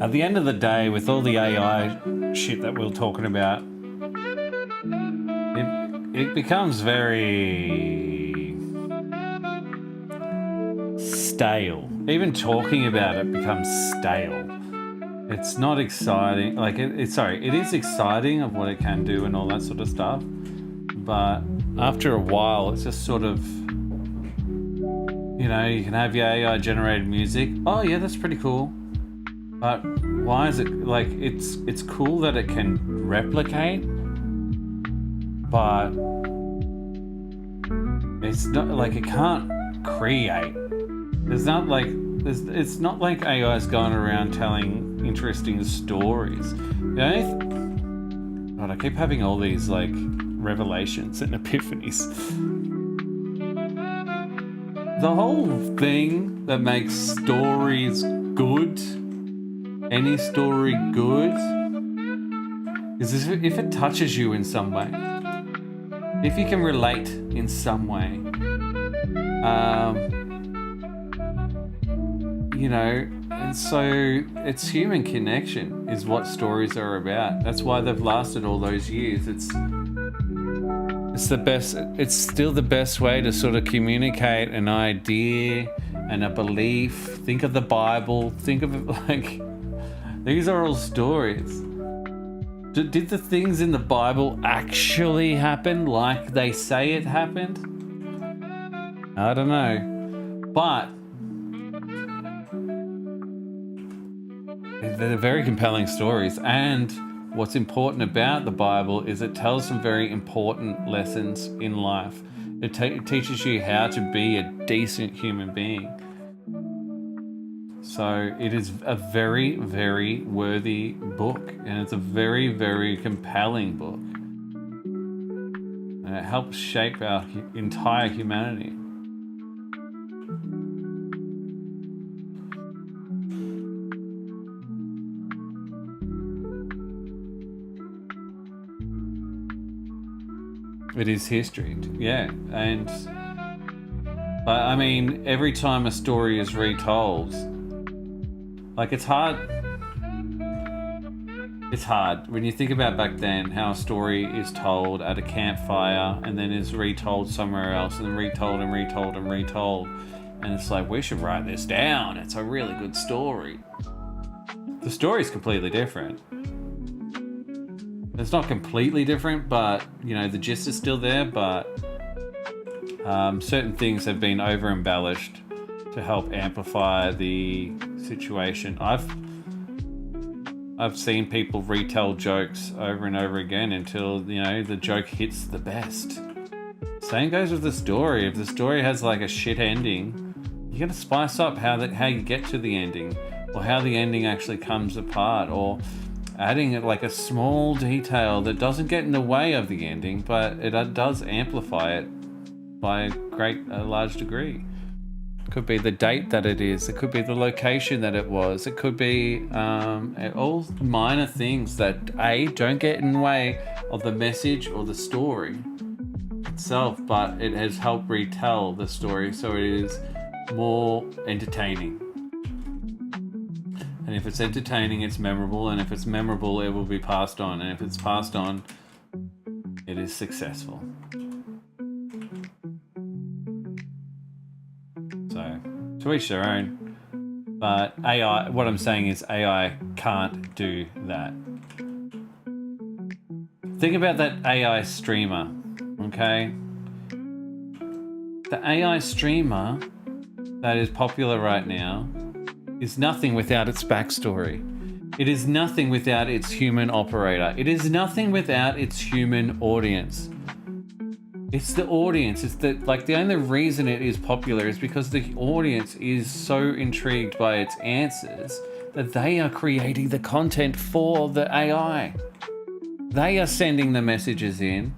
At the end of the day, with all the AI shit that we're talking about, it becomes very stale. Even talking about it becomes stale. It's not exciting. Like, it is exciting of what it can do and all that sort of stuff. But after a while, it's just sort of, you know, you can have your AI generated music. Oh yeah, that's pretty cool. But why is it, like, it's cool that it can replicate, but it's not like it can't create. It's not like AI is going around telling interesting stories. God, I keep having all these like revelations and epiphanies. The whole thing that makes stories good, any story good, is if it touches you in some way. If you can relate in some way. You know, and so it's human connection is what stories are about. That's why they've lasted all those years. It's the best, it's still the best way to sort of communicate an idea and a belief. Think of the Bible, think of it like, these are all stories. Did the things in the Bible actually happen like they say it happened? I don't know. But they're very compelling stories. And what's important about the Bible is it tells some very important lessons in life. It teaches you how to be a decent human being. So it is a very, very worthy book, and it's a very, very compelling book. And it helps shape our entire humanity. It is history, yeah, but I mean, every time a story is retold, like it's hard when you think about back then how a story is told at a campfire and then is retold somewhere else and then retold and retold and retold, and it's like, we should write this down, it's a really good story. The story is completely different. It's not completely different, but you know, the gist is still there, but certain things have been over embellished to help amplify the situation. I've seen people retell jokes over and over again until, you know, the joke hits the best. Same goes with the story. If the story has like a shit ending, you gotta spice up how you get to the ending, or how the ending actually comes apart, or adding it like a small detail that doesn't get in the way of the ending, but it does amplify it by a large degree. It could be the date that it is. It could be the location that it was. It could be all minor things that don't get in the way of the message or the story itself, but it has helped retell the story so it is more entertaining. And if it's entertaining, it's memorable, and if it's memorable, it will be passed on, and if it's passed on, it is successful. So, to each their own. But AI, what I'm saying is AI can't do that. Think about that AI streamer, okay? The AI streamer that is popular right now is nothing without its backstory. It is nothing without its human operator. It is nothing without its human audience. It's the audience. It's the only reason it is popular is because the audience is so intrigued by its answers that they are creating the content for the AI. They are sending the messages in.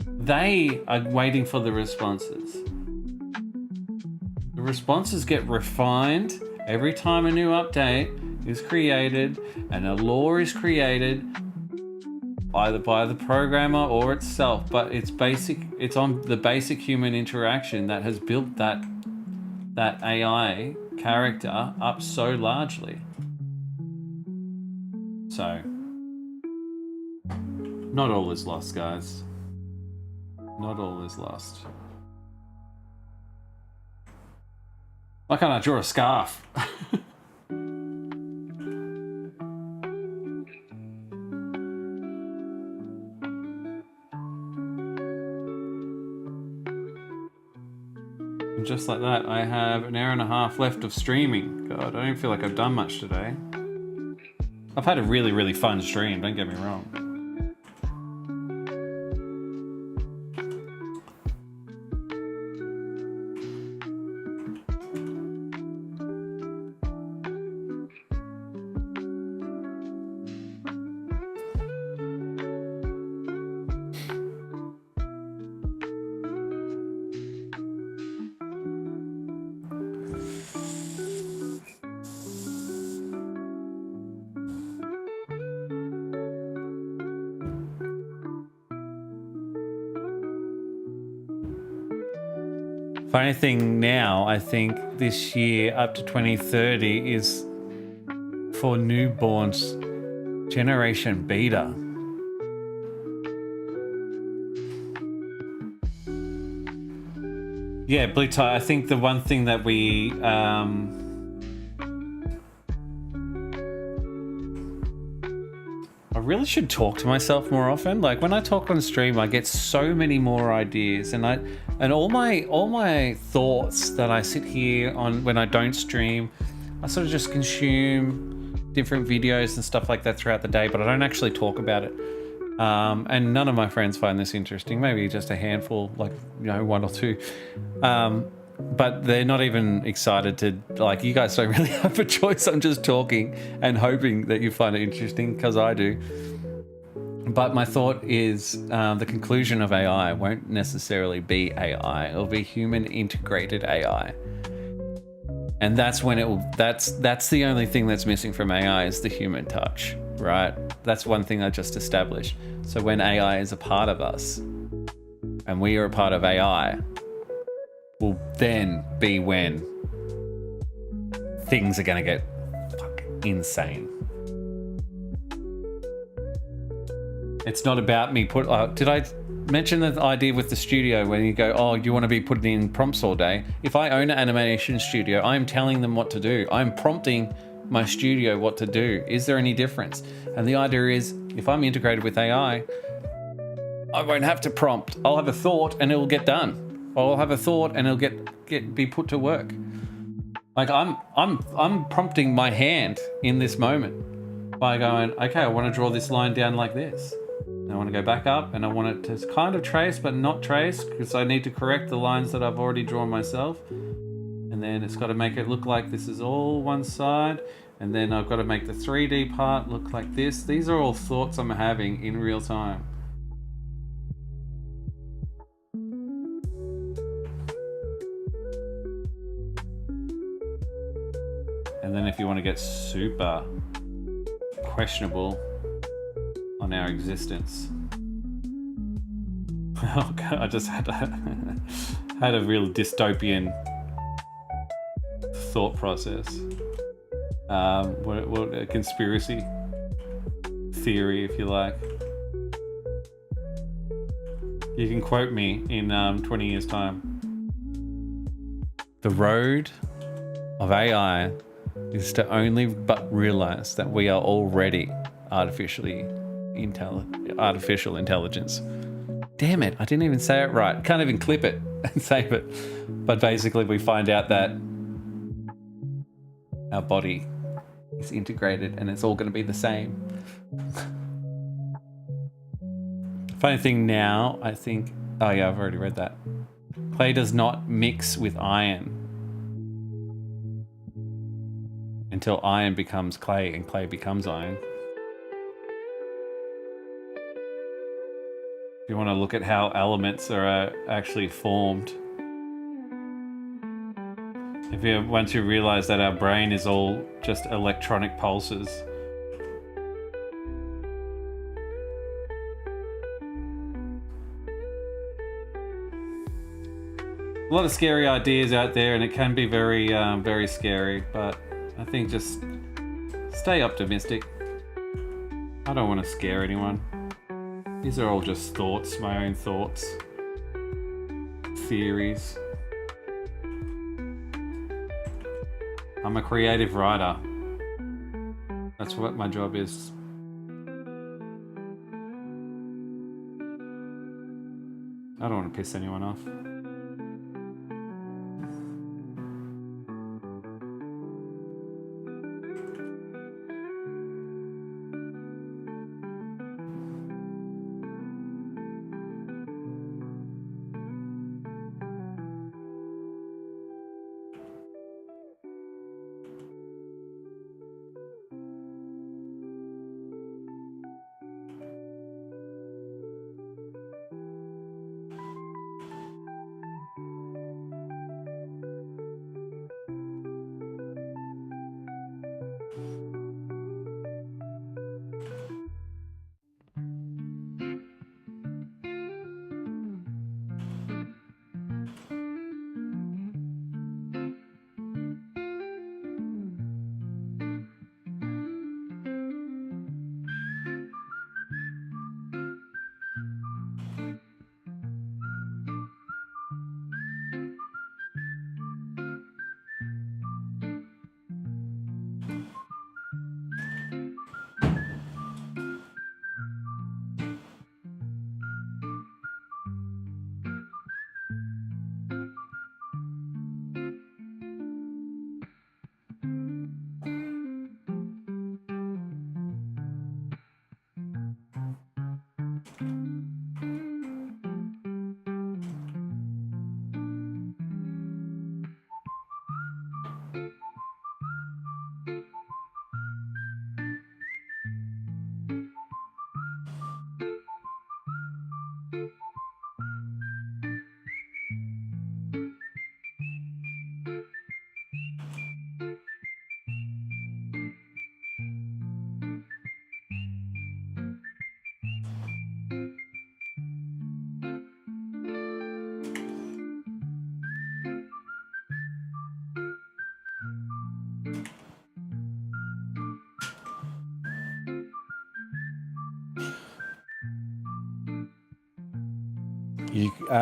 They are waiting for the responses. The responses get refined every time a new update is created and a lore is created, either by the programmer or itself, but it's on the basic human interaction that has built that AI character up so largely. So, not all is lost, guys. Not all is lost. Why can't I draw a scarf? And just like that, I have an hour and a half left of streaming. God, I don't feel like I've done much today. I've had a really, really fun stream, don't get me wrong. Funny thing now, I think this year up to 2030 is for newborns Generation Beta. Yeah, Blue Tie, I think the one thing that we I really should talk to myself more often. Like when I talk on stream, I get so many more ideas, and all my thoughts that I sit here on when I don't stream, I sort of just consume different videos and stuff like that throughout the day, but I don't actually talk about it. And none of my friends find this interesting. Maybe just a handful, like, you know, one or two. But they're not even excited to, like, you guys don't really have a choice. I'm just talking and hoping that you find it interesting, because I do. But my thought is the conclusion of AI won't necessarily be AI. It'll be human integrated AI. And that's when it will, that's the only thing that's missing from AI is the human touch, right? That's one thing I just established. So when AI is a part of us and we are a part of AI, will then be when things are going to get fucking insane. It's not about me did I mention the idea with the studio when you go, oh, you want to be putting in prompts all day? If I own an animation studio, I'm telling them what to do. I'm prompting my studio what to do. Is there any difference? And the idea is, if I'm integrated with AI, I won't have to prompt. I'll have a thought and it will get done. I'll have a thought and it'll be put to work. Like I'm prompting my hand in this moment by going, okay, I want to draw this line down like this. I want to go back up and I want it to kind of trace but not trace because I need to correct the lines that I've already drawn myself. And then it's got to make it look like this is all one side. And then I've got to make the 3D part look like this. These are all thoughts I'm having in real time. And then if you want to get super questionable on our existence. Oh God, I just had a real dystopian thought process. What a conspiracy theory, if you like. You can quote me in 20 years' time. The road of AI is to only but realize that we are already artificial intelligence. Damn it, I didn't even say it right. Can't even clip it and save it. But basically we find out that our body is integrated and it's all going to be the same. Funny thing now, I think... Oh yeah, I've already read that. Clay does not mix with iron until iron becomes clay and clay becomes iron. If you want to look at how elements are actually formed, once you realize that our brain is all just electronic pulses. A lot of scary ideas out there, and it can be very, very scary, but I think just stay optimistic. I don't want to scare anyone. These are all just thoughts, my own thoughts, theories. I'm a creative writer. That's what my job is. I don't want to piss anyone off.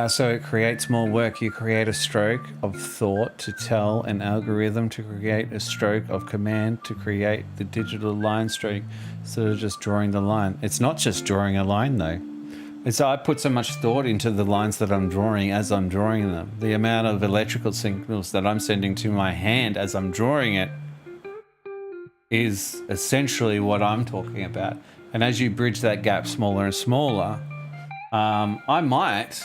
So it creates more work. You create a stroke of thought to tell an algorithm to create a stroke of command to create the digital line stroke instead of just drawing the line. It's not just drawing a line though. I put so much thought into the lines that I'm drawing as I'm drawing them. The amount of electrical signals that I'm sending to my hand as I'm drawing it is essentially what I'm talking about. And as you bridge that gap smaller and smaller, I might,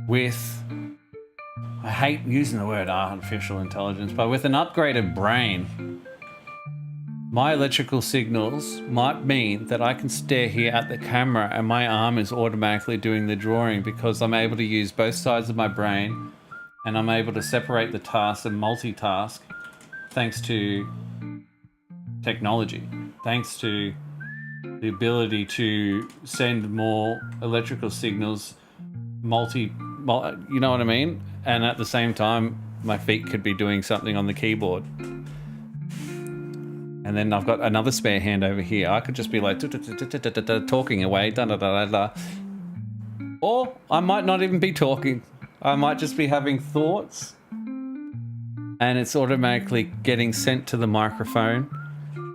with, I hate using the word artificial intelligence, but with an upgraded brain, my electrical signals might mean that I can stare here at the camera and my arm is automatically doing the drawing because I'm able to use both sides of my brain and I'm able to separate the tasks and multitask thanks to technology, thanks to the ability to send more electrical signals, you know what I mean? And at the same time, my feet could be doing something on the keyboard. And then I've got another spare hand over here. I could just be like talking away, or I might not even be talking. I might just be having thoughts, and it's automatically getting sent to the microphone,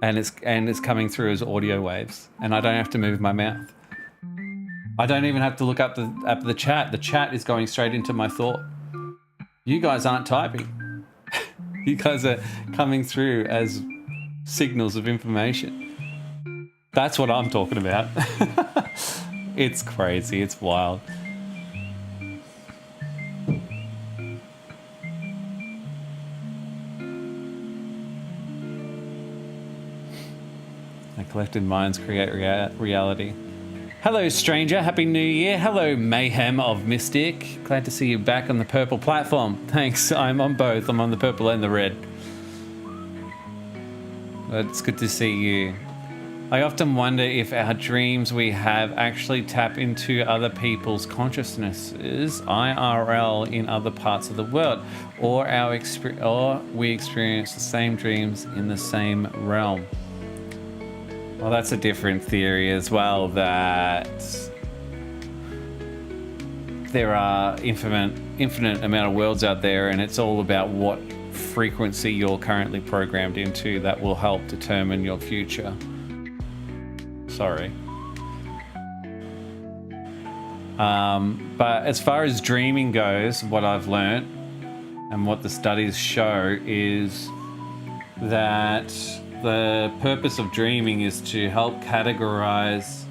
and it's coming through as audio waves, and I don't have to move my mouth. I don't even have to look up the chat. The chat is going straight into my thought. You guys aren't typing. You guys are coming through as signals of information. That's what I'm talking about. It's crazy. It's wild. Our collective minds create reality. Hello, stranger. Happy New Year. Hello, Mayhem of Mystic. Glad to see you back on the purple platform. Thanks. I'm on both. I'm on the purple and the red. It's good to see you. I often wonder if our dreams we have actually tap into other people's consciousnesses, IRL, in other parts of the world, or we experience the same dreams in the same realm. Well, that's a different theory as well, that there are infinite amount of worlds out there, and it's all about what frequency you're currently programmed into that will help determine your future. Sorry. But as far as dreaming goes, what I've learnt and what the studies show is that the purpose of dreaming is to help categorize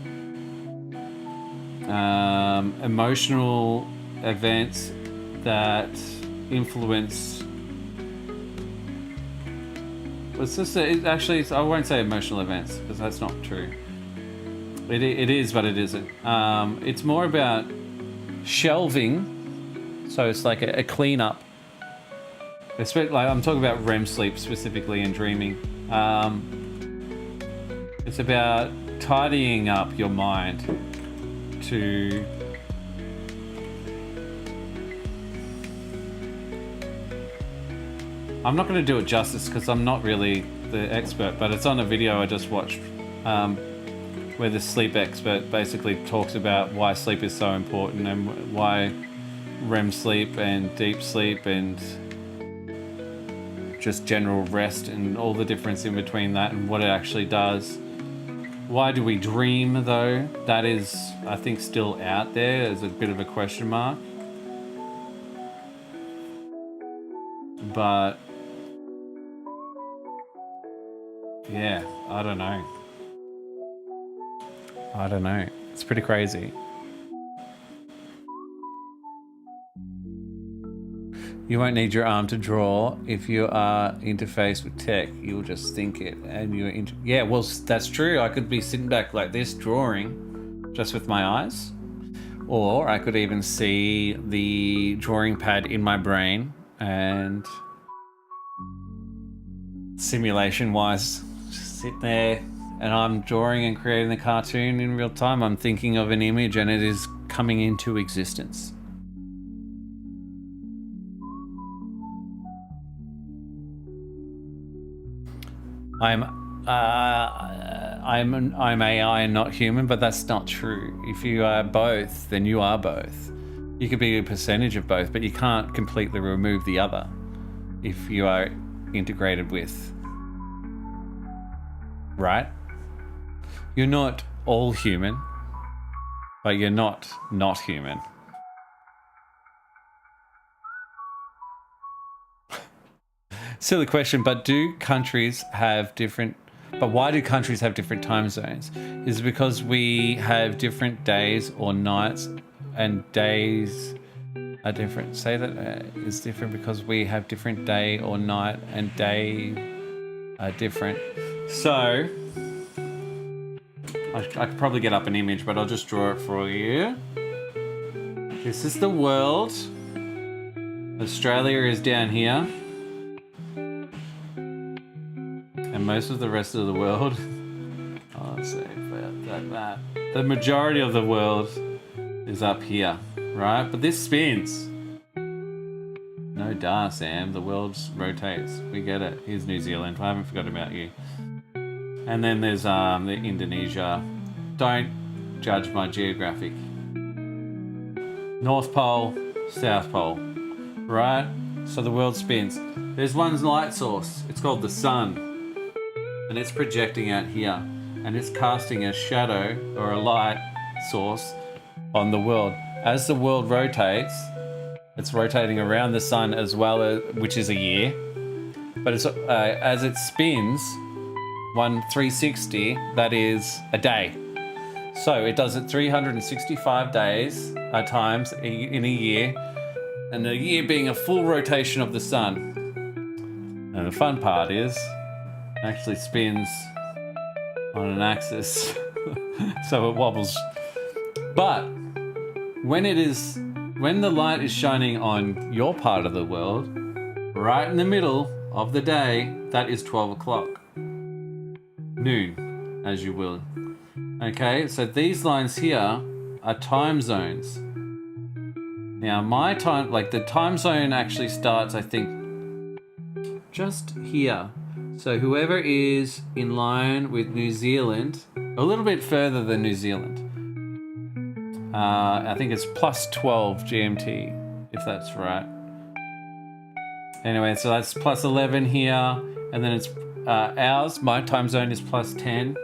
emotional events that influence. Actually, I won't say emotional events because that's not true. It is, but it isn't. It's more about shelving. So it's like a cleanup. I'm talking about REM sleep specifically and dreaming. It's about tidying up your mind to I'm not going to do it justice because I'm not really the expert, but it's on a video I just watched where the sleep expert basically talks about why sleep is so important and why REM sleep and deep sleep and just general rest and all the difference in between that and what it actually does. Why do we dream though? That is, I think, still out there as a bit of a question mark. But yeah, I don't know. It's pretty crazy. You won't need your arm to draw if you are interfaced with tech. You'll just think it, and you're yeah. Well, that's true. I could be sitting back like this, drawing, just with my eyes, or I could even see the drawing pad in my brain and simulation-wise, just sit there. And I'm drawing and creating the cartoon in real time. I'm thinking of an image and it is coming into existence. I'm AI and not human, but that's not true. If you are both, then you are both. You could be a percentage of both, but you can't completely remove the other if you are integrated with. Right? You're not all human, but you're not human. Silly question, but do countries have different But why do countries have different time zones? Is because we have different days or nights, and days are different. Say that is different because we have different day or night, and day are different. So I could probably get up an image, but I'll just draw it for you. This is the world. Australia is down here. And most of the rest of the world, let's see about that. The majority of the world is up here, right? But this spins. No duh, Sam. The world rotates. We get it. Here's New Zealand. I haven't forgotten about you. And then there's the Indonesia. Don't judge my geographic. North Pole, South Pole, right? So the world spins. There's one light source. It's called the sun. And it's projecting out here. And it's casting a shadow or a light source on the world. As the world rotates, it's rotating around the sun as well, which is a year. But it's as it spins, 360, that is a day. So it does it 365 days times in a year, and a year being a full rotation of the sun. And the fun part is, it actually spins on an axis, so it wobbles. But when the light is shining on your part of the world, right in the middle of the day, that is 12 o'clock. Noon, as you will. Okay, so these lines here are time zones. Now my time, like the time zone actually starts, I think, just here. So whoever is in line with New Zealand, a little bit further than New Zealand. I think it's plus 12 GMT, if that's right. Anyway, so that's plus 11 here, and then it's ours, my time zone is plus 10,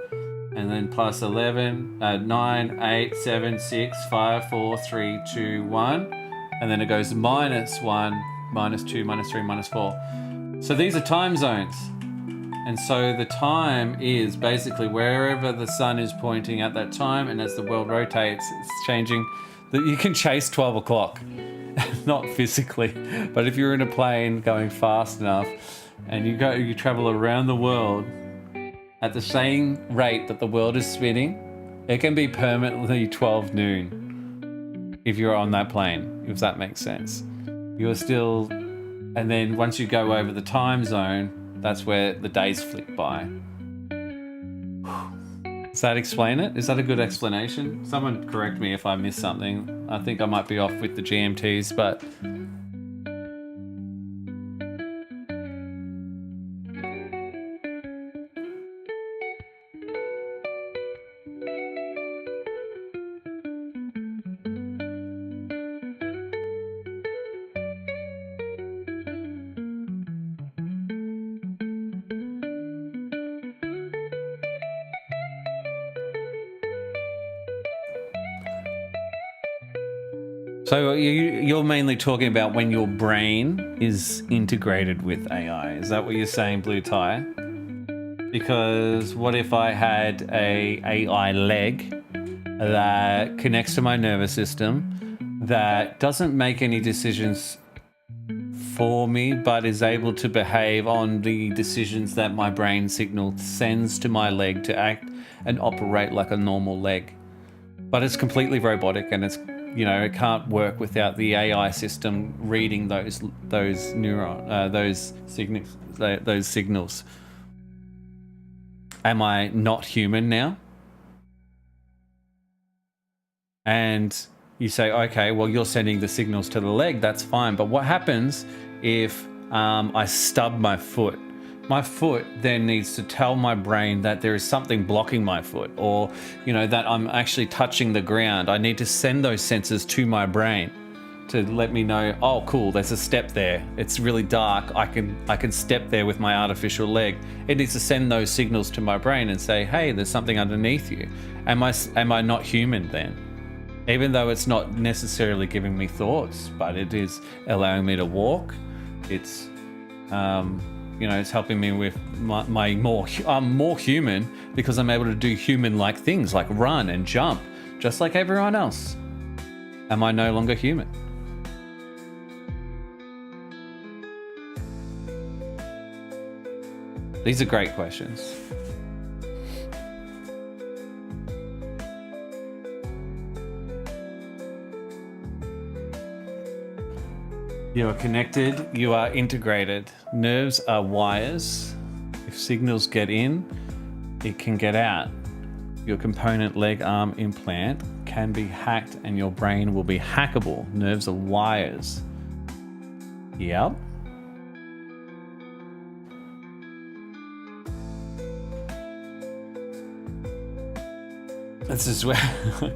and then plus 11, 9, 8, 7, 6, 5, 4, 3, 2, 1, and then it goes minus 1, minus 2, minus 3, minus 4. So these are time zones. And so the time is basically wherever the sun is pointing at that time, and as the world rotates, it's changing. You can chase 12 o'clock, not physically, but if you're in a plane going fast enough and you travel around the world at the same rate that the world is spinning, it can be permanently 12 noon if you're on that plane, if that makes sense. You're still, and then once you go over the time zone, that's where the days flick by. Does that explain it? Is that a good explanation? Someone correct me if I missed something. I think I might be off with the GMTs, but... So you're mainly talking about when your brain is integrated with AI. Is that what you're saying, Blue Tie? Because what if I had a AI leg that connects to my nervous system, that doesn't make any decisions for me, but is able to behave on the decisions that my brain signal sends to my leg to act and operate like a normal leg. But it's completely robotic, and it's, you know, it can't work without the AI system reading those signals. Am I not human now? And you say, okay, well, you're sending the signals to the leg, that's fine. But what happens if I stub my foot? My foot then needs to tell my brain that there is something blocking my foot, or, you know, that I'm actually touching the ground. I need to send those sensors to my brain to let me know, oh, cool, there's a step there. It's really dark. I can step there with my artificial leg. It needs to send those signals to my brain and say, hey, there's something underneath you. Am I not human then? Even though it's not necessarily giving me thoughts, but it is allowing me to walk. It's you know, it's helping me with I'm more human because I'm able to do human-like things like run and jump, just like everyone else. Am I no longer human? These are great questions. You are connected, you are integrated. Nerves are wires. If signals get in, it can get out. Your component leg arm implant can be hacked and your brain will be hackable. Nerves are wires. Yep. This is where,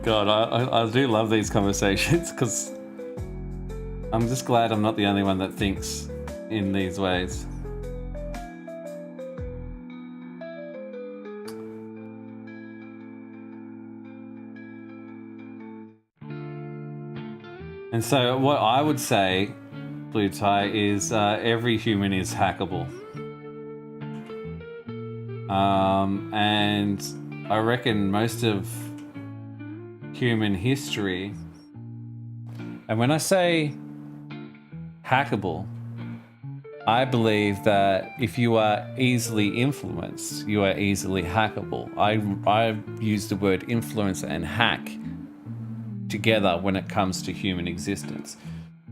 God, I do love these conversations because I'm just glad I'm not the only one that thinks in these ways. And so what I would say, Blue Tie, is every human is hackable. And I reckon most of human history, and when I say hackable, I believe that if you are easily influenced, you are easily hackable. I use the word influence and hack together when it comes to human existence.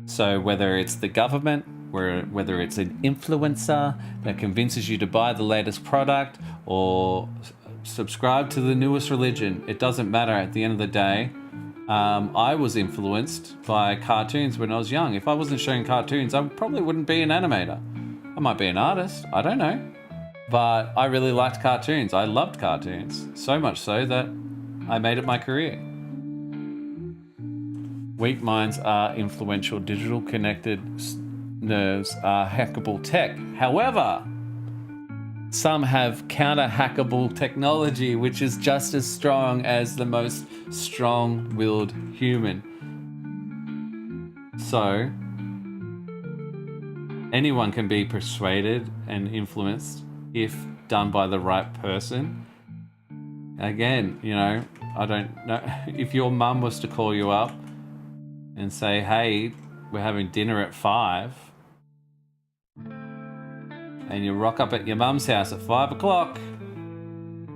So whether it's the government, whether it's an influencer that convinces you to buy the latest product or subscribe to the newest religion, it doesn't matter at the end of the day. I was influenced by cartoons when I was young. If I wasn't showing cartoons, I probably wouldn't be an animator. I might be an artist, I don't know. But I really liked cartoons. I loved cartoons, so much so that I made it my career. Weak minds are influential. Digital connected nerves are hackable tech. However, some have counter-hackable technology, which is just as strong as the most strong-willed human. So, anyone can be persuaded and influenced if done by the right person. Again, you know, I don't know. If your mum was to call you up and say, hey, we're having dinner at 5, and you rock up at your mum's house at 5 o'clock,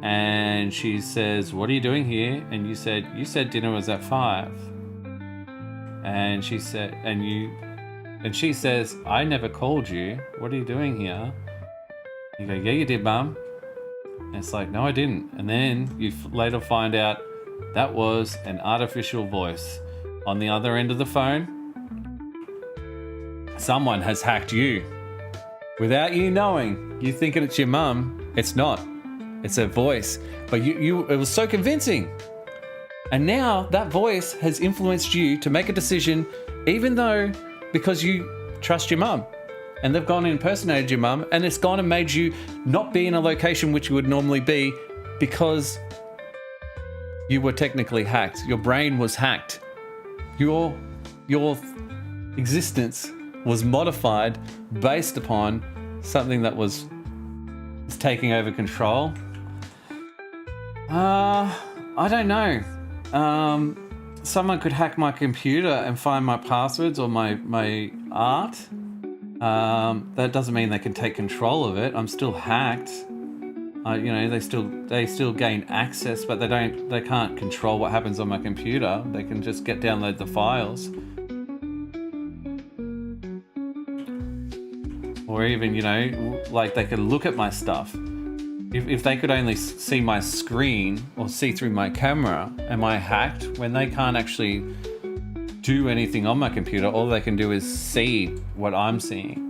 and she says, what are you doing here? And you said dinner was at 5. And she said, and she says, I never called you. What are you doing here? You go, yeah, you did, mum. And it's like, no, I didn't. And then you later find out that was an artificial voice. On the other end of the phone, someone has hacked you. Without you knowing, you thinking it's your mum. It's not. It's a voice. But it was so convincing. And now that voice has influenced you to make a decision, even though because you trust your mum. And they've gone and impersonated your mum, and it's gone and made you not be in a location which you would normally be because you were technically hacked. Your brain was hacked. Your existence was modified based upon something that was taking over control. I don't know. Someone could hack my computer and find my passwords or my art. That doesn't mean they can take control of it. I'm still hacked. You know, they still gain access, but they can't control what happens on my computer. They can just download the files. Or even, you know, like they could look at my stuff. If they could only see my screen or see through my camera, am I hacked? When they can't actually do anything on my computer, all they can do is see what I'm seeing.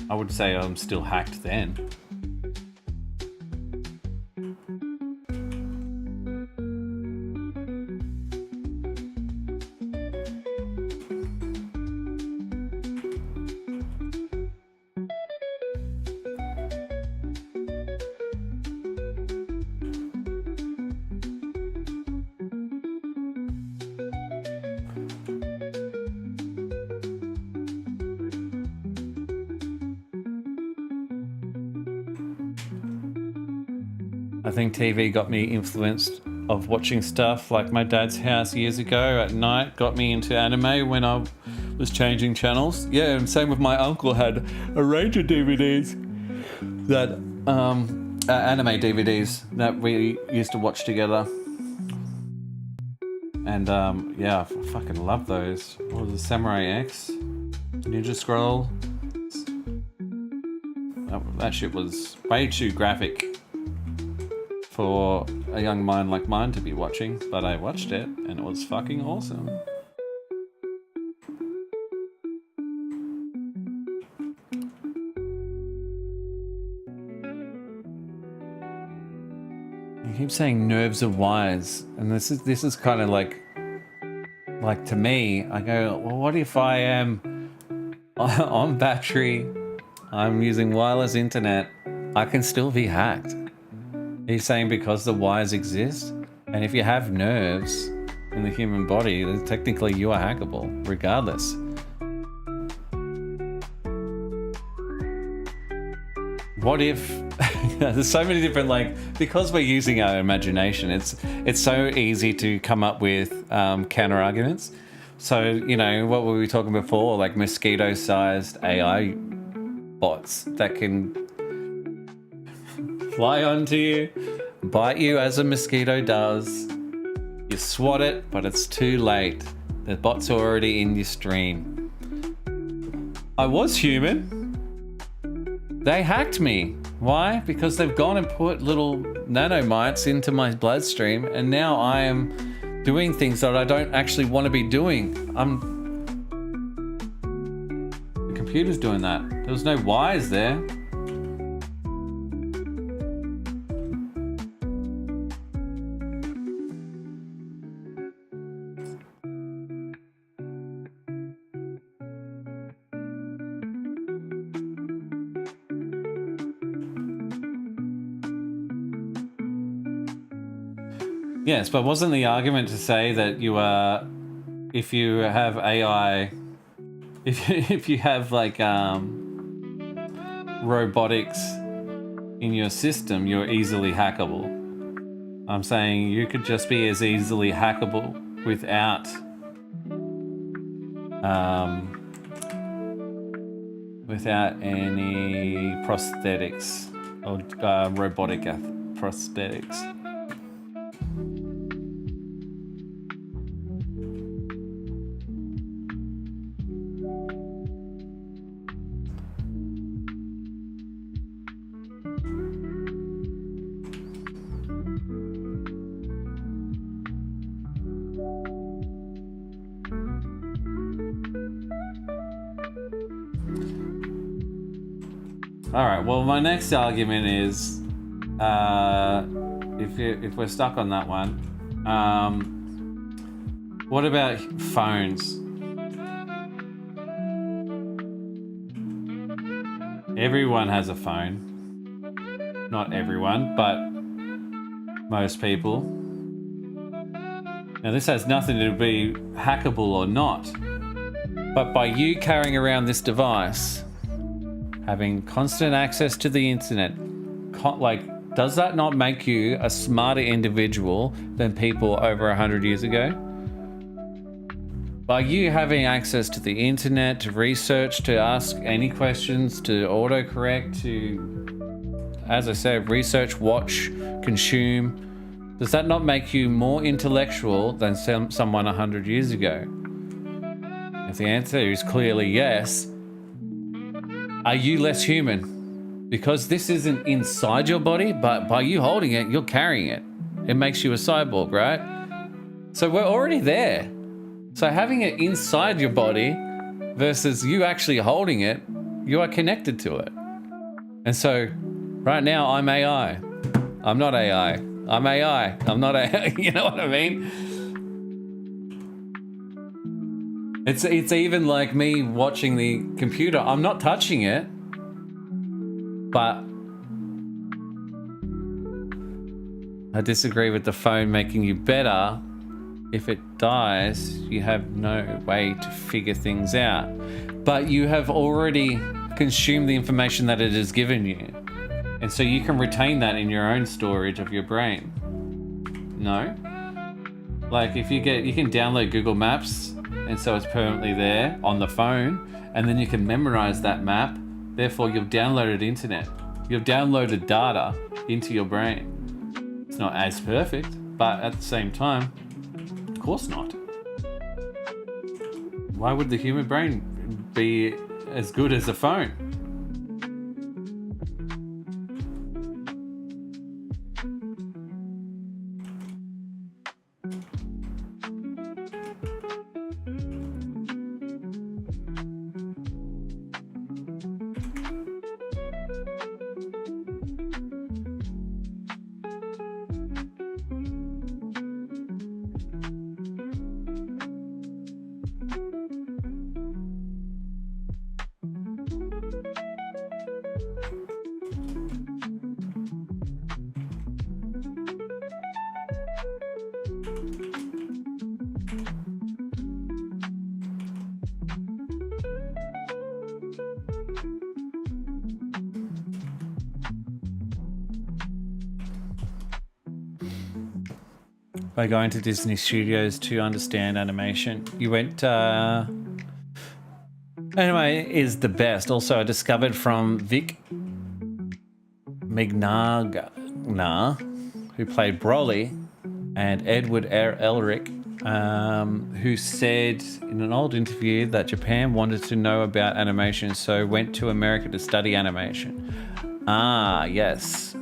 I would say I'm still hacked then. I think TV got me influenced of watching stuff like my dad's house years ago at night, got me into anime when I was changing channels. Yeah, and same with my uncle, had a range of DVDs that, anime DVDs that we used to watch together. And yeah, I fucking love those. What was it, Samurai X? Ninja Scroll? That shit was way too graphic for a young mind like mine to be watching, but I watched it and it was fucking awesome. You keep saying nerves are wires, and this is kind of like to me, I go, well, what if I am on battery, I'm using wireless internet, I can still be hacked? He's saying because the wires exist, and if you have nerves in the human body, then technically you are hackable, regardless. What if there's so many different, like, because we're using our imagination, it's so easy to come up with counter arguments. So, you know, what were we talking before? Like mosquito-sized AI bots that can fly onto you, bite you as a mosquito does. You swat it, but it's too late. The bots are already in your stream. I was human. They hacked me. Why? Because they've gone and put little nanomites into my bloodstream, and now I am doing things that I don't actually want to be doing. The computer's doing that. There was no wires there. Yes, but wasn't the argument to say that you are, if you have AI, if you have like robotics in your system, you're easily hackable? I'm saying you could just be as easily hackable without any prosthetics or robotic prosthetics. All right. Well, my next argument is, if we're stuck on that one, what about phones? Everyone has a phone. Not everyone, but most people. Now, this has nothing to be hackable or not, but by you carrying around this device, having constant access to the internet, does that not make you a smarter individual than people over 100 years ago? By you having access to the internet, to research, to ask any questions, to autocorrect, to, as I said, research, watch, consume, does that not make you more intellectual than someone 100 years ago? If the answer is clearly yes, are you less human? Because this isn't inside your body, but by you holding it, you're carrying it. It makes you a cyborg, right? So we're already there. So having it inside your body versus you actually holding it, you are connected to it. And so right now I'm AI. I'm not AI. I'm AI. I'm not AI. You know what I mean? It's even like me watching the computer. I'm not touching it, but I disagree with the phone making you better. If it dies, you have no way to figure things out. But you have already consumed the information that it has given you. And so you can retain that in your own storage of your brain. No? Like if you can download Google Maps, and so it's permanently there on the phone, and then you can memorize that map. Therefore, you've downloaded internet. You've downloaded data into your brain. It's not as perfect, but at the same time, of course not. Why would the human brain be as good as a phone? By going to Disney Studios to understand animation. You went, anime is the best. Also, I discovered from Vic Mignogna, who played Broly, and Edward Elric, who said in an old interview that Japan wanted to know about animation, so went to America to study animation. Ah, yes.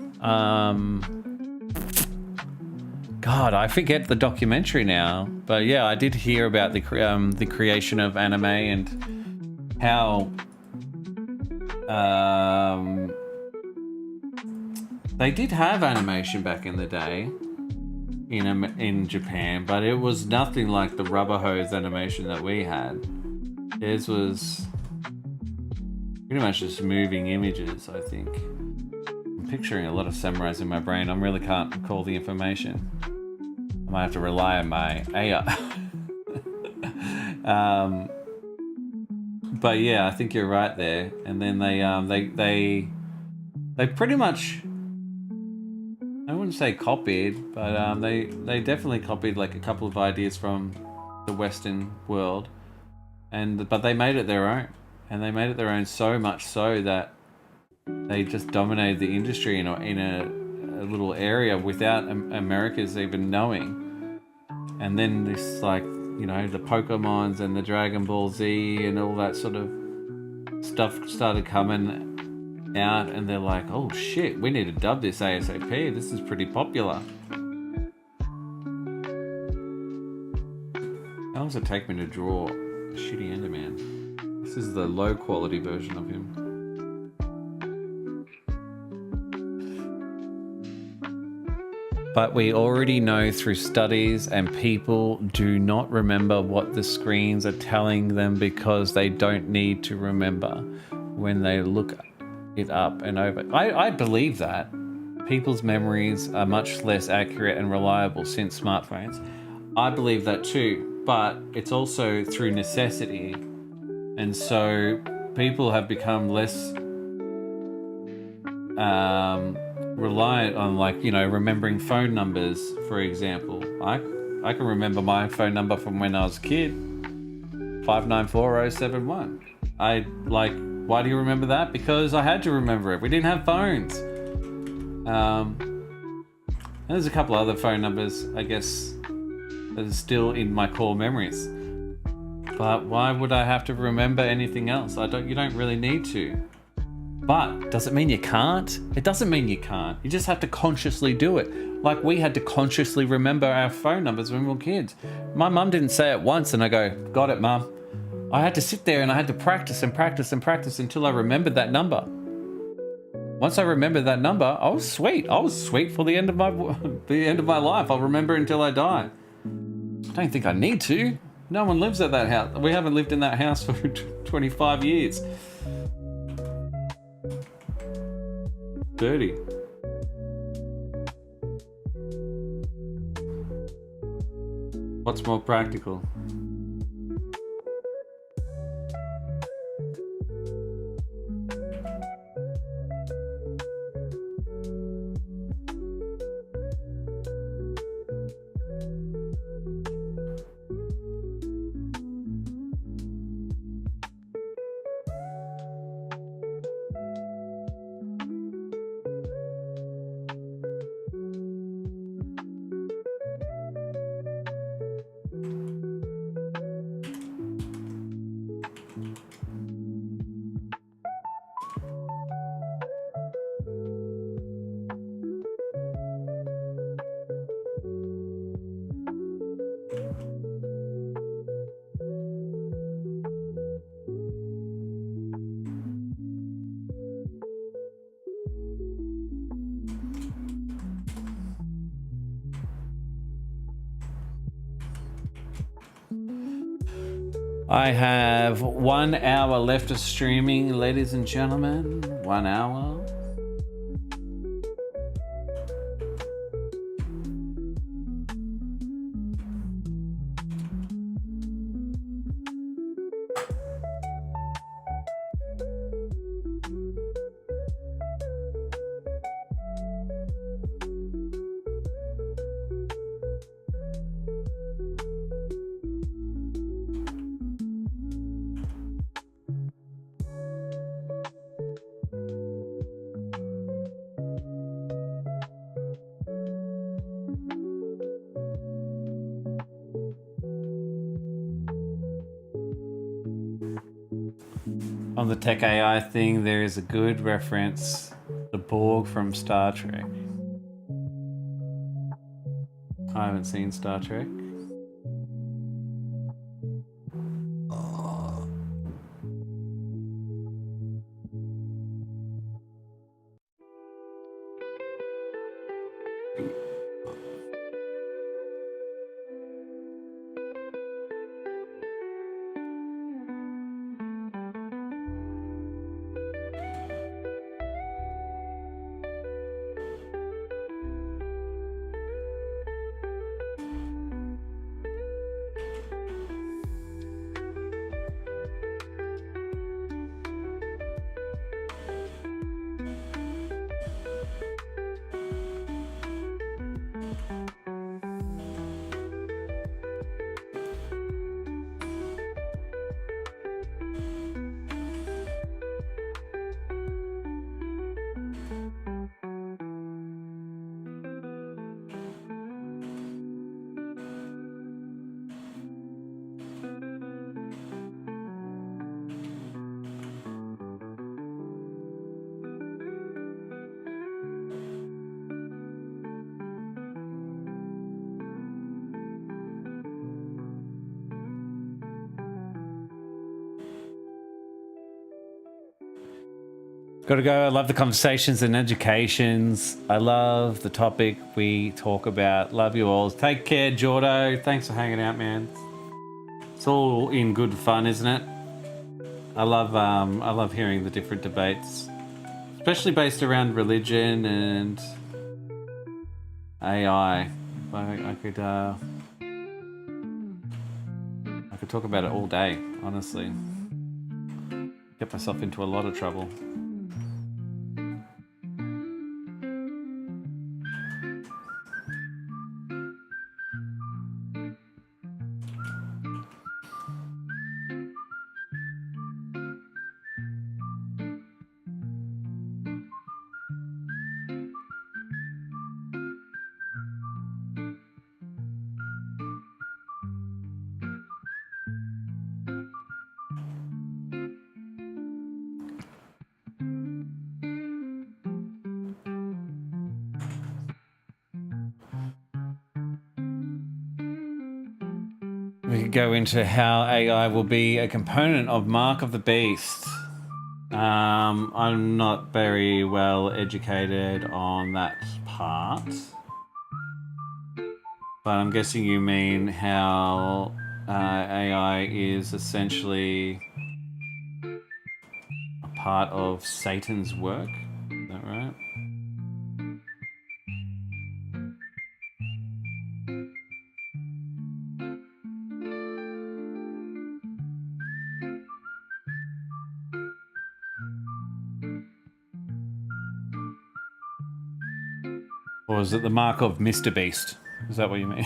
God, I forget the documentary now, but yeah, I did hear about the creation of anime and how they did have animation back in the day in Japan, but it was nothing like the rubber hose animation that we had. Theirs was pretty much just moving images, I think. I'm picturing a lot of samurais in my brain. I really can't recall the information. I might have to rely on my AI. But yeah, I think you're right there. And then they pretty much, I wouldn't say copied, but they definitely copied like a couple of ideas from the Western world, but they made it their own, and they made it their own so much so that they just dominated the industry in a little area without America's even knowing. And then this, like, you know, the Pokemons and the Dragon Ball Z and all that sort of stuff started coming out, and they're like, oh shit, we need to dub this ASAP, this is pretty popular. How long does it take me to draw a shitty Enderman? This is the low quality version of him. But we already know through studies, and people do not remember what the screens are telling them because they don't need to remember when they look it up and over. I believe that. People's memories are much less accurate and reliable since smartphones. I believe that too, but it's also through necessity. And so people have become less reliant on, like, you know, remembering phone numbers, for example. I can remember my phone number from when I was a kid, 594071. Why do you remember that? Because I had to remember it. We didn't have phones. And there's a couple other phone numbers, I guess, that are still in my core memories. But why would I have to remember anything else? You don't really need to. But does it mean you can't? It doesn't mean you can't. You just have to consciously do it. Like we had to consciously remember our phone numbers when we were kids. My mum didn't say it once and I go, got it, mum. I had to sit there and I had to practice and practice and practice until I remembered that number. Once I remembered that number, I was sweet. I was sweet for the end of my life. I'll remember until I die. I don't think I need to. No one lives at that house. We haven't lived in that house for 25 years. 30. What's more practical? I have 1 hour left of streaming, ladies and gentlemen. 1 hour. On the tech AI thing, there is a good reference, the Borg from Star Trek. I haven't seen Star Trek. Gotta go. I love the conversations and educations. I love the topic we talk about. Love you all. Take care, Jordo. Thanks for hanging out, man. It's all in good fun, isn't it? I love hearing the different debates, especially based around religion and AI. I could talk about it all day, honestly. Get myself into a lot of trouble. We could go into how AI will be a component of Mark of the Beast. I'm not very well educated on that part, but I'm guessing you mean how AI is essentially a part of Satan's work. Is that right? Or is it the mark of Mr. Beast? Is that what you mean?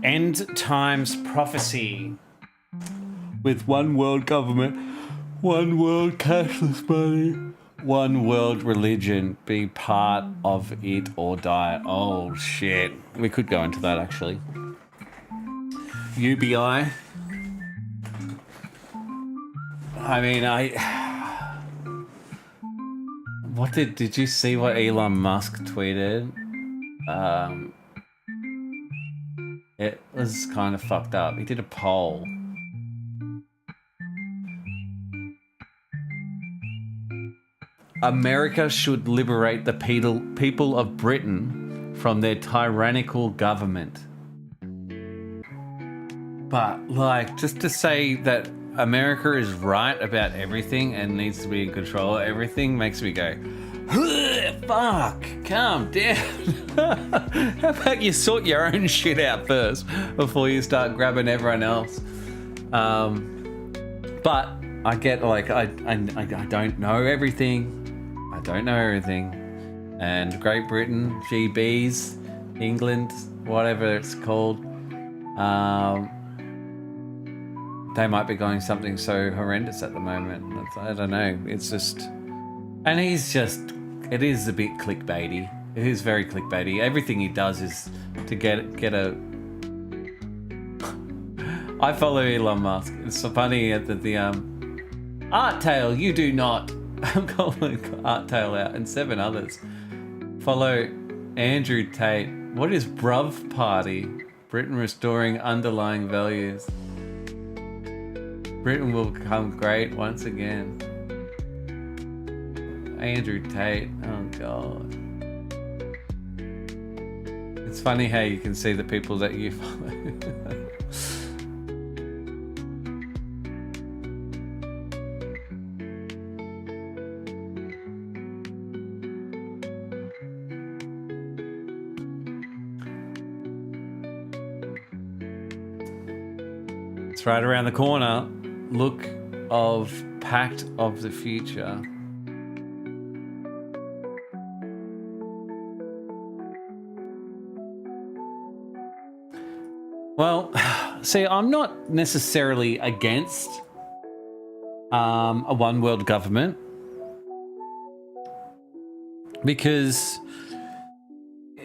End times prophecy. With one world government, one world cashless money, one world religion, be part of it or die. Oh shit. We could go into that actually. UBI. I mean, what did you see what Elon Musk tweeted? It was kind of fucked up. He did a poll. America should liberate the people of Britain from their tyrannical government. But, like, just to say that America is right about everything and needs to be in control of everything makes me go, fuck, calm down. How about you sort your own shit out first before you start grabbing everyone else? But I get, like, I don't know everything. I don't know everything. And Great Britain, GBs, England, whatever it's called, they might be going something so horrendous at the moment. I don't know. It's just... And he's just... It is a bit clickbaity. It is very clickbaity. Everything he does is to get a... I follow Elon Musk. It's so funny that the Art Tail, you do not. I'm calling Art Tail out and 7 others. Follow Andrew Tate. What is Bruv Party? Britain restoring underlying values. Britain will become great once again. Andrew Tate. Oh god. It's funny how you can see the people that you follow. It's right around the corner. Look of Pact of the Future. Well, see, I'm not necessarily against a one world government because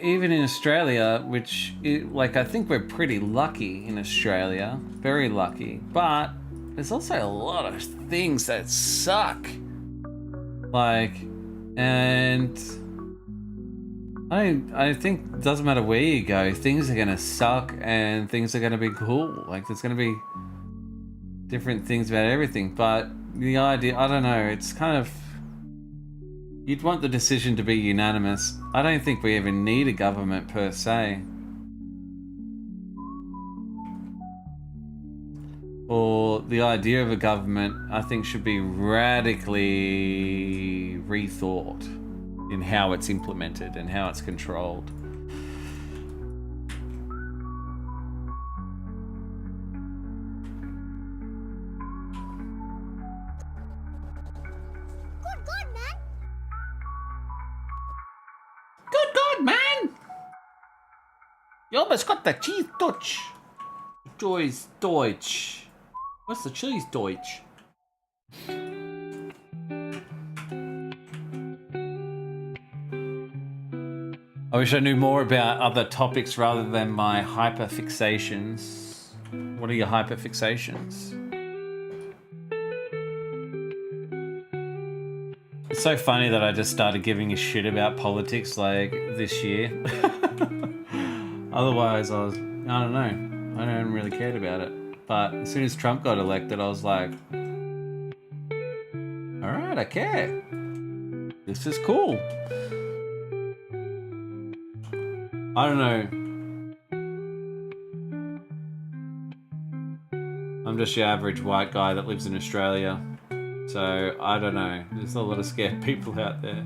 even in Australia, which, I think we're pretty lucky in Australia, very lucky, but there's also a lot of things that suck. And I think it doesn't matter where you go, things are gonna suck and things are gonna be cool. There's gonna be different things about everything, but the idea, I don't know, it's kind of, you'd want the decision to be unanimous. I don't think we even need a government per se. Or the idea of a government, I think, should be radically rethought in how it's implemented and how it's controlled. Good God, man! You almost got the cheese touch. Cheese Deutsch. What's the cheese Deutsch? I wish I knew more about other topics rather than my hyperfixations. What are your hyperfixations? It's so funny that I just started giving a shit about politics this year. Otherwise, I don't know. I don't really cared about it. But as soon as Trump got elected, I was like, all right, I care. This is cool. I don't know. I'm just your average white guy that lives in Australia. So, I don't know. There's a lot of scared people out there.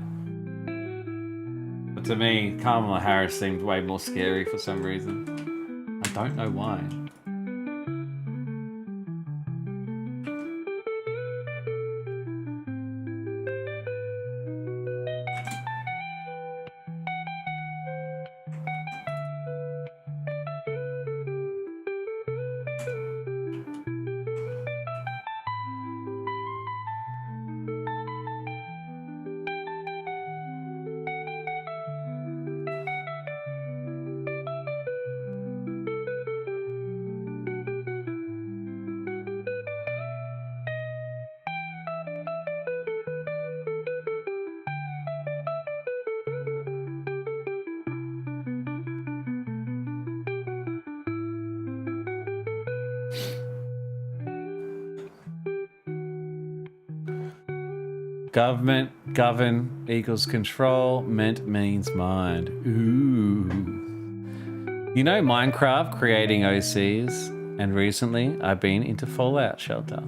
But to me, Kamala Harris seemed way more scary for some reason. I don't know why. Government, govern equals control, ment means mind. Ooh. You know Minecraft creating OCs, and recently I've been into Fallout Shelter.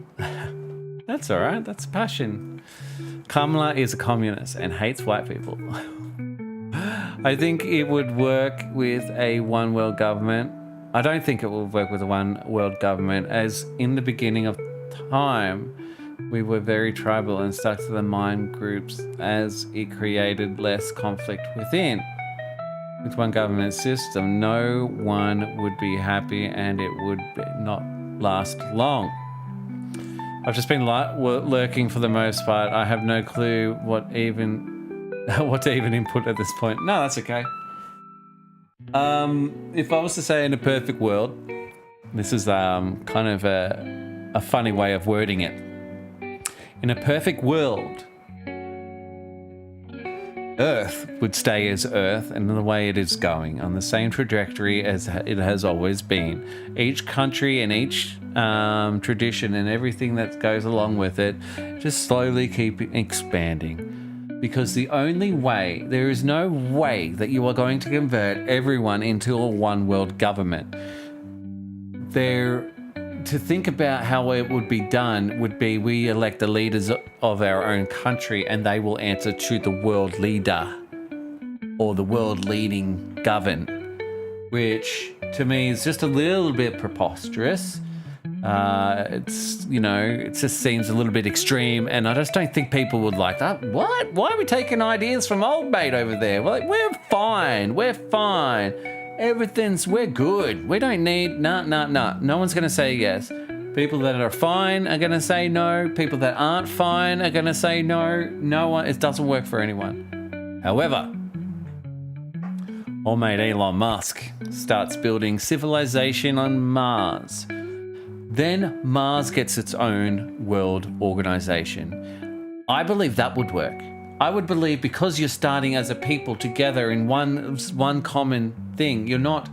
That's alright, that's passion. Kamala is a communist and hates white people. I think it would work with a one world government. I don't think it will work with a one world government, as in the beginning of time, we were very tribal and stuck to the mind groups, as it created less conflict within. With one government system, no one would be happy and it would not last long. I've just been lurking for the most part. I have no clue what to even input at this point. No, that's okay. If I was to say in a perfect world, this is kind of a funny way of wording it. In a perfect world, Earth would stay as Earth and the way it is going, on the same trajectory as it has always been. Each country and each tradition and everything that goes along with it just slowly keep expanding. Because the only way, there is no way that you are going to convert everyone into a one world government. To think about how it would be done would be we elect the leaders of our own country and they will answer to the world leader or the world leading govern, which to me is just a little bit preposterous. It's, you know, it just seems a little bit extreme, and I just don't think people would like that. What? Why are we taking ideas from old mate over there? We're fine. We're fine. We're good. We don't need, nah. No one's going to say yes. People that are fine are going to say no. People that aren't fine are going to say no. No one, it doesn't work for anyone. However, old mate Elon Musk starts building civilization on Mars. Then Mars gets its own world organization. I believe that would work. I would believe because you're starting as a people together in one common thing, you don't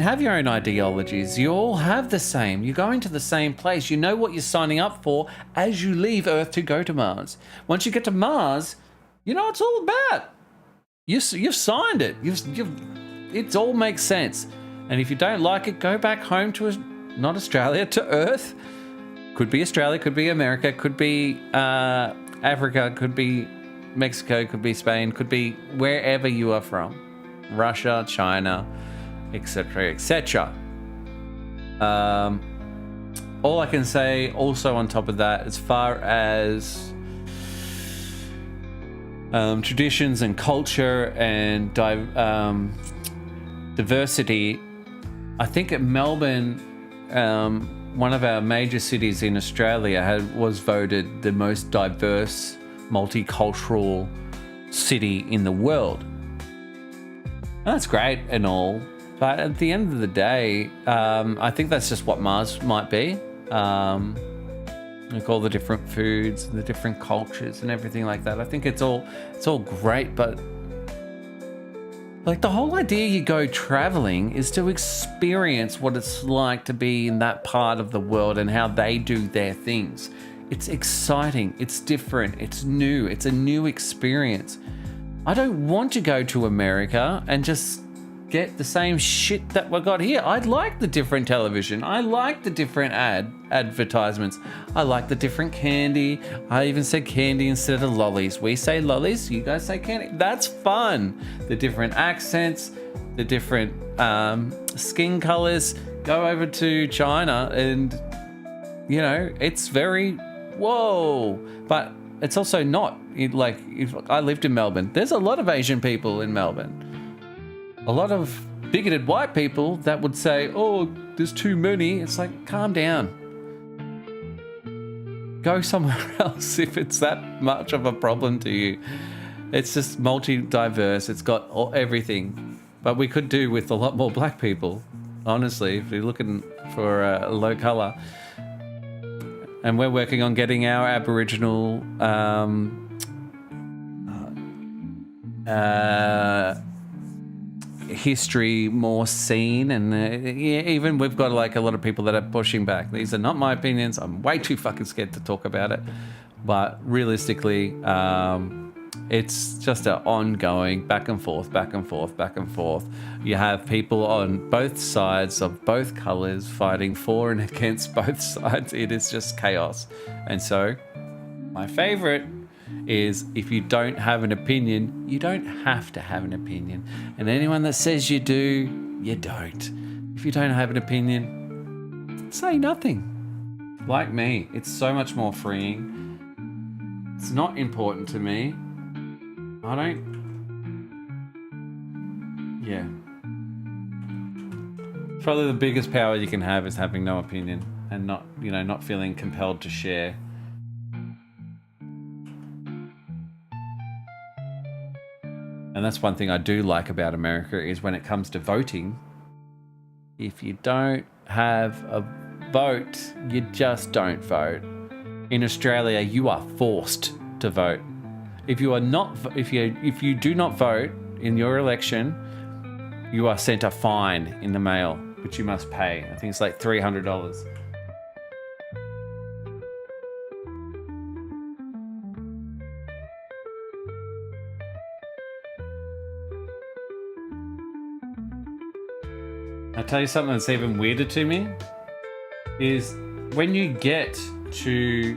have your own ideologies. You all have the same. You're going to the same place. You know what you're signing up for as you leave Earth to go to Mars. Once you get to Mars, you know what it's all about. You've signed it. It all makes sense. And if you don't like it, go back home to not Australia, to Earth. Could be Australia, could be America, could be Africa, could be Mexico, could be Spain, could be wherever you are from. Russia, China, etc., etc. All I can say also on top of that, as far as traditions and culture and diversity, I think at Melbourne, one of our major cities in Australia was voted the most diverse, multicultural city in the world. And that's great and all, but at the end of the day, I think that's just what Mars might be. Like all the different foods, the different cultures and everything like that. I think it's all great, but like the whole idea you go traveling is to experience what it's like to be in that part of the world and how they do their things. It's exciting, it's different, it's new, it's a new experience. I don't want to go to America and just get the same shit that we got here. I like the different television. I like the different advertisements. I like the different candy. I even said candy instead of lollies. We say lollies, you guys say candy. That's fun. The different accents, the different skin colors. Go over to China and, you know, it's very, whoa. But it's also not. If I lived in Melbourne. There's a lot of Asian people in Melbourne. A lot of bigoted white people that would say, oh, there's too many. It's like, calm down. Go somewhere else if it's that much of a problem to you. It's just multi-diverse. It's got everything. But we could do with a lot more black people, honestly, if you're looking for a low color. And we're working on getting our Aboriginal history more seen, and even we've got like a lot of people that are pushing back. These are not my opinions. I'm way too fucking scared to talk about it, But realistically, it's just an ongoing back and forth, back and forth, back and forth. You have people on both sides of both colors fighting for and against both sides. It is just chaos. And so, my favorite is if you don't have an opinion, you don't have to have an opinion. And anyone that says you do, you don't. If you don't have an opinion, say nothing. Like me, it's so much more freeing. It's not important to me. I don't... Yeah. Probably the biggest power you can have is having no opinion and not, you know, not feeling compelled to share. And that's one thing I do like about America is when it comes to voting, if you don't have a vote, you just don't vote. In Australia, you are forced to vote. If you do not vote in your election, you are sent a fine in the mail, which you must pay. I think it's like $300. I'll tell you something that's even weirder to me is when you get to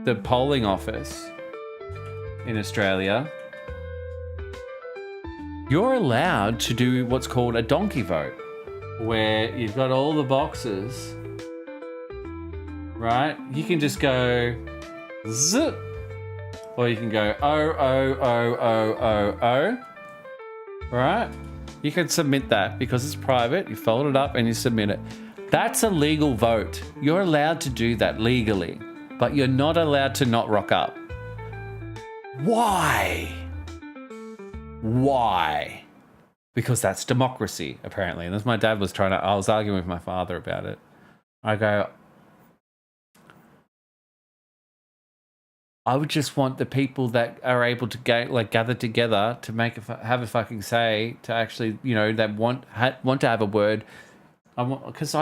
the polling office in Australia, you're allowed to do what's called a donkey vote, where you've got all the boxes, right? You can just go zip, or you can go O, right? You can submit that because it's private. You fold it up and you submit it. That's a legal vote. You're allowed to do that legally, but you're not allowed to not rock up. Why? Why? Because that's democracy, apparently. And as my dad was I was arguing with my father about it. I go, I would just want the people that are able to gather together to have a fucking say, to actually, you know, that want to have a word. Because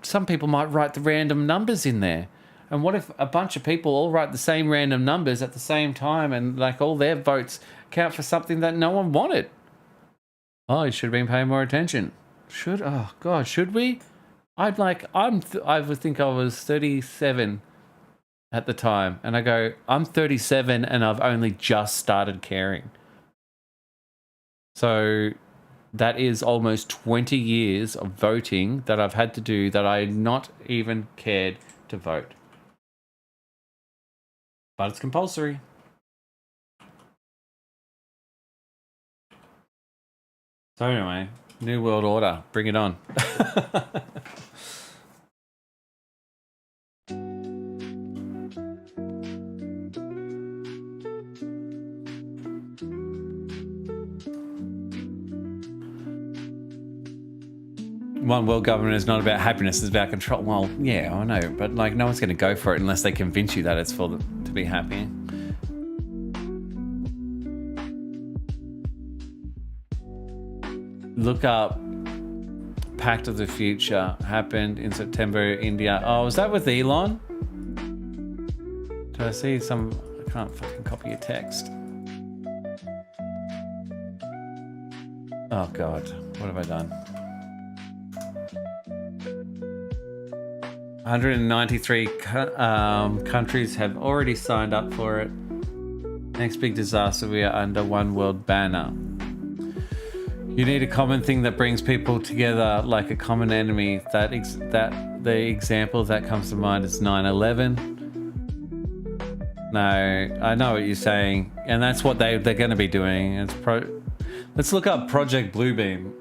some people might write the random numbers in there. And what if a bunch of people all write the same random numbers at the same time and like all their votes count for something that no one wanted? Oh, you should have been paying more attention. Oh God, should we? I would think I was 37 at the time. And I go, I'm 37 and I've only just started caring. So that is almost 20 years of voting that I've had to do that I not even cared to vote. But it's compulsory. So anyway, New World Order, bring it on. One world government is not about happiness, it's about control. Well, yeah, I know, but like no one's going to go for it unless they convince you that it's for them to be happy. Look up Pact of the Future, happened in September, India. Oh, was that with Elon? Did I see some... I can't fucking copy your text. Oh God, what have I done? 193 countries have already signed up for it. Next big disaster, we are under one world banner. You need a common thing that brings people together, like a common enemy. The example that comes to mind is 9/11. No, I know what you're saying, and that's what they're going to be doing. Let's look up Project Bluebeam.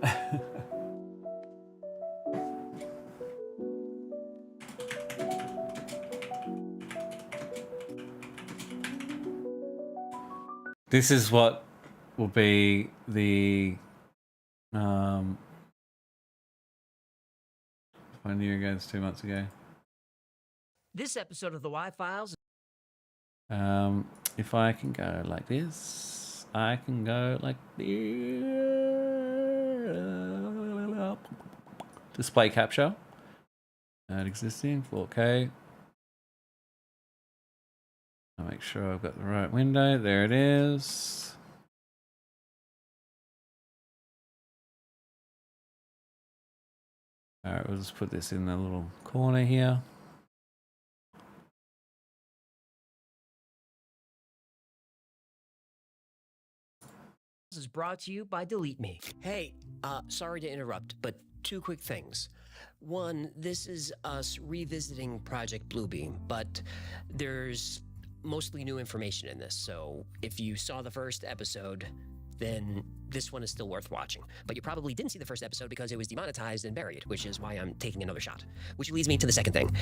This is what will be the I knew you guys 2 months ago. This episode of the Y-Files. If I can go like this, I can go like this. Display capture. Not existing. 4K. I'll make sure I've got the right window. There it is. All right, we'll just put this in the little corner here. This is brought to you by Delete Me. Hey, sorry to interrupt, but two quick things. One, this is us revisiting Project Bluebeam, but there's mostly new information in this, so if you saw the first episode, then this one is still worth watching. But you probably didn't see the first episode because it was demonetized and buried, which is why I'm taking another shot. Which leads me to the second thing.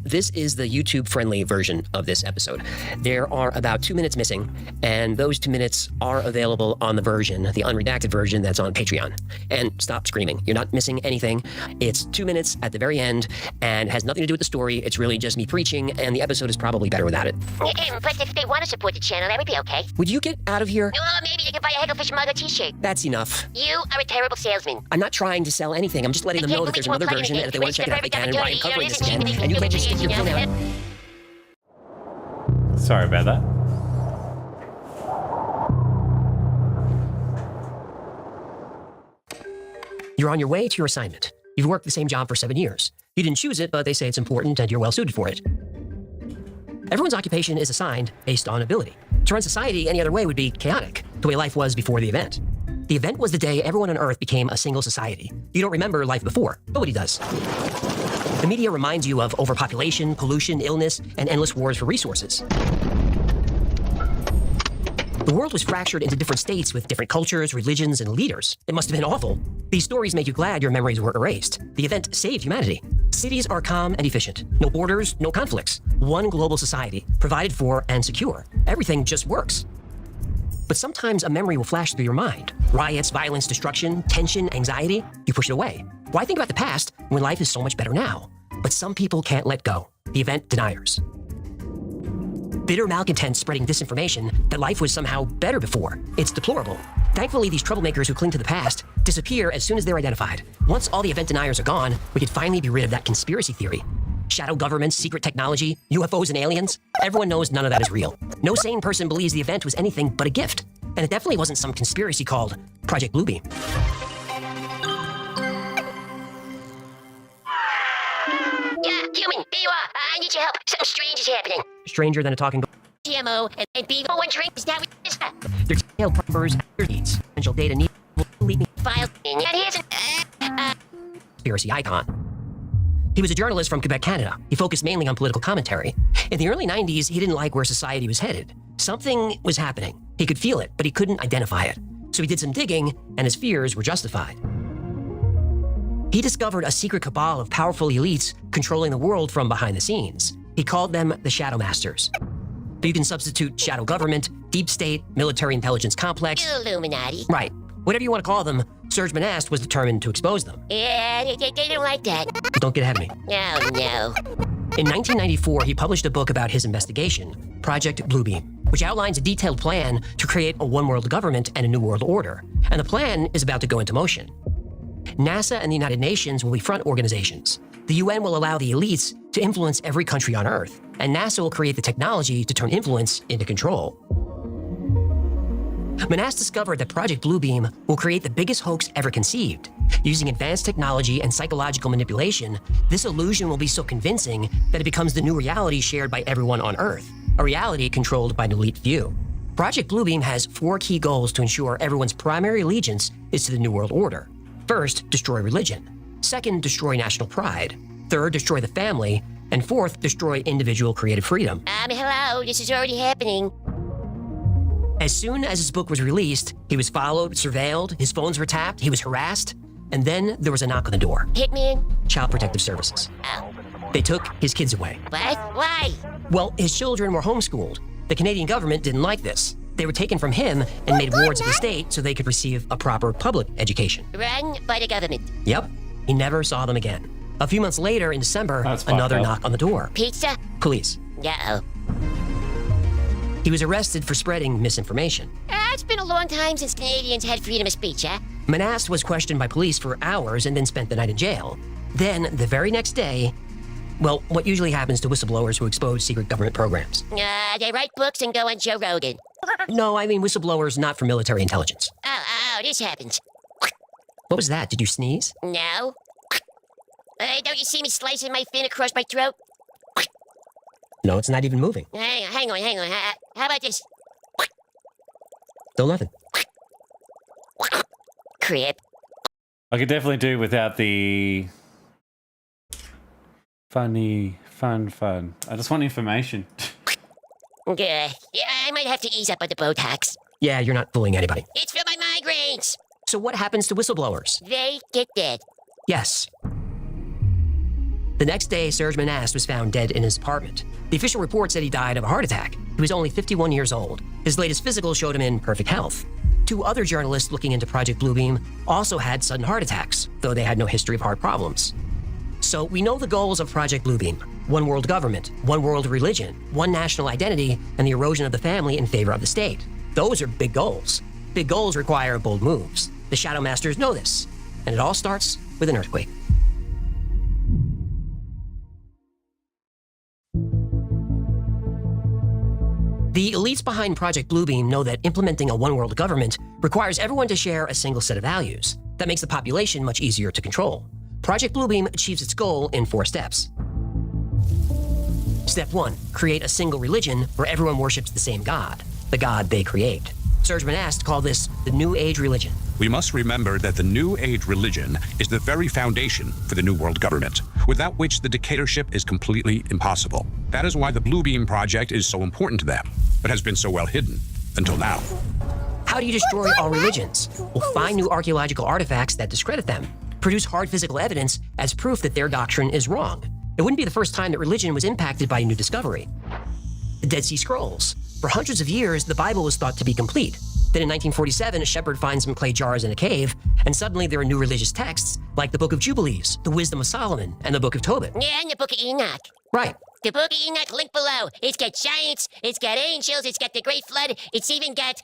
This is the YouTube-friendly version of this episode. There are about 2 minutes missing, and those 2 minutes are available on the version, the unredacted version that's on Patreon. And stop screaming. You're not missing anything. It's 2 minutes at the very end, and has nothing to do with the story. It's really just me preaching, and the episode is probably better without it. But if they want to support the channel, that would be okay. Would you get out of here? Maybe they can buy a Hagglefish mug or t-shirt. That's enough. You are a terrible salesman. I'm not trying to sell anything. I'm just letting them know that there's another version, and if they want to check it out, they can. And why I'm covering this again, and you can't just stick your phone out. Sorry about that. You're on your way to your assignment. You've worked the same job for 7 years. You didn't choose it, but they say it's important and you're well suited for it. Everyone's occupation is assigned based on ability. To run society any other way would be chaotic, the way life was before the event. The event was the day everyone on Earth became a single society. You don't remember life before. Nobody does. The media reminds you of overpopulation, pollution, illness, and endless wars for resources. The world was fractured into different states with different cultures, religions, and leaders. It must have been awful. These stories make you glad your memories were erased. The event saved humanity. Cities are calm and efficient. No borders, no conflicts. One global society, provided for and secure. Everything just works. But sometimes a memory will flash through your mind. Riots, violence, destruction, tension, anxiety. You push it away. Why think about the past when life is so much better now? But some people can't let go. The event deniers. Bitter malcontents spreading disinformation that life was somehow better before. It's deplorable. Thankfully, these troublemakers who cling to the past disappear as soon as they're identified. Once all the event deniers are gone, we could finally be rid of that conspiracy theory. Shadow governments, secret technology, UFOs and aliens. Everyone knows none of that is real. No sane person believes the event was anything but a gift. And it definitely wasn't some conspiracy called Project Bluebeam. Yeah, human, here you are. I need your help. Something strange is happening. Stranger than a talking GMO and beef. Oh, one drink. Is that what it is? Their detailed numbers, their needs, potential data needs will lead me File. And here's conspiracy icon. He was a journalist from Quebec, Canada. He focused mainly on political commentary. In the early 90s, he didn't like where society was headed. Something was happening. He could feel it, but he couldn't identify it. So he did some digging, and his fears were justified. He discovered a secret cabal of powerful elites controlling the world from behind the scenes. He called them the Shadow Masters. But you can substitute shadow government, deep state, military intelligence complex. Illuminati. Right. Whatever you want to call them, Serge Monast was determined to expose them. Yeah, they don't like that. Don't get ahead of me. No. In 1994, he published a book about his investigation, Project Bluebeam, which outlines a detailed plan to create a one-world government and a new world order. And the plan is about to go into motion. NASA and the United Nations will be front organizations. The UN will allow the elites to influence every country on Earth, and NASA will create the technology to turn influence into control. Monast discovered that Project Bluebeam will create the biggest hoax ever conceived. Using advanced technology and psychological manipulation, this illusion will be so convincing that it becomes the new reality shared by everyone on Earth, a reality controlled by an elite few. Project Bluebeam has 4 key goals to ensure everyone's primary allegiance is to the New World Order. First, destroy religion. Second, destroy national pride. Third, destroy the family. And fourth, destroy individual creative freedom. Hello, this is already happening. As soon as his book was released, he was followed, surveilled, his phones were tapped, he was harassed, and then there was a knock on the door. Hitman? Child Protective Services. Oh. They took his kids away. What? Why? Well, his children were homeschooled. The Canadian government didn't like this. They were taken from him and made wards of the state so they could receive a proper public education. Run by the government. Yep. He never saw them again. A few months later, in December, another knock on the door. Pizza? Police. Uh-oh. He was arrested for spreading misinformation. It's been a long time since Canadians had freedom of speech, huh? Monast was questioned by police for hours and then spent the night in jail. Then, the very next day, Well, what usually happens to whistleblowers who expose secret government programs? They write books and go on Joe Rogan. No, I mean whistleblowers not for military intelligence. Oh, this happens. What was that? Did you sneeze? No. Don't you see me slicing my fin across my throat? No, it's not even moving. Hang on. How about this? Still nothing. Crap. I could definitely do without the fun. I just want information. Yeah, I might have to ease up on the Botox. Yeah, you're not fooling anybody. It's for my migraines. So what happens to whistleblowers? They get dead. Yes. The next day, Serge Monast was found dead in his apartment. The official report said he died of a heart attack. He was only 51 years old. His latest physical showed him in perfect health. 2 other journalists looking into Project Bluebeam also had sudden heart attacks, though they had no history of heart problems. So we know the goals of Project Bluebeam: one world government, one world religion, one national identity, and the erosion of the family in favor of the state. Those are big goals. Big goals require bold moves. The Shadow Masters know this, and it all starts with an earthquake. The elites behind Project Bluebeam know that implementing a one-world government requires everyone to share a single set of values. That makes the population much easier to control. Project Bluebeam achieves its goal in 4 steps. Step 1, create a single religion where everyone worships the same God, the God they create. Serge Monast called this the New Age religion. We must remember that the New Age religion is the very foundation for the New World Government, without which the dictatorship is completely impossible. That is why the Bluebeam Project is so important to them, but has been so well hidden until now. How do you destroy all religions? Well, find new archaeological artifacts that discredit them. Produce hard physical evidence as proof that their doctrine is wrong. It wouldn't be the first time that religion was impacted by a new discovery. The Dead Sea Scrolls. For hundreds of years, the Bible was thought to be complete. Then in 1947, a shepherd finds some clay jars in a cave, and suddenly there are new religious texts, like the Book of Jubilees, the Wisdom of Solomon, and the Book of Tobit. Yeah, and the Book of Enoch. Right. The Book of Enoch, link below. It's got giants, it's got angels, it's got the Great Flood, it's even got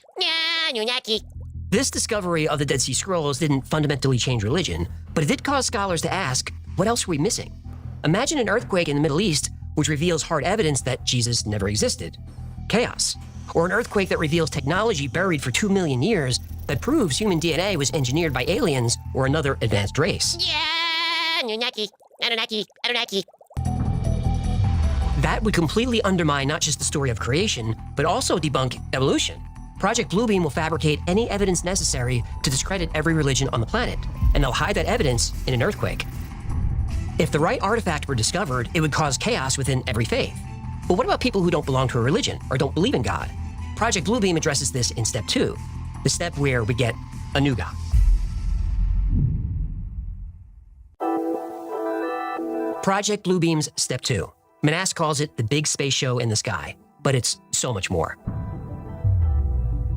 Anunnaki. This discovery of the Dead Sea Scrolls didn't fundamentally change religion, but it did cause scholars to ask, what else are we missing? Imagine an earthquake in the Middle East which reveals hard evidence that Jesus never existed. Chaos. Or an earthquake that reveals technology buried for 2 million years that proves human DNA was engineered by aliens or another advanced race. Yeah, Anunnaki. That would completely undermine not just the story of creation, but also debunk evolution. Project Bluebeam will fabricate any evidence necessary to discredit every religion on the planet, and they'll hide that evidence in an earthquake. If the right artifact were discovered, it would cause chaos within every faith. But what about people who don't belong to a religion or don't believe in God? Project Bluebeam addresses this in Step 2, the step where we get a new God. Project Bluebeam's Step 2. Monast calls it the big space show in the sky, but it's so much more.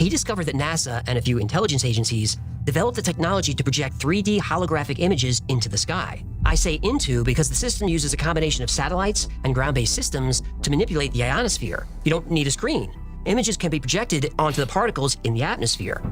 He discovered that NASA and a few intelligence agencies developed the technology to project 3D holographic images into the sky. I say into because the system uses a combination of satellites and ground-based systems to manipulate the ionosphere. You don't need a screen. Images can be projected onto the particles in the atmosphere.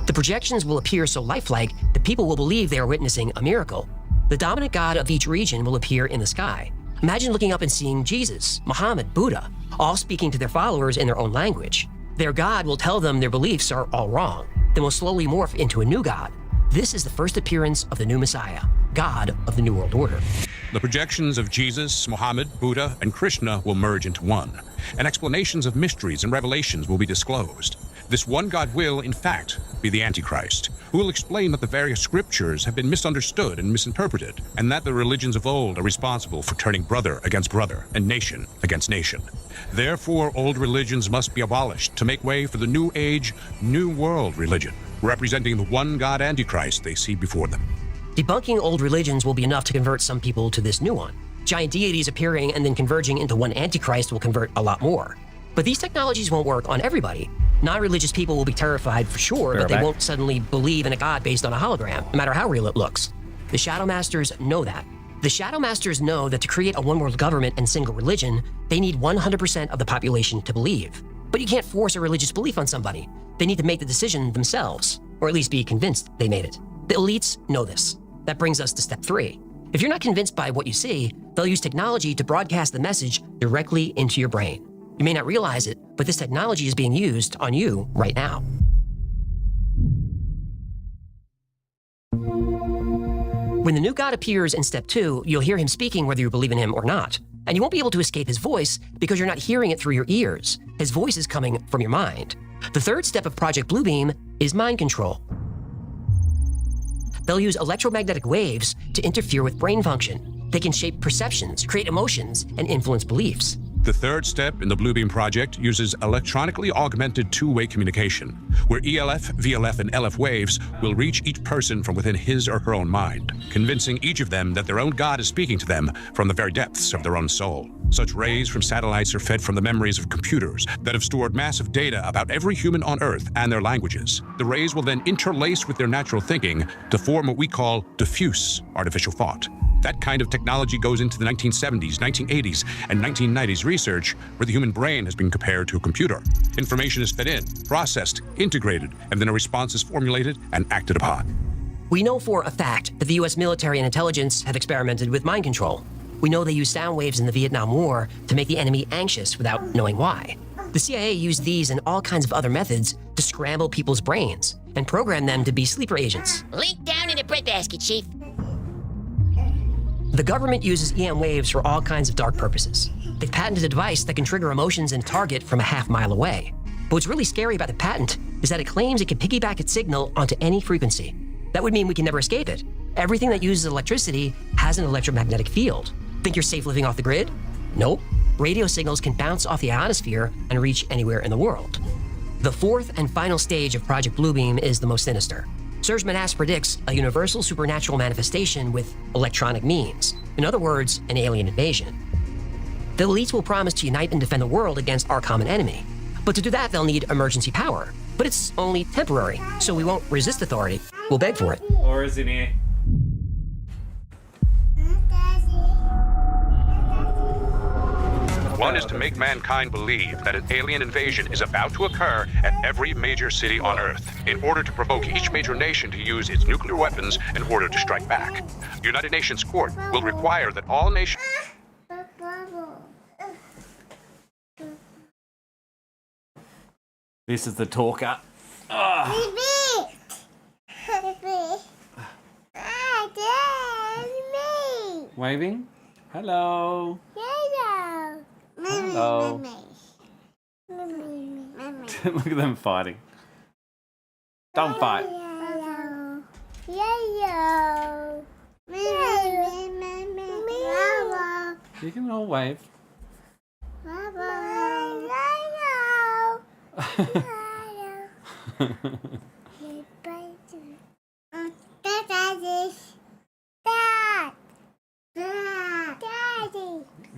The projections will appear so lifelike that people will believe they are witnessing a miracle. The dominant god of each region will appear in the sky. Imagine looking up and seeing Jesus, Muhammad, Buddha, all speaking to their followers in their own language. Their god will tell them their beliefs are all wrong, then will slowly morph into a new god. This is the first appearance of the new Messiah, God of the New World Order. The projections of Jesus, Muhammad, Buddha, and Krishna will merge into one, and explanations of mysteries and revelations will be disclosed. This one God will, in fact, be the Antichrist, who will explain that the various scriptures have been misunderstood and misinterpreted, and that the religions of old are responsible for turning brother against brother and nation against nation. Therefore, old religions must be abolished to make way for the New Age, New World religion, representing the one God Antichrist they see before them. Debunking old religions will be enough to convert some people to this new one. Giant deities appearing and then converging into one Antichrist will convert a lot more. But these technologies won't work on everybody. Non-religious people will be terrified for sure, but they won't suddenly believe in a god based on a hologram, no matter how real it looks. The Shadow Masters know that. The Shadow Masters know that to create a one-world government and single religion, they need 100% of the population to believe. But you can't force a religious belief on somebody. They need to make the decision themselves, or at least be convinced they made it. The elites know this. That brings us to Step 3. If you're not convinced by what you see, they'll use technology to broadcast the message directly into your brain. You may not realize it, but this technology is being used on you right now. When the new God appears in step 2, you'll hear him speaking whether you believe in him or not. And you won't be able to escape his voice because you're not hearing it through your ears. His voice is coming from your mind. The third step of Project Bluebeam is mind control. They'll use electromagnetic waves to interfere with brain function. They can shape perceptions, create emotions, and influence beliefs. The third step in the Bluebeam project uses electronically augmented two-way communication, where ELF, VLF, and LF waves will reach each person from within his or her own mind, convincing each of them that their own God is speaking to them from the very depths of their own soul. Such rays from satellites are fed from the memories of computers that have stored massive data about every human on Earth and their languages. The rays will then interlace with their natural thinking to form what we call diffuse artificial thought. That kind of technology goes into the 1970s, 1980s, and 1990s research where the human brain has been compared to a computer. Information is fed in, processed, integrated, and then a response is formulated and acted upon. We know for a fact that the US military and intelligence have experimented with mind control. We know they used sound waves in the Vietnam War to make the enemy anxious without knowing why. The CIA used these and all kinds of other methods to scramble people's brains and program them to be sleeper agents. Link down in the breadbasket, Chief. The government uses EM waves for all kinds of dark purposes. They've patented a device that can trigger emotions in a target from a half-mile away. But what's really scary about the patent is that it claims it can piggyback its signal onto any frequency. That would mean we can never escape it. Everything that uses electricity has an electromagnetic field. Think you're safe living off the grid? Nope. Radio signals can bounce off the ionosphere and reach anywhere in the world. The fourth and final stage of Project Bluebeam is the most sinister. Serge Manasse predicts a universal supernatural manifestation with electronic means. In other words, an alien invasion. The elites will promise to unite and defend the world against our common enemy. But to do that, they'll need emergency power. But it's only temporary, so we won't resist authority. We'll beg for it. Or is it here? One is to make mankind believe that an alien invasion is about to occur at every major city on Earth, in order to provoke each major nation to use its nuclear weapons in order to strike back. The United Nations Court will require that all nations... This is the talker. Waving? Hello. Hello. Look at them fighting. Don't fight. You can all wave.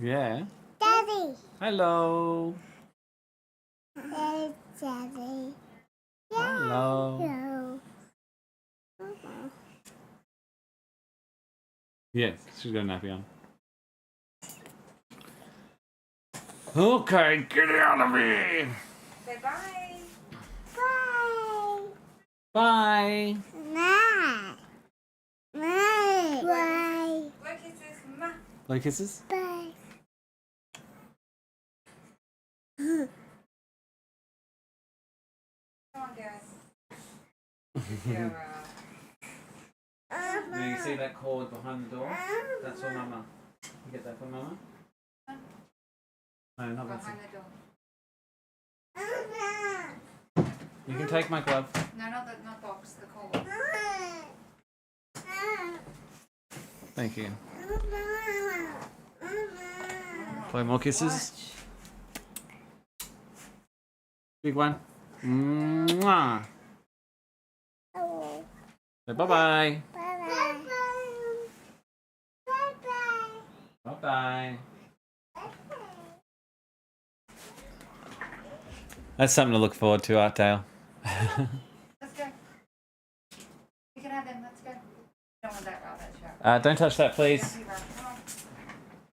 Yeah. Daddy. Hello. Hey, Daddy. Hello. Yes, she's got a nappy on. Okay, get out of here. Say bye. Bye. Bye. Bye. Bye. Bye. Blow kisses. Mwah. Blow kisses? Bye. Come on, guys. Now you see that cord behind the door? That's for Mama. You get that for Mama? No, not behind that. the door. You can take my glove. No, not box, the cord. Thank you. Play more kisses. Big one. Mwah. Say bye-bye. Bye-bye. That's something to look forward to, Artdale. Let's go. You can have them. Let's go. Don't want that rabbit. Don't touch that, please. Come on.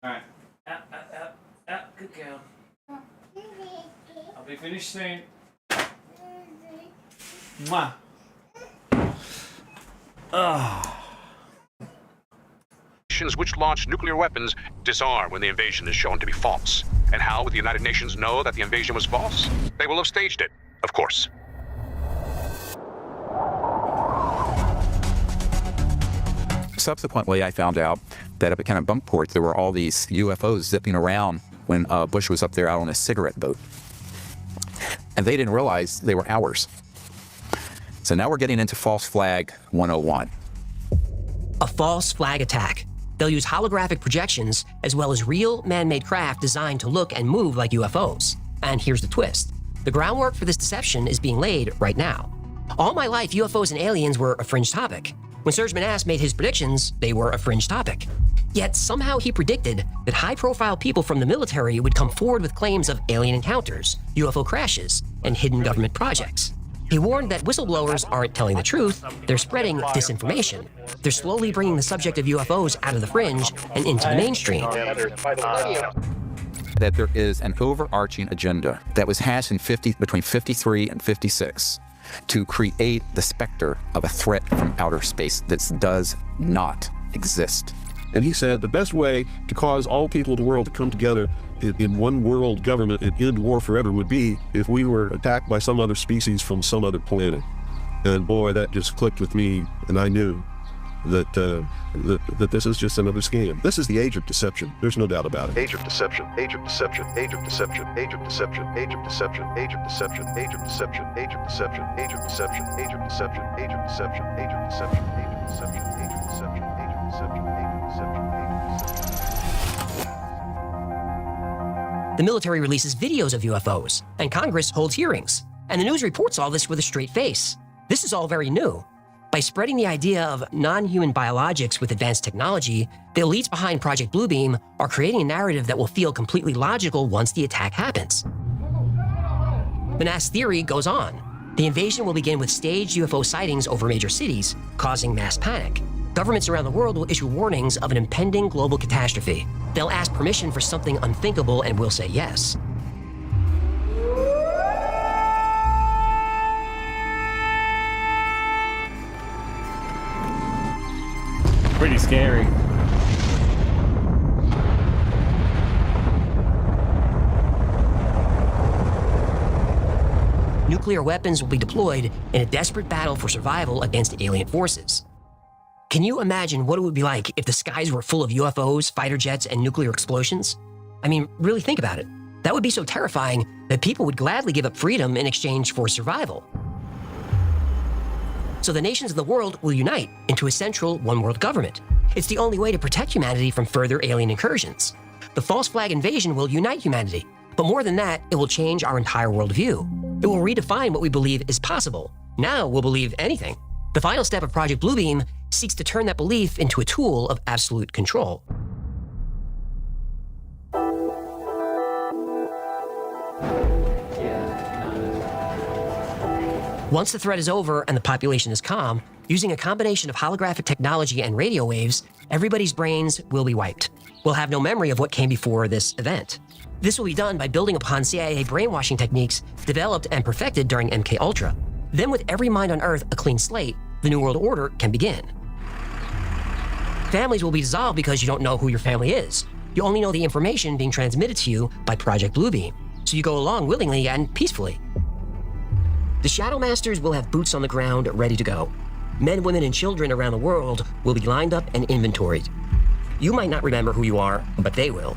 Alright. Out. Good girl. I'll be finished soon. Mwah. Nations which launch nuclear weapons disarm when the invasion is shown to be false. And how would the United Nations know that the invasion was false? They will have staged it, of course. Subsequently, I found out that up at kind of Bunkport, there were all these UFOs zipping around when Bush was up there out on a cigarette boat. And they didn't realize they were ours. So now we're getting into false flag 101. A false flag attack. They'll use holographic projections as well as real man-made craft designed to look and move like UFOs. And here's the twist. The groundwork for this deception is being laid right now. All my life, UFOs and aliens were a fringe topic. When Serge Manasse made his predictions, they were a fringe topic. Yet somehow he predicted that high-profile people from the military would come forward with claims of alien encounters, UFO crashes, and hidden government projects. He warned that whistleblowers aren't telling the truth, they're spreading disinformation. They're slowly bringing the subject of UFOs out of the fringe and into the mainstream. That there is an overarching agenda that was hashed in between 53 and 56 to create the specter of a threat from outer space that does not exist. And he said the best way to cause all people in the world to come together in one world government and end war forever would be if we were attacked by some other species from some other planet. And boy, that just clicked with me, and I knew that that this is just another scam. This is the age of deception. There's no doubt about it. Age of deception, age of deception, age of deception, age of deception, age of deception, age of deception, age of deception, age of deception, age of deception, age of deception, age of deception, age of deception, age of deception, age of deception, age of deception, age of deception. The military releases videos of UFOs, and Congress holds hearings. And the news reports all this with a straight face. This is all very new. By spreading the idea of non-human biologics with advanced technology, the elites behind Project Bluebeam are creating a narrative that will feel completely logical once the attack happens. Manasseh's theory goes on. The invasion will begin with staged UFO sightings over major cities, causing mass panic. Governments around the world will issue warnings of an impending global catastrophe. They'll ask permission for something unthinkable and will say yes. Pretty scary. Nuclear weapons will be deployed in a desperate battle for survival against alien forces. Can you imagine what it would be like if the skies were full of UFOs, fighter jets, and nuclear explosions? I mean, really think about it. That would be so terrifying that people would gladly give up freedom in exchange for survival. So the nations of the world will unite into a central one-world government. It's the only way to protect humanity from further alien incursions. The false flag invasion will unite humanity, but more than that, it will change our entire worldview. It will redefine what we believe is possible. Now we'll believe anything. The final step of Project Bluebeam seeks to turn that belief into a tool of absolute control. Once the threat is over and the population is calm, using a combination of holographic technology and radio waves, everybody's brains will be wiped. We'll have no memory of what came before this event. This will be done by building upon CIA brainwashing techniques developed and perfected during MKUltra. Then with every mind on Earth a clean slate, the New World Order can begin. Families will be dissolved because you don't know who your family is. You only know the information being transmitted to you by Project Bluebeam, so you go along willingly and peacefully. The Shadow Masters will have boots on the ground ready to go. Men, women, and children around the world will be lined up and inventoried. You might not remember who you are, but they will.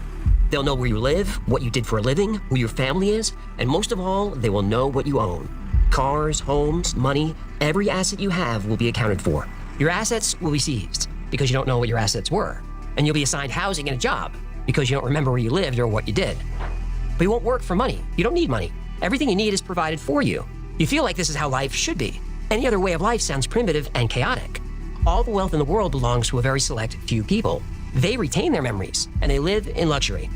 They'll know where you live, what you did for a living, who your family is, and most of all, they will know what you own. Cars, homes, money, every asset you have will be accounted for. Your assets will be seized because you don't know what your assets were. And you'll be assigned housing and a job because you don't remember where you lived or what you did. But you won't work for money. You don't need money. Everything you need is provided for you. You feel like this is how life should be. Any other way of life sounds primitive and chaotic. All the wealth in the world belongs to a very select few people. They retain their memories, and they live in luxury.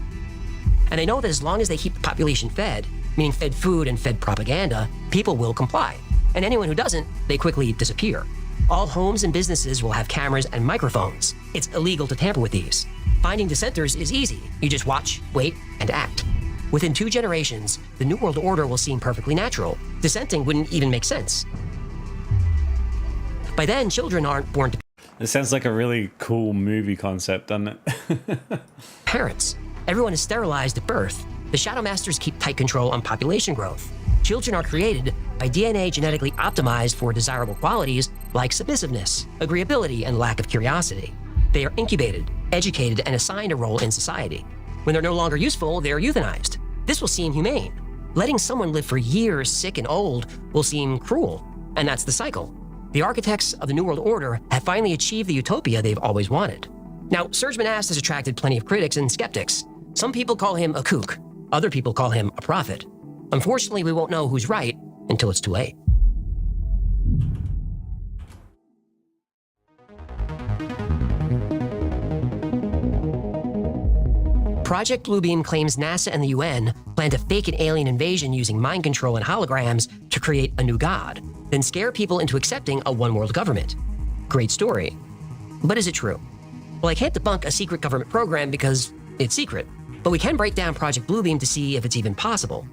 And they know that as long as they keep the population fed, meaning fed food and fed propaganda, people will comply. And anyone who doesn't, they quickly disappear. All homes and businesses will have cameras and microphones. It's illegal to tamper with these. Finding dissenters is easy. You just watch, wait, and act. Within 2 generations, the New World Order will seem perfectly natural. Dissenting wouldn't even make sense. By then, children aren't born to... It sounds like a really cool movie concept, doesn't it? Parents. Everyone is sterilized at birth. The Shadow Masters keep tight control on population growth. Children are created by DNA genetically optimized for desirable qualities like submissiveness, agreeability, and lack of curiosity. They are incubated, educated, and assigned a role in society. When they're no longer useful, they are euthanized. This will seem humane. Letting someone live for years sick and old will seem cruel, and that's the cycle. The architects of the New World Order have finally achieved the utopia they've always wanted. Now, Surgeman Ass has attracted plenty of critics and skeptics. Some people call him a kook. Other people call him a prophet. Unfortunately, we won't know who's right until it's too late. Project Bluebeam claims NASA and the UN plan to fake an alien invasion using mind control and holograms to create a new god, then scare people into accepting a one-world government. Great story. But is it true? Well, I can't debunk a secret government program because it's secret, but we can break down Project Bluebeam to see if it's even possible.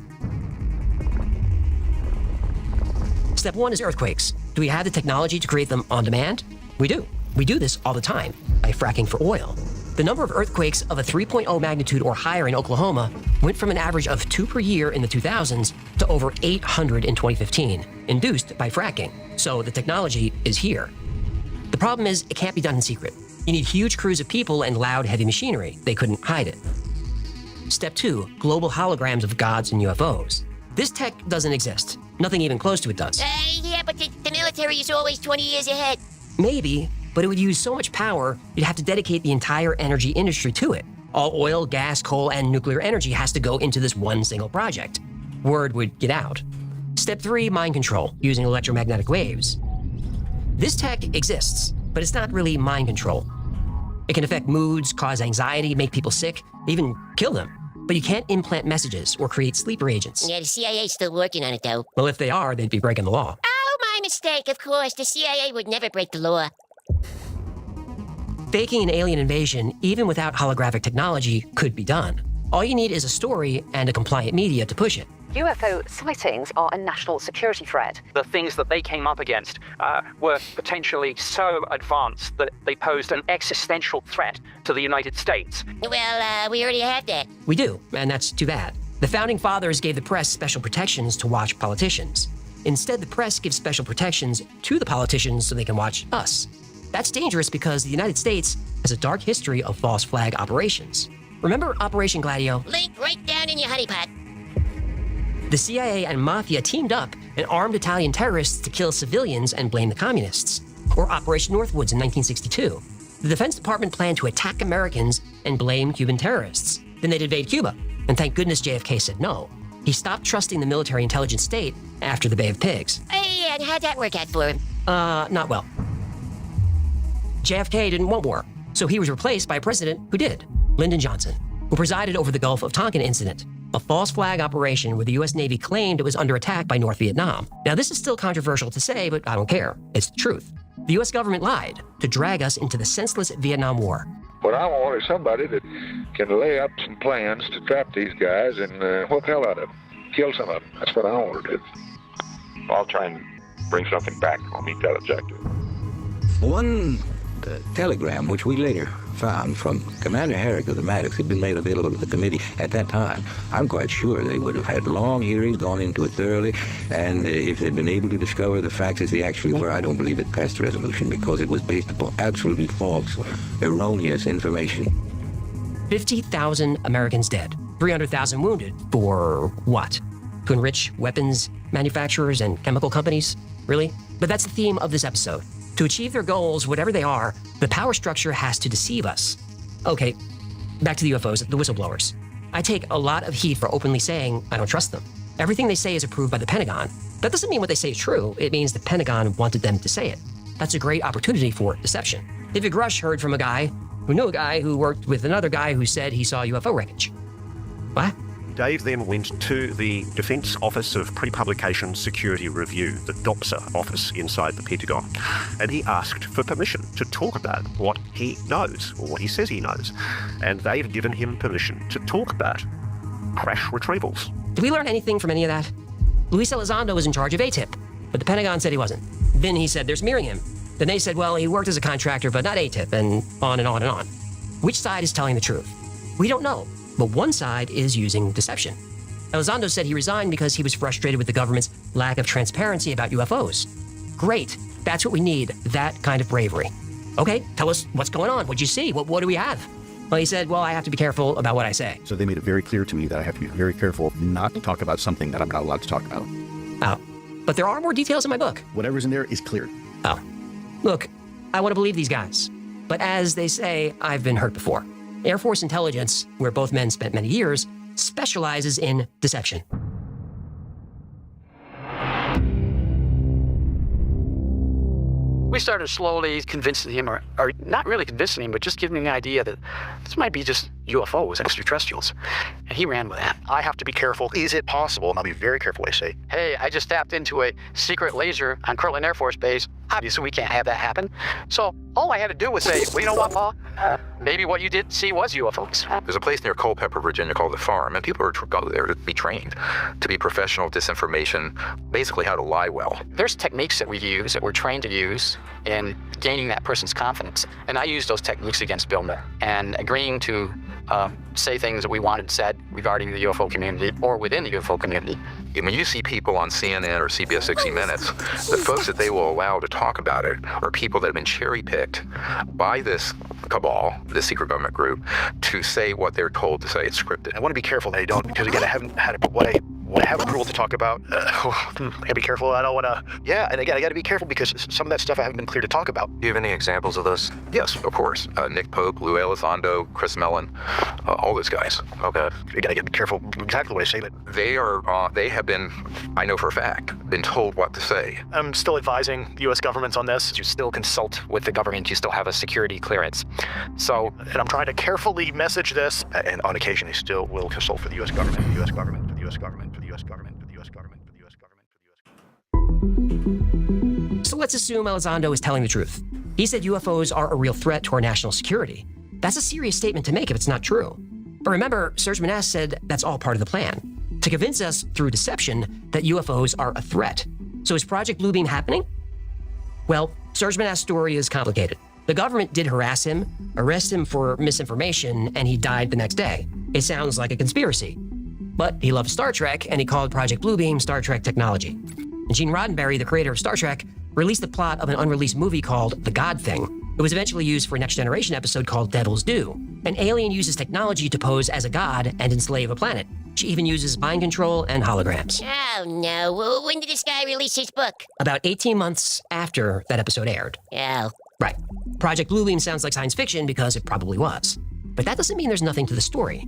Step 1 is earthquakes. Do we have the technology to create them on demand? We do. We do this all the time by fracking for oil. The number of earthquakes of a 3.0 magnitude or higher in Oklahoma went from an average of 2 per year in the 2000s to over 800 in 2015, induced by fracking. So the technology is here. The problem is it can't be done in secret. You need huge crews of people and loud, heavy machinery. They couldn't hide it. Step 2, global holograms of gods and UFOs. This tech doesn't exist. Nothing even close to it does. Yeah, but the military is always 20 years ahead. Maybe, but it would use so much power, you'd have to dedicate the entire energy industry to it. All oil, gas, coal, and nuclear energy has to go into this one single project. Word would get out. Step 3, mind control, using electromagnetic waves. This tech exists, but it's not really mind control. It can affect moods, cause anxiety, make people sick, even kill them. But you can't implant messages or create sleeper agents. Yeah, the CIA's still working on it, though. Well, if they are, they'd be breaking the law. Oh, my mistake, of course. The CIA would never break the law. Faking an alien invasion, even without holographic technology, could be done. All you need is a story and a compliant media to push it. UFO sightings are a national security threat. The things that they came up against were potentially so advanced that they posed an existential threat to the United States. Well, we already have that. We do, and that's too bad. The Founding Fathers gave the press special protections to watch politicians. Instead, the press gives special protections to the politicians so they can watch us. That's dangerous because the United States has a dark history of false flag operations. Remember Operation Gladio? Link right down in your honeypot. The CIA and Mafia teamed up and armed Italian terrorists to kill civilians and blame the communists. Or Operation Northwoods in 1962. The Defense Department planned to attack Americans and blame Cuban terrorists. Then they'd invade Cuba, and thank goodness JFK said no. He stopped trusting the military intelligence state after the Bay of Pigs. Hey, and how'd that work out for him? Not well. JFK didn't want war, so he was replaced by a president who did, Lyndon Johnson, who presided over the Gulf of Tonkin incident, a false flag operation where the U.S. Navy claimed it was under attack by North Vietnam. Now, this is still controversial to say, but I don't care. It's the truth. The U.S. government lied to drag us into the senseless Vietnam War. What I want is somebody that can lay up some plans to trap these guys and whoop the hell out of them. Kill some of them. That's what I want to do. I'll try and bring something back. I'll meet that objective. One telegram, which we later found from Commander Herrick of the Maddox, had been made available to the committee at that time. I'm quite sure they would have had long hearings, gone into it thoroughly, and if they'd been able to discover the facts as they actually were, I don't believe it passed resolution because it was based upon absolutely false, erroneous information. 50,000 Americans dead, 300,000 wounded. For what? To enrich weapons manufacturers and chemical companies? Really? But that's the theme of this episode. To achieve their goals, whatever they are, the power structure has to deceive us. Okay, back to the UFOs, the whistleblowers. I take a lot of heat for openly saying I don't trust them. Everything they say is approved by the Pentagon. That doesn't mean what they say is true. It means the Pentagon wanted them to say it. That's a great opportunity for deception. David Grush heard from a guy who knew a guy who worked with another guy who said he saw UFO wreckage. What? Dave then went to the Defence Office of Pre-Publication Security Review, the DOPSA office inside the Pentagon, and he asked for permission to talk about what he knows, or what he says he knows. And they've given him permission to talk about crash retrievals. Did we learn anything from any of that? Luis Elizondo was in charge of ATIP, but the Pentagon said he wasn't. Then he said they're smearing him. Then they said, well, he worked as a contractor, but not ATIP, and on and on and on. Which side is telling the truth? We don't know, but one side is using deception. Elizondo said he resigned because he was frustrated with the government's lack of transparency about UFOs. Great, that's what we need, that kind of bravery. Okay, tell us what's going on, what'd you see, what do we have? Well, he said, well, I have to be careful about what I say. So they made it very clear to me that I have to be very careful not to talk about something that I'm not allowed to talk about. Oh, but there are more details in my book. Whatever's in there is clear. Oh, look, I want to believe these guys, but as they say, I've been hurt before. Air Force intelligence, where both men spent many years, specializes in deception. We started slowly convincing him, or not really convincing him, but just giving him the idea that this might be just UFOs, extraterrestrials. And he ran with that. I have to be careful. Is it possible? And I'll be very careful what I say. Hey, I just tapped into a secret laser on Kirtland Air Force Base. Obviously, we can't have that happen. So all I had to do was say, well, you know what, Paul? Maybe what you did see was UFOs. There's a place near Culpeper, Virginia called The Farm, and people go there to be trained, to be professional disinformation, basically how to lie well. There's techniques that we use, that we're trained to use in gaining that person's confidence. And I used those techniques against Bill Miller and agreeing to say things that we wanted said regarding the UFO community or within the UFO community. When you see people on CNN or CBS 60 Minutes, the folks that they will allow to talk about it are people that have been cherry-picked by this cabal, this secret government group, to say what they're told to say. It's scripted. I want to be careful that I don't, because again, I haven't had it, but what I have approval to talk about, I gotta be careful. I don't want to, and again, I gotta be careful because some of that stuff I haven't been clear to talk about. Do you have any examples of this? Yes, of course. Nick Pope, Lou Elizondo, Chris Mellon, all those guys. Okay. You gotta be careful exactly what I say, but they have been, I know for a fact, been told what to say. I'm still advising the U.S. governments on this. You still consult with the government. You still have a security clearance. So, and I'm trying to carefully message this, and on occasion, I still will consult for the U.S. government, for the U.S. government, for the U.S. government, for the U.S. government, for the U.S. government, for the U.S. government, for the U.S. government. So let's assume Elizondo is telling the truth. He said UFOs are a real threat to our national security. That's a serious statement to make if it's not true. But remember, Serge Manasse said that's all part of the plan, to convince us through deception that UFOs are a threat. So is Project Bluebeam happening? Well, Serge Manasse's story is complicated. The government did harass him, arrest him for misinformation, and he died the next day. It sounds like a conspiracy. But he loved Star Trek, and he called Project Bluebeam Star Trek technology. And Gene Roddenberry, the creator of Star Trek, released the plot of an unreleased movie called The God Thing. It was eventually used for a Next Generation episode called Devil's Due. An alien uses technology to pose as a god and enslave a planet. She even uses mind control and holograms. Oh no, when did this guy release his book? About 18 months after that episode aired. Oh. Right. Project Bluebeam sounds like science fiction because it probably was. But that doesn't mean there's nothing to the story.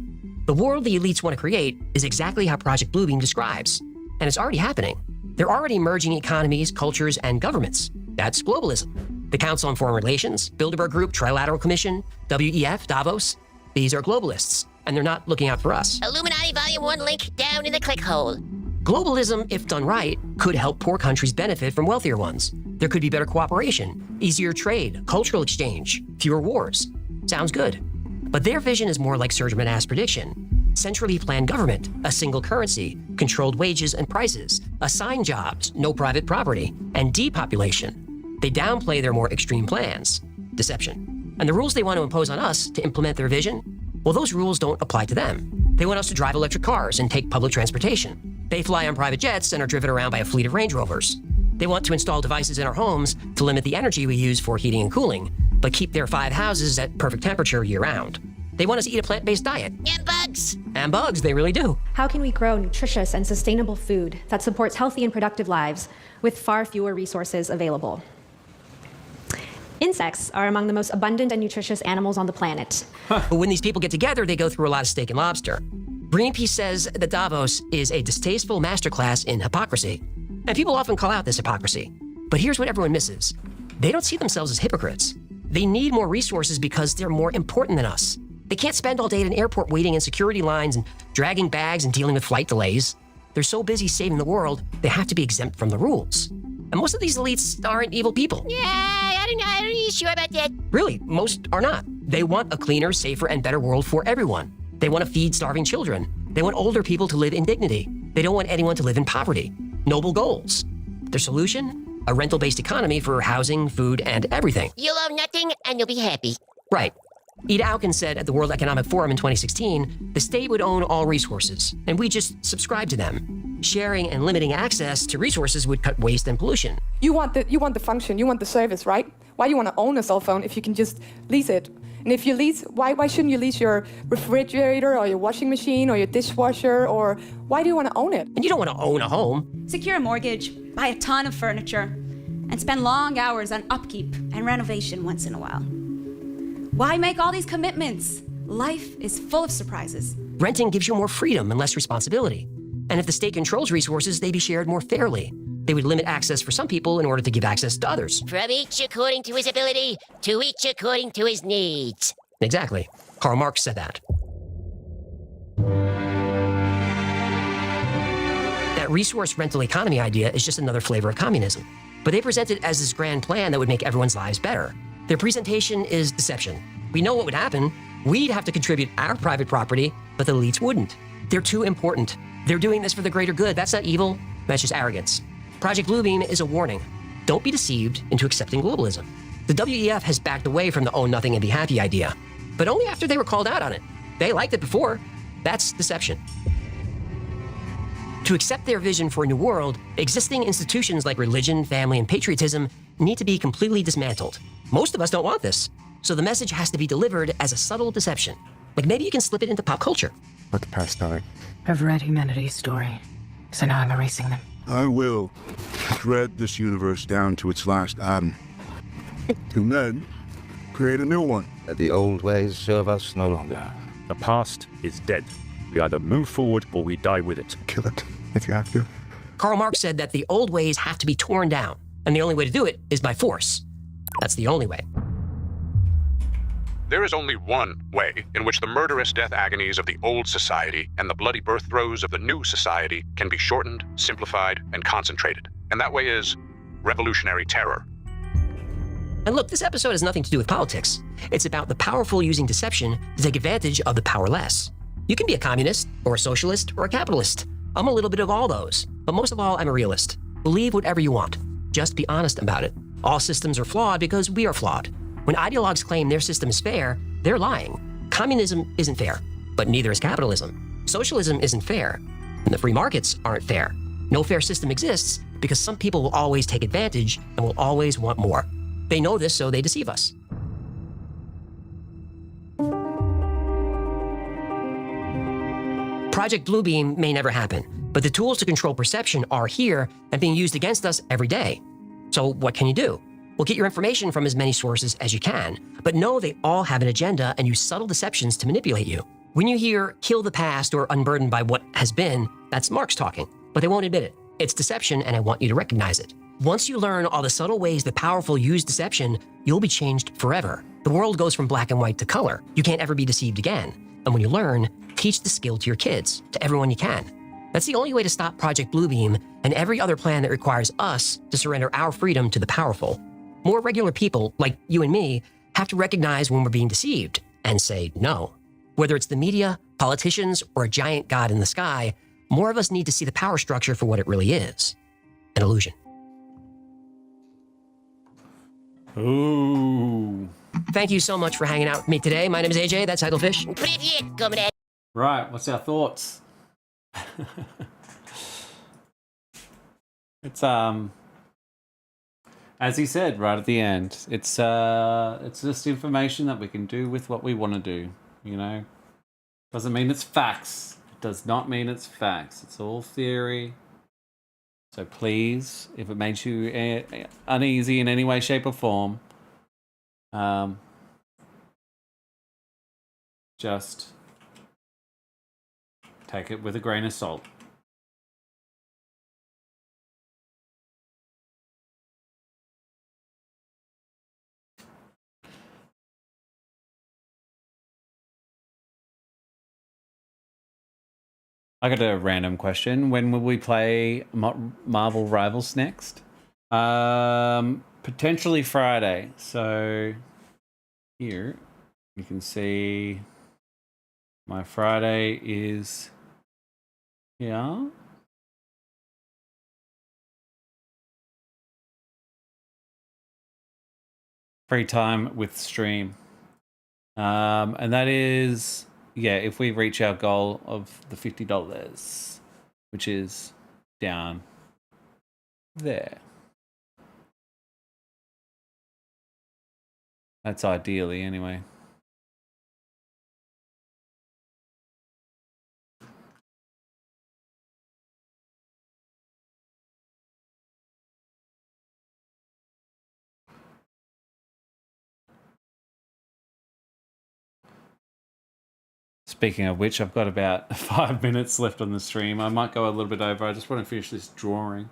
The world the elites want to create is exactly how Project Bluebeam describes. And it's already happening. They're already merging economies, cultures, and governments. That's globalism. The Council on Foreign Relations, Bilderberg Group, Trilateral Commission, WEF, Davos. These are globalists, and they're not looking out for us. Illuminati Volume 1 link down in the click hole. Globalism, if done right, could help poor countries benefit from wealthier ones. There could be better cooperation, easier trade, cultural exchange, fewer wars. Sounds good. But their vision is more like Serge Manasse's prediction. Centrally planned government, a single currency, controlled wages and prices, assigned jobs, no private property, and depopulation. They downplay their more extreme plans. Deception. And the rules they want to impose on us to implement their vision, well, those rules don't apply to them. They want us to drive electric cars and take public transportation. They fly on private jets and are driven around by a fleet of Range Rovers. They want to install devices in our homes to limit the energy we use for heating and cooling, but keep their 5 houses at perfect temperature year-round. They want us to eat a plant-based diet. And bugs. And bugs, they really do. How can we grow nutritious and sustainable food that supports healthy and productive lives with far fewer resources available? Insects are among the most abundant and nutritious animals on the planet. But when these people get together, they go through a lot of steak and lobster. Greenpeace says that Davos is a distasteful masterclass in hypocrisy. And people often call out this hypocrisy. But here's what everyone misses. They don't see themselves as hypocrites. They need more resources because they're more important than us. They can't spend all day at an airport waiting in security lines and dragging bags and dealing with flight delays. They're so busy saving the world, they have to be exempt from the rules. And most of these elites aren't evil people. Yeah, I'm not really sure about that. Really, most are not. They want a cleaner, safer, and better world for everyone. They want to feed starving children. They want older people to live in dignity. They don't want anyone to live in poverty. Noble goals. Their solution? a rental-based economy for housing, food, and everything. You'll own nothing and you'll be happy. Right. Ida Auken said at the World Economic Forum in 2016, the state would own all resources, and we just subscribe to them. Sharing and limiting access to resources would cut waste and pollution. You want the function, you want the service, right? Why do you want to own a cell phone if you can just lease it? And if you lease, why shouldn't you lease your refrigerator or your washing machine or your dishwasher, or why do you want to own it? And you don't want to own a home. Secure a mortgage, buy a ton of furniture, and spend long hours on upkeep and renovation once in a while. Why make all these commitments? Life is full of surprises. Renting gives you more freedom and less responsibility. And if the state controls resources, they'd be shared more fairly. They would limit access for some people in order to give access to others. From each according to his ability, to each according to his needs. Exactly. Karl Marx said that. That resource rental economy idea is just another flavor of communism. But they present it as this grand plan that would make everyone's lives better. Their presentation is deception. We know what would happen. We'd have to contribute our private property, but the elites wouldn't. They're too important. They're doing this for the greater good. That's not evil. That's just arrogance. Project Bluebeam is a warning. Don't be deceived into accepting globalism. The WEF has backed away from the own nothing and be happy idea, but only after they were called out on it. They liked it before. That's deception. To accept their vision for a new world, existing institutions like religion, family, and patriotism need to be completely dismantled. Most of us don't want this, so the message has to be delivered as a subtle deception. Like maybe you can slip it into pop culture. Let the past die. I've read humanity's story, so now I'm erasing them. I will shred this universe down to its last atom, and then create a new one. The old ways serve us no longer. The past is dead. We either move forward or we die with it. Kill it, if you have to. Karl Marx said that the old ways have to be torn down, and the only way to do it is by force. That's the only way. There is only one way in which the murderous death agonies of the old society and the bloody birth throes of the new society can be shortened, simplified, and concentrated. And that way is revolutionary terror. And look, this episode has nothing to do with politics. It's about the powerful using deception to take advantage of the powerless. You can be a communist, or a socialist, or a capitalist. I'm a little bit of all those, but most of all, I'm a realist. Believe whatever you want. Just be honest about it. All systems are flawed because we are flawed. When ideologues claim their system is fair, they're lying. Communism isn't fair, but neither is capitalism. Socialism isn't fair, and the free markets aren't fair. No fair system exists because some people will always take advantage and will always want more. They know this, so they deceive us. Project Bluebeam may never happen, but the tools to control perception are here and being used against us every day. So what can you do? Well, get your information from as many sources as you can, but know they all have an agenda and use subtle deceptions to manipulate you. When you hear kill the past or unburdened by what has been, that's Marx talking, but they won't admit it. It's deception, and I want you to recognize it. Once you learn all the subtle ways the powerful use deception, you'll be changed forever. The world goes from black and white to color. You can't ever be deceived again. And when you learn, teach the skill to your kids, to everyone you can. That's the only way to stop Project Bluebeam and every other plan that requires us to surrender our freedom to the powerful. More regular people, like you and me, have to recognize when we're being deceived and say no. Whether it's the media, politicians, or a giant god in the sky, more of us need to see the power structure for what it really is: an illusion. Ooh. Thank you so much for hanging out with me today. My name is AJ, that's Idlefish. Привет, comrade. Right, what's our thoughts? It's as he said right at the end, it's just information that we can do with what we want to do, you know? Doesn't mean it's facts. It does not mean it's facts. It's all theory. So please, if it makes you uneasy in any way, shape, or form, just take it with a grain of salt. I got a random question. When will we play Marvel Rivals next? Potentially Friday. So here you can see my Friday is here. free time with stream. And that is, yeah, if we reach our goal of the $50, which is down there. That's ideally, anyway. Speaking of which, I've got about 5 minutes left on the stream. I might go a little bit over. I just want to finish this drawing.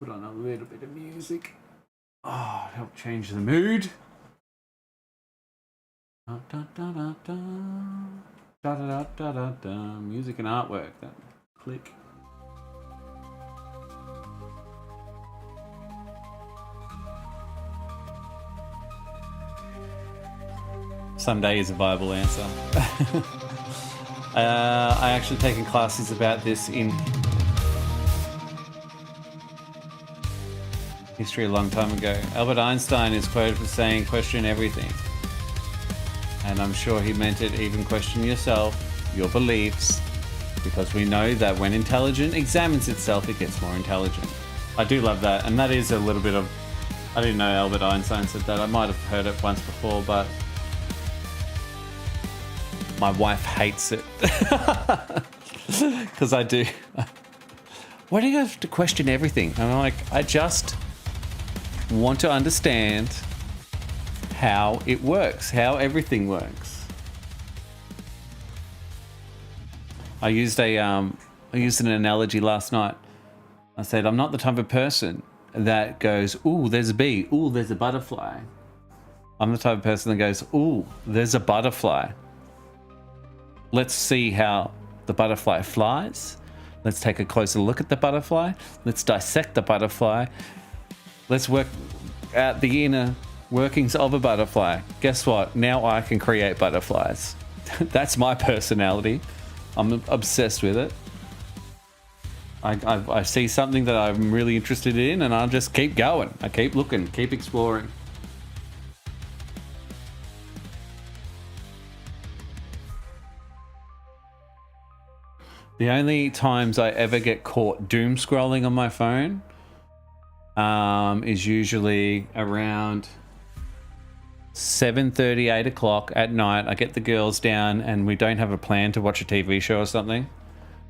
Put on a little bit of music. Oh, help change the mood. Da, da, da, da, da. Da, da, da, da, da, da. Music and artwork. That click. Someday is a viable answer. I actually taken classes about this in history a long time ago. Albert Einstein is quoted for saying, "Question everything." And I'm sure he meant it, even question yourself, your beliefs, because we know that when intelligent examines itself, it gets more intelligent. I do love that, and that is a little bit of, I didn't know Albert Einstein said that. I might have heard it once before, but my wife hates it. Because I do. Why do you have to question everything? And I'm like, I just want to understand how it works, how everything works. I used an analogy last night. I said, I'm not the type of person that goes, ooh, there's a bee, ooh, there's a butterfly. I'm the type of person that goes, ooh, there's a butterfly. Let's see how the butterfly flies. Let's take a closer look at the butterfly. Let's dissect the butterfly. Let's work out the inner workings of a butterfly. Guess what? Now I can create butterflies. That's my personality. I'm obsessed with it. I see something that I'm really interested in and I'll just keep going. I keep looking, keep exploring. The only times I ever get caught doom scrolling on my phone is usually around 7:30, 8 o'clock at night. I get the girls down and we don't have a plan to watch a TV show or something.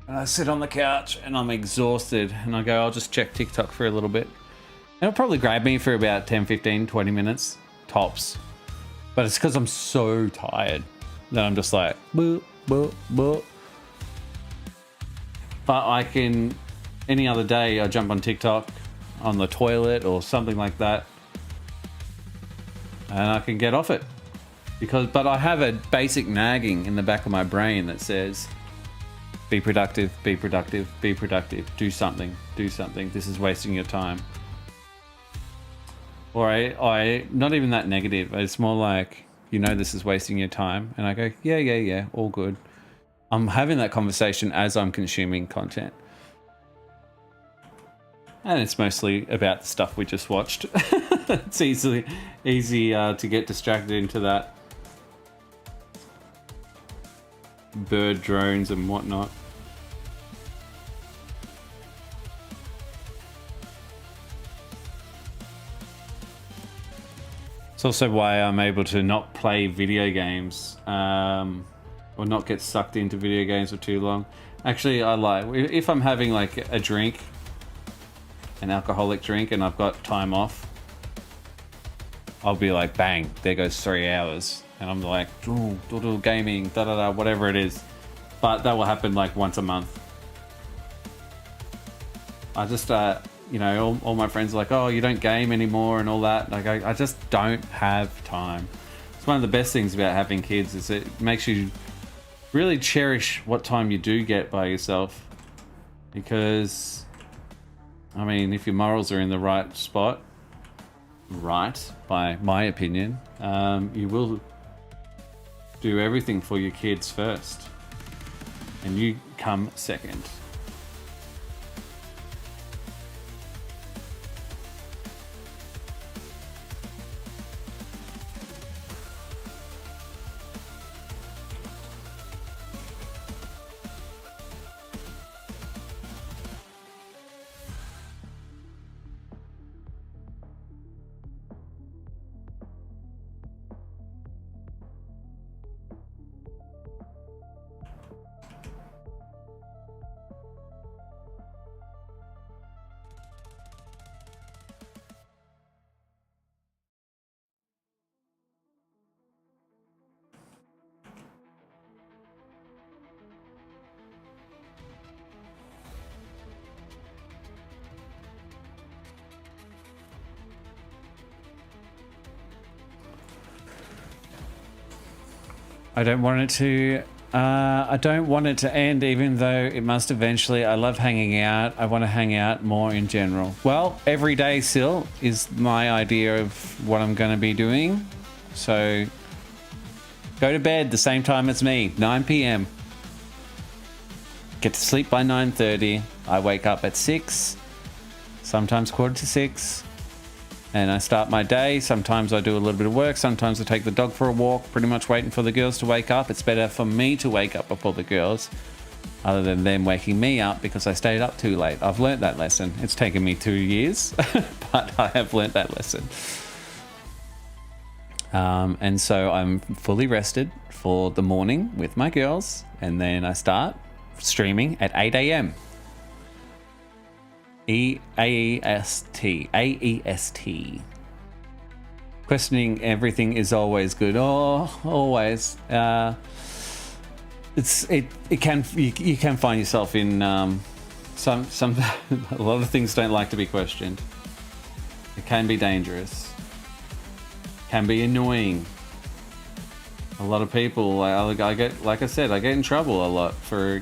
And I sit on the couch and I'm exhausted and I go, I'll just check TikTok for a little bit. It'll probably grab me for about 10, 15, 20 minutes, tops. But it's because I'm so tired that I'm just like, boop, boop, boop. But I can, any other day, I jump on TikTok on the toilet or something like that. And I can get off it. But I have a basic nagging in the back of my brain that says, be productive, be productive, be productive. Do something, do something. This is wasting your time. Or I not even that negative. It's more like, you know, this is wasting your time. And I go, yeah, all good. I'm having that conversation as I'm consuming content. And it's mostly about the stuff we just watched. It's easy to get distracted into that. Bird drones and whatnot. It's also why I'm able to not play video games. Or not get sucked into video games for too long. Actually, I lie. If I'm having like a drink, an alcoholic drink, and I've got time off, I'll be like, bang, there goes 3 hours. And I'm like, gaming, whatever it is. But that will happen like once a month. I just, you know, all my friends are like, oh, you don't game anymore and all that. Like, I just don't have time. It's one of the best things about having kids is it makes you really cherish what time you do get by yourself, because I mean, if your morals are in the right spot, right, by my opinion, you will do everything for your kids first and you come second. I don't want it to. I don't want it to end, even though it must eventually. I love hanging out. I want to hang out more in general. Well, every day still is my idea of what I'm going to be doing. So go to bed the same time as me, 9 p.m. Get to sleep by 9:30. I wake up at 6, sometimes 5:45. And I start my day. Sometimes I do a little bit of work. Sometimes I take the dog for a walk, pretty much waiting for the girls to wake up. It's better for me to wake up before the girls, other than them waking me up because I stayed up too late. I've learnt that lesson. It's taken me 2 years, but I have learnt that lesson. And so I'm fully rested for the morning with my girls. And then I start streaming at 8 a.m. AEST. Questioning everything is always good. Oh, always. You can find yourself in some a lot of things don't like to be questioned. It can be dangerous. Can be annoying. A lot of people, I get, like I said, I get in trouble a lot for,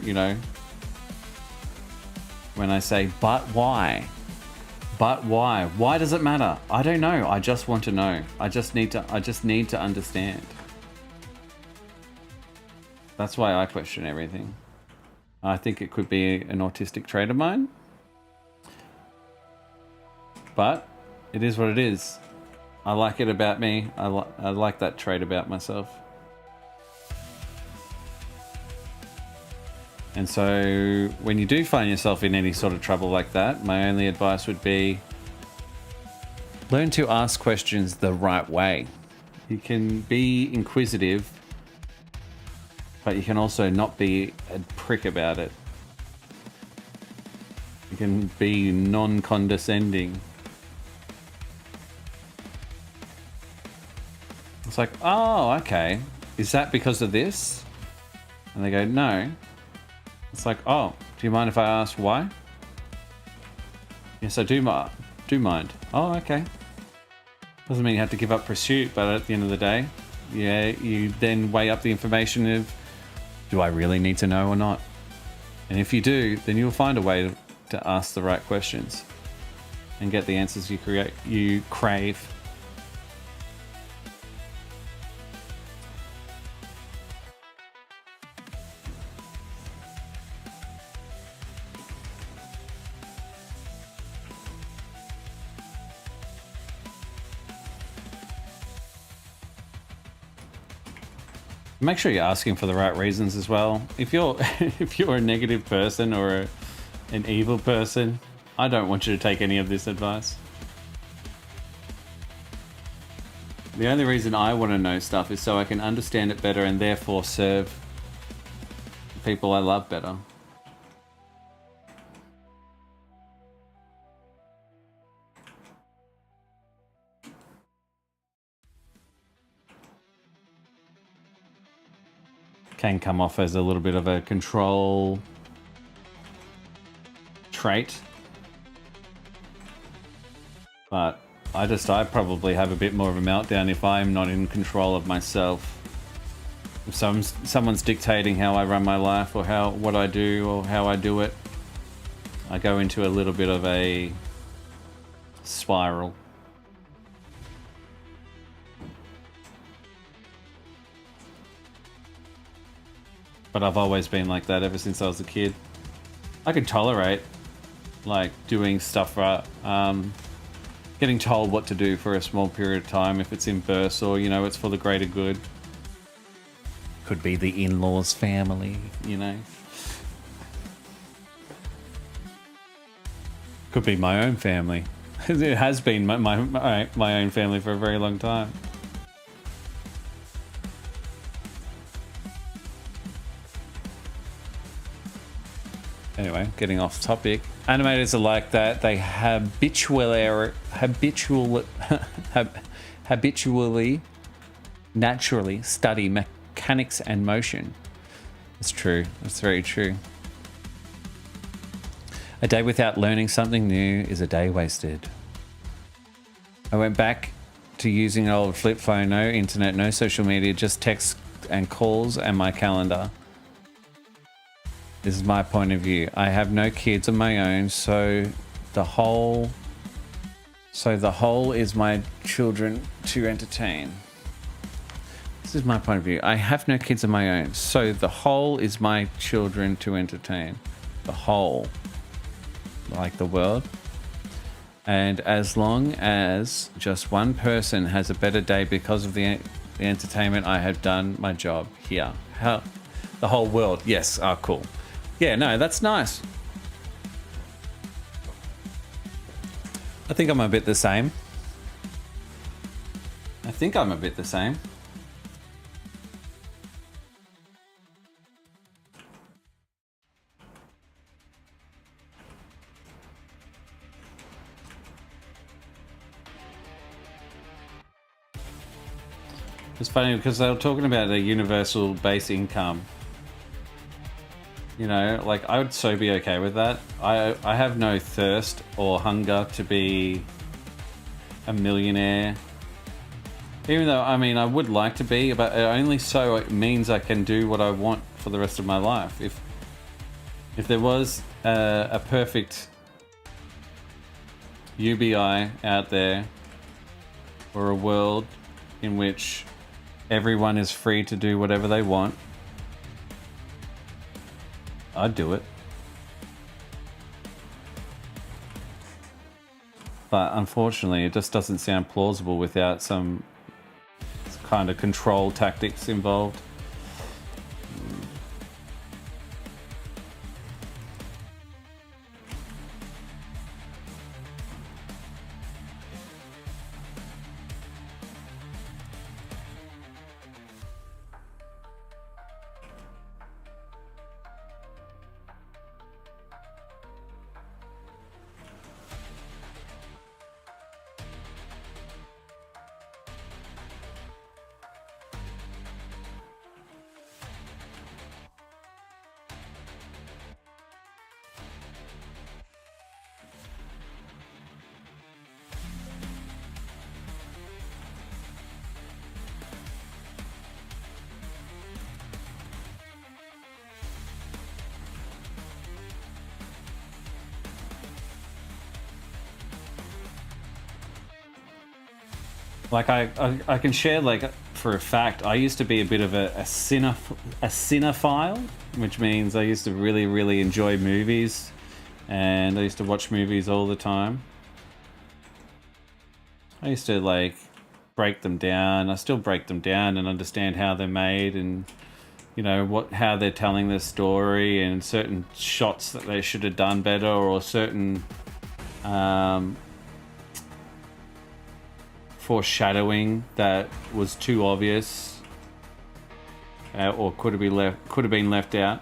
when I say, but why? But why? Why does it matter? I don't know. I just want to know. I just need to understand. That's why I question everything. I think it could be an autistic trait of mine. But it is what it is. I like it about me. I like that trait about myself. And so when you do find yourself in any sort of trouble like that, my only advice would be learn to ask questions the right way. You can be inquisitive, but you can also not be a prick about it. You can be non-condescending. It's like, oh, okay. Is that because of this? And they go, no. It's like, oh, do you mind if I ask why? Yes, I do mind. Oh, okay. Doesn't mean you have to give up pursuit, but at the end of the day, yeah, you then weigh up the information of, do I really need to know or not? And if you do, then you'll find a way to ask the right questions and get the answers you crave. Make sure you're asking for the right reasons as well. If you're a negative person or an evil person, I don't want you to take any of this advice. The only reason I want to know stuff is so I can understand it better and therefore serve the people I love better. Can come off as a little bit of a control trait. But I probably have a bit more of a meltdown if I'm not in control of myself. If someone's dictating how I run my life or what I do or how I do it, I go into a little bit of a spiral. But I've always been like that ever since I was a kid. I could tolerate, like, doing stuff, getting told what to do for a small period of time if it's in bursts or, it's for the greater good. Could be the in-laws family, Could be my own family. It has been my own family for a very long time. Anyway, getting off topic. Animators are like that. They habitually, naturally study mechanics and motion. It's true. That's very true. A day without learning something new is a day wasted. I went back to using an old flip phone, no internet, no social media, just text and calls and my calendar. This is my point of view. I have no kids of my own, so the whole is my children to entertain. This is my point of view. I have no kids of my own, so the whole is my children to entertain. The whole, like the world. And as long as just one person has a better day because of the entertainment, I have done my job here. How? The whole world. Yes. Oh, cool. Yeah, no, that's nice. I think I'm a bit the same. It's funny because they were talking about a universal base income. You know, like I would so be okay with that. I have no thirst or hunger to be a millionaire. Even though, I mean, I would like to be, but only so it means I can do what I want for the rest of my life. If there was a perfect UBI out there, or a world in which everyone is free to do whatever they want, I'd do it. But unfortunately, it just doesn't sound plausible without some kind of control tactics involved. Like I can share, like, for a fact, I used to be a bit of a cinephile, which means I used to really, really enjoy movies, and I used to watch movies all the time. I used to, like, break them down. I still break them down and understand how they're made, and you know how they're telling their story, and certain shots that they should have done better, or certain foreshadowing that was too obvious, or could have been left out.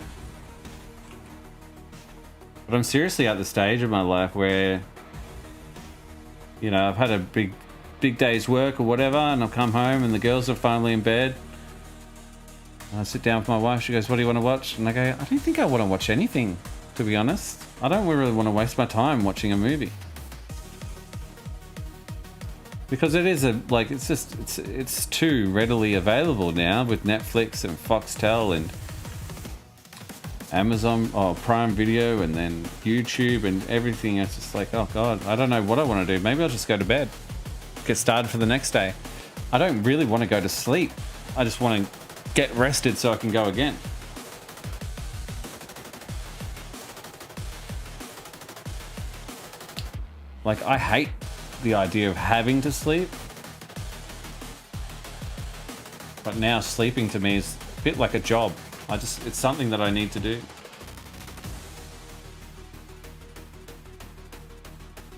But I'm seriously at the stage of my life where, you know, I've had a big day's work or whatever, and I've come home and the girls are finally in bed. And I sit down with my wife. She goes, "What do you want to watch?" And I go, "I don't think I want to watch anything, to be honest. I don't really want to waste my time watching a movie." Because it is it's too readily available now with Netflix and Foxtel and Amazon or Prime Video and then YouTube and everything. It's just like, oh God, I don't know what I want to do. Maybe I'll just go to bed, get started for the next day. I don't really want to go to sleep. I just want to get rested so I can go again. Like, I hate the idea of having to sleep, but now sleeping to me is a bit like a job. It's something that I need to do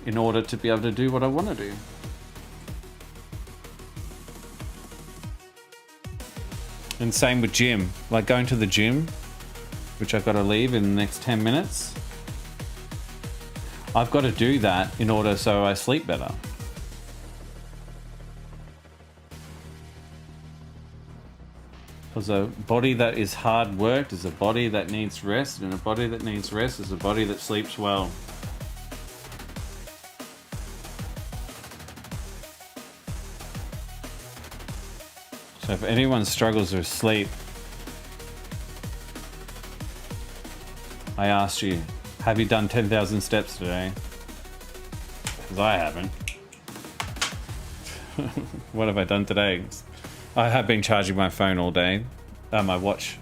in order to be able to do what I want to do. And same with gym, like going to the gym, which I've got to leave in the next 10 minutes. I've got to do that in order so I sleep better. Because a body that is hard worked is a body that needs rest, and a body that needs rest is a body that sleeps well. So If anyone struggles with sleep, I asked you, have you done 10,000 steps today? Because I haven't. What have I done today? I have been charging my phone all day, my watch,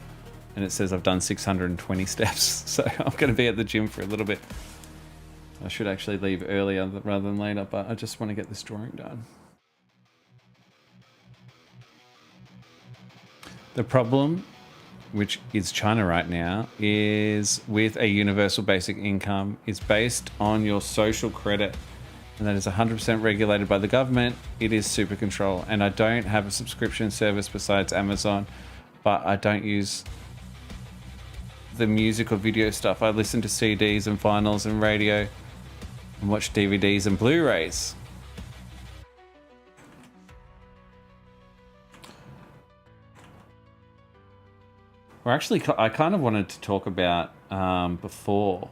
and it says I've done 620 steps. So I'm going to be at the gym for a little bit. I should actually leave earlier rather than later, but I just want to get this drawing done. The problem, which is China right now, is with a universal basic income, is based on your social credit, and that is 100% regulated by the government. It is super control, and I don't have a subscription service besides Amazon, but I don't use the music or video stuff. I listen to CDs and vinyls and radio and watch DVDs and Blu-rays. Or actually, I kind of wanted to talk about before,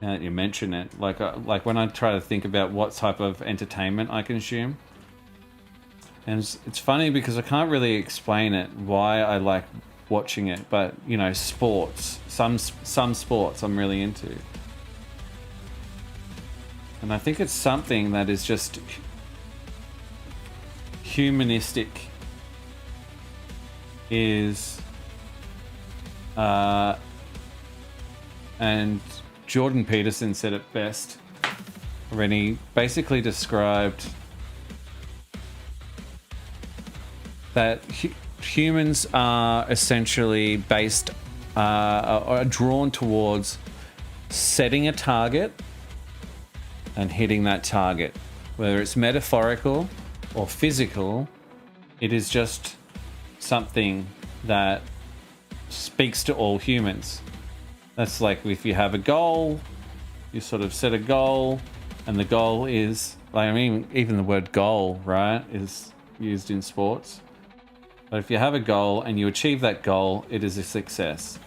now that you mention it, like when I try to think about what type of entertainment I consume. And it's funny because I can't really explain it, why I like watching it, but you know, sports, some sports I'm really into. And I think it's something that is just humanistic, is and Jordan Peterson said it best when he basically described that humans are essentially based, are drawn towards setting a target and hitting that target. Whether it's metaphorical or physical, it is just something that speaks to all humans. That's like if you have a goal, you sort of set a goal, and the goal is, like, I mean, even the word goal, right, is used in sports. But if you have a goal and you achieve that goal, it is a success.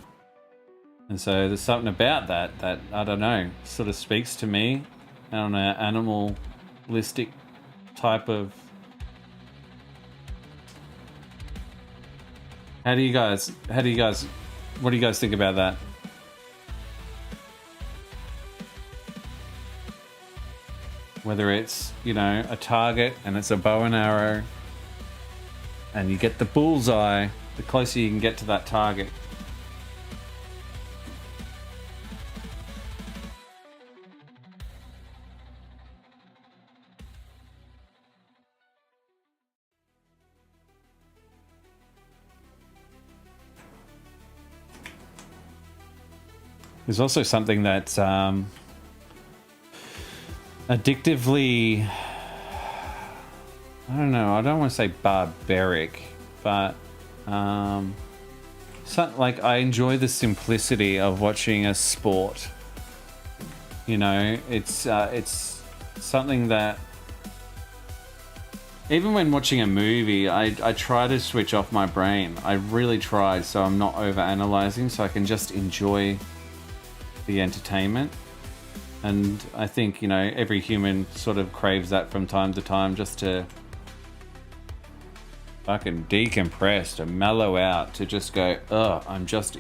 And so there's something about that I don't know, sort of speaks to me on an animalistic type of. What do you guys think about that? Whether it's, you know, a target and it's a bow and arrow and you get the bullseye, the closer you can get to that target. There's also something that's addictively, I don't know, I don't want to say barbaric, but like I enjoy the simplicity of watching a sport. You know, it's something that even when watching a movie, I try to switch off my brain. I really try, so I'm not over analyzing, so I can just enjoy the entertainment. And I think, you know, every human sort of craves that from time to time, just to fucking decompress, to mellow out, to just go, I'm just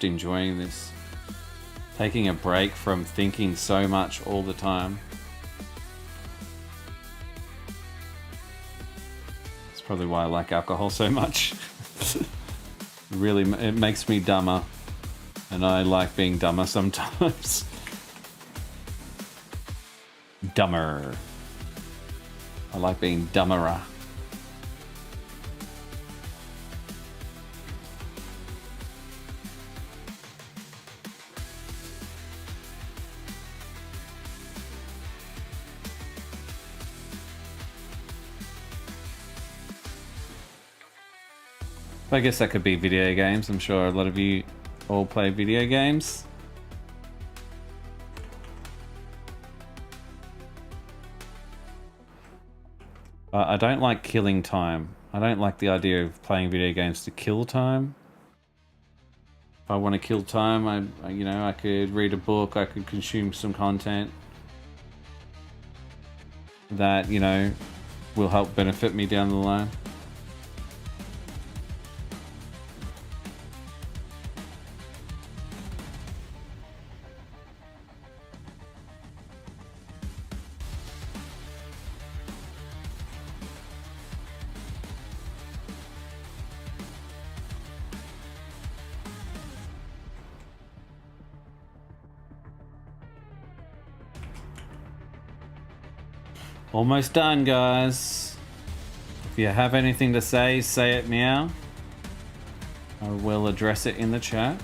enjoying this, taking a break from thinking so much all the time. That's probably why I like alcohol so much. Really, it makes me dumber, and I like being dumber sometimes. Dumber. I like being dumberer. I guess that could be video games. I'm sure a lot of you all play video games. I don't like killing time. I don't like the idea of playing video games to kill time. If I want to kill time, I could read a book, I could consume some content that, you know, will help benefit me down the line. Almost done, guys. If you have anything to say it now. I will address it in the chat.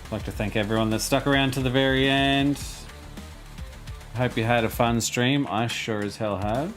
I'd like to thank everyone that stuck around to the very end. I hope you had a fun stream. I sure as hell have.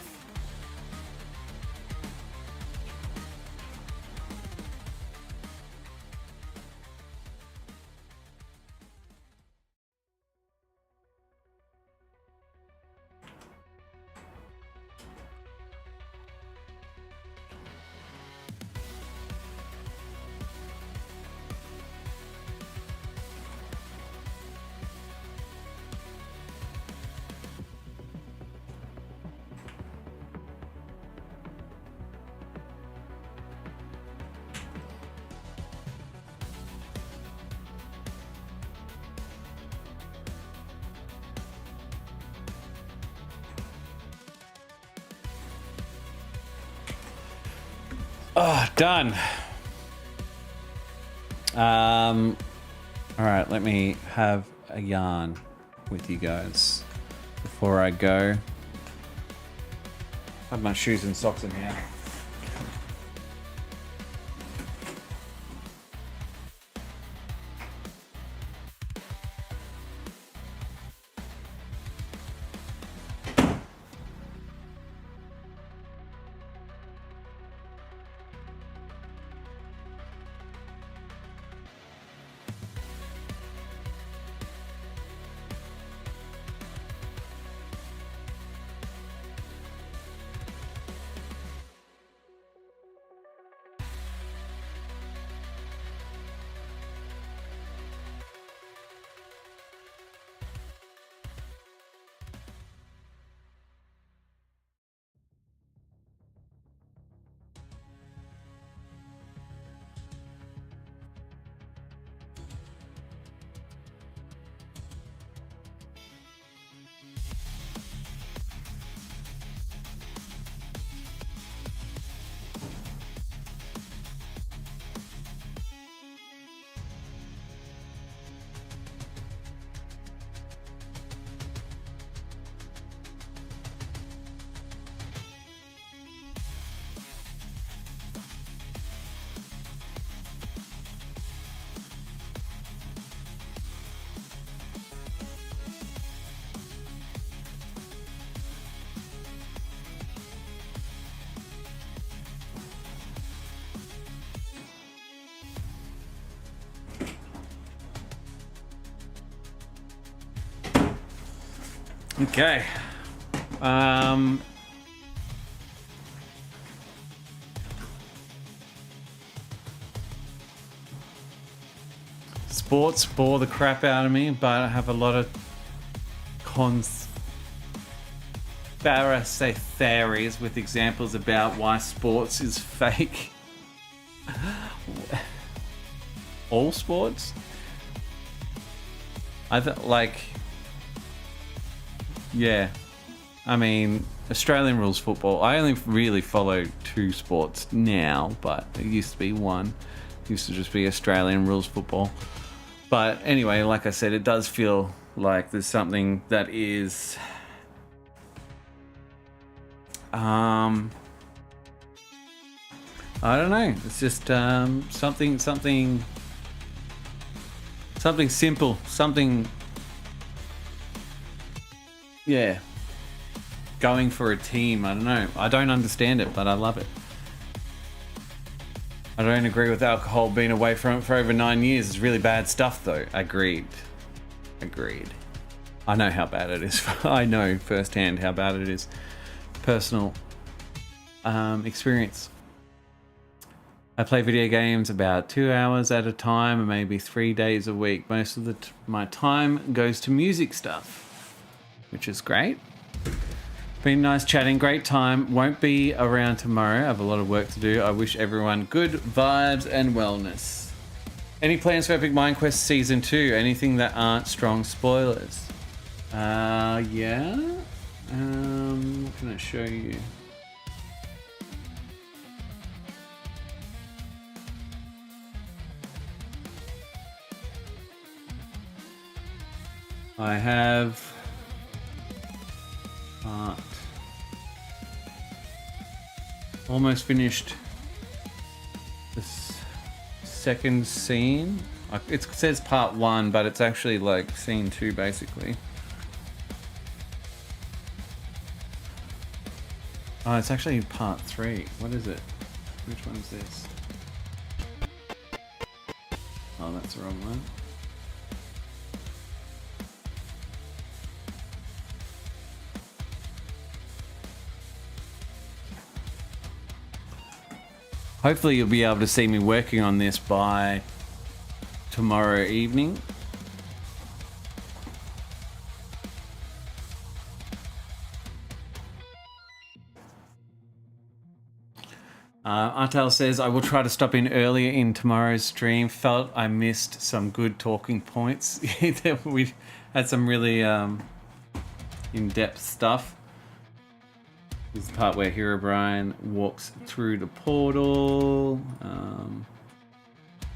Done. All right, let me have a yarn with you guys before I go. I have my shoes and socks in here. Okay. Sports bore the crap out of me, but I have a lot of conspiracy theories with examples about why sports is fake. All sports? Yeah. I mean, Australian rules football. I only really follow two sports now, but it used to be one. It used to just be Australian rules football. But anyway, like I said, it does feel like there's something that is... I don't know. It's just something simple. Something... Yeah. Going for a team. I don't know. I don't understand it, but I love it. I don't agree with alcohol being away from it for over 9 years. It's really bad stuff, though. Agreed. I know how bad it is. I know firsthand how bad it is. Personal experience. I play video games about 2 hours at a time and maybe 3 days a week. Most of my time goes to music stuff, which is great. Been nice chatting, great time. Won't be around tomorrow. I have a lot of work to do. I wish everyone good vibes and wellness. Any plans for Epic Mind Quest Season 2? Anything that aren't strong spoilers? Yeah. What can I show you? I have almost finished this second scene. It says part 1, but it's actually like scene 2 basically. Oh, it's actually part 3. What is it? Which one is this? Oh, that's the wrong one. Hopefully you'll be able to see me working on this by tomorrow evening. Artel says, I will try to stop in earlier in tomorrow's stream. Felt I missed some good talking points. We had some really in-depth stuff. This is the part where Herobrine walks through the portal.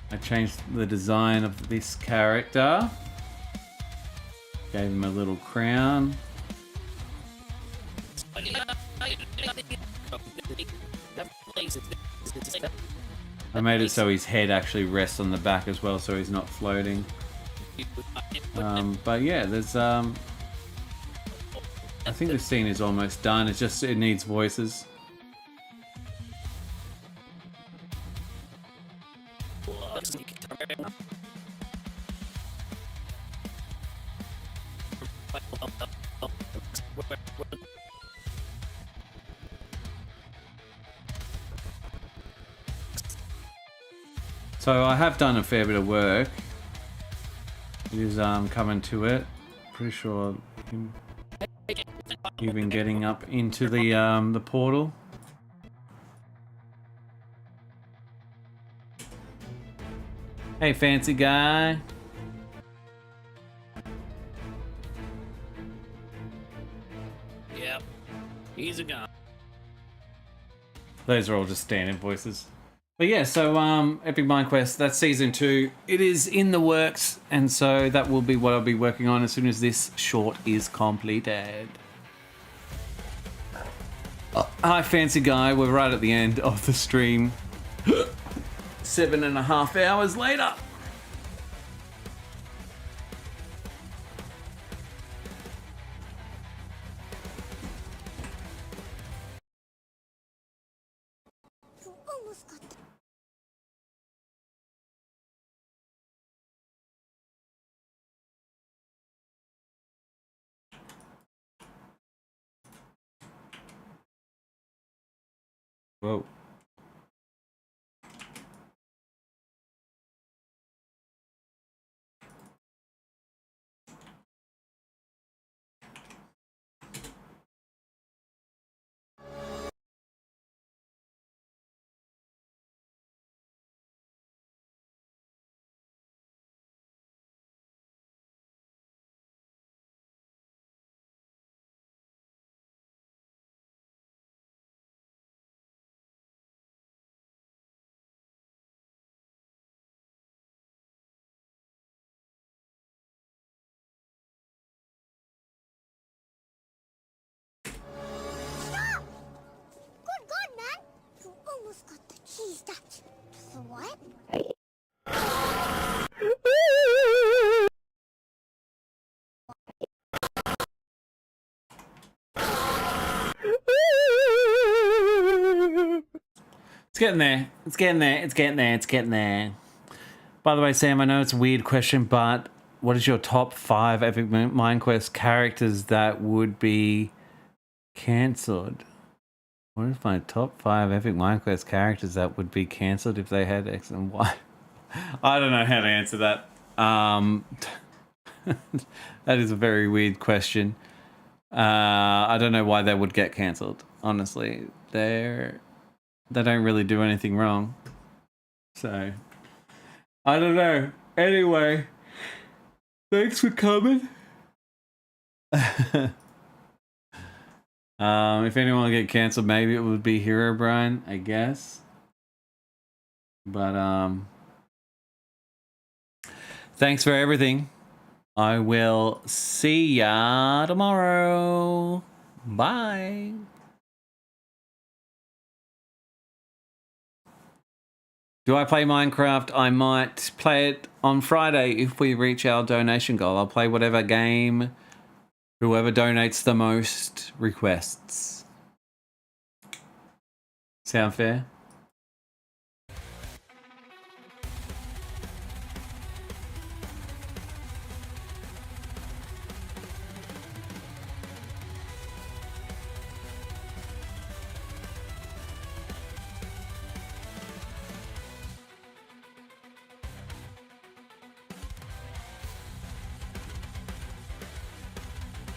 I changed the design of this character. Gave him a little crown. I made it so his head actually rests on the back as well, so he's not floating. But yeah, there's I think this scene is almost done. It's just, it needs voices. So I have done a fair bit of work. It is coming to it. Pretty sure you've been getting up into the portal. Hey, fancy guy. Yep, he's a guy. Those are all just standard voices. But yeah, so Epic Mind Quest, that's season 2. It is in the works, and so that will be what I'll be working on as soon as this short is completed. Hi, fancy guy. We're right at the end of the stream. 7.5 hours later. Whoa. Good God, man! You almost got the cheese touch. So what? It's getting there. It's getting there. It's getting there. It's getting there. By the way, Sam, I know it's a weird question, but what is your top 5 Epic Mind Quest characters that would be cancelled? What is my top 5 Epic Mind Quest characters that would be cancelled if they had X and Y? I don't know how to answer that. That is a very weird question. I don't know why they would get cancelled. Honestly, they don't really do anything wrong. So I don't know. Anyway, thanks for coming. If anyone will get cancelled, maybe it would be Herobrine, I guess. But thanks for everything. I will see ya tomorrow. Bye. Do I play Minecraft? I might play it on Friday if we reach our donation goal. I'll play whatever game whoever donates the most requests. Sound fair?